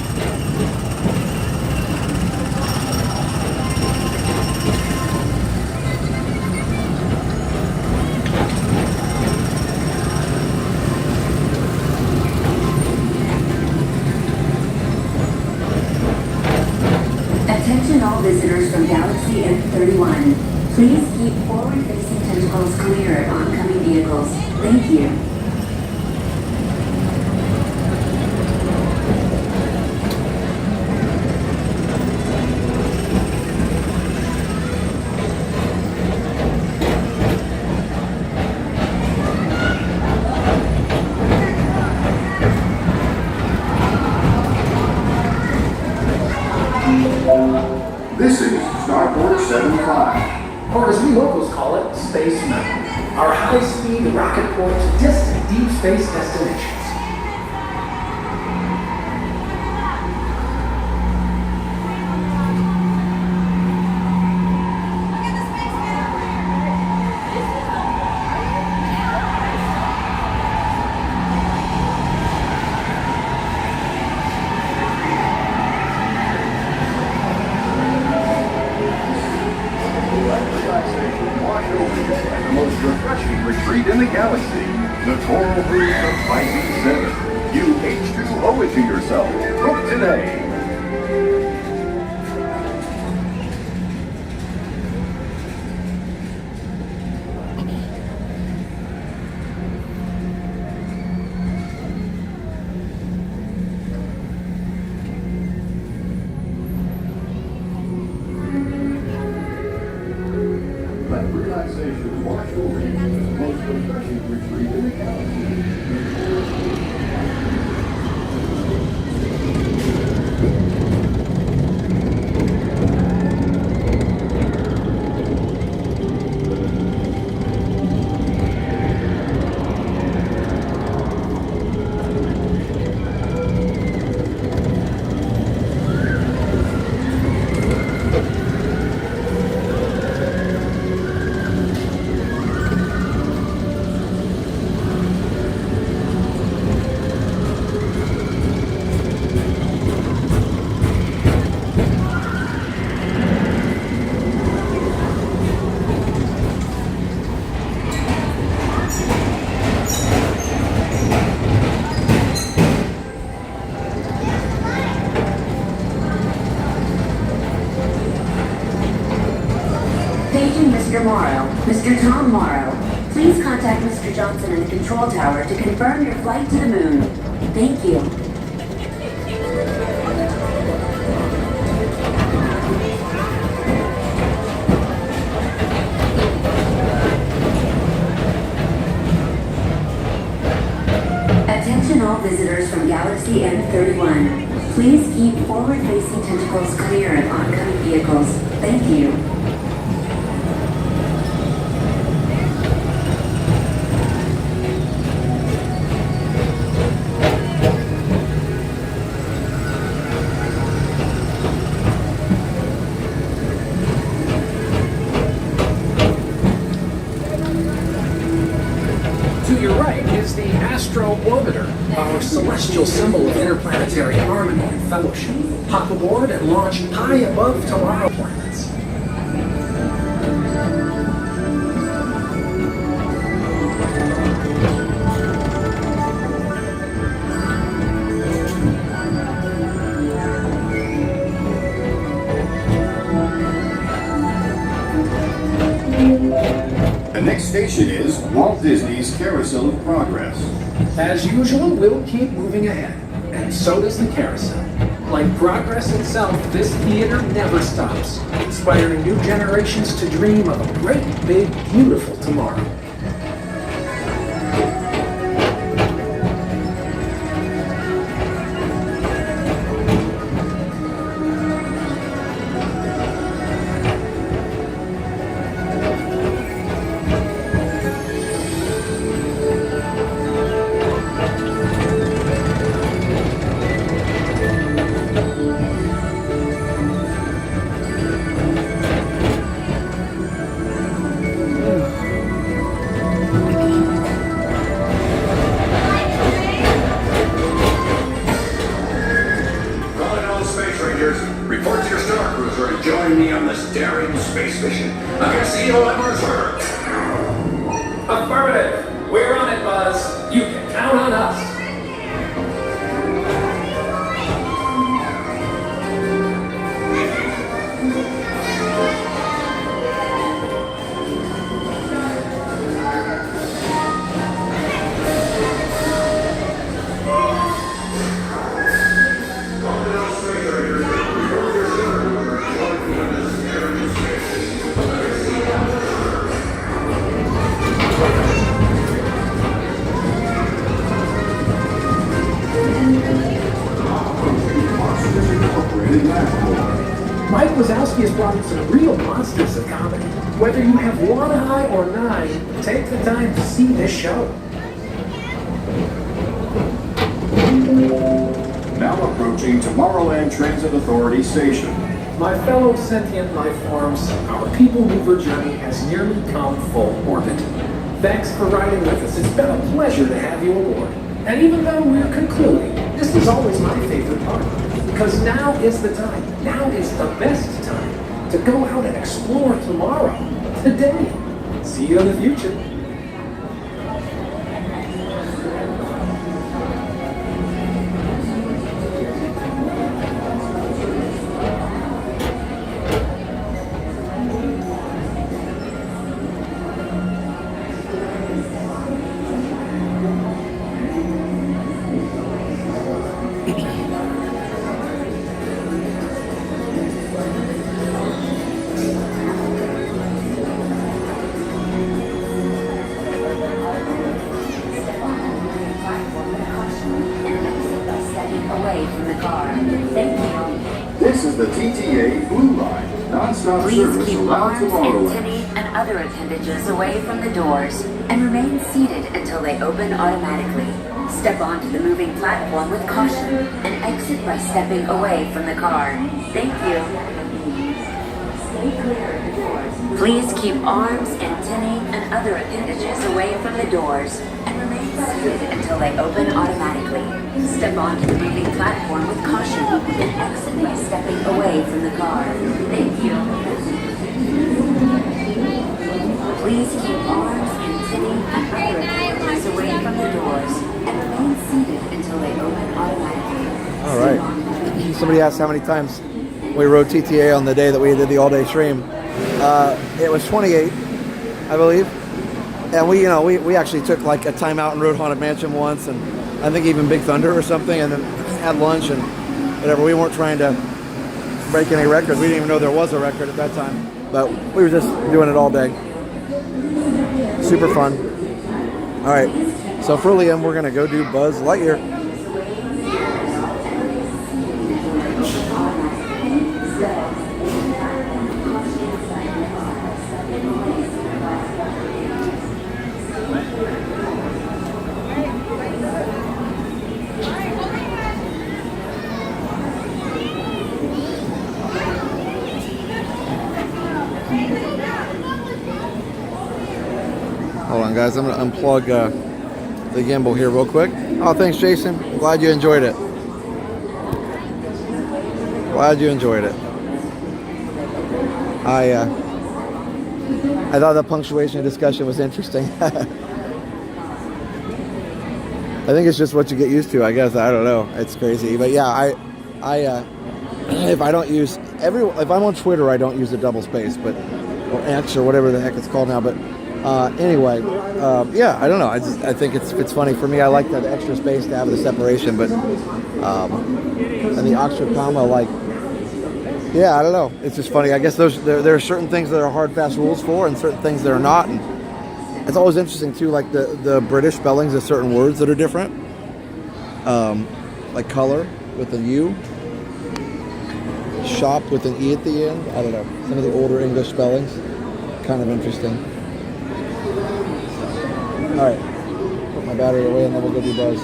Attention all visitors from Galaxy F31. Please keep forward-facing tentacles clear of oncoming vehicles. Thank you. This is Starport 75. Or as we locals call it, Space Mountain. Our high-speed rocket port to distant deep space destinations. Galaxy, the Coral Cruise of 587. You H2 owe it to yourself. Book today. Let relaxation wash over you in the most refreshing retreat in the galaxy. Paging Mr. Morrow. Mr. Tom Morrow, please contact Mr. Johnson in the control tower to confirm your flight to the moon. Thank you. Attention all visitors from Galaxy M31. Please keep forward-facing tentacles clear of oncoming vehicles. Thank you. To your right is the Astro Orbiter, our celestial symbol of interplanetary harmony and fellowship. Hop aboard and launch high above tomorrow planets. The next station is Walt Disney's Carousel of Progress. As usual, we'll keep moving ahead, and so does the carousel. Like progress itself, this theater never stops, inspiring new generations to dream of a great, big, beautiful tomorrow. Report to your Star Cruiser and join me on this daring space mission. I can see you'll ever return. Affirmative. We're on it, Buzz. You can count on us. Mike Wazowski has brought in some real monsters of comedy. Whether you have one eye or nine, take the time to see this show. Now approaching Tomorrowland Transit Authority Station. My fellow sentient life forms, our people mover journey has nearly come full orbit. Thanks for riding with us. It's been a pleasure to have you aboard. And even though we're concluding, this is always my favorite part. Because now is the time, now is the best time to go out and explore tomorrow, today. See you in the future. car. Thank you. This is the TTA Blue Line. Non-stop Please service keep around arms and Tomorrowland. tinny and other appendages away from the doors and remain seated until they open automatically. Step onto the moving platform with caution and exit by stepping away from the car. Thank you. Stay clear of the doors. Please keep arms, antennae, and other appendages away from the doors and remain seated until they open automatically. Step onto the moving platform with caution and exit by stepping away from the car. Thank you. Please keep arms, antennae, and other appendages away from the doors and remain seated until they open automatically. All right. Somebody asked how many times we rode TTA on the day that we did the all-day stream. It was 28, I believe. And we actually took like a time out and rode Haunted Mansion once, and I think even Big Thunder or something, and then had lunch and whatever. We weren't trying to break any records. We didn't even know there was a record at that time. But we were just doing it all day. Super fun. All right. So for Liam, we're going to go do Buzz Lightyear. Hold on, guys. I'm going to unplug the gimbal here real quick. Oh, thanks, Jason. I'm glad you enjoyed it. Glad you enjoyed it. I thought the punctuation discussion was interesting. I think it's just what you get used to, I guess. I don't know. It's crazy. But yeah, if I don't use if I'm on Twitter, I don't use a double space, but or X or whatever the heck it's called now. But anyway, yeah, I don't know. I think it's funny for me. I like that extra space to have the separation, but and the extra comma, like, yeah, I don't know. It's just funny. I guess there are certain things that are hard, fast rules for, and certain things that are not. And it's always interesting too, like the British spellings of certain words that are different, like color with a U, shop with an E at the end. I don't know. Some of the older English spellings, kind of interesting. All right, put my battery away and then we'll go do Buzz.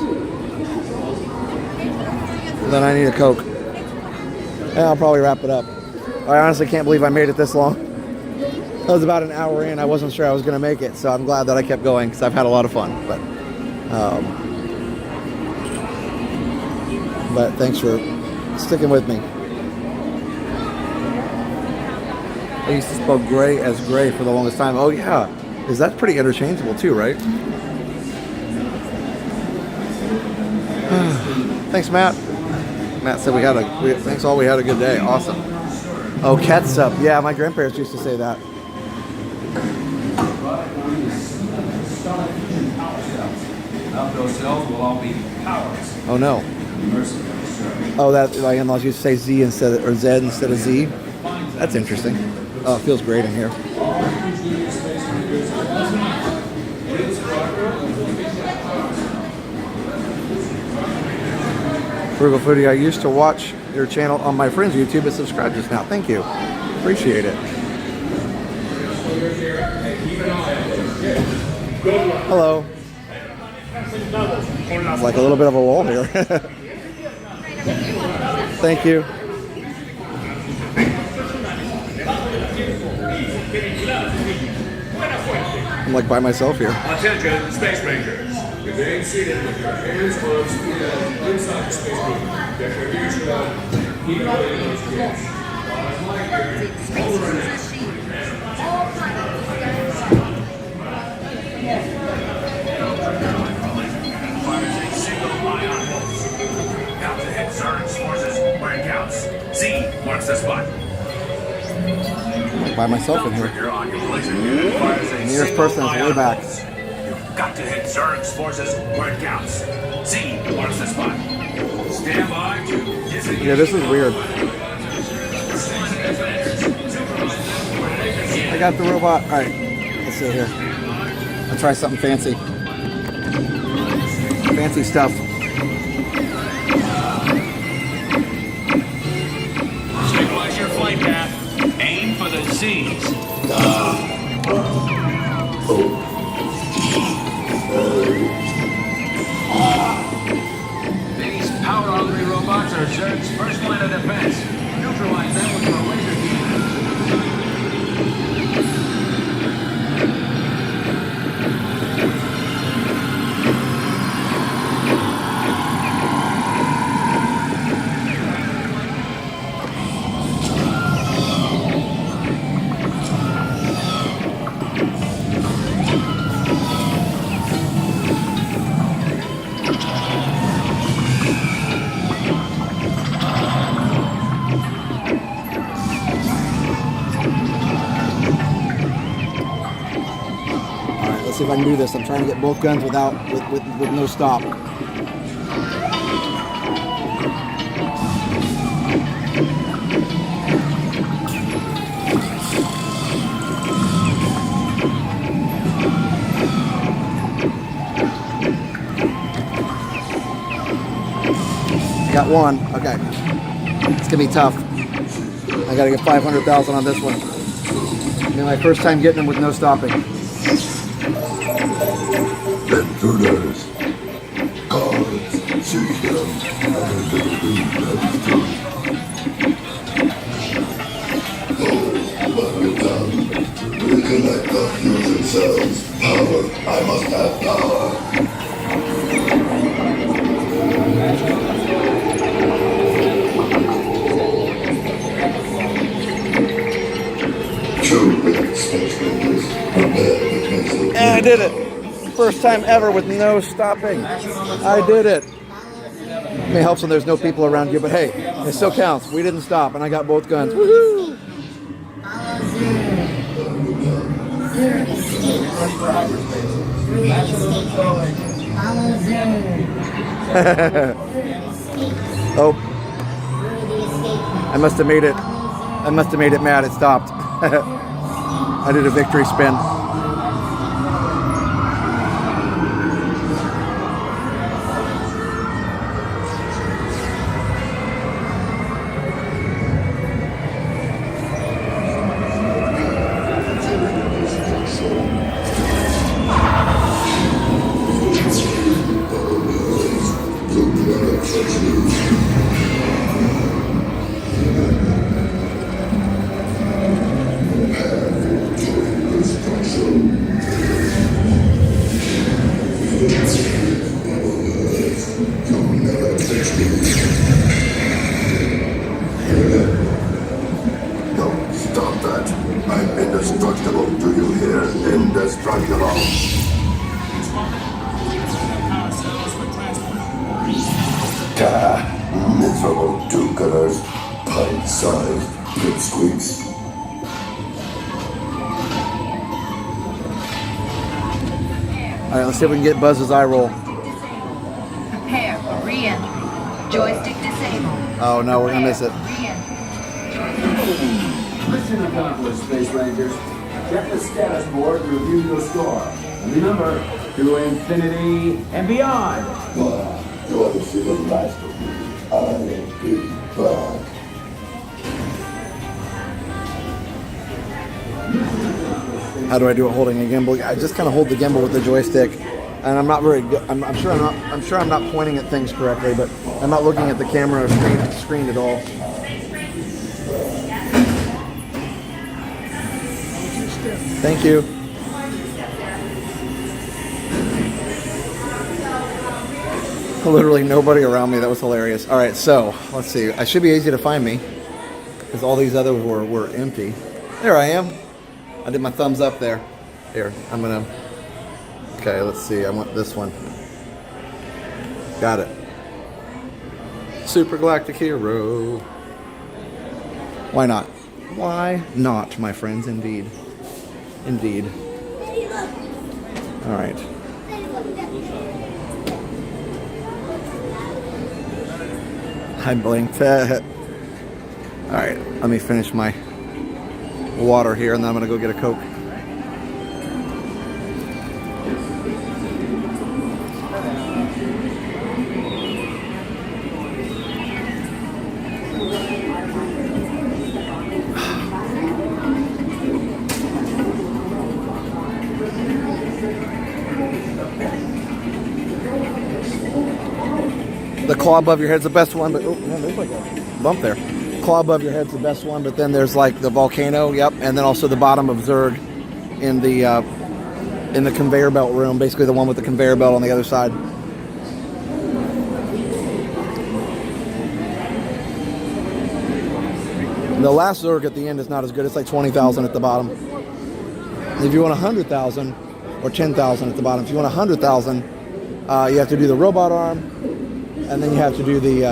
And then I need a Coke. And I'll probably wrap it up. I honestly can't believe I made it this long. That was about an hour in. I wasn't sure I was going to make it, so I'm glad that I kept going because I've had a lot of fun. But thanks for sticking with me. I used to spell gray as gray for the longest time. Oh yeah, because that's pretty interchangeable too, right? Thanks, Matt. Matt said we had a good day. Awesome. Oh, ketchup. Yeah, my grandparents used to say that. Those cells will all be powers. Oh no. Oh, that like in-laws used to say Z instead of, or Z instead of Z. That's interesting. Oh, it feels great in here. Frugal Foodie, I used to watch your channel on my friend's YouTube and subscribe just now. Thank you. Appreciate it. Hello. It's like a little bit of a lull here. Thank you. I'm like by myself here. Attention, Space Rangers. Remain seated with your hands on speed inside the space room. Get your ears shut. Keep playing those games. Fires a single ion pulse. Count to hit Zerg's forces where it counts. Z marks the spot. I'm by myself in here. The nearest person is way back. Got to hit Zerg's forces where it counts. Z marks the spot. Stand by to disengage. Yeah, this is weird. I got the robot. All right, let's see here. I'll try something fancy. Fancy stuff. seas. These power-hungry robots are Zerg's first line of defense. Neutralize them with your laser beam. See if I can do this. I'm trying to get both guns with no stop. Got one. Okay. It's gonna be tough. I gotta get 500,000 on this one. It'll be my first time getting them with no stopping. Intruders. Guards, see them, and they do next to. Oh, what have you done? Reconnect the fusion cells. Power, I must have power. True space rangers, prepare the pencil. And I did it. First time ever with no stopping. I did it. It may help when there's no people around you, but hey, it still counts. We didn't stop, and I got both guns. Woohoo! Oh, I must have made it. I must have made it mad. It stopped. I did a victory spin. Miserable do-gooders, pint-sized pipsqueaks. Alright, let's see if we can get Buzz's eye roll. Prepare for re-entry. Joystick disabled. Oh no, we're gonna miss it. Mission accomplished, Space Rangers. Check the status board to review your score. And remember, to infinity and beyond. You want to see the last of me? I'll be back. How do I do it holding a gimbal? I just kind of hold the gimbal with the joystick, and I'm not very good. I'm sure I'm not pointing at things correctly, but I'm not looking at the camera screen at all. Thank you. Literally nobody around me. That was hilarious. All right, so let's see. I should be easy to find me because all these others were empty. There I am. I did my thumbs up there. Here, I'm gonna. Okay, let's see. I want this one. Got it. Super Galactic Hero. Why not? Why not, my friends? Indeed. Indeed. All right. I blinked. All right, let me finish my water here, and then I'm gonna go get a Coke. The claw above your head's the best one, but oh man, there's like a bump there. Claw above your head's the best one, but then there's like the volcano, yep, and then also the bottom of Zurg in the conveyor belt room, basically the one with the conveyor belt on the other side. The last Zurg at the end is not as good. It's like 20,000 at the bottom. If you want 100,000 or 10,000 at the bottom, if you want 100,000, you have to do the robot arm, and then you have to do the.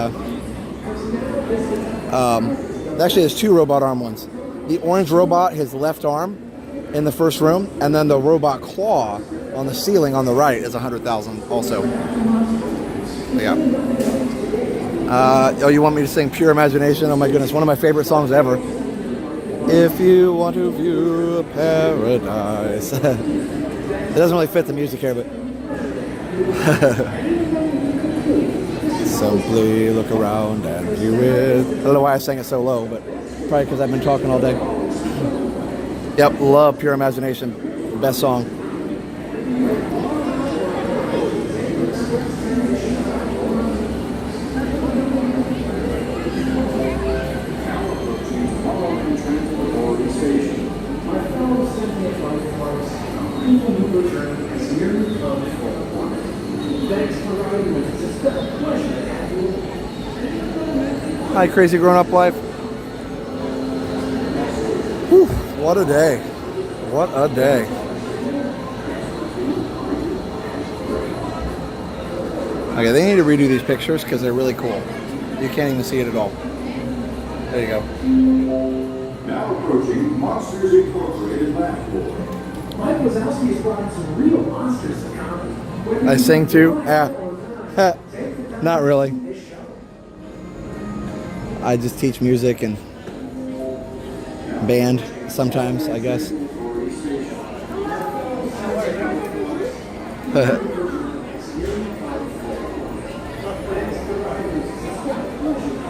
Actually, there's two robot arm ones. The orange robot, his left arm, in the first room, and then the robot claw on the ceiling on the right is 100,000 also. Yeah. Oh, you want me to sing Pure Imagination? Oh my goodness, one of my favorite songs ever. If you want to view a paradise. It doesn't really fit the music here, but. Simply look around and view it. I don't know why I sang it so low, but probably because I've been talking all day. Yep, love Pure Imagination. Best song. Hi, crazy grown-up life. Whew, what a day. What a day. Okay, they need to redo these pictures because they're really cool. You can't even see it at all. There you go. Now approaching Monsters Incorporated Laugh Floor. Mike Wazowski's brought some real monsters to comedy. I sing too? Not really. I just teach music and band sometimes, I guess.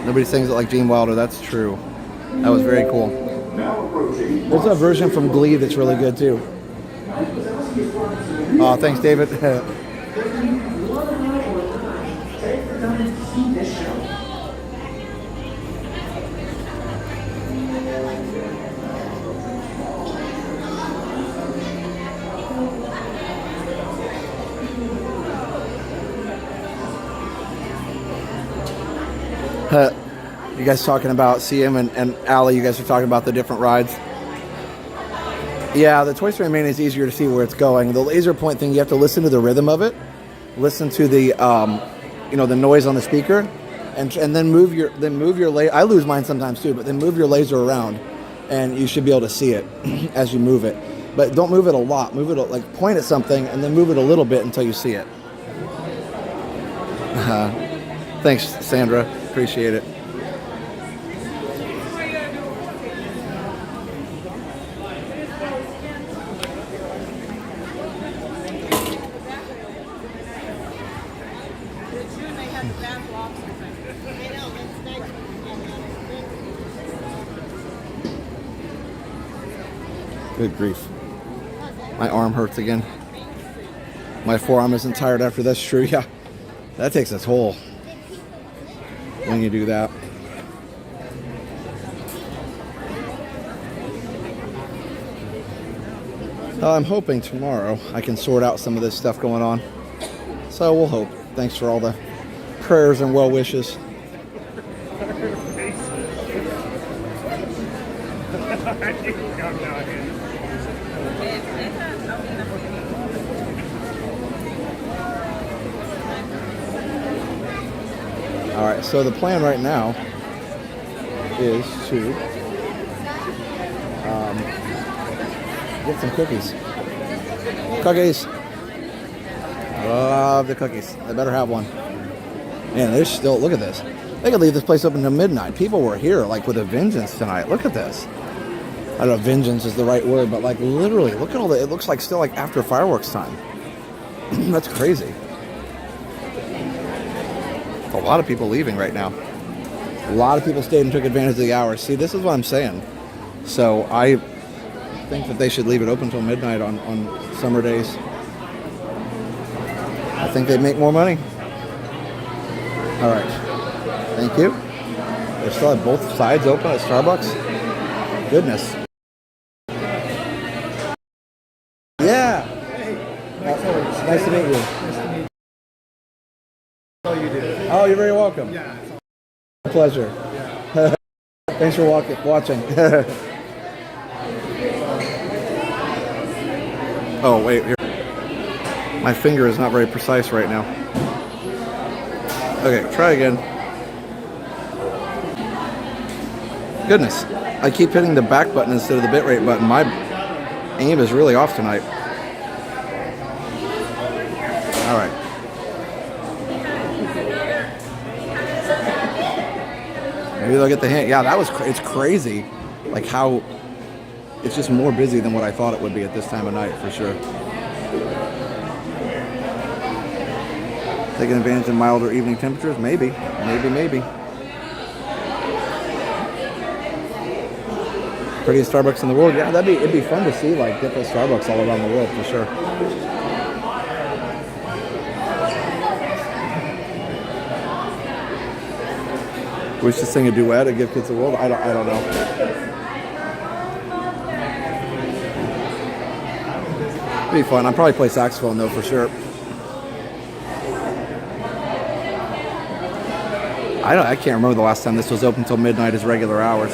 Nobody sings it like Gene Wilder, that's true. That was very cool. There's a version from Glee that's really good too. Oh, thanks, David. You guys talking about CM and Allie, you guys are talking about the different rides. Yeah, the Toy Story Mania is easier to see where it's going. The laser point thing, you have to listen to the rhythm of it, listen to the the noise on the speaker, and then move your laser. I lose mine sometimes too, but then move your laser around, and you should be able to see it as you move it. But don't move it a lot. Move it like point at something and then move it a little bit until you see it. Thanks, Sandra. Appreciate it. Good grief. My arm hurts again. My forearm isn't tired after that's true. Yeah, that takes a toll when you do that. I'm hoping tomorrow I can sort out some of this stuff going on. So we'll hope. Thanks for all the prayers and well wishes. Alright, so the plan right now is to get some cookies. Cookies! Love the cookies. I better have one. Man, there's still, look at this. They could leave this place open until midnight. People were here like with a vengeance tonight. Look at this. I don't know if vengeance is the right word, but like literally, look at all the, it looks like still like after fireworks time. That's crazy. A lot of people leaving right now. A lot of people stayed and took advantage of the hours. See, this is what I'm saying. So I think that they should leave it open until midnight on summer days. I think they'd make more money. All right. Thank you. They still have both sides open at Starbucks. Goodness. Yeah. Nice to meet you. Oh, you do. Oh, you're very welcome. Yeah. Pleasure. Thanks for watching. Oh, wait. Here. My finger is not very precise right now. Okay, try again. Goodness. I keep hitting the back button instead of the bitrate button. My aim is really off tonight. All right. Maybe they'll get the hint. Yeah, that was it's crazy, like how it's just more busy than what I thought it would be at this time of night for sure. Taking advantage of milder evening temperatures, maybe. Prettiest Starbucks in the world. Yeah, it'd be fun to see like different Starbucks all around the world for sure. We should sing a duet and give kids the world. I don't know. It'd be fun. I'd probably play saxophone though for sure. I can't remember the last time this was open until midnight as regular hours.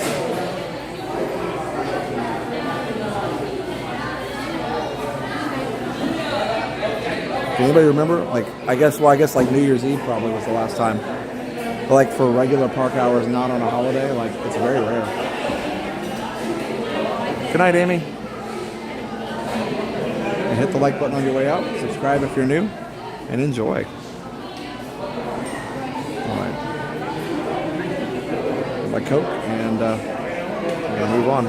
Does anybody remember? Like I guess like New Year's Eve probably was the last time. But like for regular park hours, not on a holiday, like it's very rare. Good night, Amy. And hit the like button on your way out. Subscribe if you're new, and enjoy. All right. My Coke, and we're gonna move on.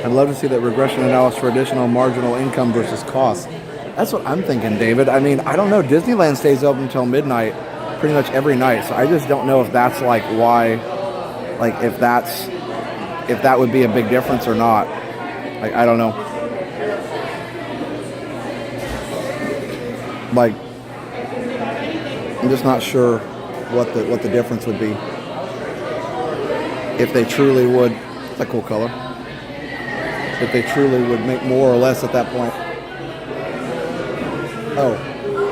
I'd love to see that regression analysis for additional marginal income versus cost. That's what I'm thinking, David. I mean, I don't know. Disneyland stays open until midnight pretty much every night, so I just don't know if that's like why, like if that would be a big difference or not. Like, I don't know. Like, I'm just not sure what the difference would be. If they truly would, it's a cool color. If they truly would make more or less at that point. Oh,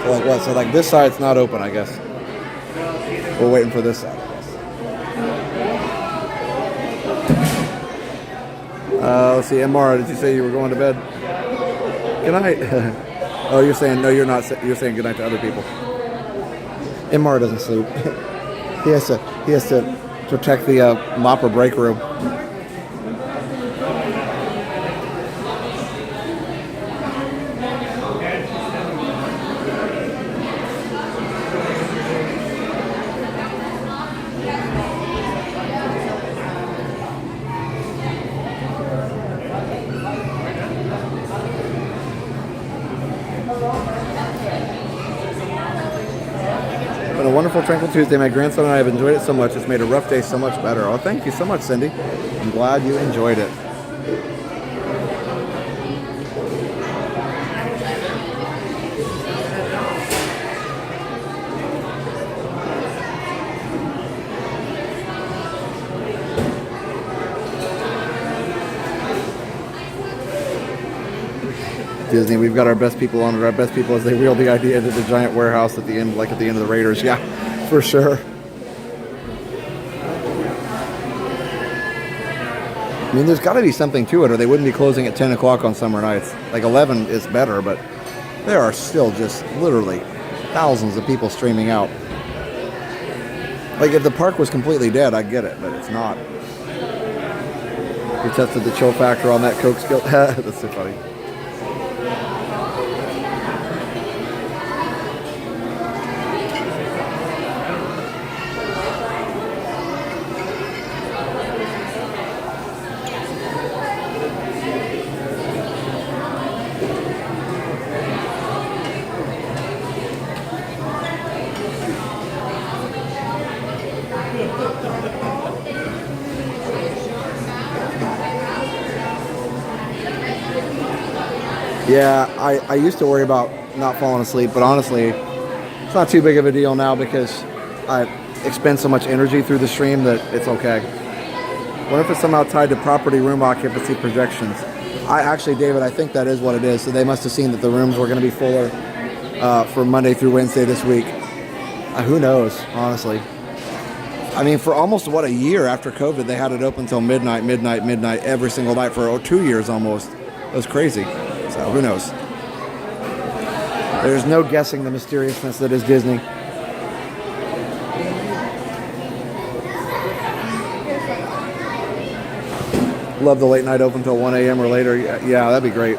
so like what? So like this side's not open, I guess. We're waiting for this side, I guess. Let's see, MR, did you say you were going to bed? Good night. Oh, you're saying, no, you're not. You're saying good night to other people. MR doesn't sleep. He has to protect the mopper break room. A wonderful Tranquil Tuesday. My grandson and I have enjoyed it so much. It's made a rough day so much better. Oh, thank you so much, Cindy. I'm glad you enjoyed it. Disney, we've got our best people on it. Our best people as they wheel the idea into the giant warehouse at the end, like at the end of the Raiders. Yeah, for sure. I mean, there's got to be something to it, or they wouldn't be closing at 10 o'clock on summer nights. Like 11 is better, but there are still just literally thousands of people streaming out. Like if the park was completely dead, I'd get it, but it's not. We tested the chill factor on that Coke skill. That's so funny. Yeah, I used to worry about not falling asleep, but honestly, it's not too big of a deal now because I expend so much energy through the stream that it's okay. What if it's somehow tied to property room occupancy projections? David, I think that is what it is. So they must have seen that the rooms were going to be fuller for Monday through Wednesday this week. Who knows, honestly. I mean, for almost, a year after COVID, they had it open until midnight, every single night for 2 years almost. It was crazy. So who knows? There's no guessing the mysteriousness that is Disney. Love the late night open until 1 a.m. or later. Yeah, that'd be great.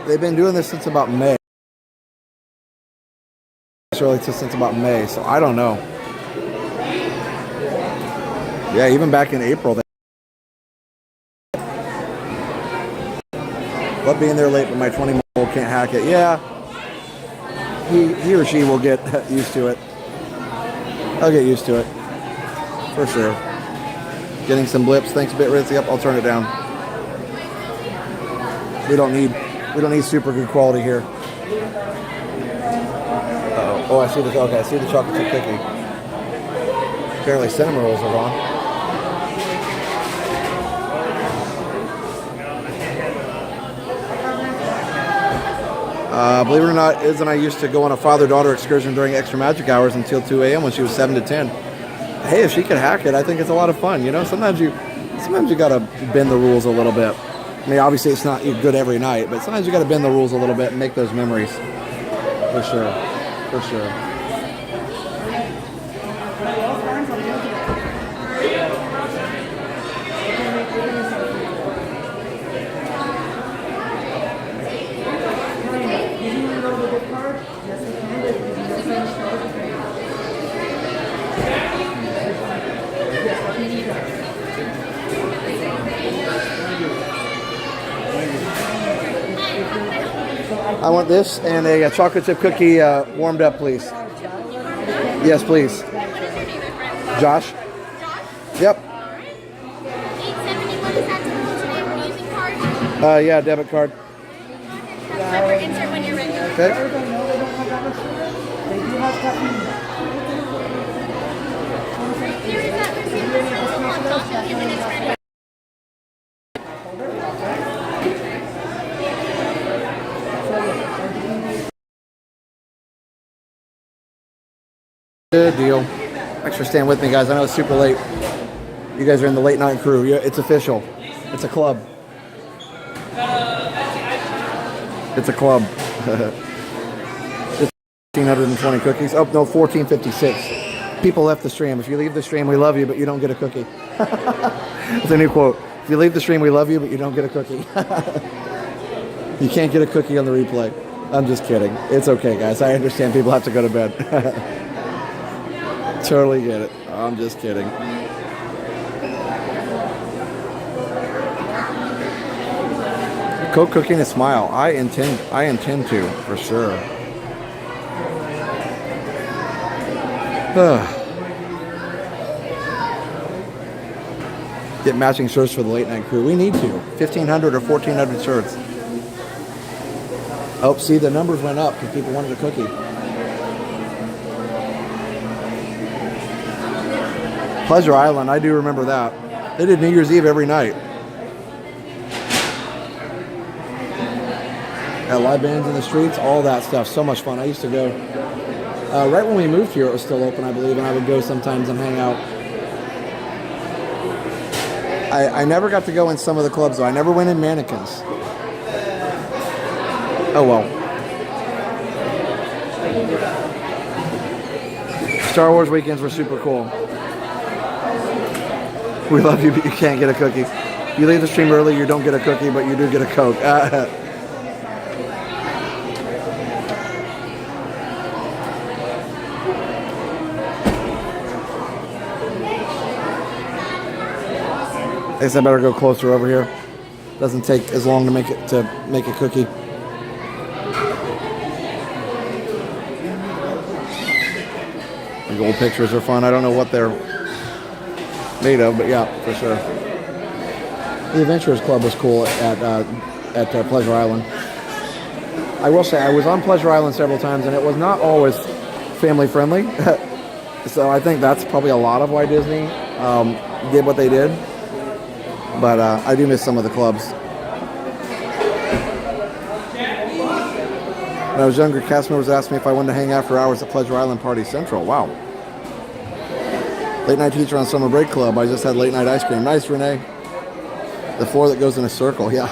They've been doing this since about May. Since about May, so I don't know. Yeah, even back in April. Love being there late, but my 20-year-old can't hack it. Yeah, he or she will get used to it. I'll get used to it, for sure. Getting some blips. Thanks a bit, Ritzy. Yep, I'll turn it down. We don't need super good quality here. Uh-oh. Oh, I see the chocolate chip cookie. Apparently cinnamon rolls are gone. Believe it or not, Iz and I used to go on a father-daughter excursion during extra magic hours until 2 a.m. when she was 7 to 10. Hey, if she can hack it, I think it's a lot of fun. You know, sometimes you gotta bend the rules a little bit. I mean, obviously it's not good every night, but sometimes you got to bend the rules a little bit and make those memories. For sure. For sure. I want this and a chocolate chip cookie warmed up, please. Yes, please. Josh? Yep. Yeah, debit card. Insert when you're ready. Okay. Good deal. Thanks for staying with me, guys. I know it's super late. You guys are in the late night crew. Yeah, it's official. It's a club. It's a club. 1,520 cookies. Oh, no, 1,456. People left the stream. If you leave the stream, we love you, but you don't get a cookie. It's a new quote. If you leave the stream, we love you, but you don't get a cookie. You can't get a cookie on the replay. I'm just kidding. It's okay, guys. I understand people have to go to bed. Totally get it. I'm just kidding. Coke cooking a smile. I intend to, for sure. Get matching shirts for the late night crew. We need to. 1,500 or 1,400 shirts. Oh, see, the numbers went up because people wanted a cookie. Pleasure Island, I do remember that. They did New Year's Eve every night. Had live bands in the streets, all that stuff. So much fun. I used to go. Right when we moved here, it was still open, I believe, and I would go sometimes and hang out. I never got to go in some of the clubs, though. I never went in Mannequins. Oh, well. Star Wars weekends were super cool. We love you, but you can't get a cookie. You leave the stream early, you don't get a cookie, but you do get a Coke. I guess I better go closer over here. Doesn't take as long to make a cookie. The old pictures are fun. I don't know what they're made of, but yeah, for sure. The Adventurers Club was cool at Pleasure Island. I will say I was on Pleasure Island several times, and it was not always family friendly. So I think that's probably a lot of why Disney did what they did. But I do miss some of the clubs. When I was younger, cast members asked me if I wanted to hang after hours at Pleasure Island Party Central. Wow. Late night teacher on summer break club. I just had late night ice cream. Nice, Renee. The floor that goes in a circle. Yeah.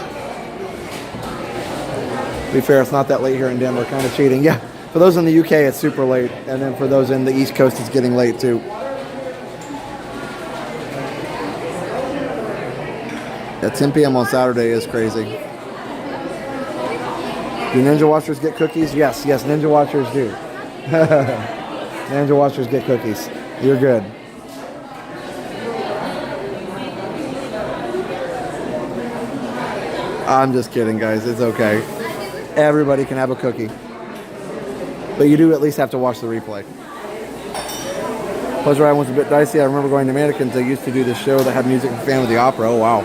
To be fair, it's not that late here in Denver. Kind of cheating. Yeah. For those in the UK, it's super late. And then for those in the East Coast, it's getting late too. At 10 p.m. on Saturday is crazy. Do Ninja Watchers get cookies? Yes, Ninja Watchers do. Ninja Watchers get cookies. You're good. I'm just kidding, guys. It's okay. Everybody can have a cookie. But you do at least have to watch the replay. Pleasure Island was a bit dicey. I remember going to Mannequins. They used to do this show that had music for Fan of the Opera. Oh, wow.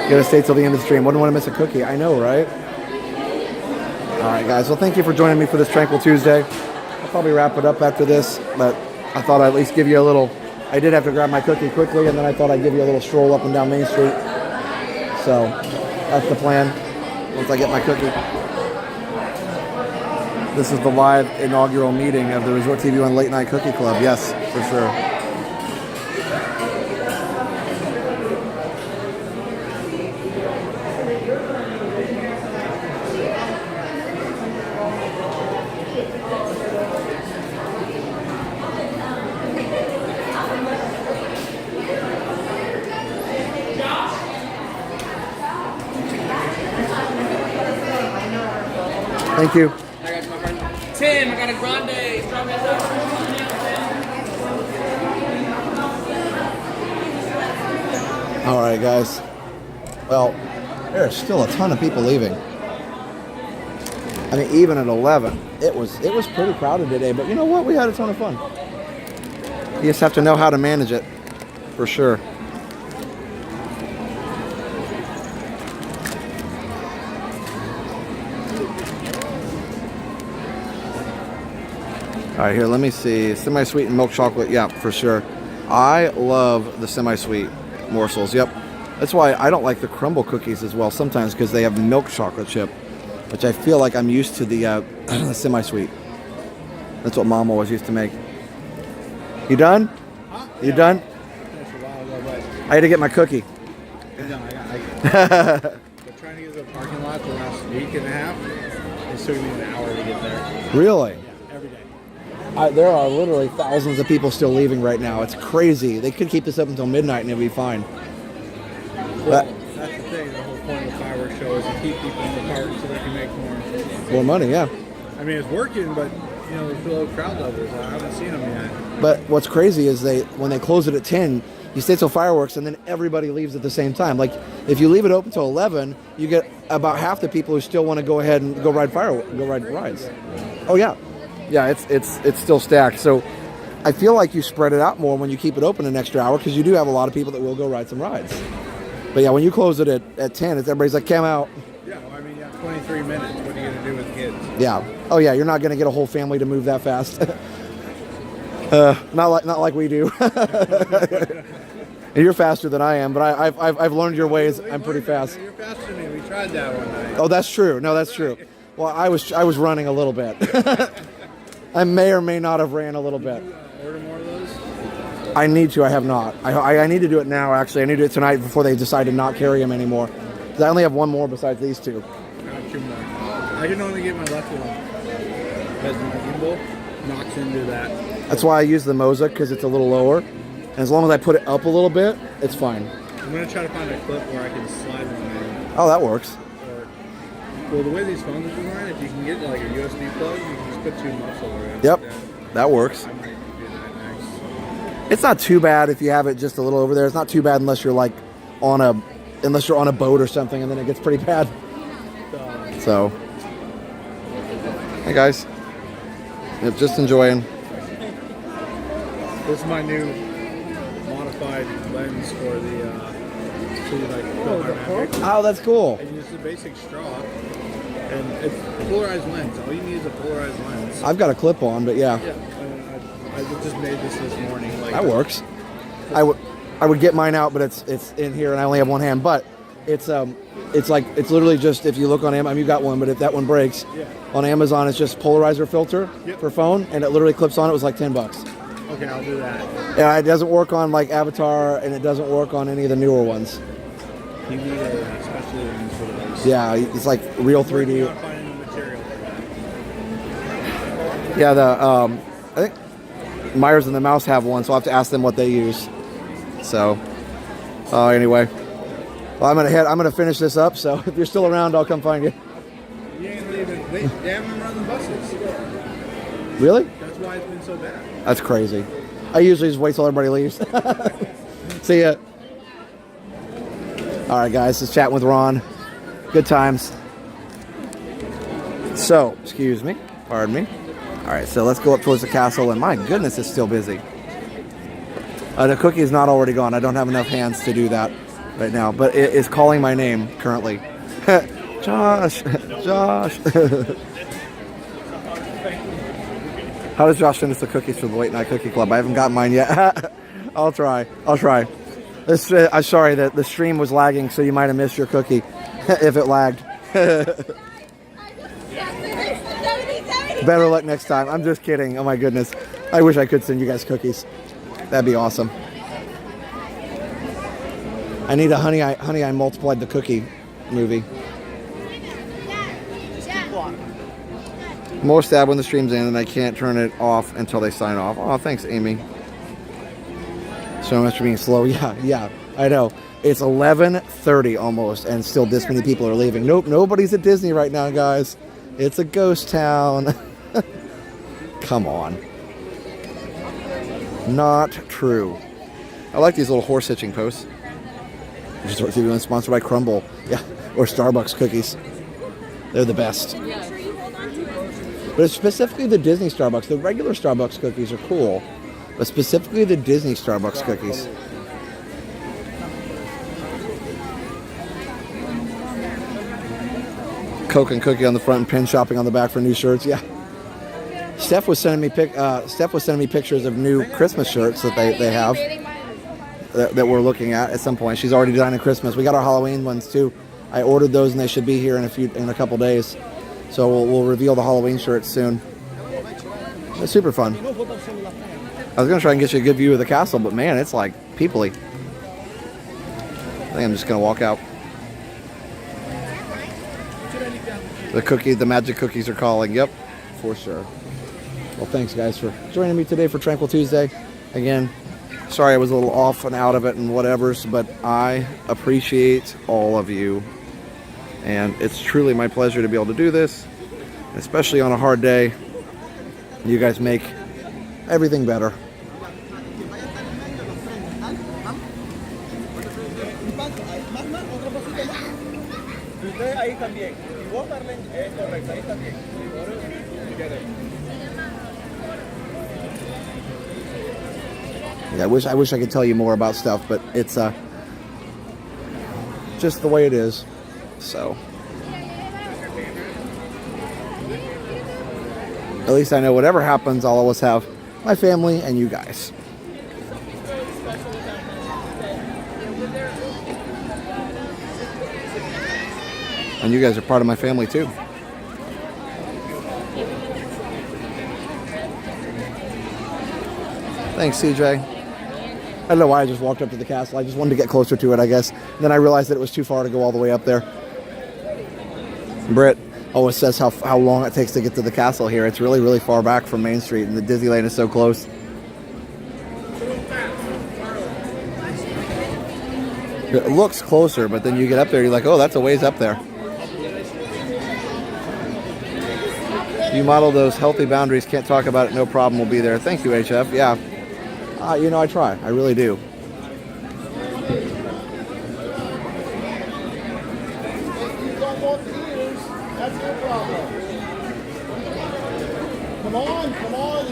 Gotta stay till the end of the stream. Wouldn't want to miss a cookie. I know, right? All right, guys. Well, thank you for joining me for this Tranquil Tuesday. I'll probably wrap it up after this, but I thought I'd at least give you a little... I did have to grab my cookie quickly, and then I thought I'd give you a little stroll up and down Main Street. So that's the plan once I get my cookie. This is the live inaugural meeting of the Resort TV One Late Night Cookie Club. Yes, for sure. Thank you. Tim, I got a grande. All right, guys. Well, there's still a ton of people leaving. I mean, even at 11, it was pretty crowded today. But you know what? We had a ton of fun. You just have to know how to manage it, for sure. All right, here, let me see. Semi-sweet and milk chocolate. Yeah, for sure. I love the semi-sweet morsels. Yep. That's why I don't like the crumble cookies as well sometimes, because they have milk chocolate chip, which I feel like I'm used to the semi-sweet. That's what Mom always used to make. You done? Huh? You done? I had to get my cookie. Been trying to get to the parking lot the last week and a half. It took me an hour to get there. Really? Yeah, every day. There are literally thousands of people still leaving right now. It's crazy. They could keep this up until midnight and it'll be fine. Well, that's the thing. The whole point of the fireworks show is to keep people in the park so they can make more money, yeah. I mean, it's working, but you know, there's low crowd levels. I haven't seen them yet. But what's crazy is when they close it at 10, you stay till fireworks and then everybody leaves at the same time. Like if you leave it open till 11, you get about half the people who still want to go ahead and go ride rides. Oh yeah. Yeah, it's still stacked. So I feel like you spread it out more when you keep it open an extra hour, because you do have a lot of people that will go ride some rides. But yeah, when you close it at 10, everybody's like, come out. Yeah, well, I mean, you have 23 minutes. What are you going to do with kids? Yeah. Oh yeah, you're not going to get a whole family to move that fast. Not like we do. You're faster than I am, but I've learned your ways. I'm pretty fast. You're faster than me. We tried that one night. Oh, that's true. No, that's true. Well, I was running a little bit. I may or may not have ran a little bit. Order more of those? I need to. I have not. I need to do it now, actually. I need to do it tonight before they decide to not carry them anymore. Because I only have one more besides these two. Not two more. I can only get my left one. Because my gimbal knocks into that. That's why I use the Moza, because it's a little lower. And as long as I put it up a little bit, it's fine. I'm going to try to find a clip where I can slide them in. Oh, that works. Well, the way these phones are designed, if you can get like a USB plug, you can just put two muffs over it. Yep. That works. It's not too bad if you have it just a little over there. It's not too bad unless you're like unless you're on a boat or something, and then it gets pretty bad. So, hey guys, yep, just enjoying. This is my new modified lens for the Oh, that's cool. I use the basic straw, and it's a polarized lens. All you need is a polarized lens. I've got a clip on, but yeah. I just made this morning. Like, That works. I would get mine out, but it's in here, and I only have one hand. But it's literally just, if you look on Amazon, you got one, but if that one breaks, on Amazon it's just polarizer filter for phone, and it literally clips on. It was like $10. Okay, I'll do that. Yeah, it doesn't work on like Avatar, and it doesn't work on any of the newer ones. You need a special lens for those. Yeah, it's like real 3D. You're not finding the material for that. Yeah, I think Myers and the Mouse have one, so I'll have to ask them what they use. So, anyway, well, I'm gonna finish this up. So if you're still around, I'll come find you. You ain't leaving. They haven't run the buses. Really? That's why it's been so bad. That's crazy. I usually just wait till everybody leaves. See ya. All right, guys, just chatting with Ron. Good times. So, excuse me, pardon me. All right, so let's go up towards the castle, and my goodness, it's still busy. The cookie is not already gone. I don't have enough hands to do that right now, but it is calling my name currently. Josh, Josh. How does Josh finish the cookies for the Late Night Cookie Club? I haven't gotten mine yet. I'll try. I'm sorry that the stream was lagging, so you might have missed your cookie if it lagged. Better luck next time. I'm just kidding. Oh my goodness. I wish I could send you guys cookies. That'd be awesome. I need a Honey, I Multiplied the Cookie movie. More stab when the stream's in, and I can't turn it off until they sign off. Oh, thanks, Amy. So much for being slow. Yeah, I know. It's 11:30 almost, and still this many people are leaving. Nope, nobody's at Disney right now, guys. It's a ghost town. Come on. Not true. I like these little horse hitching posts. Resort TV One sponsored by Crumble. Yeah, or Starbucks cookies. They're the best. But it's specifically the Disney Starbucks. The regular Starbucks cookies are cool, but specifically the Disney Starbucks cookies. Coke and cookie on the front and pin shopping on the back for new shirts. Yeah. Steph was sending me pictures of new Christmas shirts that they have that we're looking at some point. She's already designed a Christmas. We got our Halloween ones too. I ordered those and they should be here in a couple days. So we'll reveal the Halloween shirts soon. It's super fun. I was gonna try and get you a good view of the castle, but man, it's like peoply. I think I'm just gonna walk out. The magic cookies are calling. Yep, for sure. Well, thanks guys for joining me today for Tranquil Tuesday. Again, sorry I was a little off and out of it and whatever's, but I appreciate all of you. And it's truly my pleasure to be able to do this, especially on a hard day. You guys make everything better. Yeah, I wish I could tell you more about stuff, but it's just the way it is. So at least I know whatever happens, I'll always have my family and you guys. And you guys are part of my family too. Thanks, CJ. I don't know why I just walked up to the castle. I just wanted to get closer to it, I guess. And then I realized that it was too far to go all the way up there. Britt always says how long it takes to get to the castle here. It's really, really far back from Main Street, and the Disneyland is so close. It looks closer, but then you get up there, you're like, oh, that's a ways up there. You model those healthy boundaries. Can't talk about it. No problem. We'll be there. Thank you, HF. Yeah. You know, I try. I really do. That's your problem. Come on, come on.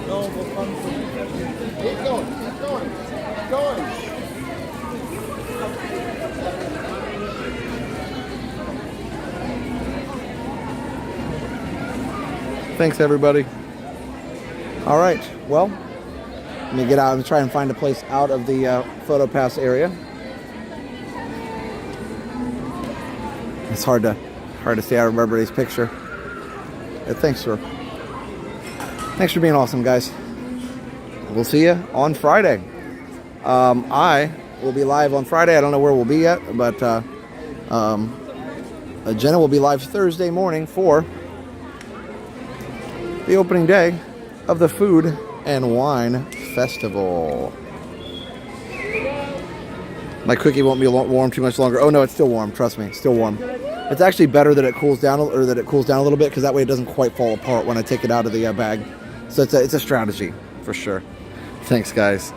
No, we'll come for you. Keep going, keep going, keep going. Thanks, everybody. All right. Well, let me get out and try and find a place out of the photo pass area. It's hard to see out of everybody's picture. Thanks for being awesome, guys. We'll see you on Friday. I will be live on Friday. I don't know where we'll be yet, but Jenna will be live Thursday morning for the opening day of the Food and Wine Festival. My cookie won't be warm too much longer. Oh no, it's still warm. Trust me, it's still warm. It's actually better that it cools down, a little bit, because that way it doesn't quite fall apart when I take it out of the bag. So it's a strategy for sure. Thanks, guys.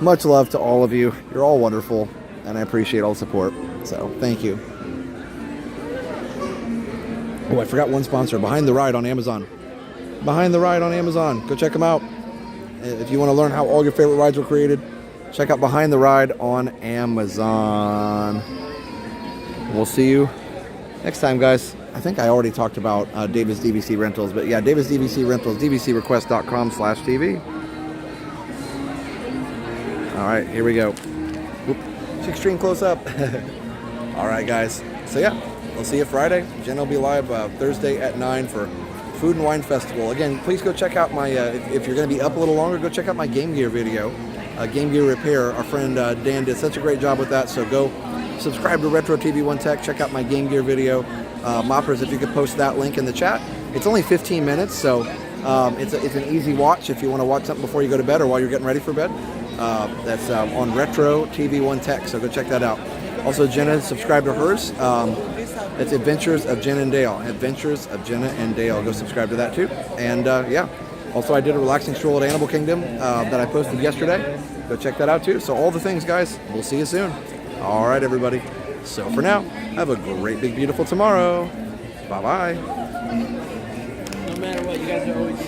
Much love to all of you. You're all wonderful, and I appreciate all the support. So thank you. Oh, I forgot one sponsor. Behind the Ride on Amazon. Behind the Ride on Amazon. Go check them out. If you want to learn how all your favorite rides were created, check out Behind the Ride on Amazon. We'll see you next time, guys. I think I already talked about Davis DVC Rentals, but yeah, Davis DVC Rentals, dvcrequest.com/TV. All right, here we go. Whoop. Extreme close up. All right, guys. So yeah, we'll see you Friday. Jen will be live Thursday at 9 for Food and Wine Festival. Again, please go check out my, if you're going to be up a little longer, go check out my Game Gear video. Game Gear Repair. Our friend Dan did such a great job with that, so go subscribe to Retro TV 1 Tech. Check out my Game Gear video. Moppers, if you could post that link in the chat. It's only 15 minutes, so it's an easy watch if you want to watch something before you go to bed or while you're getting ready for bed. That's on Retro TV 1 Tech, so go check that out. Also, Jenna, subscribe to hers. It's Adventures of Jenna and Dale. Adventures of Jenna and Dale. Go subscribe to that too. And yeah, also I did a relaxing stroll at Animal Kingdom that I posted yesterday. Go check that out too. So all the things, guys. We'll see you soon. All right, everybody. So for now, have a great, big, beautiful tomorrow. Bye-bye. No matter what, you guys are always